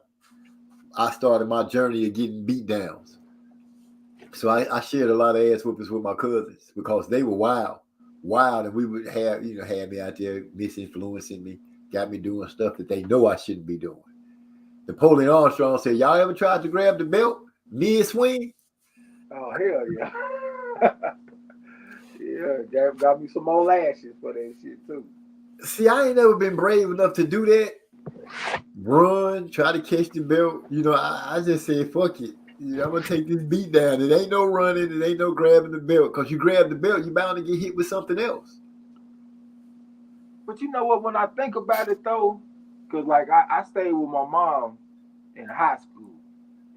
I started my journey of getting beat downs. So I shared a lot of ass whoopings with my cousins because they were wild, and we would have me out there misinfluencing me, got me doing stuff that they know I shouldn't be doing. Napoleon Armstrong said, "Y'all ever tried to grab the belt mid-swing?" Oh hell yeah. Yeah, got me some more lashes for that shit too. See, I ain't never been brave enough to do that. Run, try to catch the belt. You know, I just said, fuck it. You know, I'm gonna take this beat down. It ain't no running, it ain't no grabbing the belt. Cause you grab the belt, you bound to get hit with something else. But you know what? When I think about it though, cause like I stayed with my mom in high school,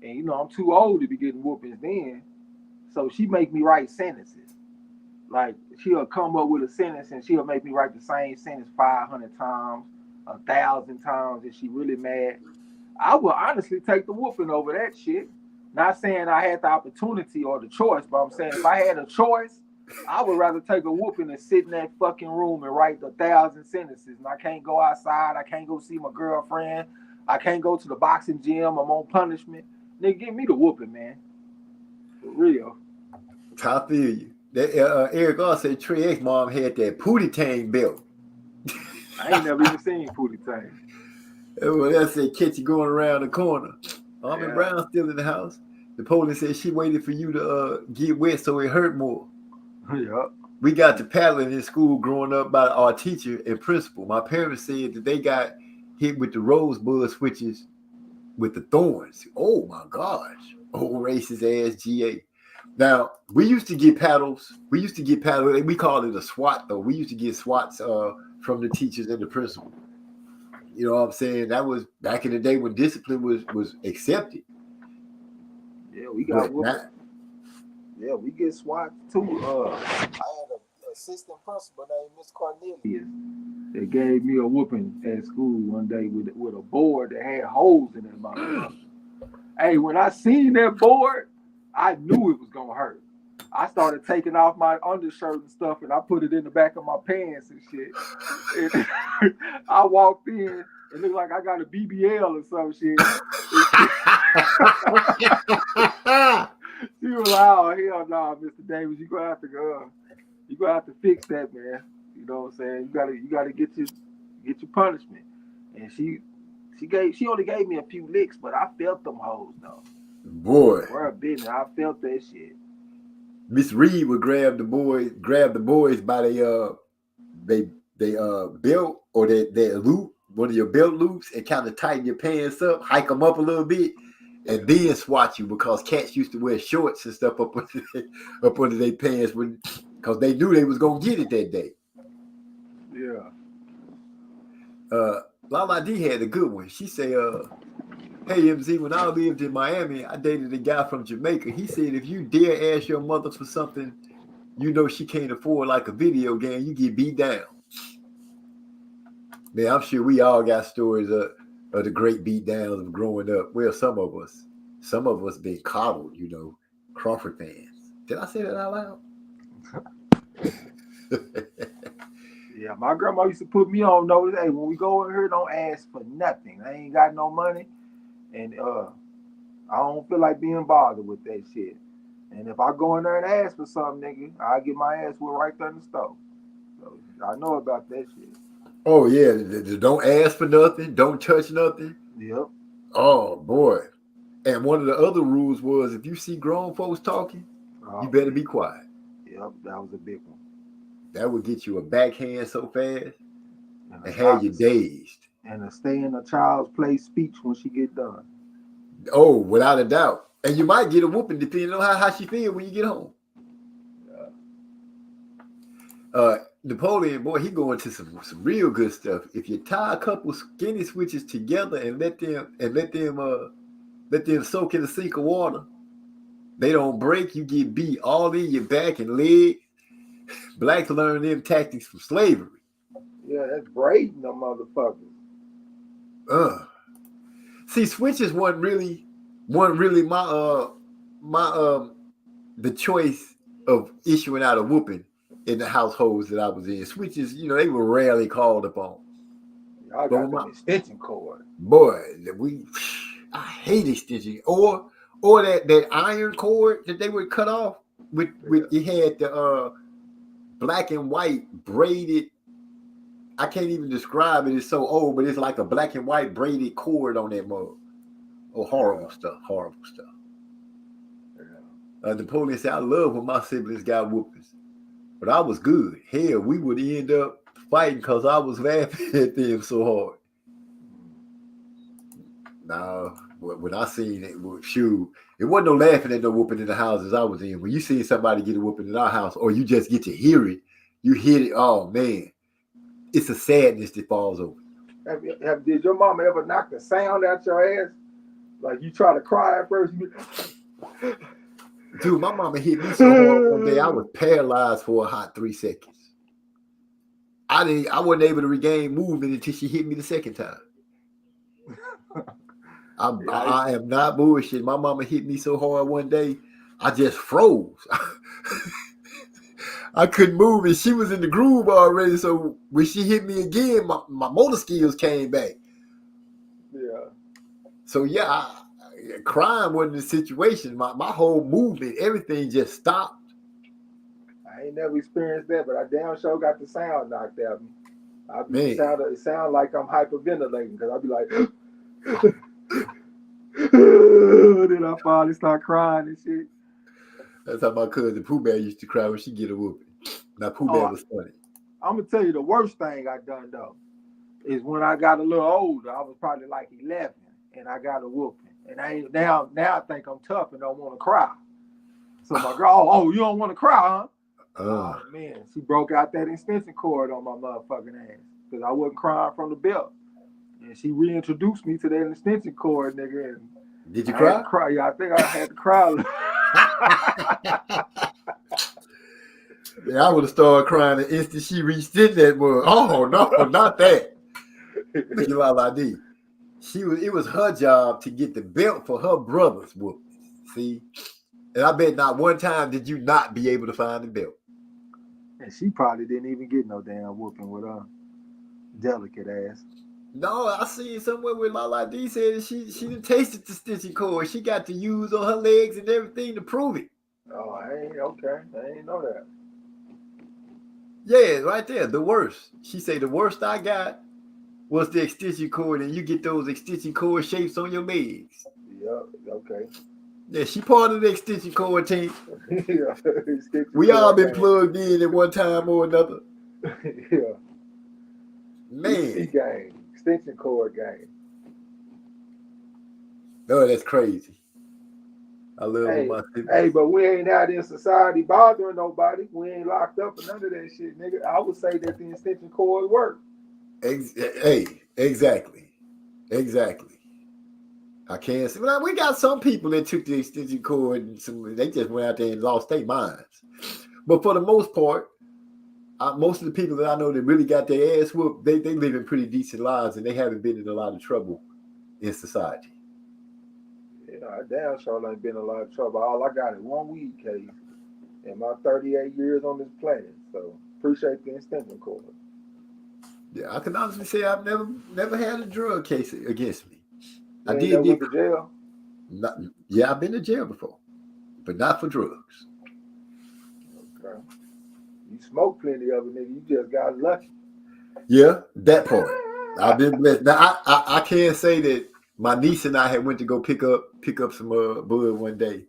and you know I'm too old to be getting whoopings then, so she make me write sentences. Like she'll come up with a sentence and she'll make me write the same sentence 500 times, 1,000 times if she really mad. I will honestly take the whooping over that shit. Not saying I had the opportunity or the choice, but I'm saying if I had a choice, I would rather take a whooping than sit in that fucking room and write 1,000 sentences. And I can't go outside. I can't go see my girlfriend. I can't go to the boxing gym. I'm on punishment. Nigga, give me the whooping, man. For real. I feel you. Eric also said Trey X mom had that Pootie Tang belt. I ain't never even seen Pootie Tang. Well, that said catch you going around the corner. Armin Brown still in the house. The police said she waited for you to get wet so it hurt more. Yeah. We got to paddling in school growing up by our teacher and principal. My parents said that they got hit with the rosebud switches with the thorns. Oh my gosh. Old racist ass GA. Now, we used to get paddles. We call it a SWAT though. We used to get SWATs from the teachers and the principal. You know what I'm saying? That was back in the day when discipline was accepted. Yeah, we got yeah, we get SWAT too. I had an assistant principal named Miss Cornelius. They gave me a whooping at school one day with a board that had holes in it. Motherfucker. Hey, when I seen that board, I knew it was gonna hurt. I started taking off my undershirt and stuff, and I put it in the back of my pants and shit. And I walked in, it looked like I got a BBL or some shit. She was like, "Oh hell no, Mr. Davis, you gonna have to fix that, man. You know what I'm saying? You gotta get your punishment." And she only gave me a few licks, but I felt them hoes though. Boy, where a business, I felt that shit. Miss Reed would grab the boys by they belt or their loop, one of your belt loops, and kind of tighten your pants up, hike them up a little bit, and then swat you because cats used to wear shorts and stuff up under their pants because they knew they was gonna get it that day. Yeah. Lala D had a good one. She said, "Hey MZ, when I lived in Miami, I dated a guy from Jamaica. He said if you dare ask your mother for something, you know she can't afford, like a video game, you get beat down." Man, I'm sure we all got stories of the great beat downs of growing up. Well, some of us been coddled, you know, Crawford fans. Did I say that out loud? Yeah, my grandma used to put me on notice. Hey, when we go in here, don't ask for nothing. I ain't got no money, and I don't feel like being bothered with that shit. And if I go in there and ask for something, nigga, I get my ass whipped right there in the stove. So I know about that shit. Oh yeah, don't ask for nothing, don't touch nothing. Yep. Oh boy. And one of the other rules was if you see grown folks talking, you better be quiet. Yep, that was a big one. That would get you a backhand so fast and have you dazed. And to stay in a child's play speech when she get done. Oh, without a doubt. And you might get a whooping depending on how she feel when you get home. Yeah. Napoleon, boy, he go into some real good stuff. If you tie a couple skinny switches together and let them soak in a sink of water, they don't break. You get beat all in your back and leg. Blacks learn them tactics from slavery. Yeah, that's braiding them motherfuckers. See, switches weren't really my the choice of issuing out a whooping in the households that I was in. Switches, you know, they were rarely called upon. I got an extension cord. Boy, I hate extension or that iron cord that they would cut off with it had the black and white braided. I can't even describe it. It's so old, but it's like a black and white braided cord on that mug. Oh, horrible stuff. Horrible stuff. The police said, I love when my siblings got whoopings. But I was good. Hell, we would end up fighting because I was laughing at them so hard. Now, when I seen it, shoot, it wasn't no laughing at no whooping in the houses I was in. When you see somebody get a whooping in our house, or you just get to hear it, you hit it, oh man, it's a sadness that falls over. Did your mama ever knock the sound out your ass? Like you try to cry at first? Dude, my mama hit me so hard one day, I was paralyzed for a hot 3 seconds. I wasn't able to regain movement until she hit me the second time. I am not bullshit. My mama hit me so hard one day, I just froze. I couldn't move, and she was in the groove already. So when she hit me again, my motor skills came back. Yeah. So yeah, crime wasn't the situation. My whole movement, everything just stopped. I ain't never experienced that, but I damn sure got the sound knocked out of me. It sound like I'm hyperventilating because I'll be like, then I finally start crying and shit. That's how my cousin Pooh Bear used to cry when she get a whooping. Now Pooh Bear was funny. I'm gonna tell you the worst thing I done though is when I got a little older. I was probably like 11, and I got a whooping. And now I think I'm tough and don't want to cry. So my girl, oh, you don't want to cry, huh? Oh man, she broke out that extension cord on my motherfucking ass because I wasn't crying from the belt, and she reintroduced me to that extension cord, nigga. And did you cry? Yeah, I think I had to cry. Yeah, I would have started crying the instant she reached in that mug. Oh no, not that. Look at Lala D. It was her job to get the belt for her brother's whooping. See? And I bet not one time did you not be able to find the belt. And she probably didn't even get no damn whooping with her delicate ass. No, I seen somewhere where Lala D said that she done tasted the stitching cord. She got to use on her legs and everything to prove it. Oh, I ain't know that. Yeah, right there, the worst. She said the worst I got was the extension cord, and you get those extension cord shapes on your legs. Yeah, okay. Yeah, she part of the extension cord team. Yeah, we all been plugged in at one time or another. Yeah. Man. Game. Extension cord game. No, that's crazy. I love my sister. Hey, but we ain't out in society bothering nobody. We ain't locked up or none of that shit, nigga. I would say that the extension cord work. Hey, exactly. I can't see. But we got some people that took the extension cord and they just went out there and lost their minds. But for the most part, most of the people that I know that really got their ass whooped, they live in pretty decent lives and they haven't been in a lot of trouble in society. You know, I damn sure ain't been in a lot of trouble. All I got is one weed case in my 38 years on this planet. So appreciate the extension cord. Yeah, I can honestly say I've never had a drug case against me. I did get to jail. I've been to jail before, but not for drugs. Okay. You smoke plenty of it, nigga. You just got lucky. Yeah, that part. I've been blessed. Now I can't say that my niece and I had went to go pick up some bud one day,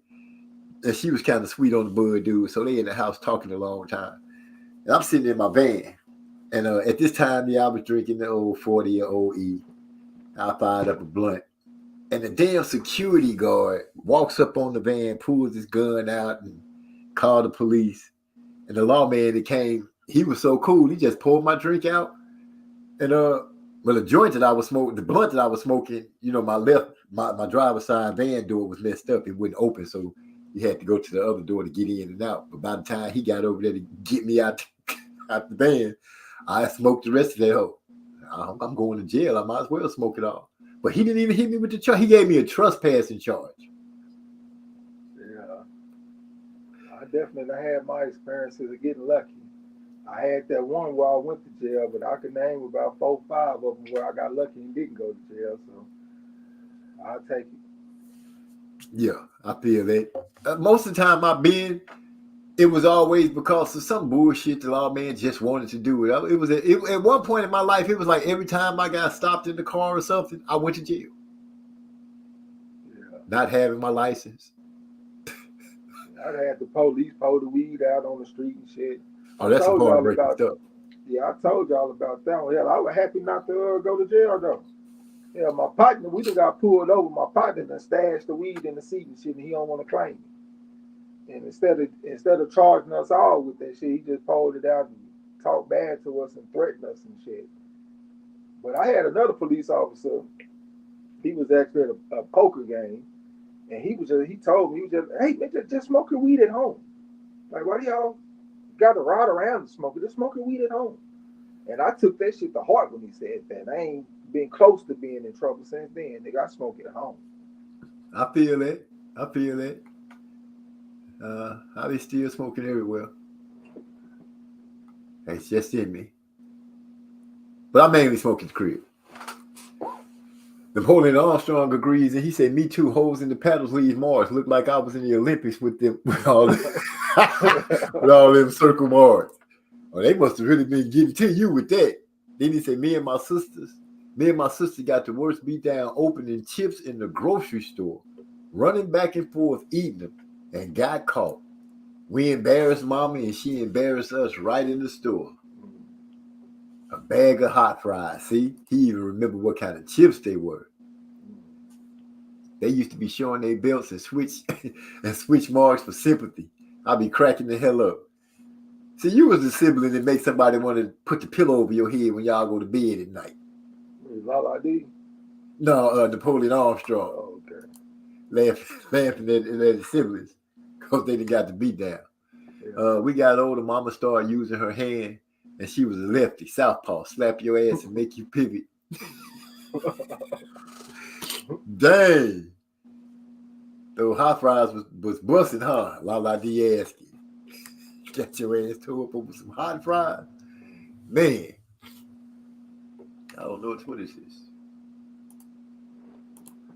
and she was kind of sweet on the bud dude. So they in the house talking a long time, and I'm sitting in my van, and at this time, I was drinking the old 40-year-old E. I fired up a blunt, and the damn security guard walks up on the van, pulls his gun out, and called the police. And the lawman that came, he was so cool. He just pulled my drink out, and the joint that I was smoking, the blunt that I was smoking, you know, my driver's side van door was messed up. It wouldn't open, so you had to go to the other door to get in and out. But by the time he got over there to get me out the van, I smoked the rest of that hoe. I'm going to jail. I might as well smoke it all. But he didn't even hit me with the charge. He gave me a trespassing charge. Yeah. I definitely had my experiences of getting lucky. I had that one where I went to jail, but I could name about 4 or 5 of them where I got lucky and didn't go to jail. So I'll take it. Yeah, I feel that. Most of the time I've been, it was always because of some bullshit the lawman just wanted to do it. It was at one point in my life, it was like every time I got stopped in the car or something, I went to jail. not having my license. I'd had the police pull the weed out on the street and shit. Oh, that's some heartbreaking stuff. Yeah, I told y'all about that one. Hell, I was happy not to go to jail though. Yeah, my partner, we just got pulled over. My partner done stashed the weed in the seat and shit, and he don't want to claim it. And instead of charging us all with that shit, he just pulled it out and talked bad to us and threatened us and shit. But I had another police officer. He was actually at a poker game, and he told me, hey, man, just smoke your weed at home. Like, why do y'all got to ride around and smoke it? Just smoke your weed at home. And I took that shit to heart when he said that. I ain't been close to being in trouble since then. Nigga, I smoke it at home. I feel it. I be still smoking everywhere. It's just in me. But I mainly smoke at the crib. Napoleon Armstrong agrees, and he said, "Me too. Holes in the paddles leave Mars. Looked like I was in the Olympics with them, with all them circle Mars. Oh, they must have really been getting to you with that." Then he said, Me and my sister got the worst beat down opening chips in the grocery store, running back and forth eating them, and got caught. We embarrassed mommy, and she embarrassed us right in the store. A bag of hot fries. See, he even remembered what kind of chips they were. They used to be showing their belts and switch marks for sympathy. I'd be cracking the hell up. See, you was the sibling that makes somebody want to put the pillow over your head when y'all go to bed at night. Lala D? No, Napoleon Armstrong. Oh, okay. Laughing at the siblings because they done got the beat down. Yeah. We got older. Mama started using her hand, and she was a lefty, southpaw. Slap your ass and make you pivot. Dang. Those hot fries was busting, huh? Lala D asking. Got your ass tore up over some hot fries. Man. I don't know what this is.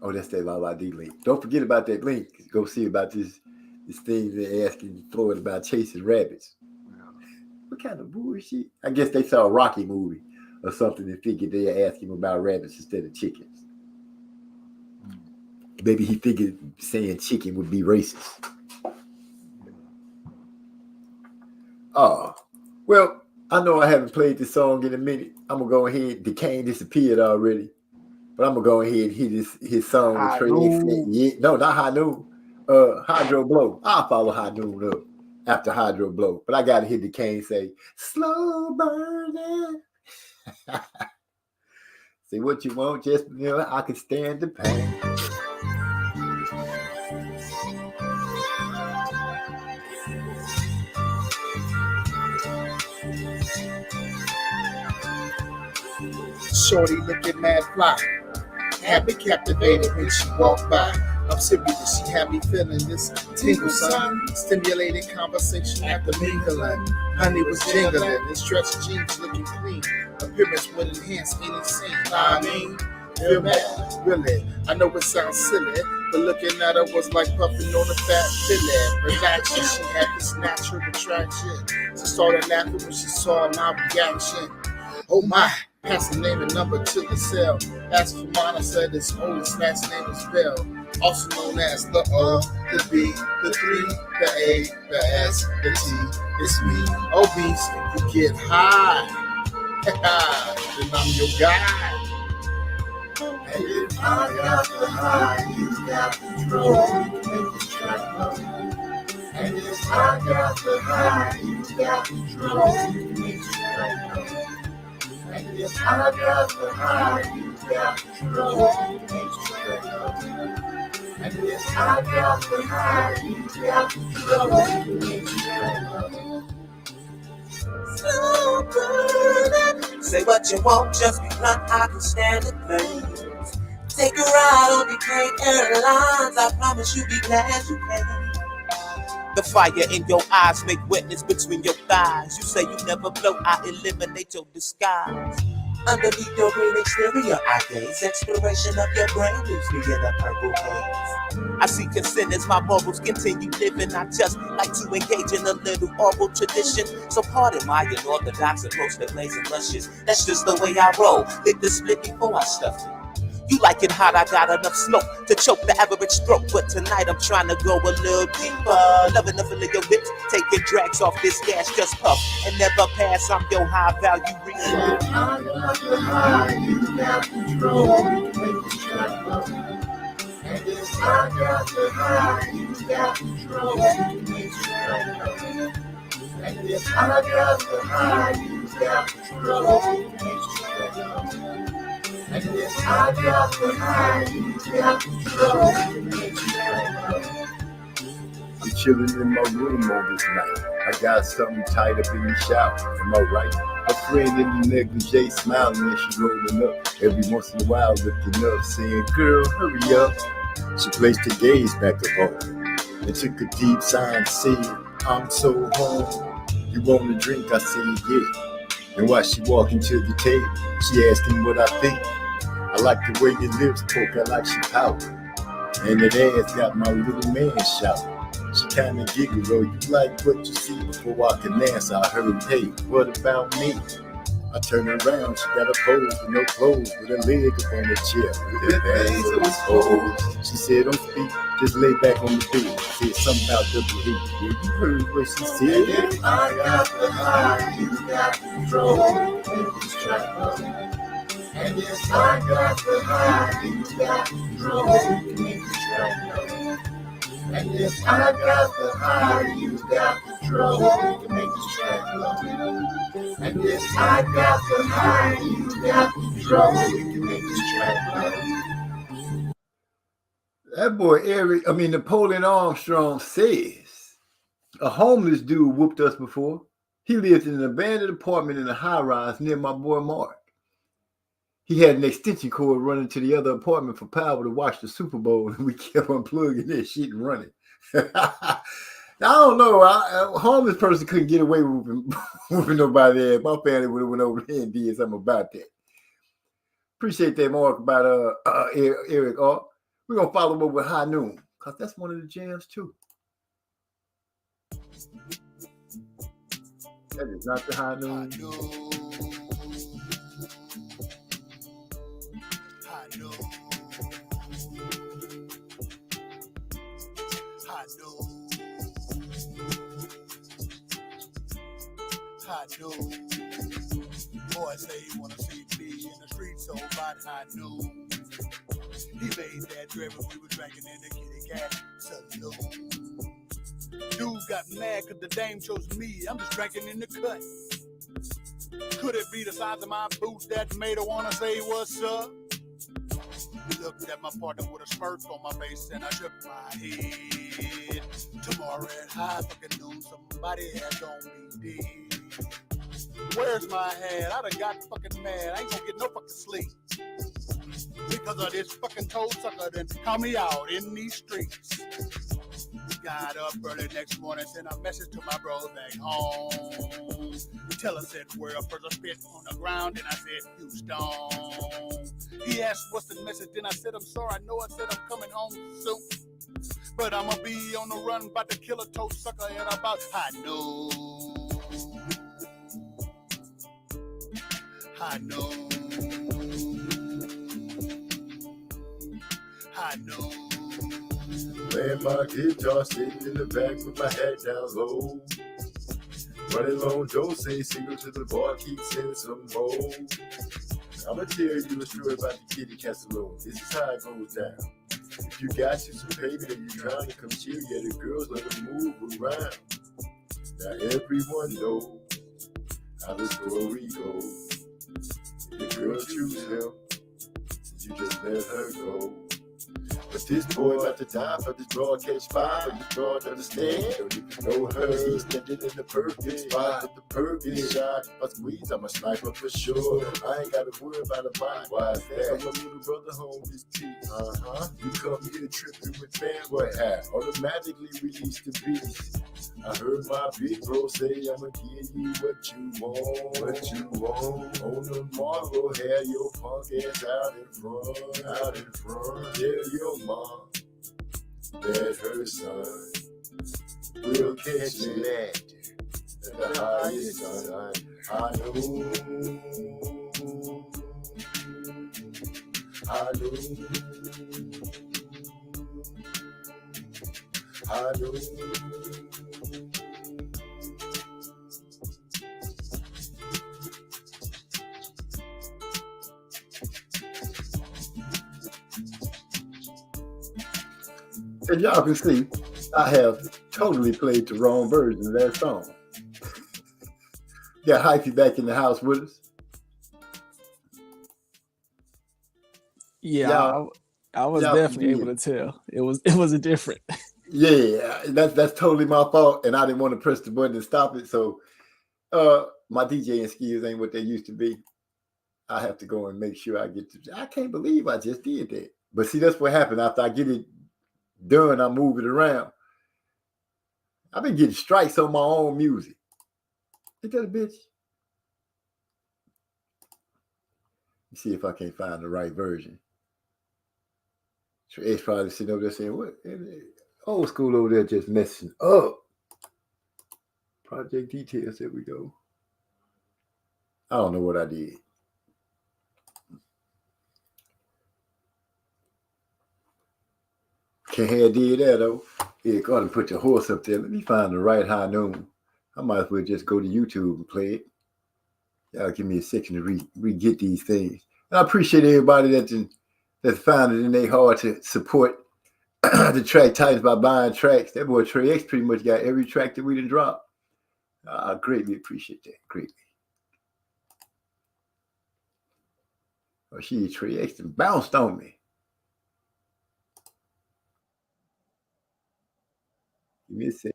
Oh, that's that Lala D link. Don't forget about that link. Go see about this thing they're asking Floyd about chasing rabbits. What kind of bullshit? I guess they saw a Rocky movie or something and figured they'd ask him about rabbits instead of chickens. Maybe he figured saying chicken would be racist. Oh, well, I know I haven't played this song in a minute. I'm going to go ahead. The cane disappeared already. But I'm going to go ahead and hit his song. No, not High Noon. Hydro Blow. I'll follow High Noon up after Hydro Blow. But I got to hit the cane say, slow burning. Say what you want, just, I can stand the pain. Shorty looking mad fly, had me captivated when she walked by. I'm serious, she had me feeling this tingle, son. Stimulating conversation after mingling. Honey was jingling, and stretched jeans looking clean. Appearance would enhance any scene. I mean, feel bad, really. I know it sounds silly, but looking at her was like puffing on a fat fillet. Relaxing, she had this natural attraction. She started laughing when she saw my reaction. Oh my. Pass the name and number to the cell. Asked for mine, I said his oldest last name is Bell. Also known as the O, the B, the 3, the A, the S, the T. It's me, obese. If you get high, then I'm your guy. And if I got the high, you got the control. Make the track flow. And if I got the high, you got control. Make the track flow. And if I got the high, you got control. And if I got the high, you got control. Slow burning. Say what you want, just be blunt. I can stand the pain. Take a ride on the great airlines. I promise you'll be glad you came. The fire in your eyes make wetness between your thighs. You say you never blow, I eliminate your disguise. Underneath your green exterior, I gaze. Exploration of your brain leaves me in a purple haze. I see consent as my morals continue living. I just like to engage in a little oral tradition. So pardon my unorthodox approach to blazing luscious. That's just the way I roll. Lick the split before I stuff it. You like it hot, I got enough smoke to choke the average throat. But tonight I'm trying to go a little deeper. Loving the feel of your lips, taking drags off this gas, just puff and never pass. I'm your high value reason. I'm chilling in my room on this night. I got something tied up in the shower. Am I right? A friend in the negligee smiling and she rolling up. Every once in a while looking up, saying, "Girl, hurry up." She placed her gaze back up on me and took a deep sigh and said, "I'm so home. You want a drink?" I said, "Yeah." And while she walking to the table, she asking what I think. I like the way your lips poke, I like she pout. And that ass got my little man shouting. She kinda giggled, "Oh, you like what you see?" Before I can answer, I heard, "Hey, what about me?" I turned around, she got a pose with no clothes, with her leg up on the chair, with her bangs on his toes. She said, "Don't speak, just lay back on the bed." Said something about WH. Yeah, you heard what she said. If I got the high, you got control. Make this track up. And if I got the high, you got control. Make this track up. And if I got the high, you got control. You can make this track flow. And if I got the high, you got control. You can make this track flow. That boy Napoleon Armstrong says a homeless dude whooped us before. He lived in an abandoned apartment in a high-rise near my boy Mark. He had an extension cord running to the other apartment for power to watch the Super Bowl, and we kept unplugging that shit and running. I don't know. A homeless person couldn't get away with whooping nobody there. My family would have went over there and did something about that. Appreciate that, Mark, about Eric. We're going to follow up with High Noon, because that's one of the jams, too. That is not the High Noon. I know. Boy say he wanna see me in the street so bad I know. He made that dread when we were drinking in the kitty cat saloon. Dude got mad cause the dame chose me. I'm just drinking in the cut. Could it be the size of my boots that made her wanna say what's up? He looked at my partner with a smirk on my face and I shook my head. Tomorrow at high fucking noon, somebody has on me dead. Where's my hat? I done got fucking mad. I ain't gonna get no fucking sleep. Because of this fucking toe sucker that caught me out in these streets. Got up early next morning, sent a message to my bros back home. Tell us that where a person spit on the ground, and I said, Houston. He asked what's the message, then I said, I'm sorry, I know I said I'm coming home soon. But I'ma be on the run, about to kill a toe sucker at about I know. I know. I know. Playing my guitar, sitting in the back with my head down low. Running long, Joe say single to the bar, keep sending some more. I'ma tell you a story about the kitty cat saloon. This is how it goes down. If you got you some baby and you trying to come chill, yeah, the girls let them move around. Now everyone knows how the story goes. If the girl choose him, you just let her go. But this boy about to die for this broad catch fire, but this broad understand. Don't even know her. He's standing in the perfect spot with the perfect shot. If I squeeze, I'm a sniper for sure. I ain't gotta worry about a body. Why is that? My little brother home is T. You come here tripping with fans. What happened? Automatically release the beast. I heard my big bro say I'ma give you what you want. What you want. On the morrow, have your punk ass out in front. Out in front. Tell your mom that her son will catch an actor at the highest sun. I know. I know. I know. And y'all can see, I have totally played the wrong version of that song. Got Hyphy back in the house with us. Yeah, Y'all- I was y'all definitely forgive. able to tell. It was a different. Yeah, that's totally my fault, and I didn't want to press the button to stop it. So, my DJing skills ain't what they used to be. I have to go and make sure I get to. I can't believe I just did that. But see, that's what happened after I get it done. I move it around. I've been getting strikes on my own music. Ain't that a bitch? Let's see if I can't find the right version. So Ed's probably sitting over there saying, "What? Old school over there just messing up." Project details. There we go. I don't know what I did. Can't have did that though. Yeah, go ahead and put your horse up there. Let me find the right high noon. I might as well just go to YouTube and play it. Y'all give me a second to re-get these things. And I appreciate everybody that's found it in their heart to support the Track Titans by buying tracks. That boy Trey X pretty much got every track that we done dropped. I greatly appreciate that. Greatly. Oh, Trey X done bounced on me. Give me a second.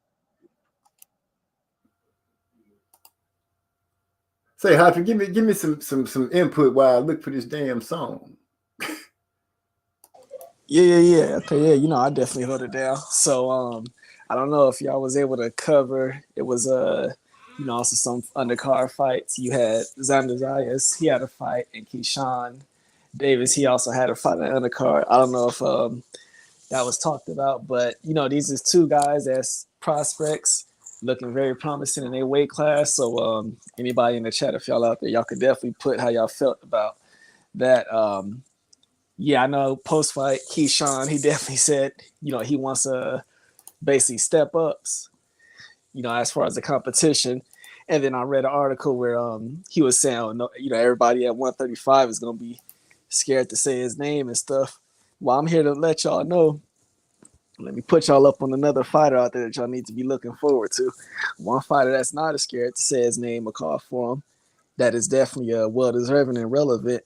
Say, Hyphy, give me some input while I look for this damn song. Yeah. Okay, yeah, you know, I definitely hold it down. So I don't know if y'all was able to cover it was you know, also some undercard fights. You had Xander Zayas, he had a fight, and Keyshawn Davis, he also had a fight on the undercard. I don't know if that was talked about, but you know, these is two guys that's prospects looking very promising in their weight class. So anybody in the chat, if y'all out there, y'all could definitely put how y'all felt about that. Yeah, I know post-fight, Keyshawn, he definitely said, you know, he wants basically step ups, you know, as far as the competition. And then I read an article where he was saying, you know, everybody at 135 is going to be scared to say his name and stuff. Well, I'm here to let y'all know. Let me put y'all up on another fighter out there that y'all need to be looking forward to. One fighter that's not as scared to say his name or call for him, that is definitely well-deserving and relevant,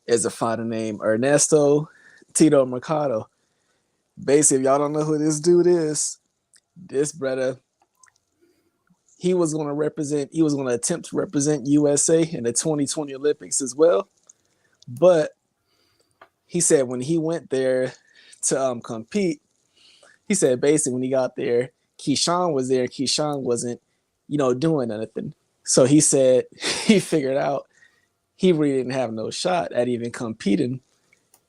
is a fighter named Ernesto Tito Mercado. Basically, if y'all don't know who this dude is, this brother, he was going to attempt to represent USA in the 2020 Olympics as well. But he said when he went there to compete, he said basically when he got there, Keyshawn was there. Keyshawn wasn't, you know, doing anything. So he said he figured out he really didn't have no shot at even competing,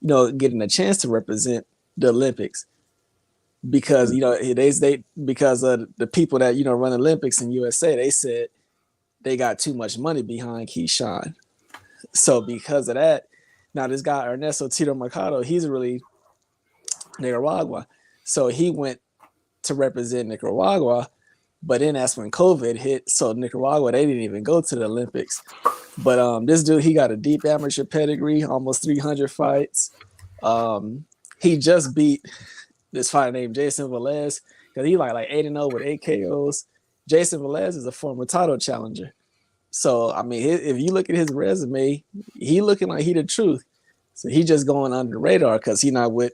you know, getting a chance to represent the Olympics. Because, you know, because of the people that, you know, run Olympics in USA, they said they got too much money behind Keyshawn. So because of that, now this guy Ernesto Tito Mercado, he's really Nicaragua. So he went to represent Nicaragua, but then that's when COVID hit. So Nicaragua, they didn't even go to the Olympics. But this dude, he got a deep amateur pedigree, almost 300 fights. He just beat this fighter named Jason Velez, because he like 8-0 with 8 KOs. Jason Velez is a former title challenger. So, I mean, if you look at his resume, he looking like he the truth. So he just going under the radar because he not with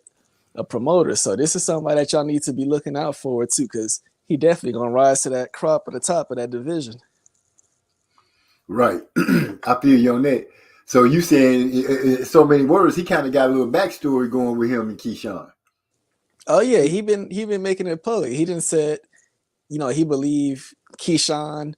a promoter. So this is somebody that y'all need to be looking out for too, because he definitely going to rise to that crop at the top of that division. Right. I feel you on that. So you saying in so many words, he kind of got a little backstory going with him and Keyshawn. Oh yeah, he been making it public. He didn't said, you know, he believed Keyshawn,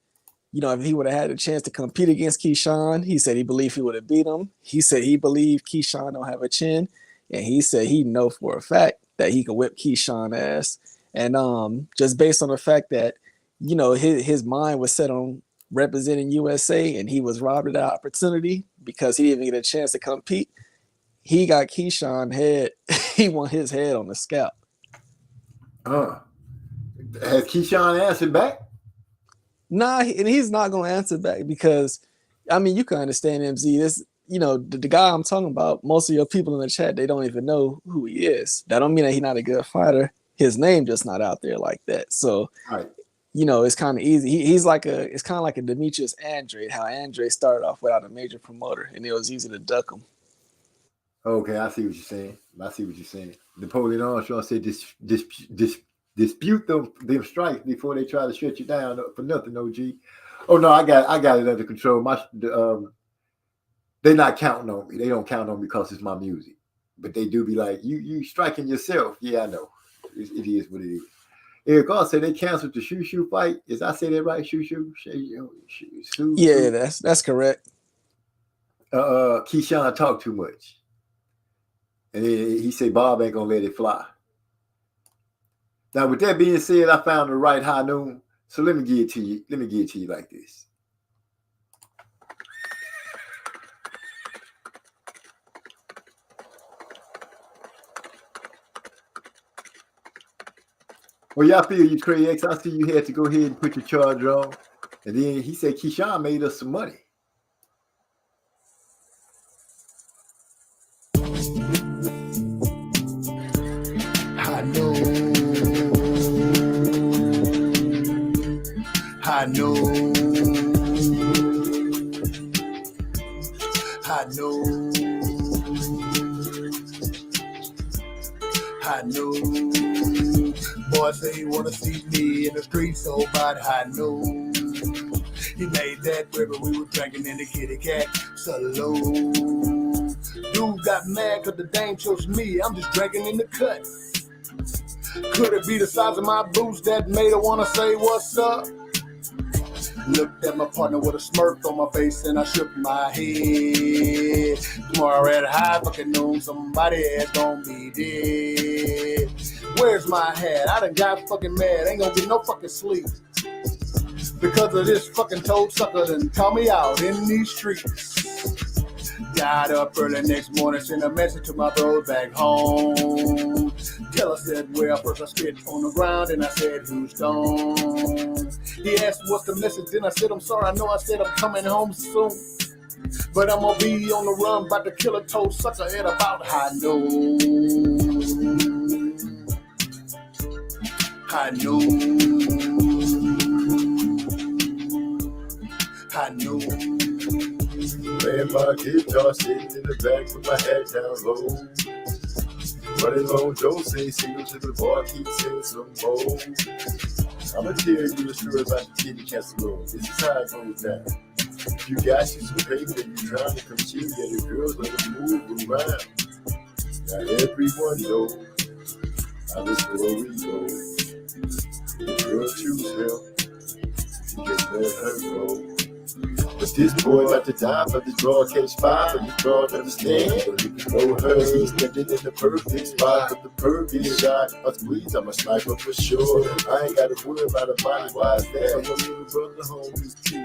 you know, if he would have had a chance to compete against Keyshawn, he said he believed he would have beat him. He said he believed Keyshawn don't have a chin, and he said he know for a fact that he could whip Keyshawn ass. And just based on the fact that, you know, his mind was set on representing USA, and he was robbed of that opportunity because he didn't even get a chance to compete. he got Keyshawn head. He want his head on the scalp. Has Keyshawn answered back? Nah, and he's not gonna answer back because, I mean, you can understand MZ. This, you know, the guy I'm talking about. Most of your people in the chat, they don't even know who he is. That don't mean that he's not a good fighter. His name just not out there like that. So, Right. you know, it's kind of easy. He's like it's kind of like a Demetrius Andrade. How Andrade started off without a major promoter, and it was easy to duck him. Okay, I see what you're saying. Napoleon Armstrong said, dispute them strikes before they try to shut you down for nothing, OG. Oh no, I got it under control. They're not counting on me. They don't count on me because it's my music. But they do be like, you striking yourself. Yeah, I know. It is what it is. Eric also said they canceled the Shoo fight. Is I say that right? Shoo. Yeah, that's correct. Keyshawn talked too much. And he said Bob ain't gonna let it fly. Now, with that being said, I found the right high noon. So let me give it to you. Let me give it to you like this. Well, y'all feel you, Trey X. I see you had to go ahead and put your charger on. And then he said Keyshawn made us some money. I know. Boy say he wanna see me in the street so bad. I know. He made that river we were drinking in the kitty cat saloon. Dude got mad cause the dame chose me. I'm just drinking in the cut. Could it be the size of my boots that made her wanna say what's up? Looked at my partner with a smirk on my face and I shook my head. Tomorrow at high fucking noon, somebody ass gon' be dead. Where's my hat? I done got fucking mad, ain't gonna get no fucking sleep. Because of this fucking toad sucker done call me out in these streets. Got up early next morning, sent a message to my bros back home. Teller said, well, first I spit on the ground, and I said, who's gone? He asked, what's the message? Then I said, I'm sorry, I know I said I'm coming home soon. But I'm gonna be on the run, about to kill a toad sucker at about high noon. High noon. High noon. Playing my guitar, sitting in the back with my head down low. Running low, don't say single to the bar, keep saying some more. I'ma tell you a story about the kitty casserole. This is how it goes down. You got you some paper and you trying to come cheat, yeah, the girls let them move around. Now everyone knows how this story goes. The girl choose him, she just let her go. But this boy about to die for the draw, catch fire, but the draw understand. But if you know her, he's standing in the perfect spot for the perfect shot. I squeeze, I'm a sniper for sure. I ain't got to worry about a body, why is that? I'm a little brother, homies too.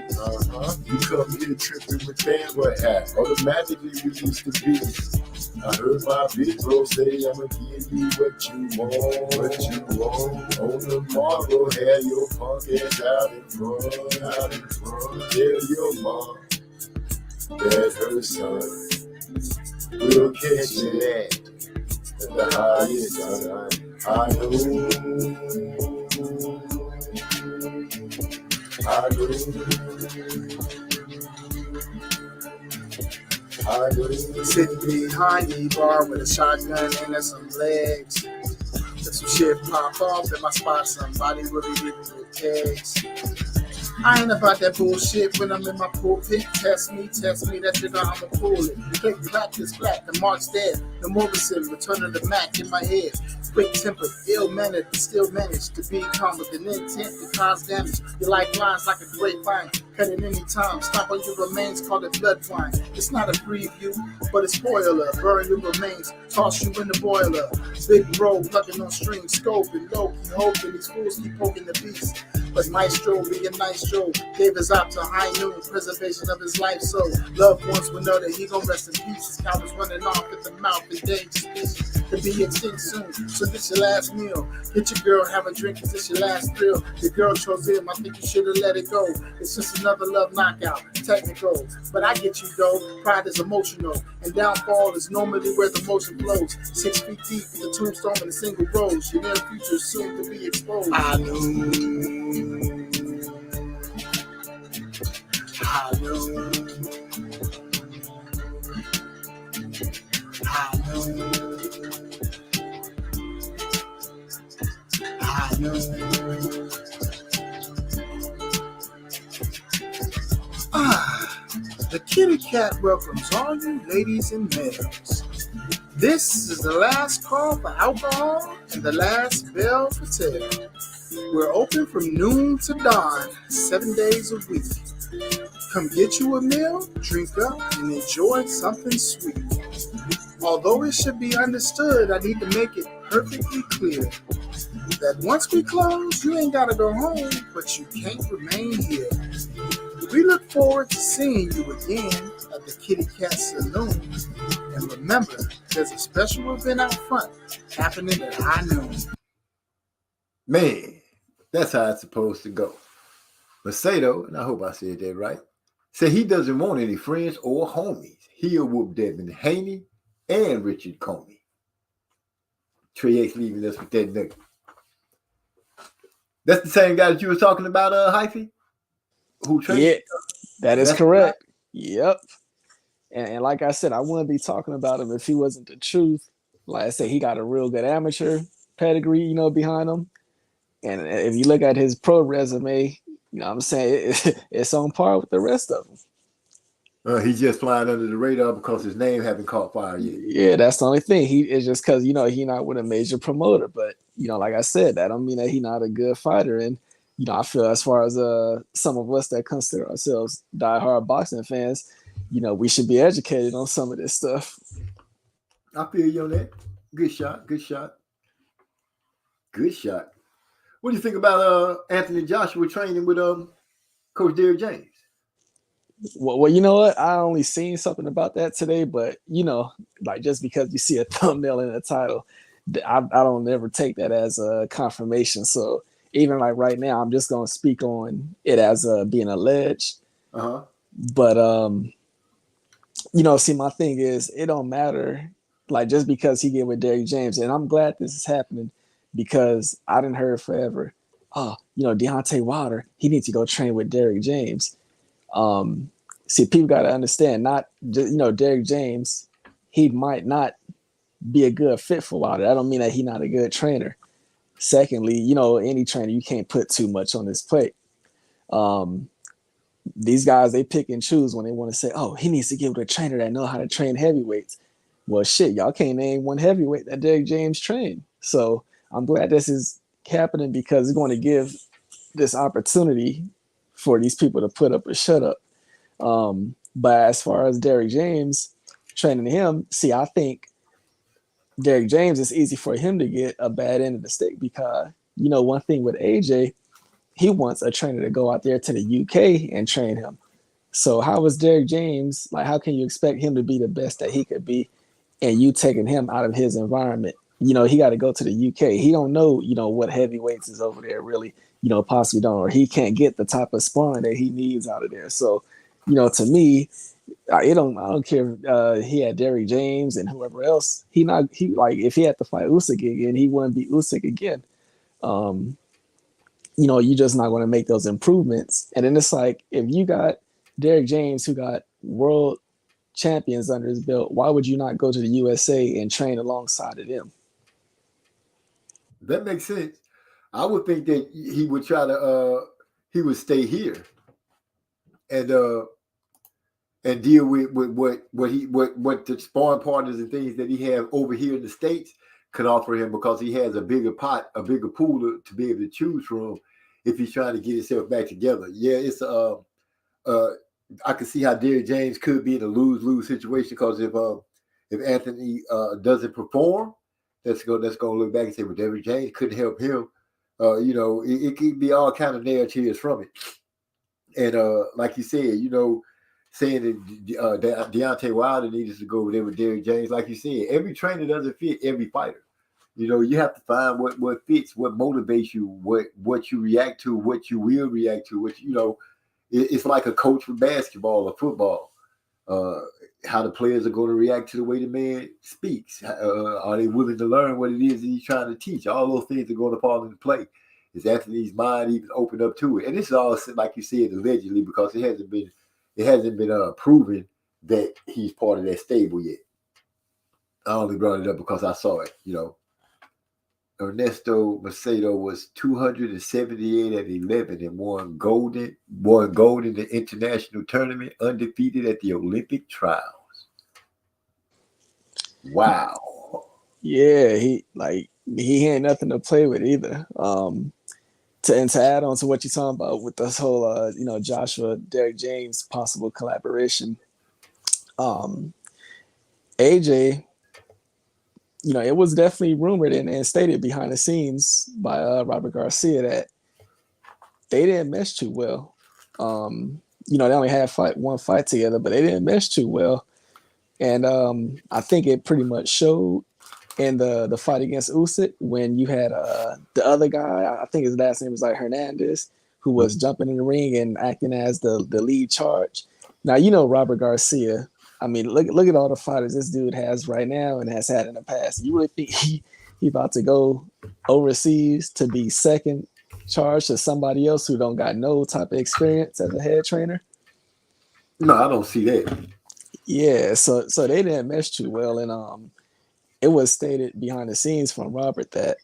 You come here tripping with fanboy hat, automatically release the beast. I heard my big bro say I'ma give you what you want. On the marble, have your punk ass out in front. Tell your mom that her son will catch that at the highest time. I know. Sitting behind the bar with a shotgun and some legs. Let some shit pop off in my spot. Somebody really hit me with kegs. I ain't about that bullshit when I'm in my pulpit. Test me, that shit I'ma pull it. Click, clap, is black, the mark's dead. The Morrison, returning the Mac in my head. Quick tempered, ill-mannered, still managed to be calm with an intent to cause damage. Your lifelines like a grapevine, cut it any time. Stop on your remains, call it blood wine. It's not a preview, but a spoiler. Burn your remains, toss you in the boiler. Big bro, plucking on strings, scoping, low-key hoping these fools keep poking the beast. But Maestro being Maestro gave his op to high noon, preservation of his life. So loved ones will know that he gon' rest in peace. His cow was running off at the mouth, the dangerous species to be extinct soon. So this your last meal. Get your girl, have a drink, cause this your last thrill. The girl chose him, I think you should've let it go. It's just another love knockout, technical. But I get you though, pride is emotional. And downfall is normally where the motion flows. 6 feet deep, the tombstone in a single rose. Your near future is soon to be exposed. I know. I know. I know. I know. The kitty cat welcomes all you ladies and males. This is the last call for alcohol and the last bell for tail. We're open from noon to dawn, 7 days a week. Come get you a meal, drink up, and enjoy something sweet. Although it should be understood, I need to make it perfectly clear that once we close, you ain't gotta go home, but you can't remain here. We look forward to seeing you again at the Kitty Cat Saloon. And remember, there's a special event out front happening at high noon. Man, that's how it's supposed to go. Macedo, and I hope I said that right, said he doesn't want any friends or homies. He'll whoop Devin Haney and Richard Comey. Trey X leaving us with that nigga. That's the same guy that you were talking about, Hyphy? Who traded? Yeah, that's correct. Right. Yep. And like I said, I wouldn't be talking about him if he wasn't the truth. Like I said, he got a real good amateur pedigree, behind him. And if you look at his pro resume, you know what I'm saying, it's on par with the rest of them. He's just flying under the radar because his name haven't caught fire yet. Yeah, that's the only thing. He is just because, he not with a major promoter. But, like I said, that don't mean that he not a good fighter. And, I feel as far as some of us that consider ourselves diehard boxing fans, we should be educated on some of this stuff. I feel you on that. Good shot. What do you think about Anthony Joshua training with Coach Derrick James? Well, you know what? I only seen something about that today, but like just because you see a thumbnail in the title, I don't ever take that as a confirmation. So even like right now, I'm just gonna speak on it as being alleged. But see, my thing is, it don't matter. Like just because he get with Derrick James, and I'm glad this is happening because I didn't hear forever. Oh, Deontay Wilder, he needs to go train with Derrick James. See, people got to understand, not just, Derrick James, he might not be a good fit for Wilder. That don't mean that he's not a good trainer. Secondly, any trainer, you can't put too much on his plate. These guys, they pick and choose when they want to say, oh, he needs to get with a trainer that know how to train heavyweights. Well, shit, y'all can't name one heavyweight that Derrick James trained. So I'm glad this is happening because it's going to give this opportunity for these people to put up or shut up. But as far as Derrick James training him, see, I think Derrick James, it's easy for him to get a bad end of the stick because, one thing with AJ, he wants a trainer to go out there to the UK and train him. So how is Derrick James, like, how can you expect him to be the best that he could be and you taking him out of his environment? He got to go to the UK. He don't know, what heavyweights is over there really, possibly don't, or he can't get the type of sparring that he needs out of there. So, to me, I don't care if he had Derrick James and whoever else. If he had to fight Usyk again, he wouldn't be Usyk again. You're just not going to make those improvements. And then it's like, if you got Derrick James who got world champions under his belt, why would you not go to the USA and train alongside of them? That makes sense. I would think that he would try to he would stay here and deal with what the sparring partners and things that he have over here in the States could offer him because he has a bigger pot, a bigger pool to be able to choose from if he's trying to get himself back together. Yeah, it's I can see how Derrick James could be in a lose-lose situation because if Anthony doesn't perform, that's going to look back and say, well, Derrick James couldn't help him You know, it could be all kind of narratives from it. And like you said, you know, saying that Deontay Wilder needed to go over there with Derrick James, like you said, every trainer doesn't fit every fighter. You know, you have to find what fits, what motivates you, what you react to, what you will react to. Which, you know, it's like a coach for basketball or football. How the players are going to react to the way the man speaks. Are they willing to learn what it is that he's trying to teach? All those things are going to fall into play. Is Anthony's mind even open up to it? And this is all, like you said, allegedly, because it hasn't been proven that he's part of that stable yet. I only brought it up because I saw it. You know, Ernesto Macedo was 278 at 11 and won gold in the international tournament, undefeated at the Olympic trials. Wow. Yeah, he ain't nothing to play with either. To add on to what you're talking about with this whole you know, Joshua Derrick James possible collaboration, AJ, you know, it was definitely rumored and stated behind the scenes by Robert Garcia that they didn't mesh too well. You know, they only had one fight together, but they didn't mesh too well. And I think it pretty much showed in the fight against Usyk when you had the other guy, I think his last name was like Hernandez, who was jumping in the ring and acting as the lead charge. Now, you know, Robert Garcia, I mean, look at all the fighters this dude has right now and has had in the past. You really think he about to go overseas to be second charge to somebody else who don't got no type of experience as a head trainer? No, I don't see that. Yeah, so they didn't mesh too well, and it was stated behind the scenes from Robert that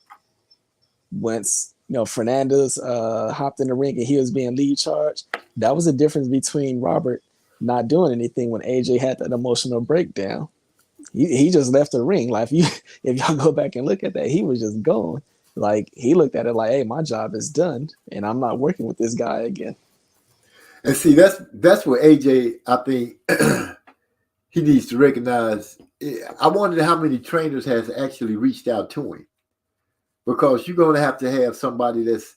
once, you know, Fernandez hopped in the ring and he was being lead charged, that was the difference between Robert not doing anything when AJ had that emotional breakdown. He just left the ring. Like if y'all go back and look at that, he was just gone. Like he looked at it like, hey, my job is done and I'm not working with this guy again. And see, that's what AJ, I think he needs to recognize. I wondered how many trainers has actually reached out to him, because you're going to have somebody that's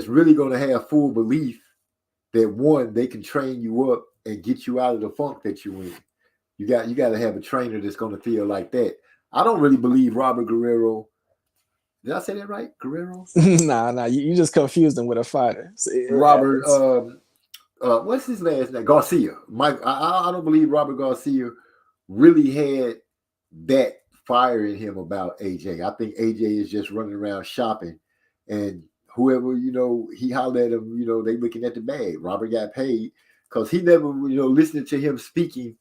really going to have full belief that, one, they can train you up and get you out of the funk that you're in. You got to have a trainer that's going to feel like that. I don't really believe Robert Guerrero. Did I say that right? Guerrero? Nah, you just confused him with a fighter. Robert, what's his last name? Garcia. Mike. I don't believe Robert Garcia really had that fire in him about AJ. I think AJ is just running around shopping, and whoever, you know, he hollered at him, you know, they looking at the bag. Robert got paid because he never, you know, listening to him speaking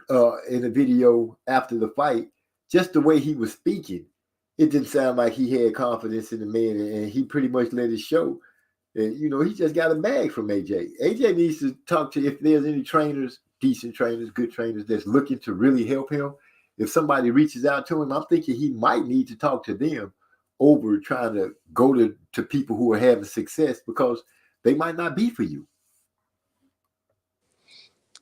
in the video after the fight, just the way he was speaking, it didn't sound like he had confidence in the man, and he pretty much let it show. And, you know, he just got a bag from AJ. AJ needs to talk to, if there's any trainers, decent trainers, good trainers that's looking to really help him. If somebody reaches out to him, I'm thinking he might need to talk to them over trying to go to people who are having success, because they might not be for you.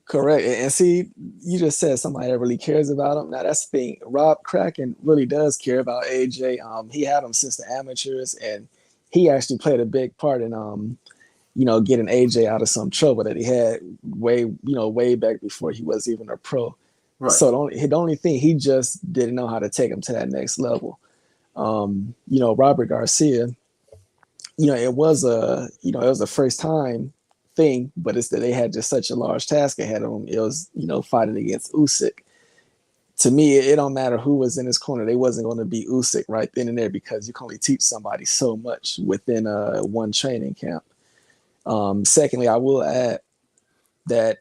Correct. And see, you just said somebody that really cares about him. Now, that's the thing. Rob Kraken really does care about AJ. He had him since the amateurs, and he actually played a big part in, you know, getting AJ out of some trouble that he had way back before he was even a pro. Right. So the only thing, he just didn't know how to take him to that next level. You know, Robert Garcia, you know, it was a first time thing, but it's that they had just such a large task ahead of them. It was, you know, fighting against Usyk. To me, it don't matter who was in his corner. They wasn't going to be Usyk right then and there, because you can only teach somebody so much within one training camp. Secondly, I will add that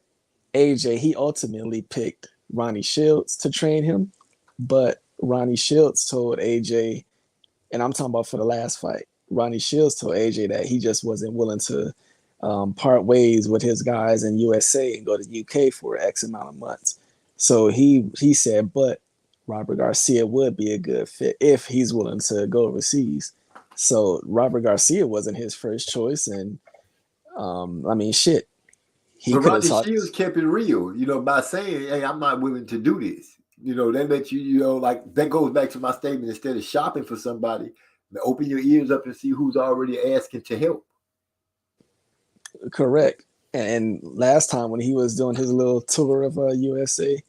AJ, he ultimately picked Ronnie Shields to train him, but Ronnie Shields told AJ, and I'm talking about for the last fight, Ronnie Shields told AJ that he just wasn't willing to part ways with his guys in USA and go to UK for X amount of months. So he said, but Robert Garcia would be a good fit if he's willing to go overseas. So Robert Garcia wasn't his first choice, and I mean, shit. But Ronnie Shields kept it real, you know, by saying, hey, I'm not willing to do this. You know, that let you, you know, like that goes back to my statement. Instead of shopping for somebody, Now open your ears up and see who's already asking to help. Correct. And last time when he was doing his little tour of USA,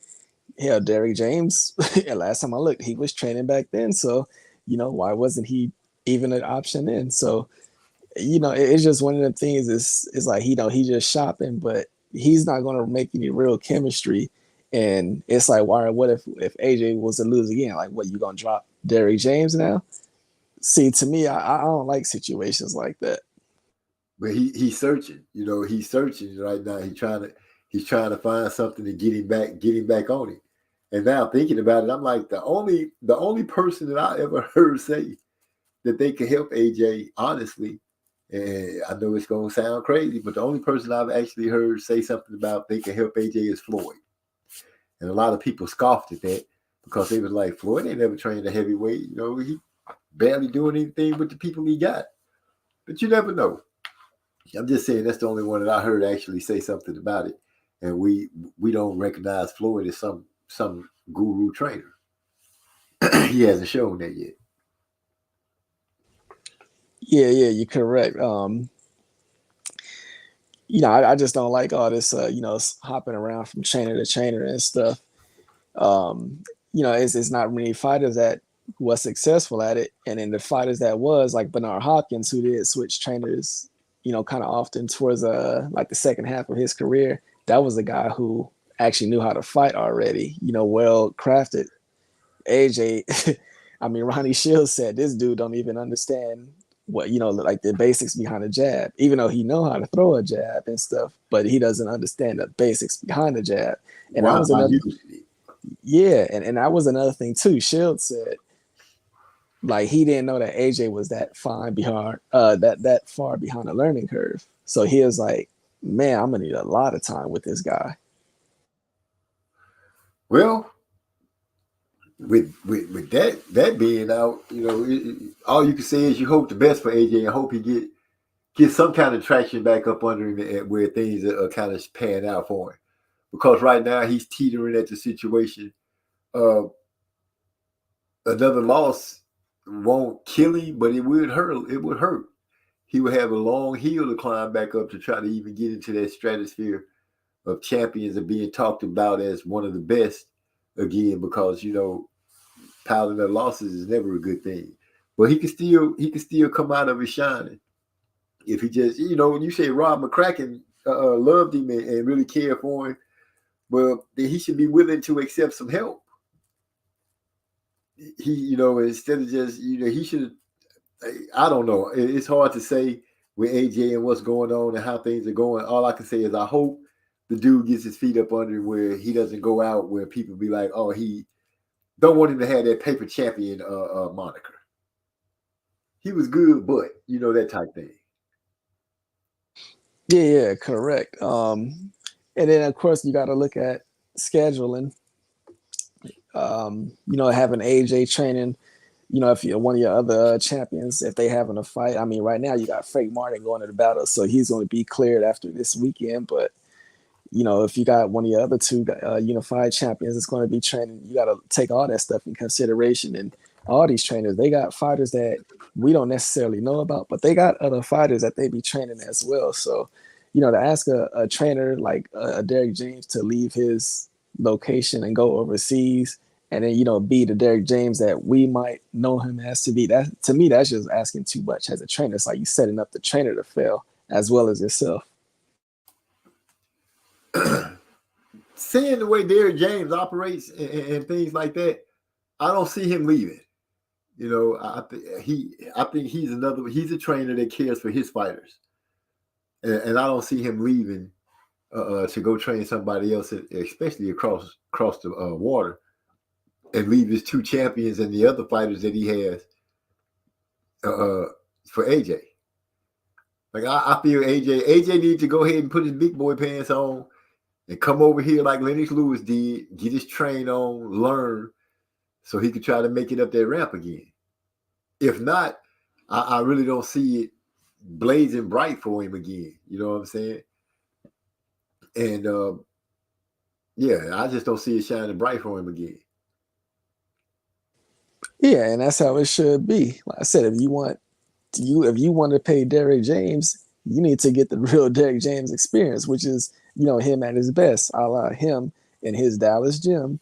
hell, Derrick James, last time I looked, he was training back then. So, why wasn't he even an option then? So, it's just one of the things is like, he just shopping, but he's not going to make any real chemistry. And it's like, what if AJ was to lose again? Like, what, you going to drop Derrick James now? See, to me, I don't like situations like that. But he's searching, he's searching right now. He's trying to find something to get him back on it. And now thinking about it, I'm like, the only person that I ever heard say that they could help AJ, honestly, and I know it's gonna sound crazy, but the only person I've actually heard say something about they can help AJ is Floyd. And a lot of people scoffed at that because they was like, Floyd ain't never trained a heavyweight, he barely doing anything with the people he got. But you never know. I'm just saying that's the only one that I heard actually say something about it. And we don't recognize Floyd as some guru trainer. He hasn't shown that yet. Yeah, you're correct. I just don't like all this, hopping around from trainer to trainer and stuff. It's not many fighters that was successful at it. And then the fighters that was, like Bernard Hopkins, who did switch trainers, kind of often towards like the second half of his career, that was a guy who actually knew how to fight already, well crafted. AJ, I mean, Ronnie Shields said this dude don't even understand what, like the basics behind a jab, even though he know how to throw a jab and stuff, but he doesn't understand the basics behind the jab. And that was another, and that was another thing too. Shields said, like, he didn't know that AJ was that far behind, that far behind the learning curve. So he was like, man, I'm gonna need a lot of time with this guy. Well, with that being out, all you can say is you hope the best for AJ and hope he get some kind of traction back up under him where things are kind of pan out for him. Because right now he's teetering at the situation. Another loss won't kill him, but it would hurt. It would hurt. He would have a long hill to climb back up to try to even get into that stratosphere of champions and being talked about as one of the best again, because piling up losses is never a good thing. But he can still come out of it shining if he just, when you say Rob McCracken loved him and really cared for him, well, then he should be willing to accept some help. He, instead of just, he should. I don't know. It's hard to say with AJ and what's going on and how things are going. All I can say is I hope the dude gets his feet up under him where he doesn't go out where people be like, oh, he don't want him to have that paper champion moniker. He was good, but that type thing. Yeah, correct. And then of course you got to look at scheduling. Having AJ training. If you're one of your other champions, if they having a fight, I mean, right now you got Frank Martin going to the battle, so he's going to be cleared after this weekend. But if you got one of your other two unified champions that's going to be training, you got to take all that stuff in consideration. And all these trainers, they got fighters that we don't necessarily know about, but they got other fighters that they be training as well. So, to ask a trainer like a Derrick James to leave his location and go overseas, and then be the Derrick James that we might know him as to be, that to me that's just asking too much as a trainer. It's like you setting up the trainer to fail as well as yourself. Seeing the way Derrick James operates and things like that, I don't see him leaving. I think he's a trainer that cares for his fighters, and I don't see him leaving to go train somebody else, especially across the water, and leave his two champions and the other fighters that he has for AJ. Like I feel AJ needs to go ahead and put his big boy pants on and come over here like Lennox Lewis did, get his train on, learn, so he could try to make it up that ramp again. If not, I really don't see it blazing bright for him again. You know what I'm saying? And I just don't see it shining bright for him again. Yeah, and that's how it should be. Like I said, if you want to pay Derrick James, you need to get the real Derrick James experience, which is, him at his best, a la him in his Dallas gym.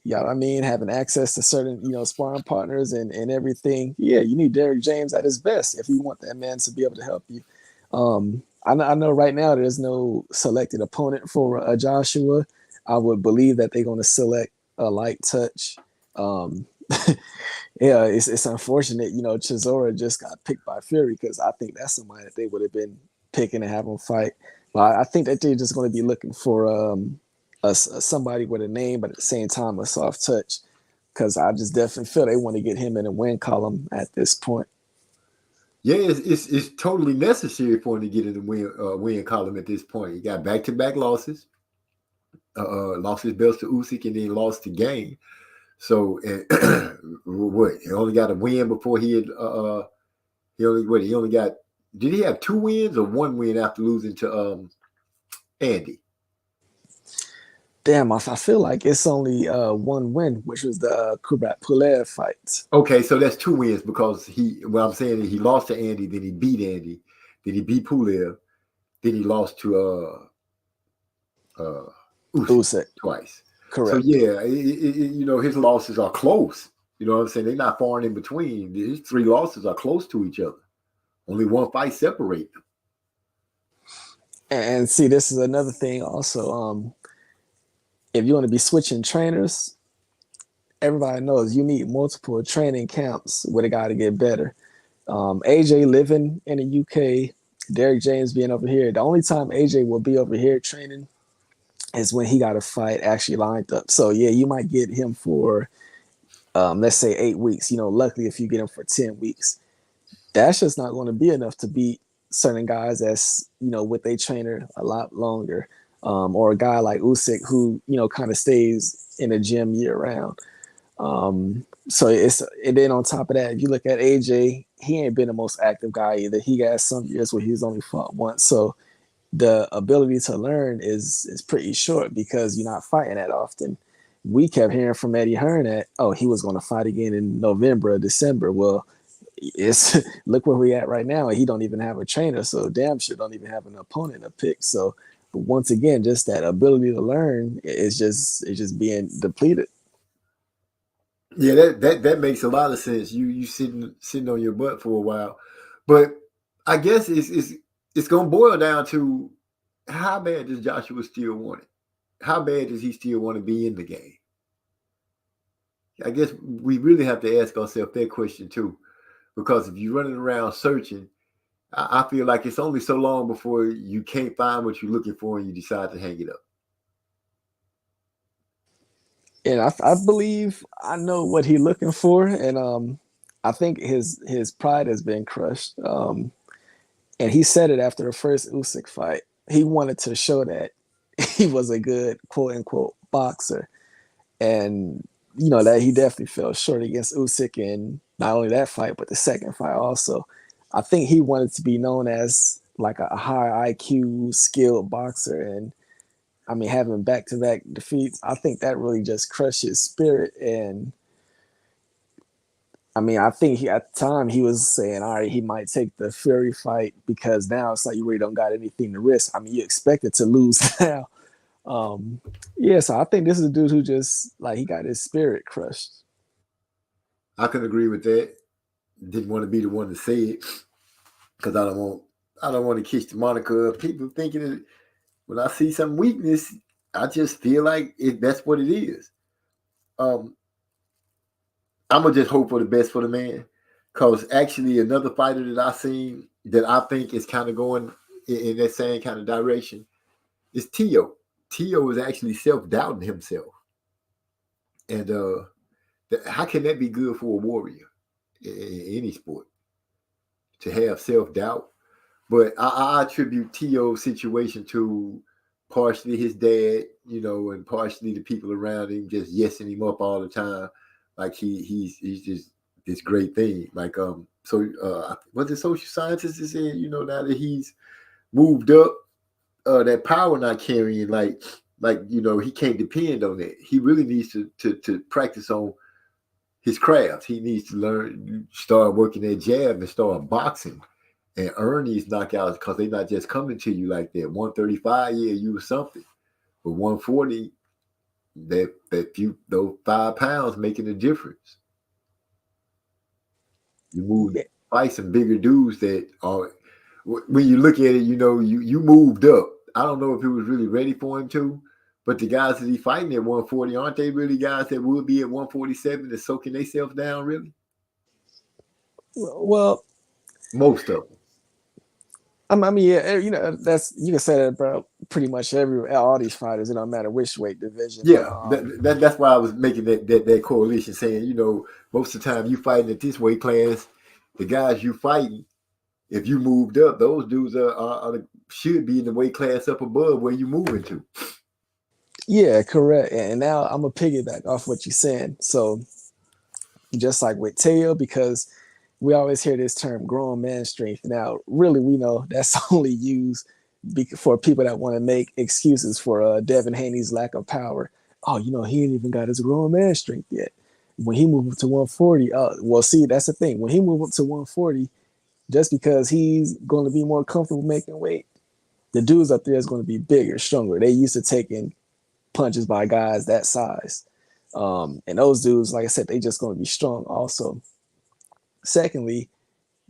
You know what I mean? Having access to certain, sparring partners and everything. Yeah, you need Derrick James at his best if you want that man to be able to help you. I know right now there's no selected opponent for Joshua. I would believe that they're going to select a light touch. Um, yeah, it's unfortunate, Chisora just got picked by Fury because I think that's somebody that they would have been picking to have him fight. But I think that they're just going to be looking for somebody with a name, but at the same time a soft touch, because I just definitely feel they want to get him in a win column at this point. Yeah, it's totally necessary for him to get in the win column at this point. He got back-to-back losses, lost his belts to Usyk and then lost to Game. So what? He only got a win before he had. He only got. Did he have 2 wins or 1 win after losing to Andy? Damn, I feel like it's only 1 win, which was the Kubrat Pulev fight. Okay, so that's 2 wins because what I'm saying is he lost to Andy, then he beat Andy, then he beat Pulev, then he lost to Usyk twice. Correct. So yeah, his losses are close. You know what I'm saying? They're not far in between. These 3 losses are close to each other. Only 1 fight separate them. And see, this is another thing also. If you want to be switching trainers, everybody knows you need multiple training camps with a guy to get better. AJ living in the UK, Derrick James being over here. The only time AJ will be over here training is when he got a fight actually lined up. So yeah, you might get him for let's say 8 weeks. Luckily if you get him for 10 weeks, that's just not going to be enough to beat certain guys that's, with a trainer a lot longer. Or a guy like Usyk who, kind of stays in the gym year round. So and then on top of that, if you look at AJ, he ain't been the most active guy either. He got some years where he's only fought once. So the ability to learn is pretty short because you're not fighting that often. We kept hearing from Eddie Hearn that, he was going to fight again in November or December. Well, look where we at right now. He don't even have a trainer, so damn sure don't even have an opponent to pick. So once again, just that ability to learn is just being depleted. Yeah, that makes a lot of sense. You sitting on your butt for a while, but I guess it's gonna boil down to how bad does Joshua still want it? How bad does he still want to be in the game? I guess we really have to ask ourselves that question too, because if you're running around searching, I feel like it's only so long before you can't find what you're looking for and you decide to hang it up. And I believe I know what he's looking for, and I think his pride has been crushed. And he said it after the first Usyk fight. He wanted to show that he was a good quote unquote boxer, and that he definitely fell short against Usyk, and not only that fight, but the second fight also. I think he wanted to be known as like a high IQ, skilled boxer, and I mean, having back-to-back defeats, I think that really just crushed his spirit. And I mean, I think at the time he was saying, all right, he might take the Fury fight because now it's like you really don't got anything to risk. I mean, you expected to lose now. Yeah, so I think this is a dude who just he got his spirit crushed. I can agree with that. Didn't want to be the one to say it because I don't want to catch the moniker of people thinking that when I see some weakness, I just feel like that's what it is. I'm gonna just hope for the best for the man, because actually another fighter that I seen that I think is kind of going in that same kind of direction is Tio. Tio is actually self-doubting himself, and how can that be good for a warrior in any sport to have self-doubt? But I attribute Tio's situation to partially his dad, and partially the people around him just yesing him up all the time, like he's just this great thing. Like was it social scientists that said, now that he's moved up, that power not carrying, he can't depend on that. He really needs to practice on his craft. He needs to learn, start working that jab and start boxing and earn these knockouts because they're not just coming to you like that. 135, yeah, you was something. But 140, those 5 pounds making a difference. You move, fight some bigger dudes that are, when you look at it, you know, you moved up. I don't know if he was really ready for him to, but the guys that he fighting at 140, aren't they really guys that will be at 147 and soaking themselves down, really? Well, most of them. I mean, yeah, you know, that's, you can say that about pretty much all these fighters. It don't matter which weight division. Yeah, that's why I was making that correlation, saying, you know, most of the time you fighting at this weight class, the guys you fighting, if you moved up, those dudes should be in the weight class up above where you moving to. Yeah, correct. And now I'm gonna piggyback off what you're saying. So just like with Teo, because we always hear this term grown man strength. Now, really, we know that's only used for people that want to make excuses for Devin Haney's lack of power. Oh, you know, he ain't even got his grown man strength yet. When he moved up to 140, well, see, that's the thing. When he moved up to 140, just because he's going to be more comfortable making weight, the dudes up there is going to be bigger, stronger. They used to taking punches by guys that size. And those dudes, like I said, they just going to be strong also. Secondly,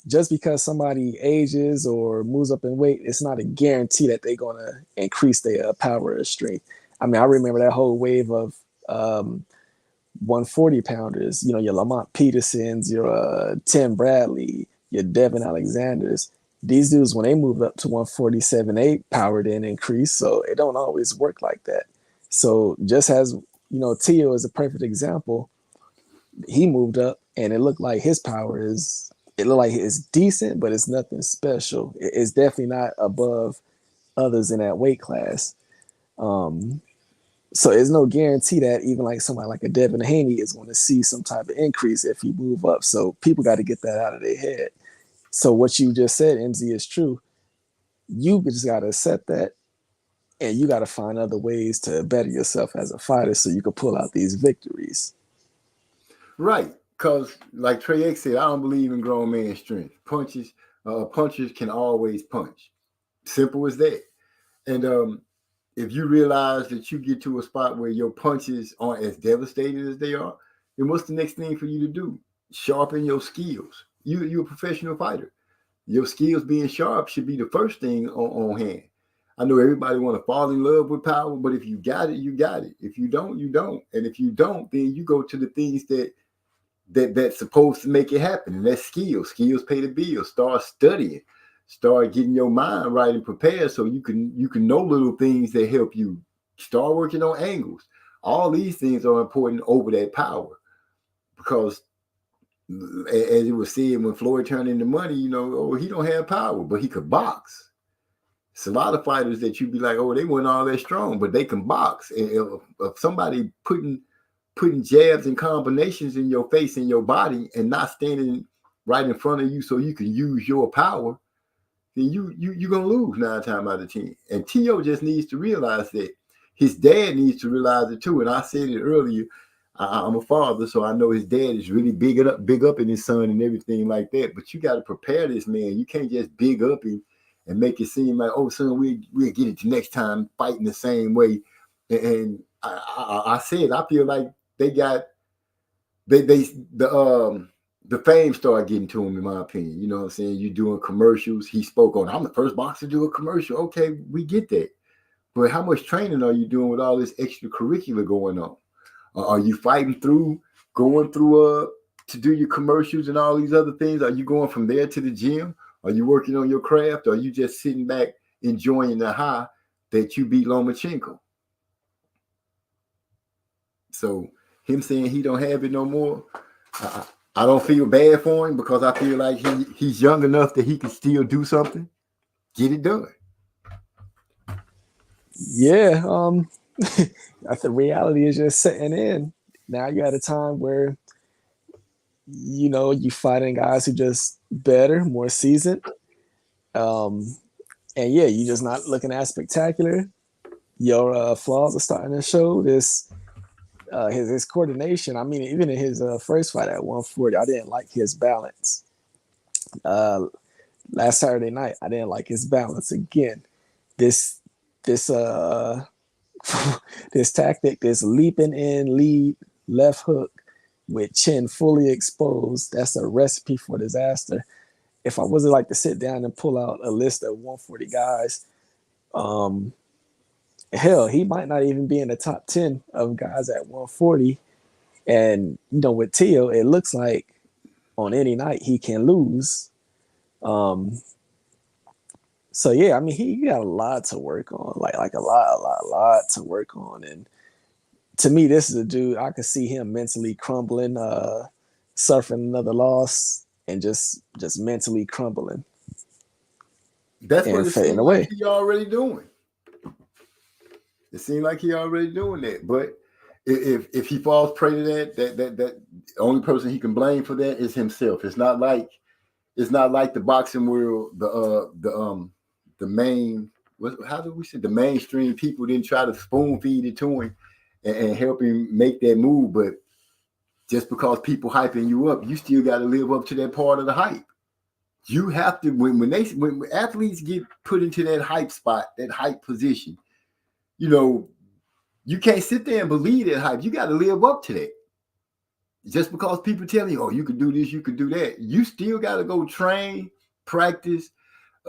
just because somebody ages or moves up in weight, it's not a guarantee that they're going to increase their power or strength. I mean, I remember that whole wave of 140 pounders, you know, your Lamont Petersons, your Tim Bradley, your Devin Alexanders. These dudes, when they moved up to 147, they power didn't increase. So it don't always work like that. So just as, you know, Teo is a perfect example, he moved up and it looked like his power is, it looked like it's decent, but it's nothing special. It's definitely not above others in that weight class. So there's no guarantee that even like somebody like a Devin Haney is going to see some type of increase if he move up. So people got to get that out of their head. So what you just said, MZ, is true. You just got to accept that, and you got to find other ways to better yourself as a fighter so you can pull out these victories. Right, because like Trey X said, I don't believe in grown man strength. Punchers can always punch. Simple as that. And if you realize that you get to a spot where your punches aren't as devastating as they are, then what's the next thing for you to do? Sharpen your skills. You're a professional fighter. Your skills being sharp should be the first thing on hand. I know everybody want to fall in love with power, but if you got it, you got it. If you don't, you don't. And if you don't, then you go to the things that's supposed to make it happen. And that's skills. Skills pay the bills. Start studying. Start getting your mind right and prepared so you can know little things that help you. Start working on angles. All these things are important over that power, because as it was said when Floyd turned into money, you know, oh, he don't have power, but he could box. It's a lot of fighters that you'd be like, oh, they weren't all that strong, but they can box. And if somebody putting jabs and combinations in your face and your body and not standing right in front of you so you can use your power, then you're gonna lose 9 times out of 10. And Teo just needs to realize that. His dad needs to realize it too. And I said it earlier. I'm a father, so I know his dad is really big up in his son and everything like that. But you got to prepare this man. You can't just big up him and make it seem like, oh, son, we'll get it the next time, fighting the same way. And I said, I feel like the fame started getting to him, in my opinion. You know what I'm saying? You doing commercials. He spoke on, I'm the first boxer to do a commercial. Okay, we get that. But how much training are you doing with all this extracurricular going on? Are you fighting through, going through to do your commercials and all these other things? Are you going from there to the gym? Are you working on your craft? Or are you just sitting back enjoying the high that you beat Lomachenko? So him saying he don't have it no more, I don't feel bad for him, because I feel like he's young enough that he can still do something. Get it done. Yeah, I think reality is just setting in. Now you're at a time where, you know, you fighting guys who just better, more seasoned. And yeah, you're just not looking as spectacular. Your flaws are starting to show. This his coordination. I mean, even in his first fight at 140, I didn't like his balance. Last Saturday night, I didn't like his balance again. This this tactic, this leaping in lead left hook with chin fully exposed, that's a recipe for disaster. If I wasn't like to sit down and pull out a list of 140 guys, hell, he might not even be in the top 10 of guys at 140. And, you know, with Tio, it looks like on any night he can lose. So yeah, I mean, he got a lot to work on, like a lot to work on. And to me, this is a dude I could see him mentally crumbling, suffering another loss, and just mentally crumbling. That's and what it fading seems away. like he already doing. It seems like he already doing that. But if he falls prey to that the only person he can blame for that is himself. It's not like the boxing world, the main, how do we say, the mainstream people didn't try to spoon feed it to him and help him make that move. But just because people hyping you up, you still got to live up to that part of the hype. You have to, when athletes get put into that hype spot, that hype position, you know, you can't sit there and believe that hype. You got to live up to that. Just because people tell you, oh, you can do this, you can do that, you still got to go train, practice,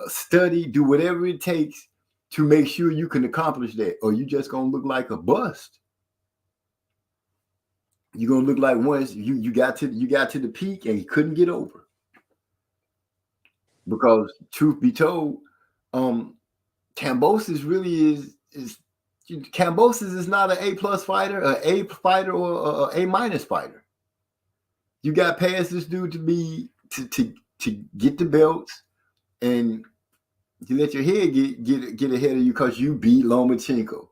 study, do whatever it takes to make sure you can accomplish that, or you just gonna look like a bust. You're gonna look like once you got to the peak and you couldn't get over. Because truth be told, Kambosos really is Kambosos is not an A+ fighter, an A fighter, or an A- fighter. You got past this dude to get the belts, and you let your head get ahead of you because you beat Lomachenko,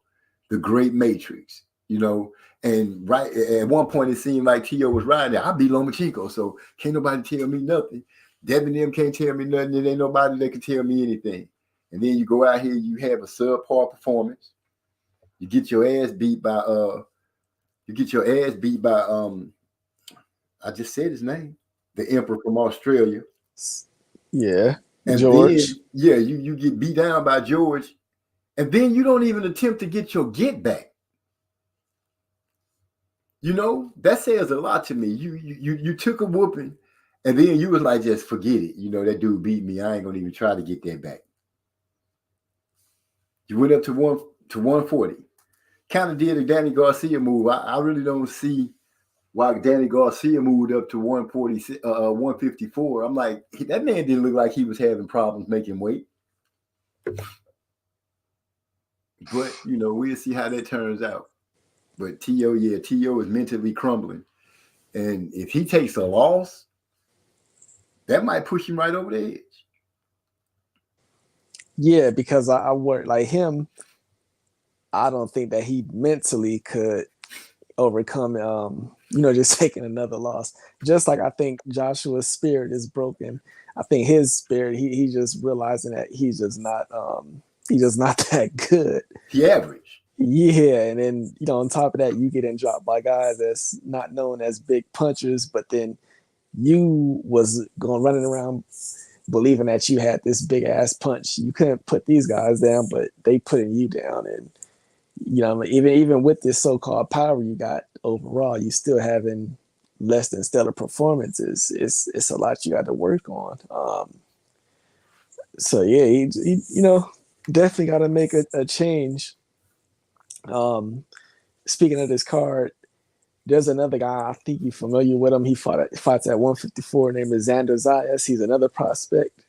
the great Matrix, you know. And right at one point, it seemed like Tio was riding there. I beat Lomachenko, so can't nobody tell me nothing. Devin them can't tell me nothing. There ain't nobody that can tell me anything. And then you go out here, you have a subpar performance. You get your ass beat by I just said his name, the Emperor from Australia. Yeah, and George. Then, you get beat down by George, and then you don't even attempt to get your get back. You know, that says a lot to me. You took a whooping, and then you was like, just forget it. You know, that dude beat me. I ain't gonna even try to get that back. You went up to 140. Kind of did a Danny Garcia move. I really don't see why Danny Garcia moved up to 154. I'm like, that man didn't look like he was having problems making weight. But, you know, we'll see how that turns out. But Tio is mentally crumbling. And if he takes a loss, that might push him right over the edge. Yeah, because I work like him. I don't think that he mentally could overcome, just taking another loss. Just like I think Joshua's spirit is broken. I think his spirit, he just realizing that he's just not that good. He average. Yeah, and then on top of that, you getting dropped by guys that's not known as big punchers, but then you was going running around believing that you had this big ass punch. You couldn't put these guys down, but they putting you down. And even with this so-called power you got overall, you still having less than stellar performances. It's a lot you got to work on. So yeah, he definitely got to make a change. Speaking of this card, there's another guy, I think you're familiar with him. He fights at 154, named is Xander Zayas. He's another prospect.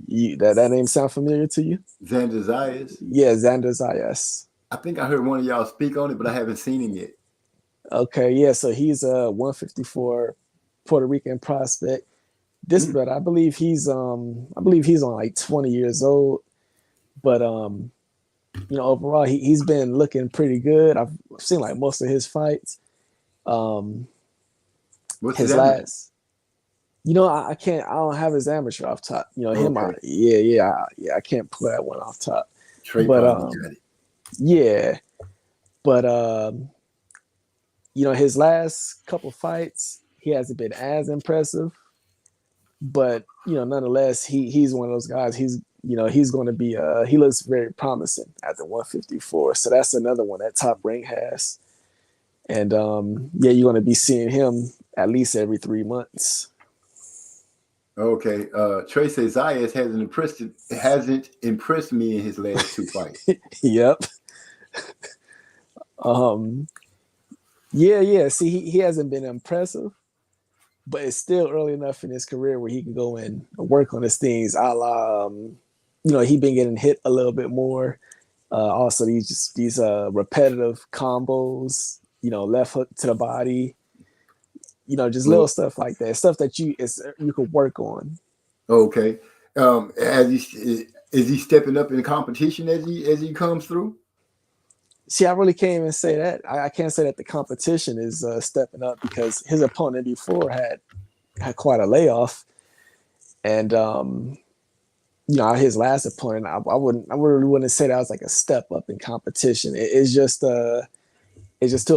That name sound familiar to you? Xander Zayas? Yeah, Xander Zayas. I think I heard one of y'all speak on it, but I haven't seen him yet. Okay, yeah, so he's a 154 Puerto Rican prospect. This brother, I believe he's on like 20 years old, but overall he's been looking pretty good. I've seen like most of his fights. What's his last? I don't have his amateur off top. Him. Okay. I can't pull that one off top. Trey, but yeah, but his last couple fights, he hasn't been as impressive, but nonetheless, he's one of those guys. He's going to be. He looks very promising at the 154. So that's another one that Top Rank has. And you're going to be seeing him at least every 3 months. Okay. Trey says Zayas hasn't impressed me in his last 2 fights. Yep. Yeah. See, he hasn't been impressive, but it's still early enough in his career where he can go and work on his things. A la, he been getting hit a little bit more. Also, these repetitive combos. Left hook to the body. Just little stuff like that. Stuff that you could work on. Okay. Is he stepping up in competition as he comes through? See, I really can't even say that. I can't say that the competition is stepping up because his opponent before had quite a layoff, and his last opponent, I really wouldn't say that was like a step up in competition. It's just to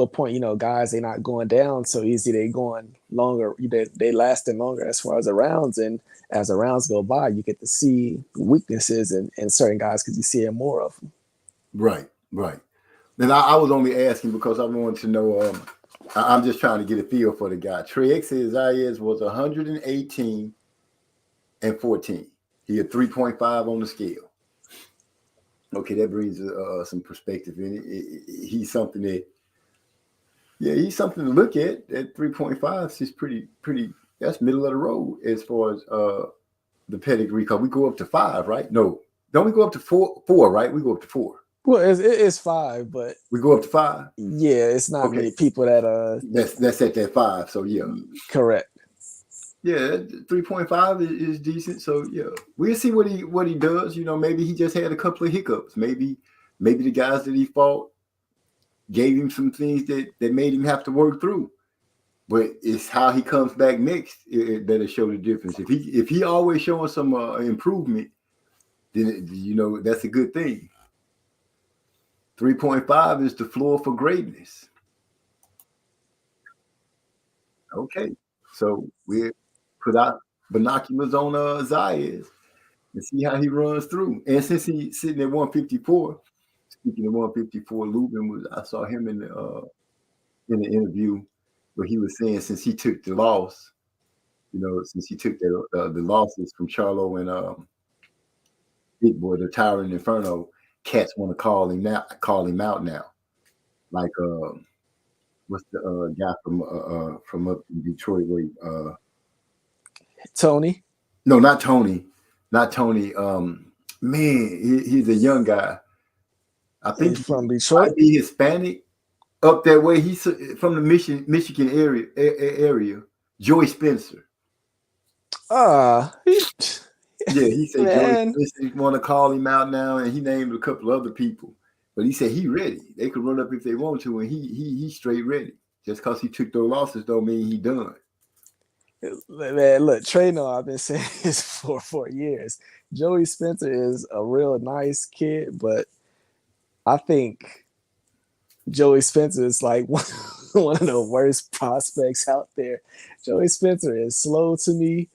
a point. Guys, they're not going down so easy. They going longer. They lasting longer as far as the rounds, and as the rounds go by, you get to see weaknesses in certain guys because you see more of them. Right. And I was only asking because I wanted to know. I'm just trying to get a feel for the guy. Trey X says Zayas was 118 and 14. He had 3.5 on the scale. Okay, that brings some perspective in it. He's something that, he's something to look at. At 3.5 is pretty. That's middle of the road as far as the pedigree. Because we go up to 5, right? No, don't we go up to 4? 4, right? We go up to 4. Well, it's 5, but we go up to 5. Yeah, it's not many people that that's at that 5. So yeah, correct. Yeah, 3.5 is decent. So yeah, we'll see what he does. Maybe he just had a couple of hiccups. Maybe the guys that he fought gave him some things that made him have to work through. But it's how he comes back next that'll show the difference. If he always showing some improvement, then that's a good thing. 3.5 is the floor for greatness. Okay, so we put out binoculars on Zayas and see how he runs through. And since he's sitting at 154, speaking of 154, Lubin I saw him in the interview where he was saying since he took the loss, since he took the losses from Charlo and Big Boy, the Tyrant Inferno, cats want to call him out now. Like what's the guy from up in Detroit where Tony? No, not Tony. He's a young guy. I think he's from Detroit. Might be Hispanic up that way. He's from the Michigan area. Joey Spencer. Yeah, he said Joey Spencer want to call him out now, and he named a couple other people. But he said he ready. They could run up if they want to, and he's straight ready. Just because he took those losses don't mean he done. Man, look, Trano, I've been saying this for 4 years. Joey Spencer is a real nice kid, but I think Joey Spencer is like one of the worst prospects out there. Joey Spencer is slow to me.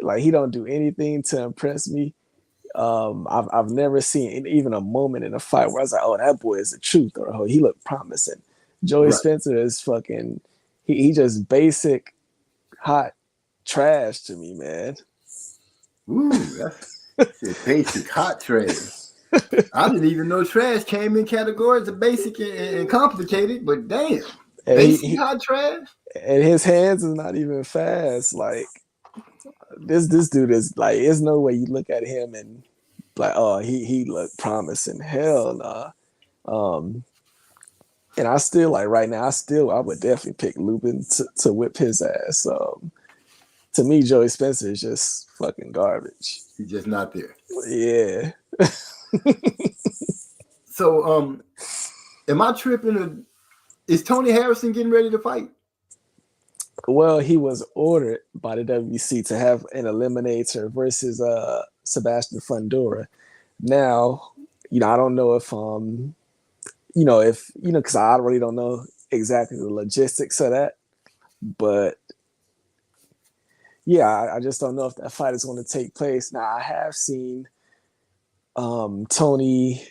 Like, he don't do anything to impress me. I've never seen even a moment in a fight where I was like, oh, that boy is the truth, or oh, he looked promising. Joey Spencer is fucking, he just basic hot trash to me, man. Ooh, that's basic hot trash. I didn't even know trash came in categories of basic and complicated, but damn, basic hot trash. And his hands is not even fast. Like, this dude is like, there's no way you look at him and like, oh, he looked promising. Hell nah. And I still, like, right now, I would definitely pick Lubin to whip his ass. To me, Joey Spencer is just fucking garbage. He's just not there. Yeah. So, am I tripping? Is Tony Harrison getting ready to fight? Well, he was ordered by the WBC to have an eliminator versus Sebastian Fundora. Now, I don't know if because I really don't know exactly the logistics of that. But yeah, I just don't know if that fight is going to take place. Now, I have seen Tony.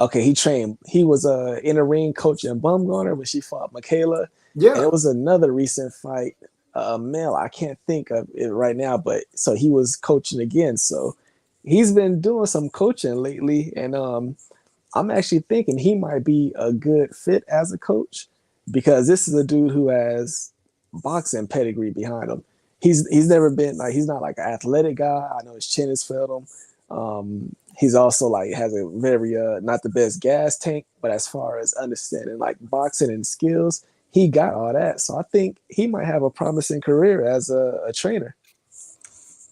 Okay, he was in a ring coaching Bumgarner when she fought Michaela. And Yeah, it was another recent fight, male. I can't think of it right now, but so he was coaching again. So he's been doing some coaching lately, and I'm actually thinking he might be a good fit as a coach because this is a dude who has boxing pedigree behind him. He's never been like he's not like an athletic guy. I know his chin has failed him. He's also like has a very not the best gas tank, but as far as understanding like boxing and skills, he got all that. So I think he might have a promising career as a trainer.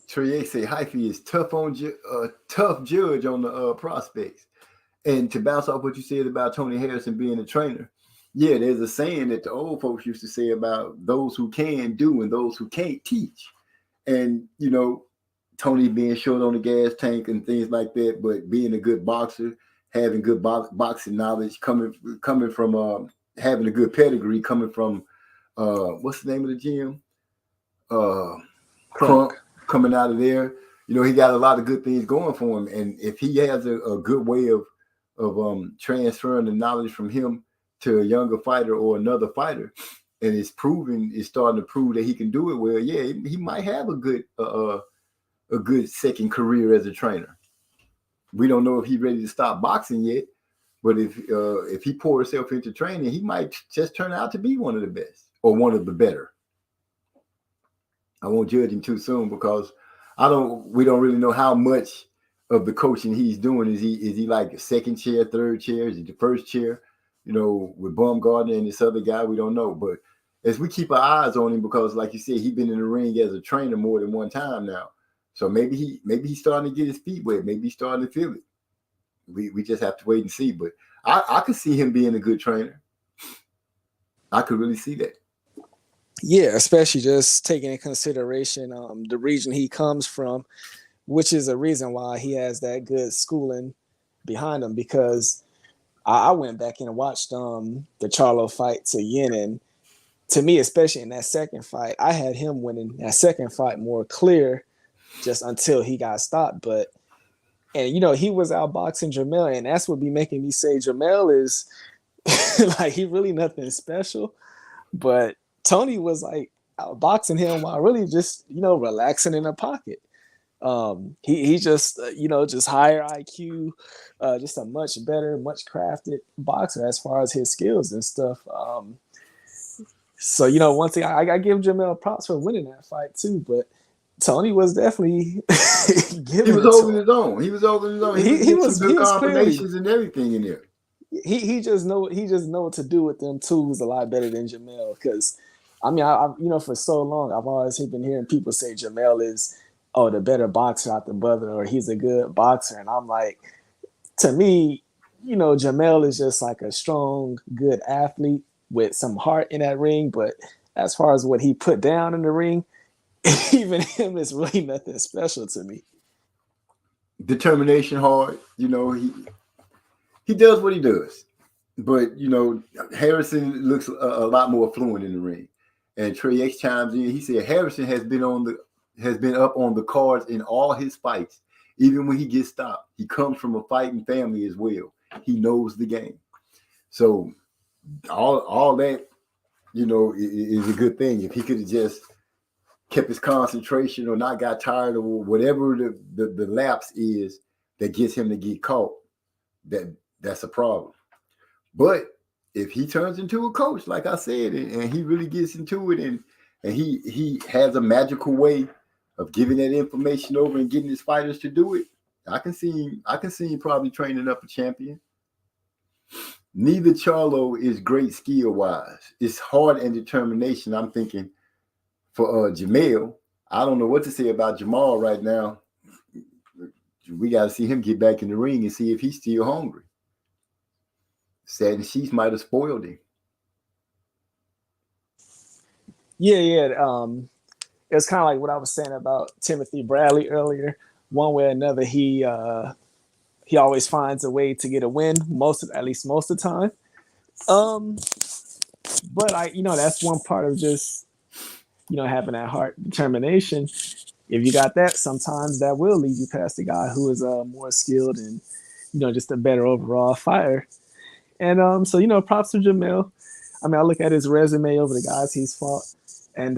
Trey say Hyphy is tough judge on the prospects. And to bounce off what you said about Tony Harrison being a trainer, yeah, there's a saying that the old folks used to say about those who can do and those who can't teach. And, you know, Tony being short on the gas tank and things like that, but being a good boxer, having good boxing knowledge, coming from having a good pedigree, coming from what's the name of the gym? Crunk, coming out of there. You know, he got a lot of good things going for him. And if he has a good way of transferring the knowledge from him to a younger fighter or another fighter, and it's starting to prove that he can do it well, yeah, he might have a good second career as a trainer. We don't know if he's ready to stop boxing yet, but if he pours himself into training, he might just turn out to be one of the best or one of the better. I won't judge him too soon because we don't really know how much of the coaching he's doing. Is he like a second chair, third chair? Is he the first chair? You know, with Bumgarner and this other guy, we don't know. But as we keep our eyes on him, because like you said, he's been in the ring as a trainer more than one time now. So maybe he's starting to get his feet wet. Maybe he's starting to feel it. We just have to wait and see. But I could see him being a good trainer. I could really see that. Yeah, especially just taking into consideration the region he comes from, which is a reason why he has that good schooling behind him. Because I went back and watched the Charlo fight to Yin, and to me, especially in that second fight, I had him winning that second fight more clear, just until he got stopped. And you know, he was outboxing Jamel, and that's what be making me say Jamel is like he really nothing special, but Tony was like outboxing him while really just, you know, relaxing in the pocket. He just, you know, just higher IQ, just a much better, much crafted boxer as far as his skills and stuff. So, you know, one thing I give Jamel props for winning that fight too, but Tony was definitely giving He was over his own. He was over his own. He was good combinations clearly, and everything in there. He just know what to do with them tools a lot better than Jamel. Because I mean, I you know, for so long I've always been hearing people say Jamel is the better boxer out the brother, or he's a good boxer, and I'm like, to me, you know, Jamel is just like a strong, good athlete with some heart in that ring. But as far as what he put down in the ring, even him is really nothing special to me. Determination, hard. You know, he does what he does. But, you know, Harrison looks a lot more fluent in the ring. And Trey X chimes in. He said Harrison has been up on the cards in all his fights. Even when he gets stopped, he comes from a fighting family as well. He knows the game. So all that, you know, is a good thing. If he could have just kept his concentration or not got tired or whatever the lapse is that gets him to get caught, that's a problem. But if he turns into a coach, like I said, and he really gets into it, and he has a magical way of giving that information over and getting his fighters to do it, I can see him probably training up a champion. Neither Charlo is great skill-wise. It's heart and determination. I'm thinking for Jamel, I don't know what to say about Jamal right now. We got to see him get back in the ring and see if he's still hungry. Sad Sheets might have spoiled him. Yeah. It's kind of like what I was saying about Timothy Bradley earlier. One way or another, he always finds a way to get a win, at least most of the time. But that's one part of just, having that heart determination. If you got that, sometimes that will lead you past the guy who is more skilled and, just a better overall fighter. And so, props to Jamil. I mean, I look at his resume over the guys he's fought, and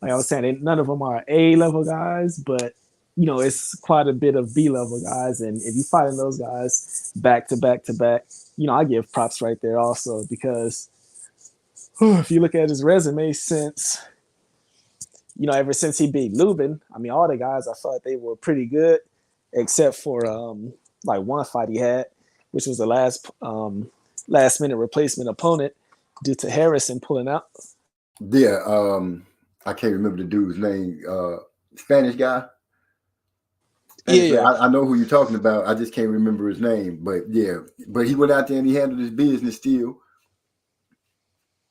like I was saying, none of them are A-level guys, but it's quite a bit of B-level guys. And if you fighting those guys back to back to back, I give props right there also, because if you look at his resume since, ever since he beat Lubin, I mean, all the guys, I thought they were pretty good, except for like one fight he had, which was the last minute replacement opponent due to Harrison pulling out. Yeah, I can't remember the dude's name. Spanish guy. Yeah. I know who you're talking about. I just can't remember his name. But yeah, but he went out there and he handled his business still.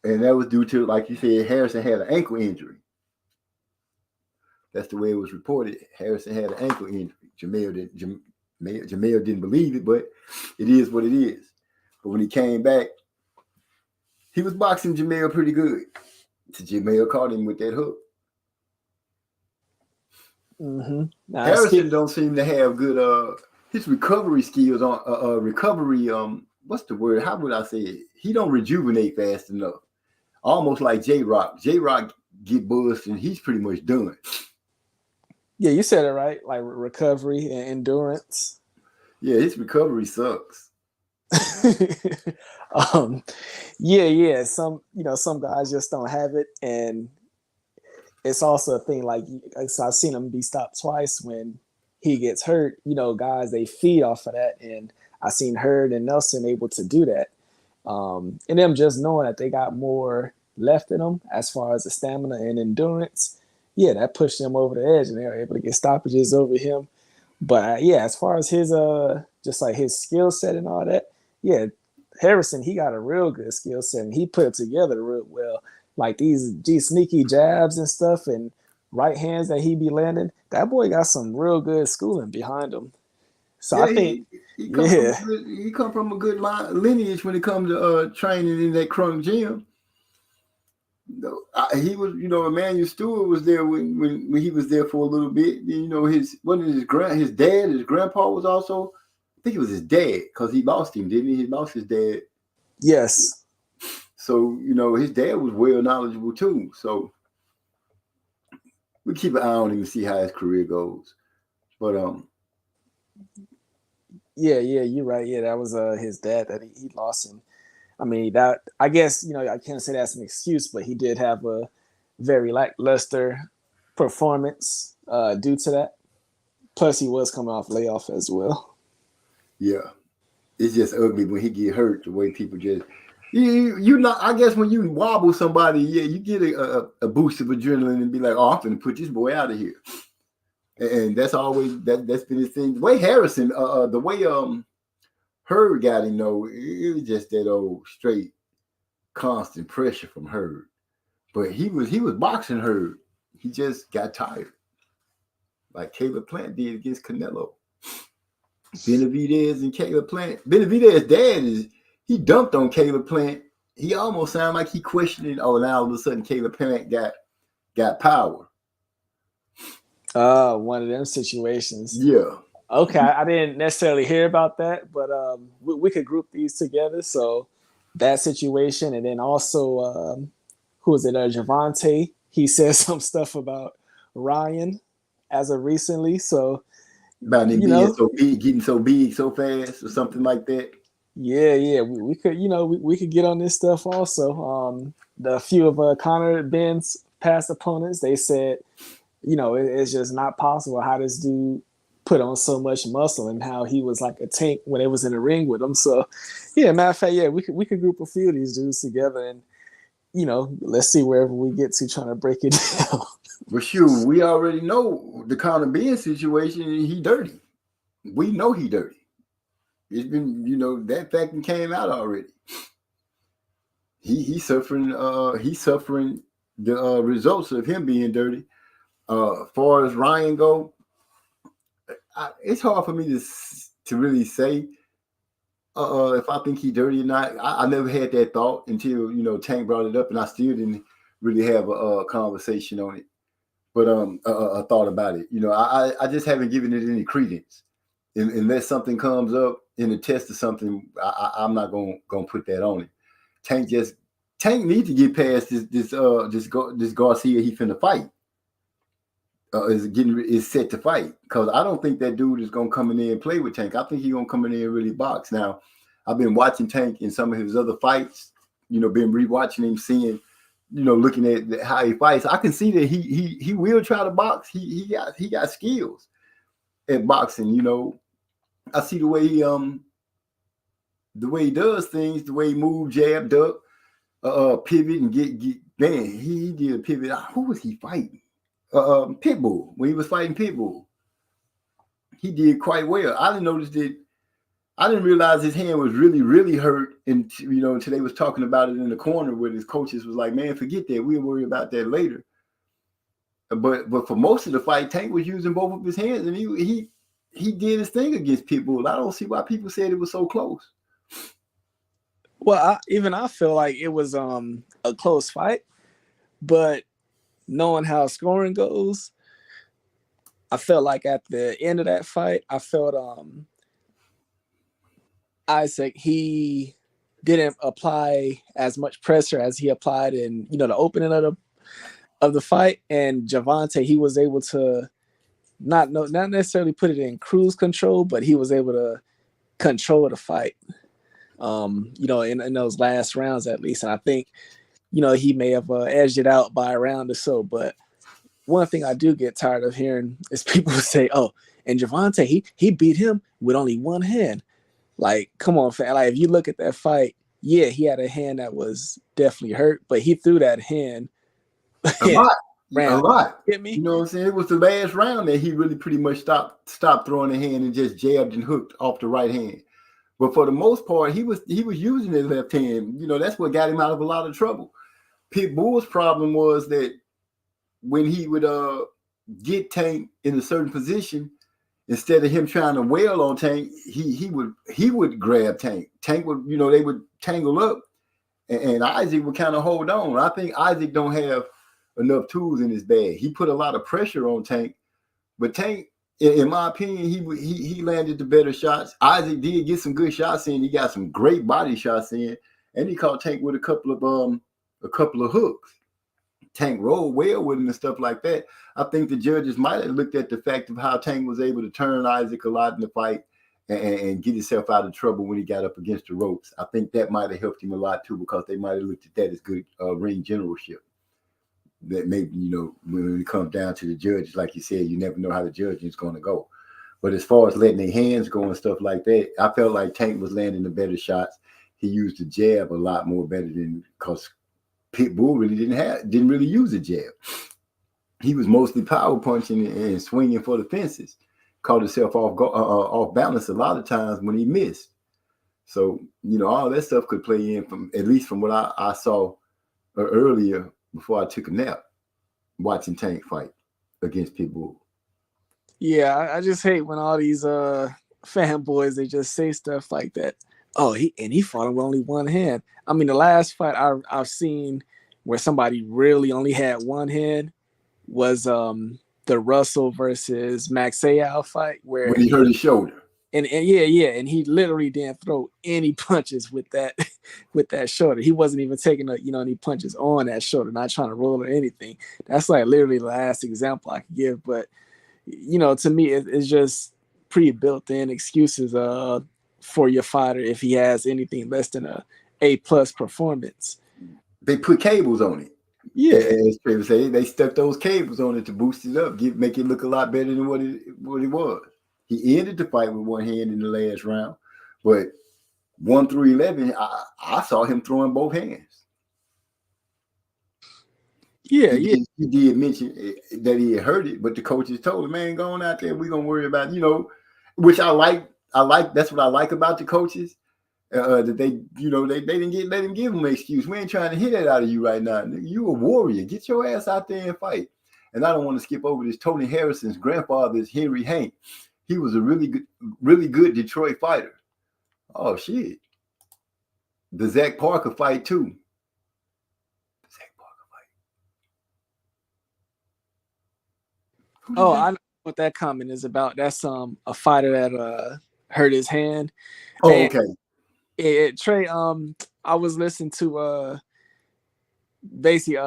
And that was due to, like you said, Harrison had an ankle injury. That's the way it was reported. Harrison had an ankle injury. Jamil didn't believe it, but it is what it is. But when he came back, he was boxing Jamil pretty good. So Jamil caught him with that hook. Mm-hmm. Harrison don't seem to have good his recovery skills on what's the word? How would I say it? He don't rejuvenate fast enough. Almost like J-Rock. J-Rock get buzzed and he's pretty much done. Yeah, you said it right. Like recovery and endurance. Yeah, his recovery sucks. Yeah. Some guys just don't have it, and it's also a thing. Like, so I've seen him be stopped twice when he gets hurt. Guys, they feed off of that, and I've seen Hurd and Nelson able to do that. And them just knowing that they got more left in them as far as the stamina and endurance, yeah, that pushed them over the edge, and they were able to get stoppages over him. But yeah, as far as his just like his skill set and all that, yeah, Harrison, he got a real good skill set, and he put it together real well. Like these sneaky jabs and stuff and right hands that he be landing, that boy got some real good schooling behind him. So yeah, I think he come from a good lineage when it comes to training in that Crunk gym. He was, Emmanuel Stewart was there when he was there for a little bit. His grandpa was also, I think it was his dad, because he lost him, didn't he? He lost his dad. Yes. So, his dad was well knowledgeable too. So we keep an eye on him and see how his career goes. But yeah, you're right. Yeah, that was his dad that he lost him. I mean, that, I guess, I can't say that's an excuse, but he did have a very lackluster performance due to that. Plus, he was coming off layoff as well. Yeah. It's just ugly when he get hurt, the way people just, I guess when you wobble somebody, yeah, you get a boost of adrenaline and be like, oh, I'm going to put this boy out of here. And that's always, that's been his thing. The way Harrison, the way Hurd got him, it was just that old straight constant pressure from Hurd. But he was boxing Hurd. He just got tired. Like Caleb Plant did against Canelo. Benavidez and Caleb Plant. Benavidez's dad he dumped on Caleb Plant. He almost sounded like he questioning, now all of a sudden Caleb Plant got power. One of them situations. Yeah. Okay, I didn't necessarily hear about that, but we could group these together. So that situation, and then also, who was it? Javante. He said some stuff about Ryan as of recently. So about him being so big, getting so big so fast, or something like that. Yeah, we could, we could get on this stuff also. The few of Conor Ben's past opponents, they said, it's just not possible how this dude put on so much muscle and how he was like a tank when they was in the ring with him. So yeah, matter of fact, yeah, we could group a few of these dudes together and let's see wherever we get to trying to break it down. Well, sure, we already know the Conor Ben situation. He dirty. We know he dirty. It's been, that fact came out already. He's suffering. He's suffering the results of him being dirty. As far as Ryan go, it's hard for me to really say. if I think he dirty or not. I never had that thought until Tank brought it up, and I still didn't really have a conversation on it. But a thought about it. I just haven't given it any credence. Unless something comes up in a test or something, I'm not gonna put that on it. Tank needs to get past this Garcia he finna fight. Is set to fight, because I don't think that dude is gonna come in there and play with Tank. I think he's gonna come in there and really box. Now, I've been watching Tank in some of his other fights. Been rewatching him, seeing, looking at how he fights. I can see that he will try to box. He got skills at boxing. I see the way he does things, the way he move, jab, duck, pivot, and get man. He did a pivot. Who was he fighting? Pitbull. When he was fighting Pitbull, he did quite well. I didn't notice that. I didn't realize his hand was really, really hurt. And until they was talking about it in the corner, where his coaches was like, "Man, forget that. We'll worry about that later." But for most of the fight, Tank was using both of his hands, and he did his thing against Pitbull. I don't see why people said it was so close. Well, I feel like it was a close fight, but knowing how scoring goes, I felt like at the end of that fight, I felt Isaac, he didn't apply as much pressure as he applied in the opening of the fight, and Gervonta, he was able to not necessarily put it in cruise control, but he was able to control the fight. In those last rounds at least, and I think he may have edged it out by a round or so. But one thing I do get tired of hearing is people say, "Oh, and Gervonta, he beat him with only one hand." Like, come on, fam. Like, if you look at that fight, yeah, he had a hand that was definitely hurt, but he threw that hand a lot. Hit me. You know what I'm saying? It was the last round that he really pretty much stopped throwing the hand and just jabbed and hooked off the right hand. But for the most part, he was using his left hand. That's what got him out of a lot of trouble. Pitbull's problem was that when he would get Tank in a certain position, instead of him trying to wail on Tank, he would grab Tank. Tank would, they would tangle up, and Isaac would kind of hold on. I think Isaac don't have enough tools in his bag. He put a lot of pressure on Tank, but Tank, in my opinion, he landed the better shots. Isaac did get some good shots in. He got some great body shots in, and he caught Tank with a couple of hooks. Tank rolled well with him and stuff like that. I think the judges might have looked at the fact of how Tank was able to turn Isaac a lot in the fight and get himself out of trouble when he got up against the ropes. I think that might have helped him a lot too, because they might have looked at that as good ring generalship. That maybe, when it comes down to the judges, like you said, you never know how the judging is going to go. But as far as letting their hands go and stuff like that, I felt like Tank was landing the better shots. He used the jab a lot more better than, because Pitbull really didn't really use a jab. He was mostly power punching and swinging for the fences. Caught himself off balance a lot of times when he missed. So, all that stuff could play in, from at least from what I saw earlier before I took a nap, watching Tank fight against Pitbull. Yeah, I just hate when all these fanboys, they just say stuff like that. Oh, he fought him with only one hand. I mean, the last fight I've seen where somebody really only had one hand was the Russell versus Max Sayal fight, where when he hurt his shoulder. And and he literally didn't throw any punches with that shoulder. He wasn't even taking any punches on that shoulder, not trying to roll or anything. That's like literally the last example I could give. But to me, it's just pre-built-in excuses for your fighter if he has anything less than a A+ performance. They put cables on it. Yeah, as Trevor said, they stuck those cables on it to boost it up, make it look a lot better than what it was. He ended the fight with one hand in the last round, but 1 through 11, I saw him throwing both hands. Yeah, he did mention that he had hurt it, but the coaches told him, "Man, going out there, we're gonna worry about which I like. That's what I like about the coaches. That they didn't let him give him an excuse. We ain't trying to hit that out of you right now. You a warrior. Get your ass out there and fight." And I don't want to skip over this. Tony Harrison's grandfather is Henry Hank. He was a really good Detroit fighter. Oh shit. The Zach Parker fight too. The Zach Parker fight. Oh, I know what that comment is about. That's a fighter that hurt his hand. Oh, And okay. Trey, I was listening to basically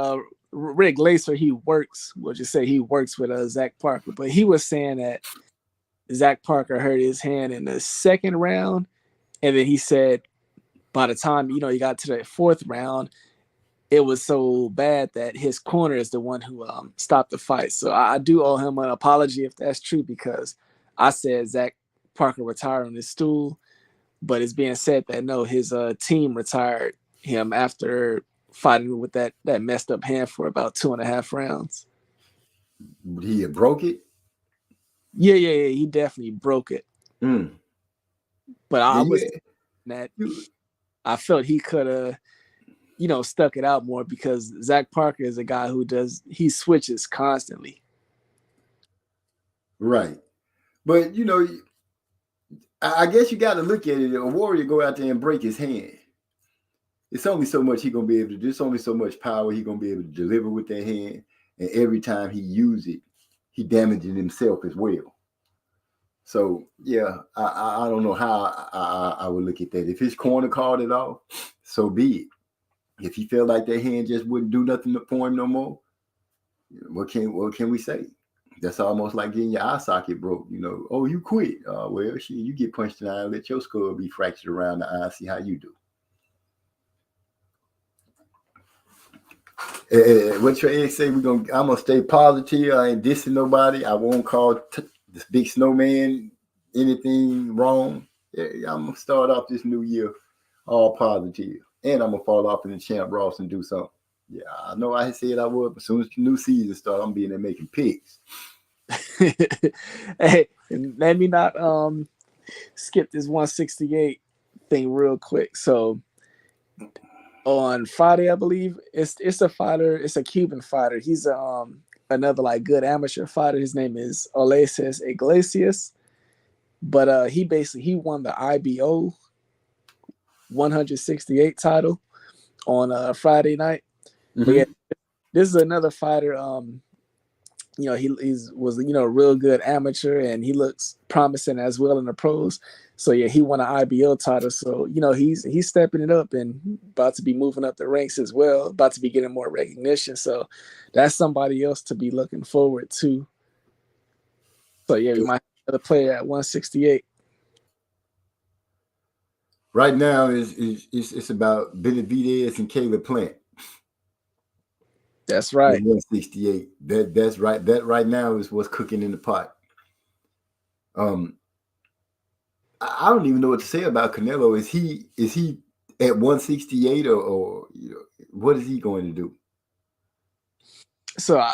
Rick Lacer. He works with Zach Parker, but he was saying that Zach Parker hurt his hand in the second round, and then he said by the time he got to the fourth round, it was so bad that his corner is the one who stopped the fight. So I do owe him an apology if that's true, because I said Zach Parker retired on his stool, but it's being said that no, his team retired him after fighting with that messed up hand for about 2.5 rounds. He had broke it? Yeah, he definitely broke it. Mm. But I felt he could have, stuck it out more, because Zach Parker is a guy he switches constantly. Right. But, I guess you got to look at it. A warrior go out there and break his hand. It's only so much he's going to be able to do. There's only so much power he's going to be able to deliver with that hand. And every time he uses it, he damages himself as well. So, yeah, I don't know how I would look at that. If his corner called it off, so be it. If he felt like that hand just wouldn't do nothing for him no more, what can we say? That's almost like getting your eye socket broke. Oh, you quit. Well, shit, you get punched in the eye and let your skull be fractured around the eye and see how you do. What your ex say? I'm gonna stay positive. I ain't dissing nobody. I won't call this big snowman anything wrong. Yeah, I'm gonna start off this new year all positive, and I'm gonna fall off in the Champ Ross and do something. Yeah, I know I said I would, but as soon as the new season starts, I'm being there making picks. Hey, let me not skip this 168 thing real quick. So on Friday, I believe it's a fighter. It's a Cuban fighter. He's another like good amateur fighter. His name is Ulises Iglesias, but he won the IBO 168 title on Friday night. Mm-hmm. But yeah, this is another fighter. He was a real good amateur, and he looks promising as well in the pros. So yeah, he won an IBO title. So he's stepping it up and about to be moving up the ranks as well. About to be getting more recognition. So that's somebody else to be looking forward to. So yeah, we might have another player at 168. Right now it's about Benavidez and Caleb Plant. That's right. 168. That's right. That right now is what's cooking in the pot. I don't even know what to say about Canelo. Is he at 168 or what is he going to do? So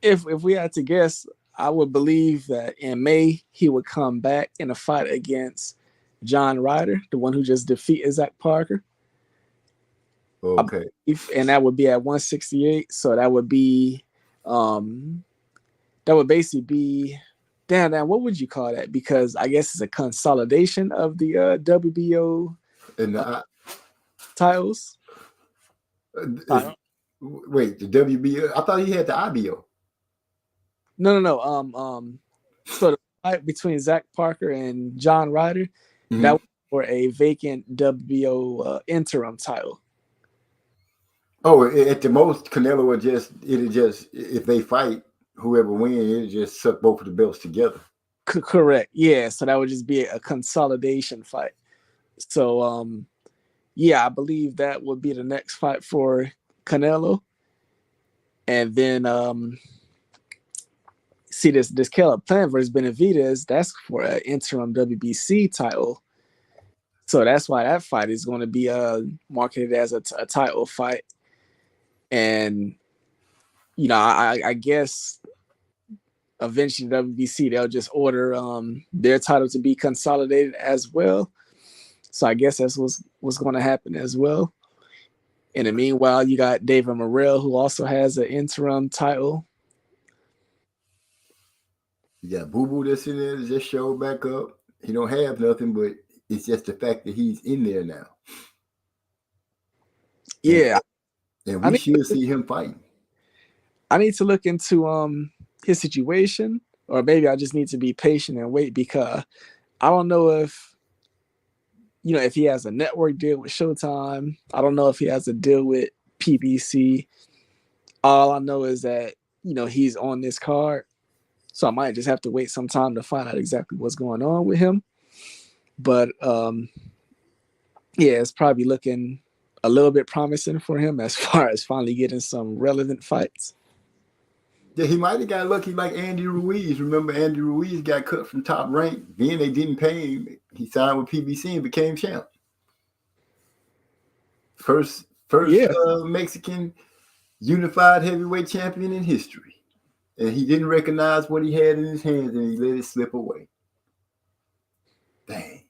if we had to guess, I would believe that in May he would come back in a fight against John Ryder, the one who just defeated Zach Parker. Okay. And that would be at 168. So that would be basically be damn, what would you call that? Because I guess it's a consolidation of the WBO and titles. Wait, the WBO? I thought he had the IBO. No. So the fight between Zach Parker and John Ryder, mm-hmm. that was for a vacant WBO interim title. Oh, at the most, Canelo would just if they fight, whoever wins, it'll just suck both of the belts together. Correct. Yeah. So that would just be a consolidation fight. So yeah, I believe that would be the next fight for Canelo. And then see this Caleb Plant versus Benavidez, that's for an interim WBC title. So that's why that fight is going to be marketed as a title fight. And I guess eventually WBC they'll just order their title to be consolidated as well. So I guess that's what's going to happen as well. In the meanwhile, you got David Morrell, who also has an interim title. You got Boo Boo that's in there that just showed back up. He don't have nothing, but It's just the fact that he's in there now. Yeah, And I we need should see him fighting. I need to look into his situation, or maybe I just need to be patient and wait, because I don't know if if he has a network deal with Showtime. I don't know if he has a deal with PBC. All I know is that he's on this card, so I might just have to wait some time to find out exactly what's going on with him. But yeah, it's probably looking a little bit promising for him as far as finally getting some relevant fights. Yeah, he might have got lucky like Andy Ruiz. Remember, Andy Ruiz got cut from Top Rank. Then they didn't pay him. He signed with PBC and became champ. First Mexican unified heavyweight champion in history. And he didn't recognize what he had in his hands, and he let it slip away. Dang.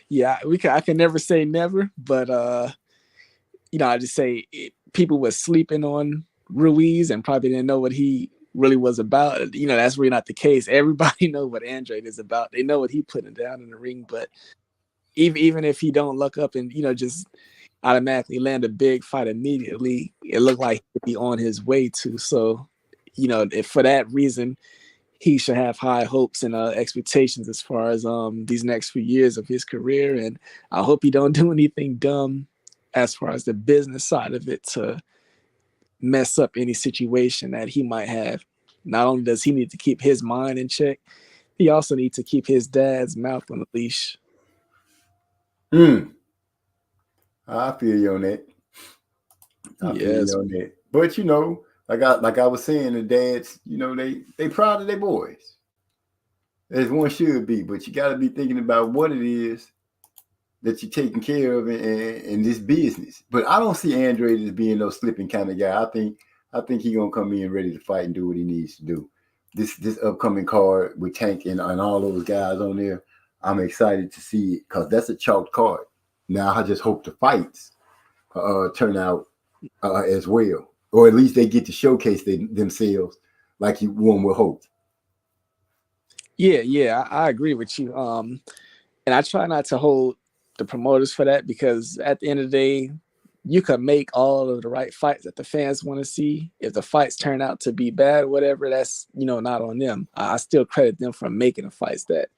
Yeah, I can never say never, but I just say people were sleeping on Ruiz and probably didn't know what he really was about. That's really not the case. Everybody know what Andrade is about. They know what he putting down in the ring, but even if he don't look up and just automatically land a big fight immediately, it looked like he'd be on his way to. So, if for that reason, he should have high hopes and expectations as far as these next few years of his career. And I hope he don't do anything dumb as far as the business side of it to mess up any situation that he might have. Not only does he need to keep his mind in check, he also needs to keep his dad's mouth on the leash. I feel you on that. Yes. But like I was saying, the dads, they proud of their boys, as one should be. But you got to be thinking about what it is that you're taking care of in this business. But I don't see Andrade as being no slipping kind of guy. I think he's gonna come in ready to fight and do what he needs to do. This upcoming card with Tank and all those guys on there, I'm excited to see it because that's a chalked card. Now I just hope the fights turn out as well, or at least they get to showcase themselves like one would hope. Yeah, I agree with you. And I try not to hold the promoters for that, because at the end of the day, you can make all of the right fights that the fans want to see. If the fights turn out to be bad, whatever, that's not on them. I still credit them for making the fights that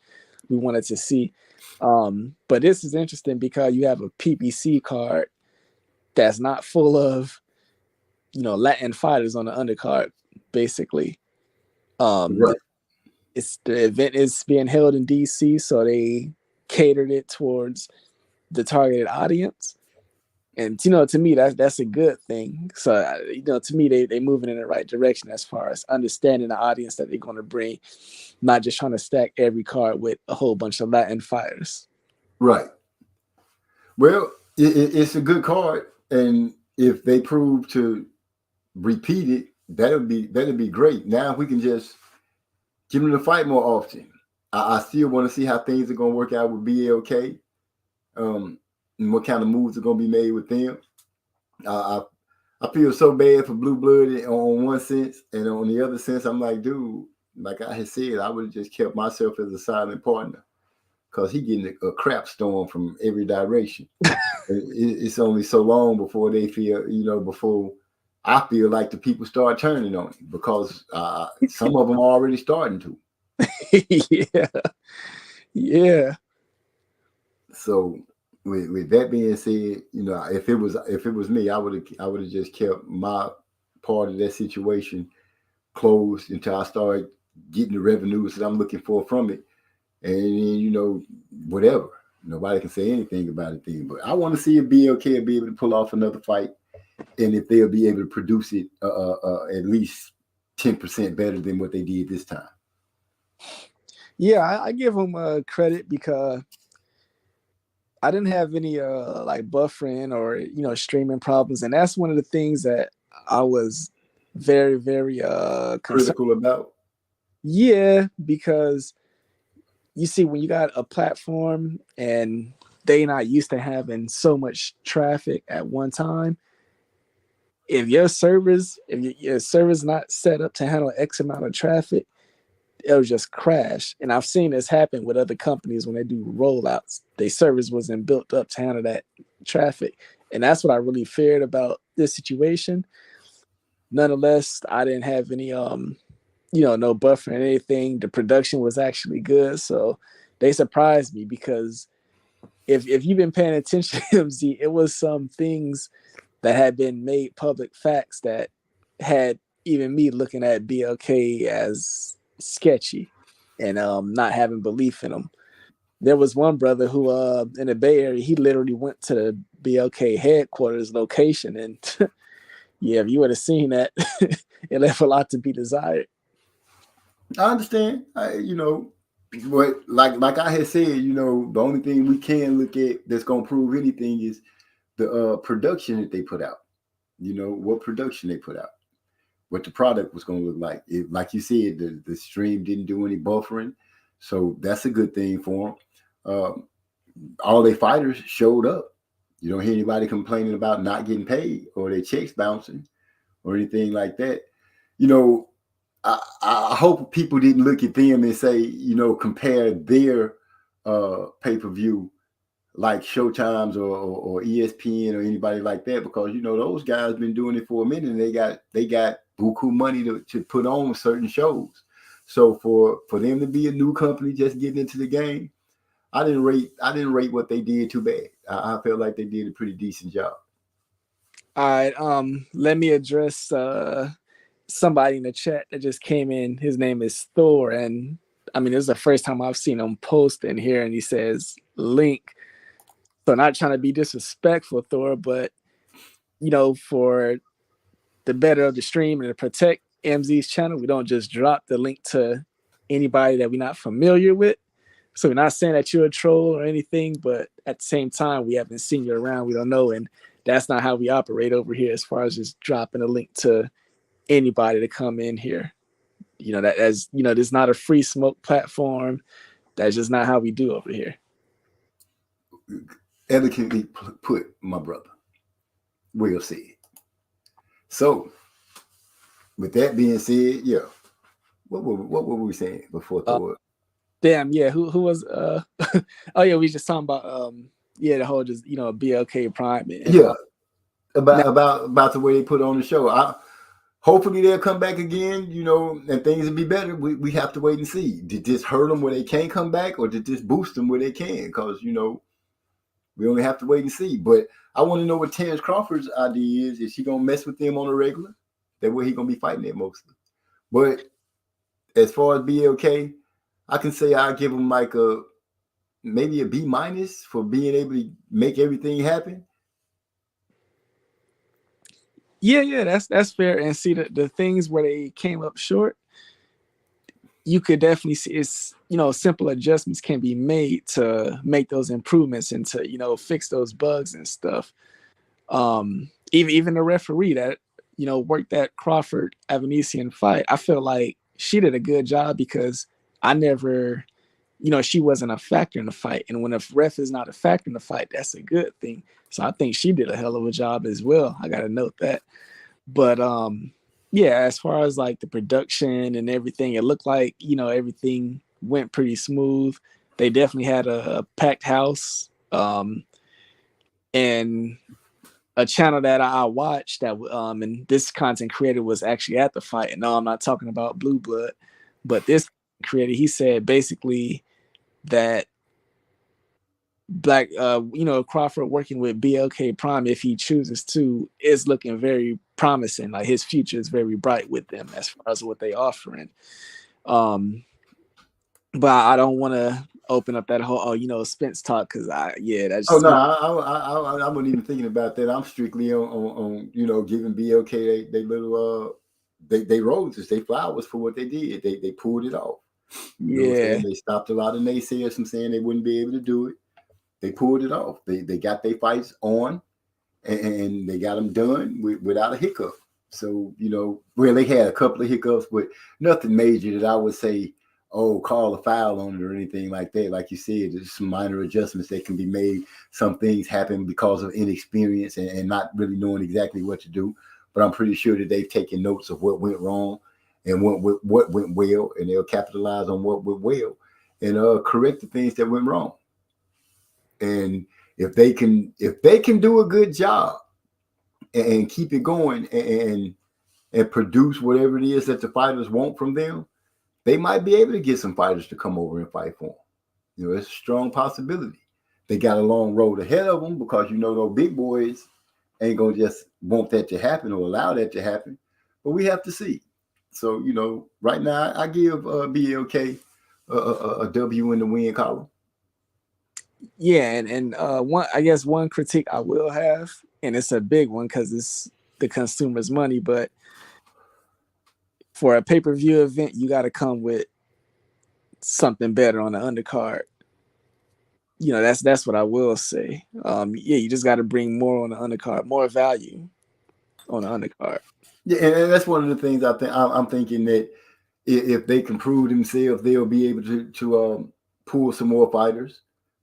we wanted to see. But this is interesting because you have a PBC card that's not full of Latin fighters on the undercard, basically. Right. The event is being held in DC, so they catered it towards the targeted audience. And to me, that's a good thing. So to me, they moving in the right direction as far as understanding the audience that they're going to bring, not just trying to stack every card with a whole bunch of Latin fighters. Right. Well, it's a good card, and if they prove to repeat it, that'll be great. Now we can just give them the fight more often. I still want to see how things are going to work out with BLK. And what kind of moves are going to be made with them. I feel so bad for Blue Blood on one sense, and on the other sense, I'm like, dude, like I had said, I would have just kept myself as a silent partner because he getting a crap storm from every direction. It's only so long before they feel, before I feel like the people start turning on him, because some of them are already starting to. Yeah. So with that being said, if it was me, I would have just kept my part of that situation closed until I start getting the revenues that I'm looking for from it, and whatever. Nobody can say anything about it then. But I want to see if BLK will be able to pull off another fight, and if they'll be able to produce it at least 10% better than what they did this time. Yeah, I give them credit because I didn't have any like buffering or streaming problems, and that's one of the things that I was very, very critical about. Yeah, because you see, when you got a platform and they not used to having so much traffic at one time, if your server's not set up to handle X amount of traffic, it'll just crash. And I've seen this happen with other companies when they do rollouts. Their service wasn't built up to handle that traffic. And that's what I really feared about this situation. Nonetheless, I didn't have any no buffer and anything. The production was actually good. So they surprised me because if you've been paying attention to MZ, it was some things that had been made public facts that had even me looking at BLK as sketchy and not having belief in them. There was one brother who in the Bay Area, he literally went to the BLK headquarters location, and yeah, if you would have seen that, it left a lot to be desired. I understand. But like I had said, the only thing we can look at that's gonna prove anything is the production that they put out. What production they put out, what the product was gonna look like. Like you said, the stream didn't do any buffering, so that's a good thing for them. All their fighters showed up. You don't hear anybody complaining about not getting paid or their checks bouncing or anything like that. I hope people didn't look at them and say, compare their pay-per-view like Showtime's or ESPN or anybody like that, because those guys been doing it for a minute and they got buku money to put on certain shows. So for them to be a new company just getting into the game, I didn't rate what they did too bad. I felt like they did a pretty decent job. All right, let me address somebody in the chat that just came in. His name is Thor, and I mean, this is the first time I've seen him post in here, and he says link. So not trying to be disrespectful, Thor, but for the better of the stream and to protect MZ's channel, we don't just drop the link to anybody that we're not familiar with. So we're not saying that you're a troll or anything, but at the same time, we haven't seen you around. We don't know, and that's not how we operate over here as far as just dropping a link to anybody to come in here. This is not a free smoke platform. That's just not how we do over here. Elegantly put, my brother. We'll see. So, with that being said, yeah, what were we saying before Thor? Damn, yeah. Who was? Oh yeah, we just talking about the whole just BLK Prime. And, about the way they put on the show. Hopefully they'll come back again, and things will be better. We have to wait and see. Did this hurt them where they can't come back, or did this boost them where they can? Because we only have to wait and see. But I want to know what Terrence Crawford's idea is. Is he gonna mess with them on a regular? That way he gonna be fighting it mostly. But as far as BLK, I can say I give him like maybe a B- for being able to make everything happen. Yeah, that's fair. And see the things where they came up short, you could definitely see it's simple adjustments can be made to make those improvements and to fix those bugs and stuff. Even the referee that worked that Crawford Avanesian fight, I feel like she did a good job because I never, she wasn't a factor in the fight. And when a ref is not a factor in the fight, that's a good thing. So I think she did a hell of a job as well. I got to note that. But as far as like the production and everything, it looked like, everything went pretty smooth. They definitely had a packed house. And a channel that I watched that and this content creator was actually at the fight. And no, I'm not talking about Blue Blood, but this creator, he said basically that Crawford working with BLK Prime, if he chooses to, is looking very promising. Like his future is very bright with them as far as what they offering. But I don't want to open up that whole Spence talk because I wasn't even thinking about that. I'm strictly on giving BLK they little they roses, they flowers for what they did. They pulled it off. They stopped a lot of naysayers from saying they wouldn't be able to do it. They pulled it off. They got their fights on, and they got them done without a hiccup. So they had a couple of hiccups, but nothing major that I would say, call a foul on it or anything like that. Like you said, there's some minor adjustments that can be made. Some things happen because of inexperience and not really knowing exactly what to do. But I'm pretty sure that they've taken notes of what went wrong and what went well, and they'll capitalize on what went well, and correct the things that went wrong. And if they can do a good job and keep it going and produce whatever it is that the fighters want from them, they might be able to get some fighters to come over and fight for them. You know, it's a strong possibility. They got a long road ahead of them because, you know, those big boys ain't going to just want that to happen or allow that to happen. But we have to see. So, you know, right now I give BLK a W in the win column. Yeah, and one critique I will have, and it's a big one because it's the consumer's money, but for a pay-per-view event, you got to come with something better on the undercard. You know, that's what I will say. You just got to bring more on the undercard, more value on the undercard. Yeah, and that's one of the things I'm thinking that if they can prove themselves, they'll be able to pull some more fighters,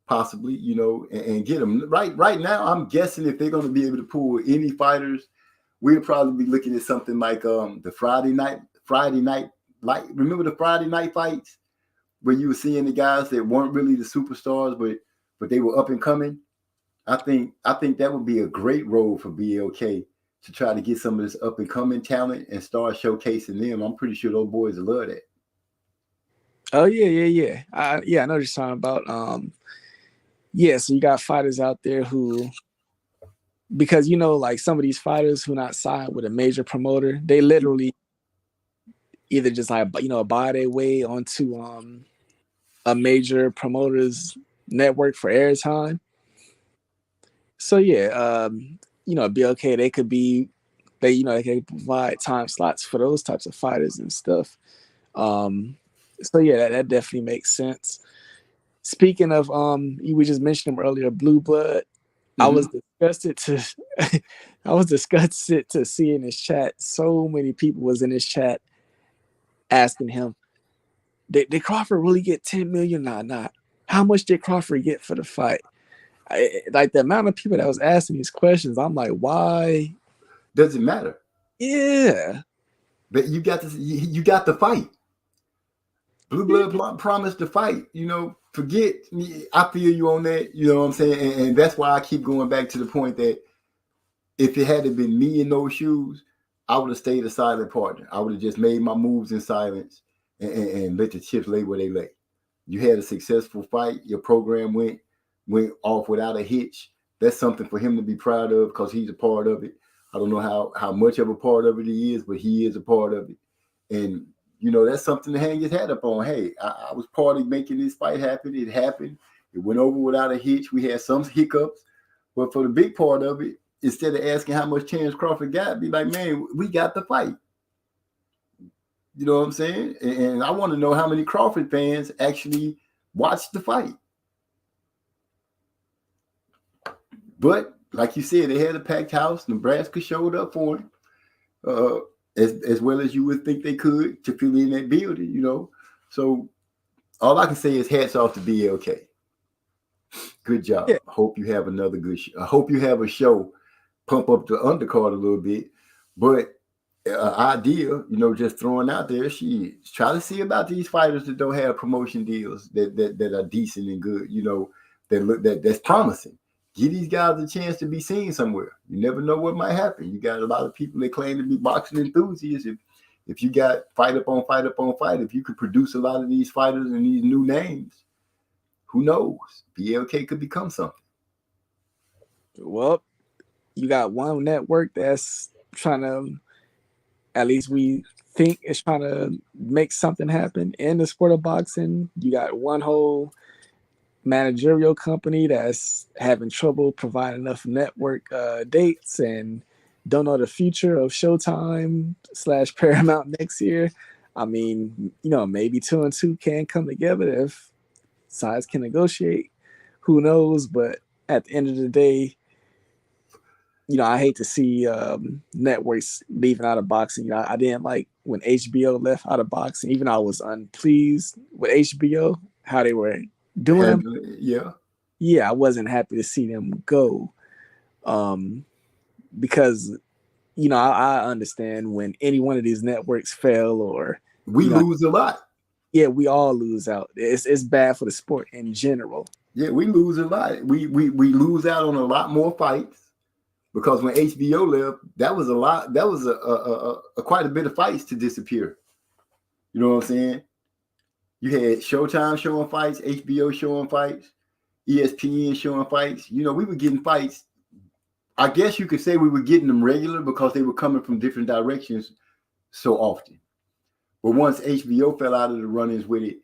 possibly, you know, and get them. Right now, I'm guessing if they're going to be able to pull any fighters, we'll probably be looking at something like the Friday night, like remember the Friday night fights where you were seeing the guys that weren't really the superstars, but they were up and coming. I think that would be a great role for BLK to try to get some of this up and coming talent and start showcasing them. I'm pretty sure those boys will love that. Oh yeah. I know what you're talking about. So you got fighters out there who, because you know, like some of these fighters who not signed with a major promoter, they literally either just like, you know, buy their way onto a major promoter's network for airtime. So yeah, you know, BLK, they can provide time slots for those types of fighters and stuff. So yeah, that definitely makes sense. Speaking of, we just mentioned him earlier, Blue Blood. Mm-hmm. I was disgusted to see in his chat. So many people was in his chat asking him, did Crawford really get 10 million? Nah. How much did Crawford get for the fight? Like the amount of people that was asking these questions, I'm like, why? Does it matter? Yeah. But you got the fight. Blue Blood promised to fight. You know, forget me. I feel you on that. You know what I'm saying? And that's why I keep going back to the point that if it had been me in those shoes, I would have stayed a silent partner. I would have just made my moves in silence and let the chips lay where they lay. You had a successful fight. Your program went off without a hitch. That's something for him to be proud of because he's a part of it. I don't know how much of a part of it he is, but he is a part of it. And, you know, that's something to hang his hat up on. Hey, I was part of making this fight happen. It happened. It went over without a hitch. We had some hiccups. But for the big part of it, instead of asking how much chance Crawford got, be like, man, we got the fight. You know what I'm saying? And I want to know how many Crawford fans actually watched the fight. But like you said, they had a packed house. Nebraska showed up for him, as well as you would think they could to fill in that building, you know. So all I can say is hats off to BLK. Good job. Yeah. Hope you have another good show. I hope you have a show, pump up the undercard a little bit. But idea, you know, just throwing out there, she try to see about these fighters that don't have promotion deals that are decent and good, you know, that's promising. Give these guys a chance to be seen somewhere. You never know what might happen. You got a lot of people that claim to be boxing enthusiasts. If you got fight up on fight, if you could produce a lot of these fighters and these new names, who knows? BLK could become something. Well, you got one network that's trying to, at least we think is trying to make something happen in the sport of boxing. You got one whole managerial company that's having trouble providing enough network dates and don't know the future of Showtime / Paramount next year. I mean, you know, maybe 2 and 2 can come together if sides can negotiate. Who knows? But at the end of the day, you know, I hate to see networks leaving out of boxing. You know, I didn't like when HBO left out of boxing. Even I was unpleased with HBO, how they were doing them. Yeah, I wasn't happy to see them go, because you know, I understand when any one of these networks fail, or We you know, lose a lot. yeah, we all lose out. It's bad for the sport in general. Yeah, we lose a lot. We lose out on a lot more fights because when HBO left, that was a lot. That was a quite a bit of fights to disappear. You know what I'm saying? You had Showtime showing fights, HBO showing fights, ESPN showing fights. You know, we were getting fights. I guess you could say we were getting them regular because they were coming from different directions so often. But once HBO fell out of the run-ins with it,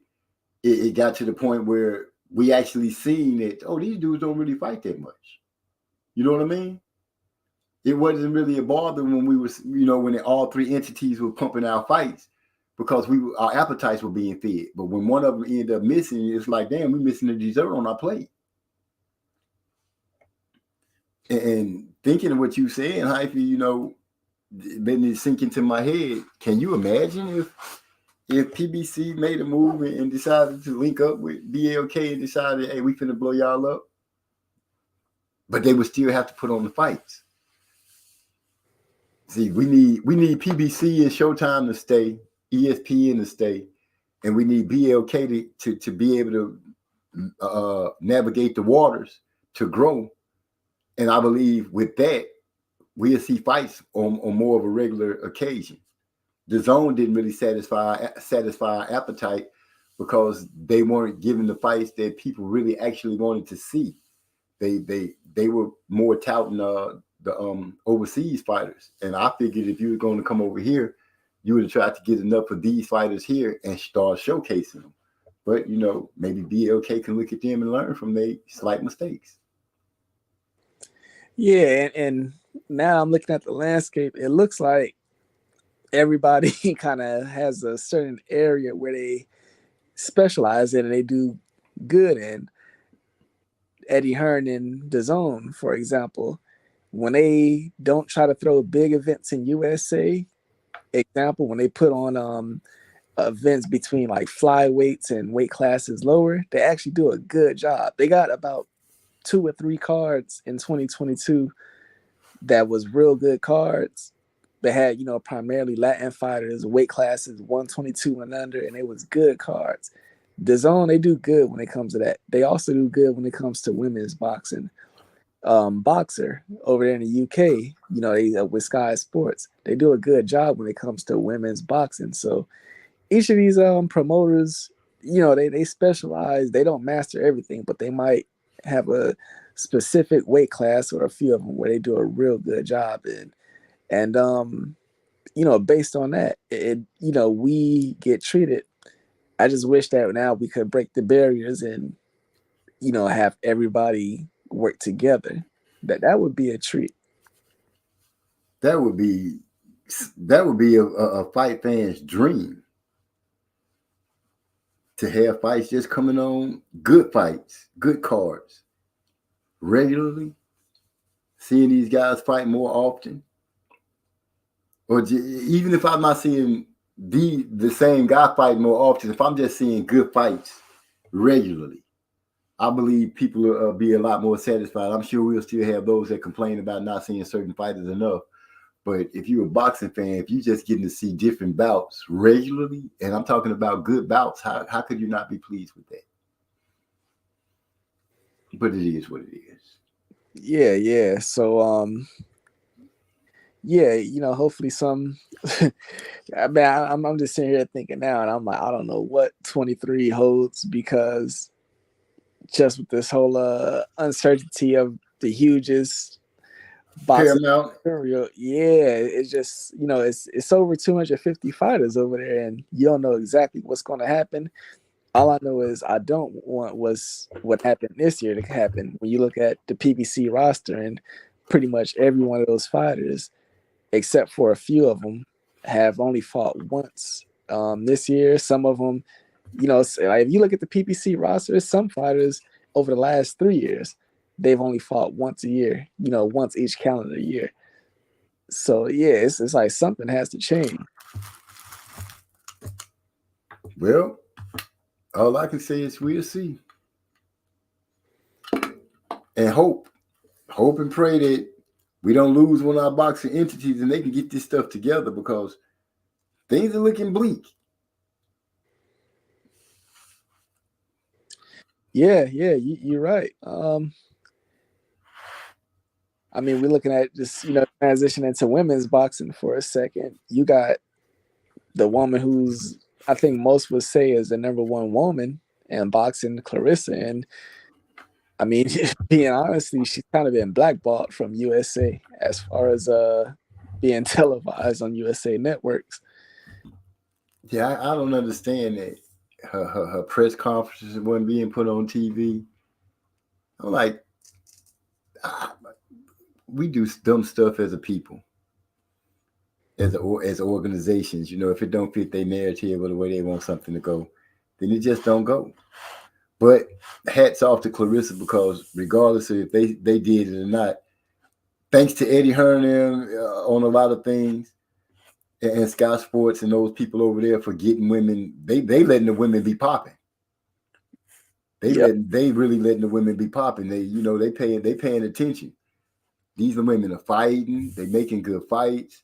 it got to the point where we actually seen that, oh, these dudes don't really fight that much. You know what I mean? It wasn't really a bother when we was, you know, when all three entities were pumping out fights because our appetites were being fed. But when one of them ended up missing, it's like, damn, we're missing the dessert on our plate. And thinking of what you saying, Hyphy, you know, then it sink into my head. Can you imagine if PBC made a move and decided to link up with BLK and decided, hey, we finna blow y'all up? But they would still have to put on the fights. See, we need PBC and Showtime to stay, ESPN to stay, and we need BLK to be able to navigate the waters to grow. And I believe with that, we'll see fights on more of a regular occasion. The Zone didn't really satisfy appetite because they weren't giving the fights that people really actually wanted to see. They were more touting the overseas fighters, and I figured if you were going to come over here, you would have tried to get enough of these fighters here and start showcasing them. But you know, maybe BLK can look at them and learn from their slight mistakes. Yeah, and now I'm looking at the landscape. It looks like everybody kind of has a certain area where they specialize in and they do good in. Eddie Hearn and DAZN, for example, when they don't try to throw big events in USA, example, when they put on events between like flyweights and weight classes lower, they actually do a good job. They got about 2 or 3 cards in 2022 that was real good cards. They had, you know, primarily Latin fighters, weight classes 122 and under, and it was good cards. DAZN, they do good when it comes to that. They also do good when it comes to women's boxing. Boxer over there in the UK, you know, they with Sky Sports, they do a good job when it comes to women's boxing. So each of these promoters, you know, they specialize. They don't master everything, but they might have a specific weight class or a few of them where they do a real good job in. And you know, based on that, you know, we get treated. I just wish that now we could break the barriers and, you know, have everybody work together. That would be a treat. That would be a fight fan's dream. To have fights just coming on, good fights, good cards, regularly, seeing these guys fight more often. Or even if I'm not seeing the same guy fight more often, if I'm just seeing good fights regularly, I believe people will be a lot more satisfied. I'm sure we'll still have those that complain about not seeing certain fighters enough. But if you're a boxing fan, if you're just getting to see different bouts regularly, and I'm talking about good bouts, how could you not be pleased with that? But it is what it is. Yeah. So yeah, you know, hopefully some I mean, I'm just sitting here thinking now, and I'm like, I don't know what 23 holds, because just with this whole uncertainty of the hugest boxing material, yeah, it's just, you know, it's over 250 fighters over there, and you don't know exactly what's going to happen. All I know is I don't want what happened this year to happen. When you look at the PBC roster, and pretty much every one of those fighters, except for a few of them, have only fought once this year. Some of them, you know, like if you look at the PBC roster, some fighters over the last 3 years, they've only fought once a year, you know, once each calendar year. So yeah, it's like something has to change. Well, all I can say is we'll see. And hope and pray that we don't lose one of our boxing entities and they can get this stuff together because things are looking bleak. Yeah, you're right. I mean, we're looking at just, transition into women's boxing for a second. You got the woman who's, I think most would say is the number one woman in boxing, Clarissa. And I mean, being honestly, she's kind of been blackballed from USA as far as being televised on USA networks. Yeah, I don't understand that her press conferences weren't being put on TV. I'm like, we do dumb stuff as a people, as organizations. If it don't fit their narrative or the way they want something to go, then it just don't go. But hats off to Clarissa, because regardless of if they did it or not, thanks to Eddie Hearn on a lot of things, and Sky Sports and those people over there for getting women, they letting the women be popping. They really letting the women be popping. They paying attention. These women are fighting. They making good fights.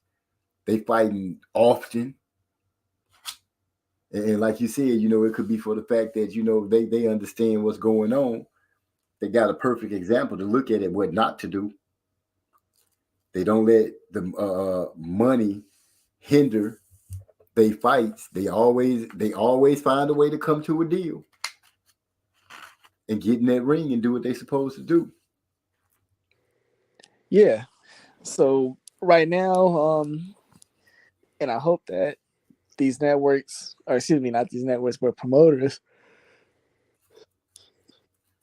They fighting often. And like you said, it could be for the fact that, they understand what's going on. They got a perfect example to look at what not to do. They don't let the money hinder they fights. They always find a way to come to a deal and get in that ring and do what they're supposed to do. Yeah. So right now, and I hope that these networks, or excuse me, not these networks, but promoters,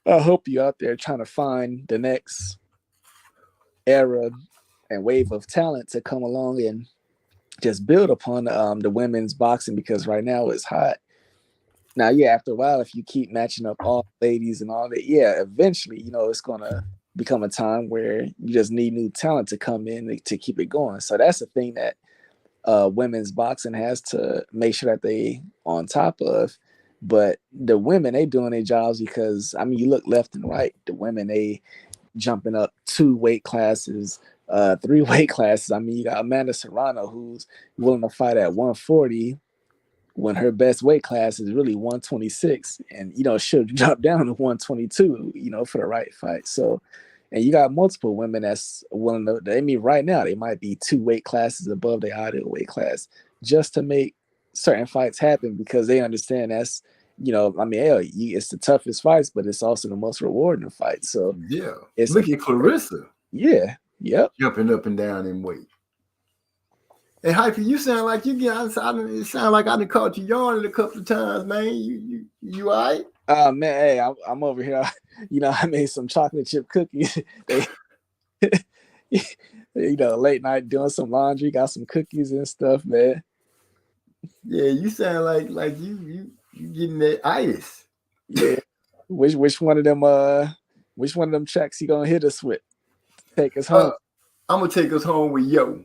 I hope you out there trying to find the next era and wave of talent to come along and just build upon the women's boxing, because right now it's hot. Now, after a while, if you keep matching up all ladies and all that, eventually, it's going to become a time where you just need new talent to come in to keep it going. So that's the thing that women's boxing has to make sure that they on top of. But the women, they doing their jobs because, I mean, you look left and right, the women, they jumping up 2 weight classes, 3 weight classes. I mean, you got Amanda Serrano, who's willing to fight at 140 when her best weight class is really 126, and she'll drop down to 122, for the right fight. So, and you got multiple women that's willing to, I mean, right now they might be 2 weight classes above their ideal weight class just to make certain fights happen, because they understand that's, I mean, it's the toughest fights, but it's also the most rewarding fights. So look at Clarissa. Yep. Jumping up and down in weight. Hey, Hyphy, you sound like you get. It sound like I done caught you yawning a couple of times, man. You all right? Man, hey, I'm over here. I made some chocolate chip cookies. Late night doing some laundry, got some cookies and stuff, man. Yeah, you sound like you getting that itis. Yeah. Which one of them tracks you gonna hit us with? Take us home. I'm gonna take us home with Yo,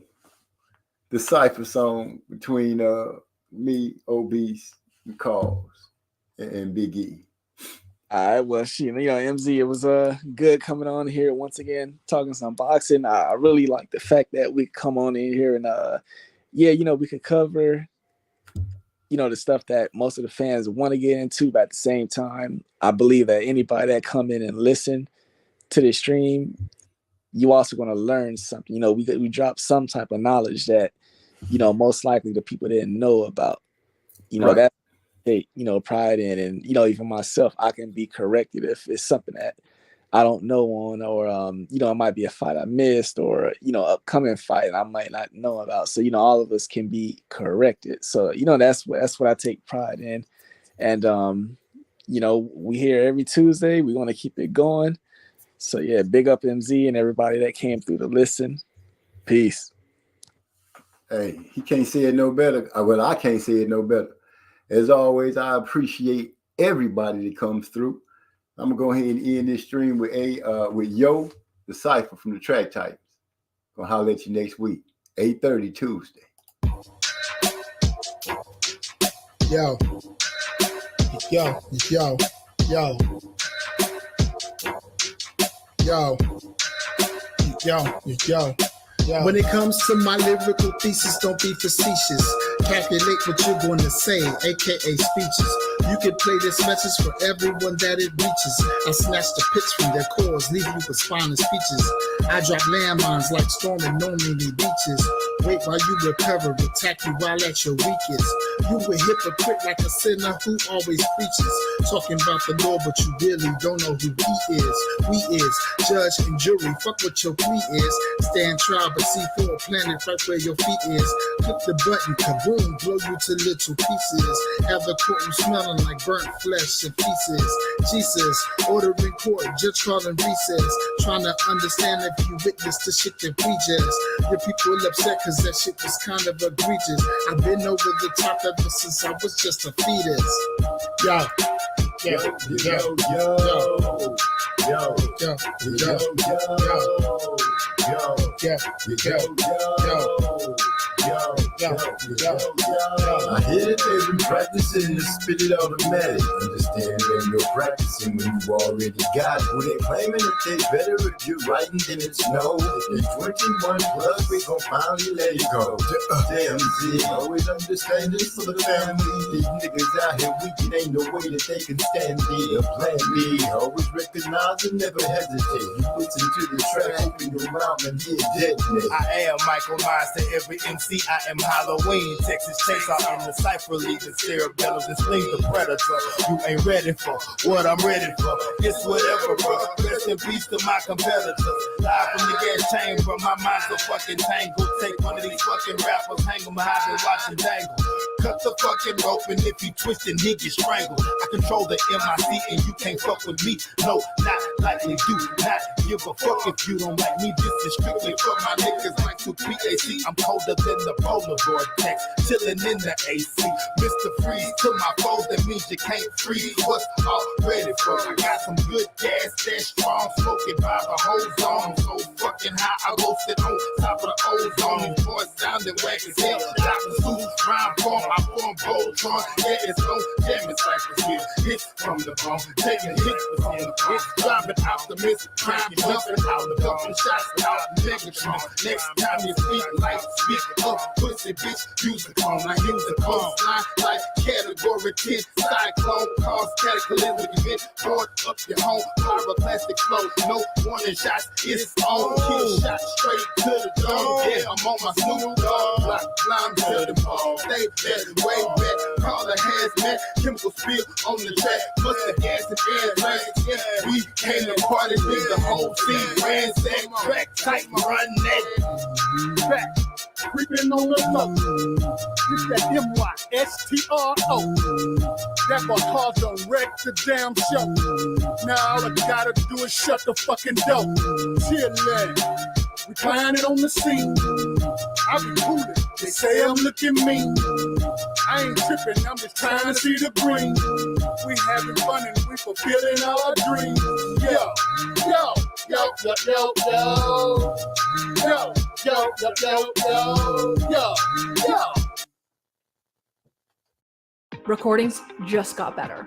the cipher song between me, Obese, and Cause, and Big E. All right, well, MZ, it was good coming on here once again, talking some boxing. I really like the fact that we come on in here and we could cover the stuff that most of the fans want to get into, but at the same time, I believe that anybody that come in and listen to the stream, you also going to learn something. We drop some type of knowledge that most likely the people didn't know about. Right. That take pride in, and even myself, I can be corrected if it's something that I don't know on, or it might be a fight I missed, or upcoming fight I might not know about. So all of us can be corrected. So that's what I take pride in, and we here every Tuesday. We want to keep it going. So big up MZ and everybody that came through to listen. Peace. Hey, he can't say it no better. Well, I can't say it no better. As always, I appreciate everybody that comes through. I'm gonna go ahead and end this stream with Yo, the cipher from the Track Types. Gonna holler at you next week, 8:30 Tuesday. Yo. Yo. When it comes to my lyrical thesis, don't be facetious. Calculate what you're going to say, aka speeches. You can play this message for everyone that it reaches. I snatch the pits from their cores, leaving you with spineless speeches. I drop landmines like storming no-mini beaches. Wait while you recover, attack you while at your weakest. You a hypocrite like a sinner who always preaches. Talking about the Lord, but you really don't know who he is. We is judge and jury, fuck what your plea is. Stand trial, but see for a planet right where your feet is. Click the button, kaboom, blow you to little pieces. Have the courtroom smelling like burnt flesh and pieces. Jesus, ordering court, judge calling recess. Trying to understand if you witness the shit that we just. Your people upset cause that shit was kind of egregious. I've been over the top ever since I was just a fetus. Yo. Yo, yo, yo, yo, yo, yo, yo, I hear that they've been practicing to spit it automatic. Understand that you're practicing when you already got it. Who they claiming that they better if you're writing than it's no. If 21 plus, we gon' finally let it go. Damn Z, always understanding for the family. These niggas out here weak, it ain't no way that they can stand me or plan me. Always recognize and never hesitate. You listen to the track, open your mouth and hear detonate. I am Michael Myers to every MC. I am Halloween. Texas Chainsaw in the Cypher League. The cerebellum and sling the predator. You ain't ready for what I'm ready for. It's whatever, bro. Rest in peace to my competitors. Live from the gas chamber. My mind's so fucking tangled. Take one of these fucking rappers, hang them high and watch them dangle. Cut the fucking rope and if you twist and he get strangled. I control the MIC and you can't fuck with me. No, not likely. Do not give a fuck if you don't like me. This is strictly for my niggas like to PAC. I'm colder than the polar vortex, chilling in the AC. Mr. Freeze to my foes, that means you can't freeze what's already for. I got some good gas, that strong, smoking by the whole zone. So fucking high, I roasted on top of the ozone. These boys sounding whack as hell. Dr. Seuss, rhyme form, I form Voltron. Yeah, it's on jam, it's like a hit. Hits from the bone, taking hits from the bone. Driving optimist, trying jumping out the dumping shots out Megatron. Next time you speak like speak up, pussy bitch, use a clone. I use a clone, line like category 10. Cyclone, cause cataclysmic event, board up your home. Pyroclastic flow, no warning shots, it's on. Kill shot straight to the dome. Yeah, I'm on my Snoop Dogg block, climb to the ball. Stay back, way back, call the hazmat. Chemical spill on the track, mustard gas and air rags. Yeah, we came to party with the whole scene. Ransack, track tight, run that. Back, creeping on the low. It's that MYSTRO. That boy caused a wreck the damn show. Now all I gotta do is shut the fucking door. Chillin', reclining on the scene. I be coolin', they say I'm looking mean. I ain't trippin', I'm just trying to see the green. We having fun and we fulfilling our dreams. Yo, yo, yo, yo, yo, yo. Yo, yo, yo, yo, yo, yo, yo. Recordings just got better.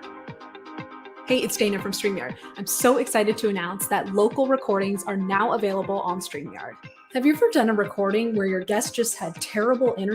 Hey, it's Dana from StreamYard. I'm so excited to announce that local recordings are now available on StreamYard. Have you ever done a recording where your guest just had terrible internet?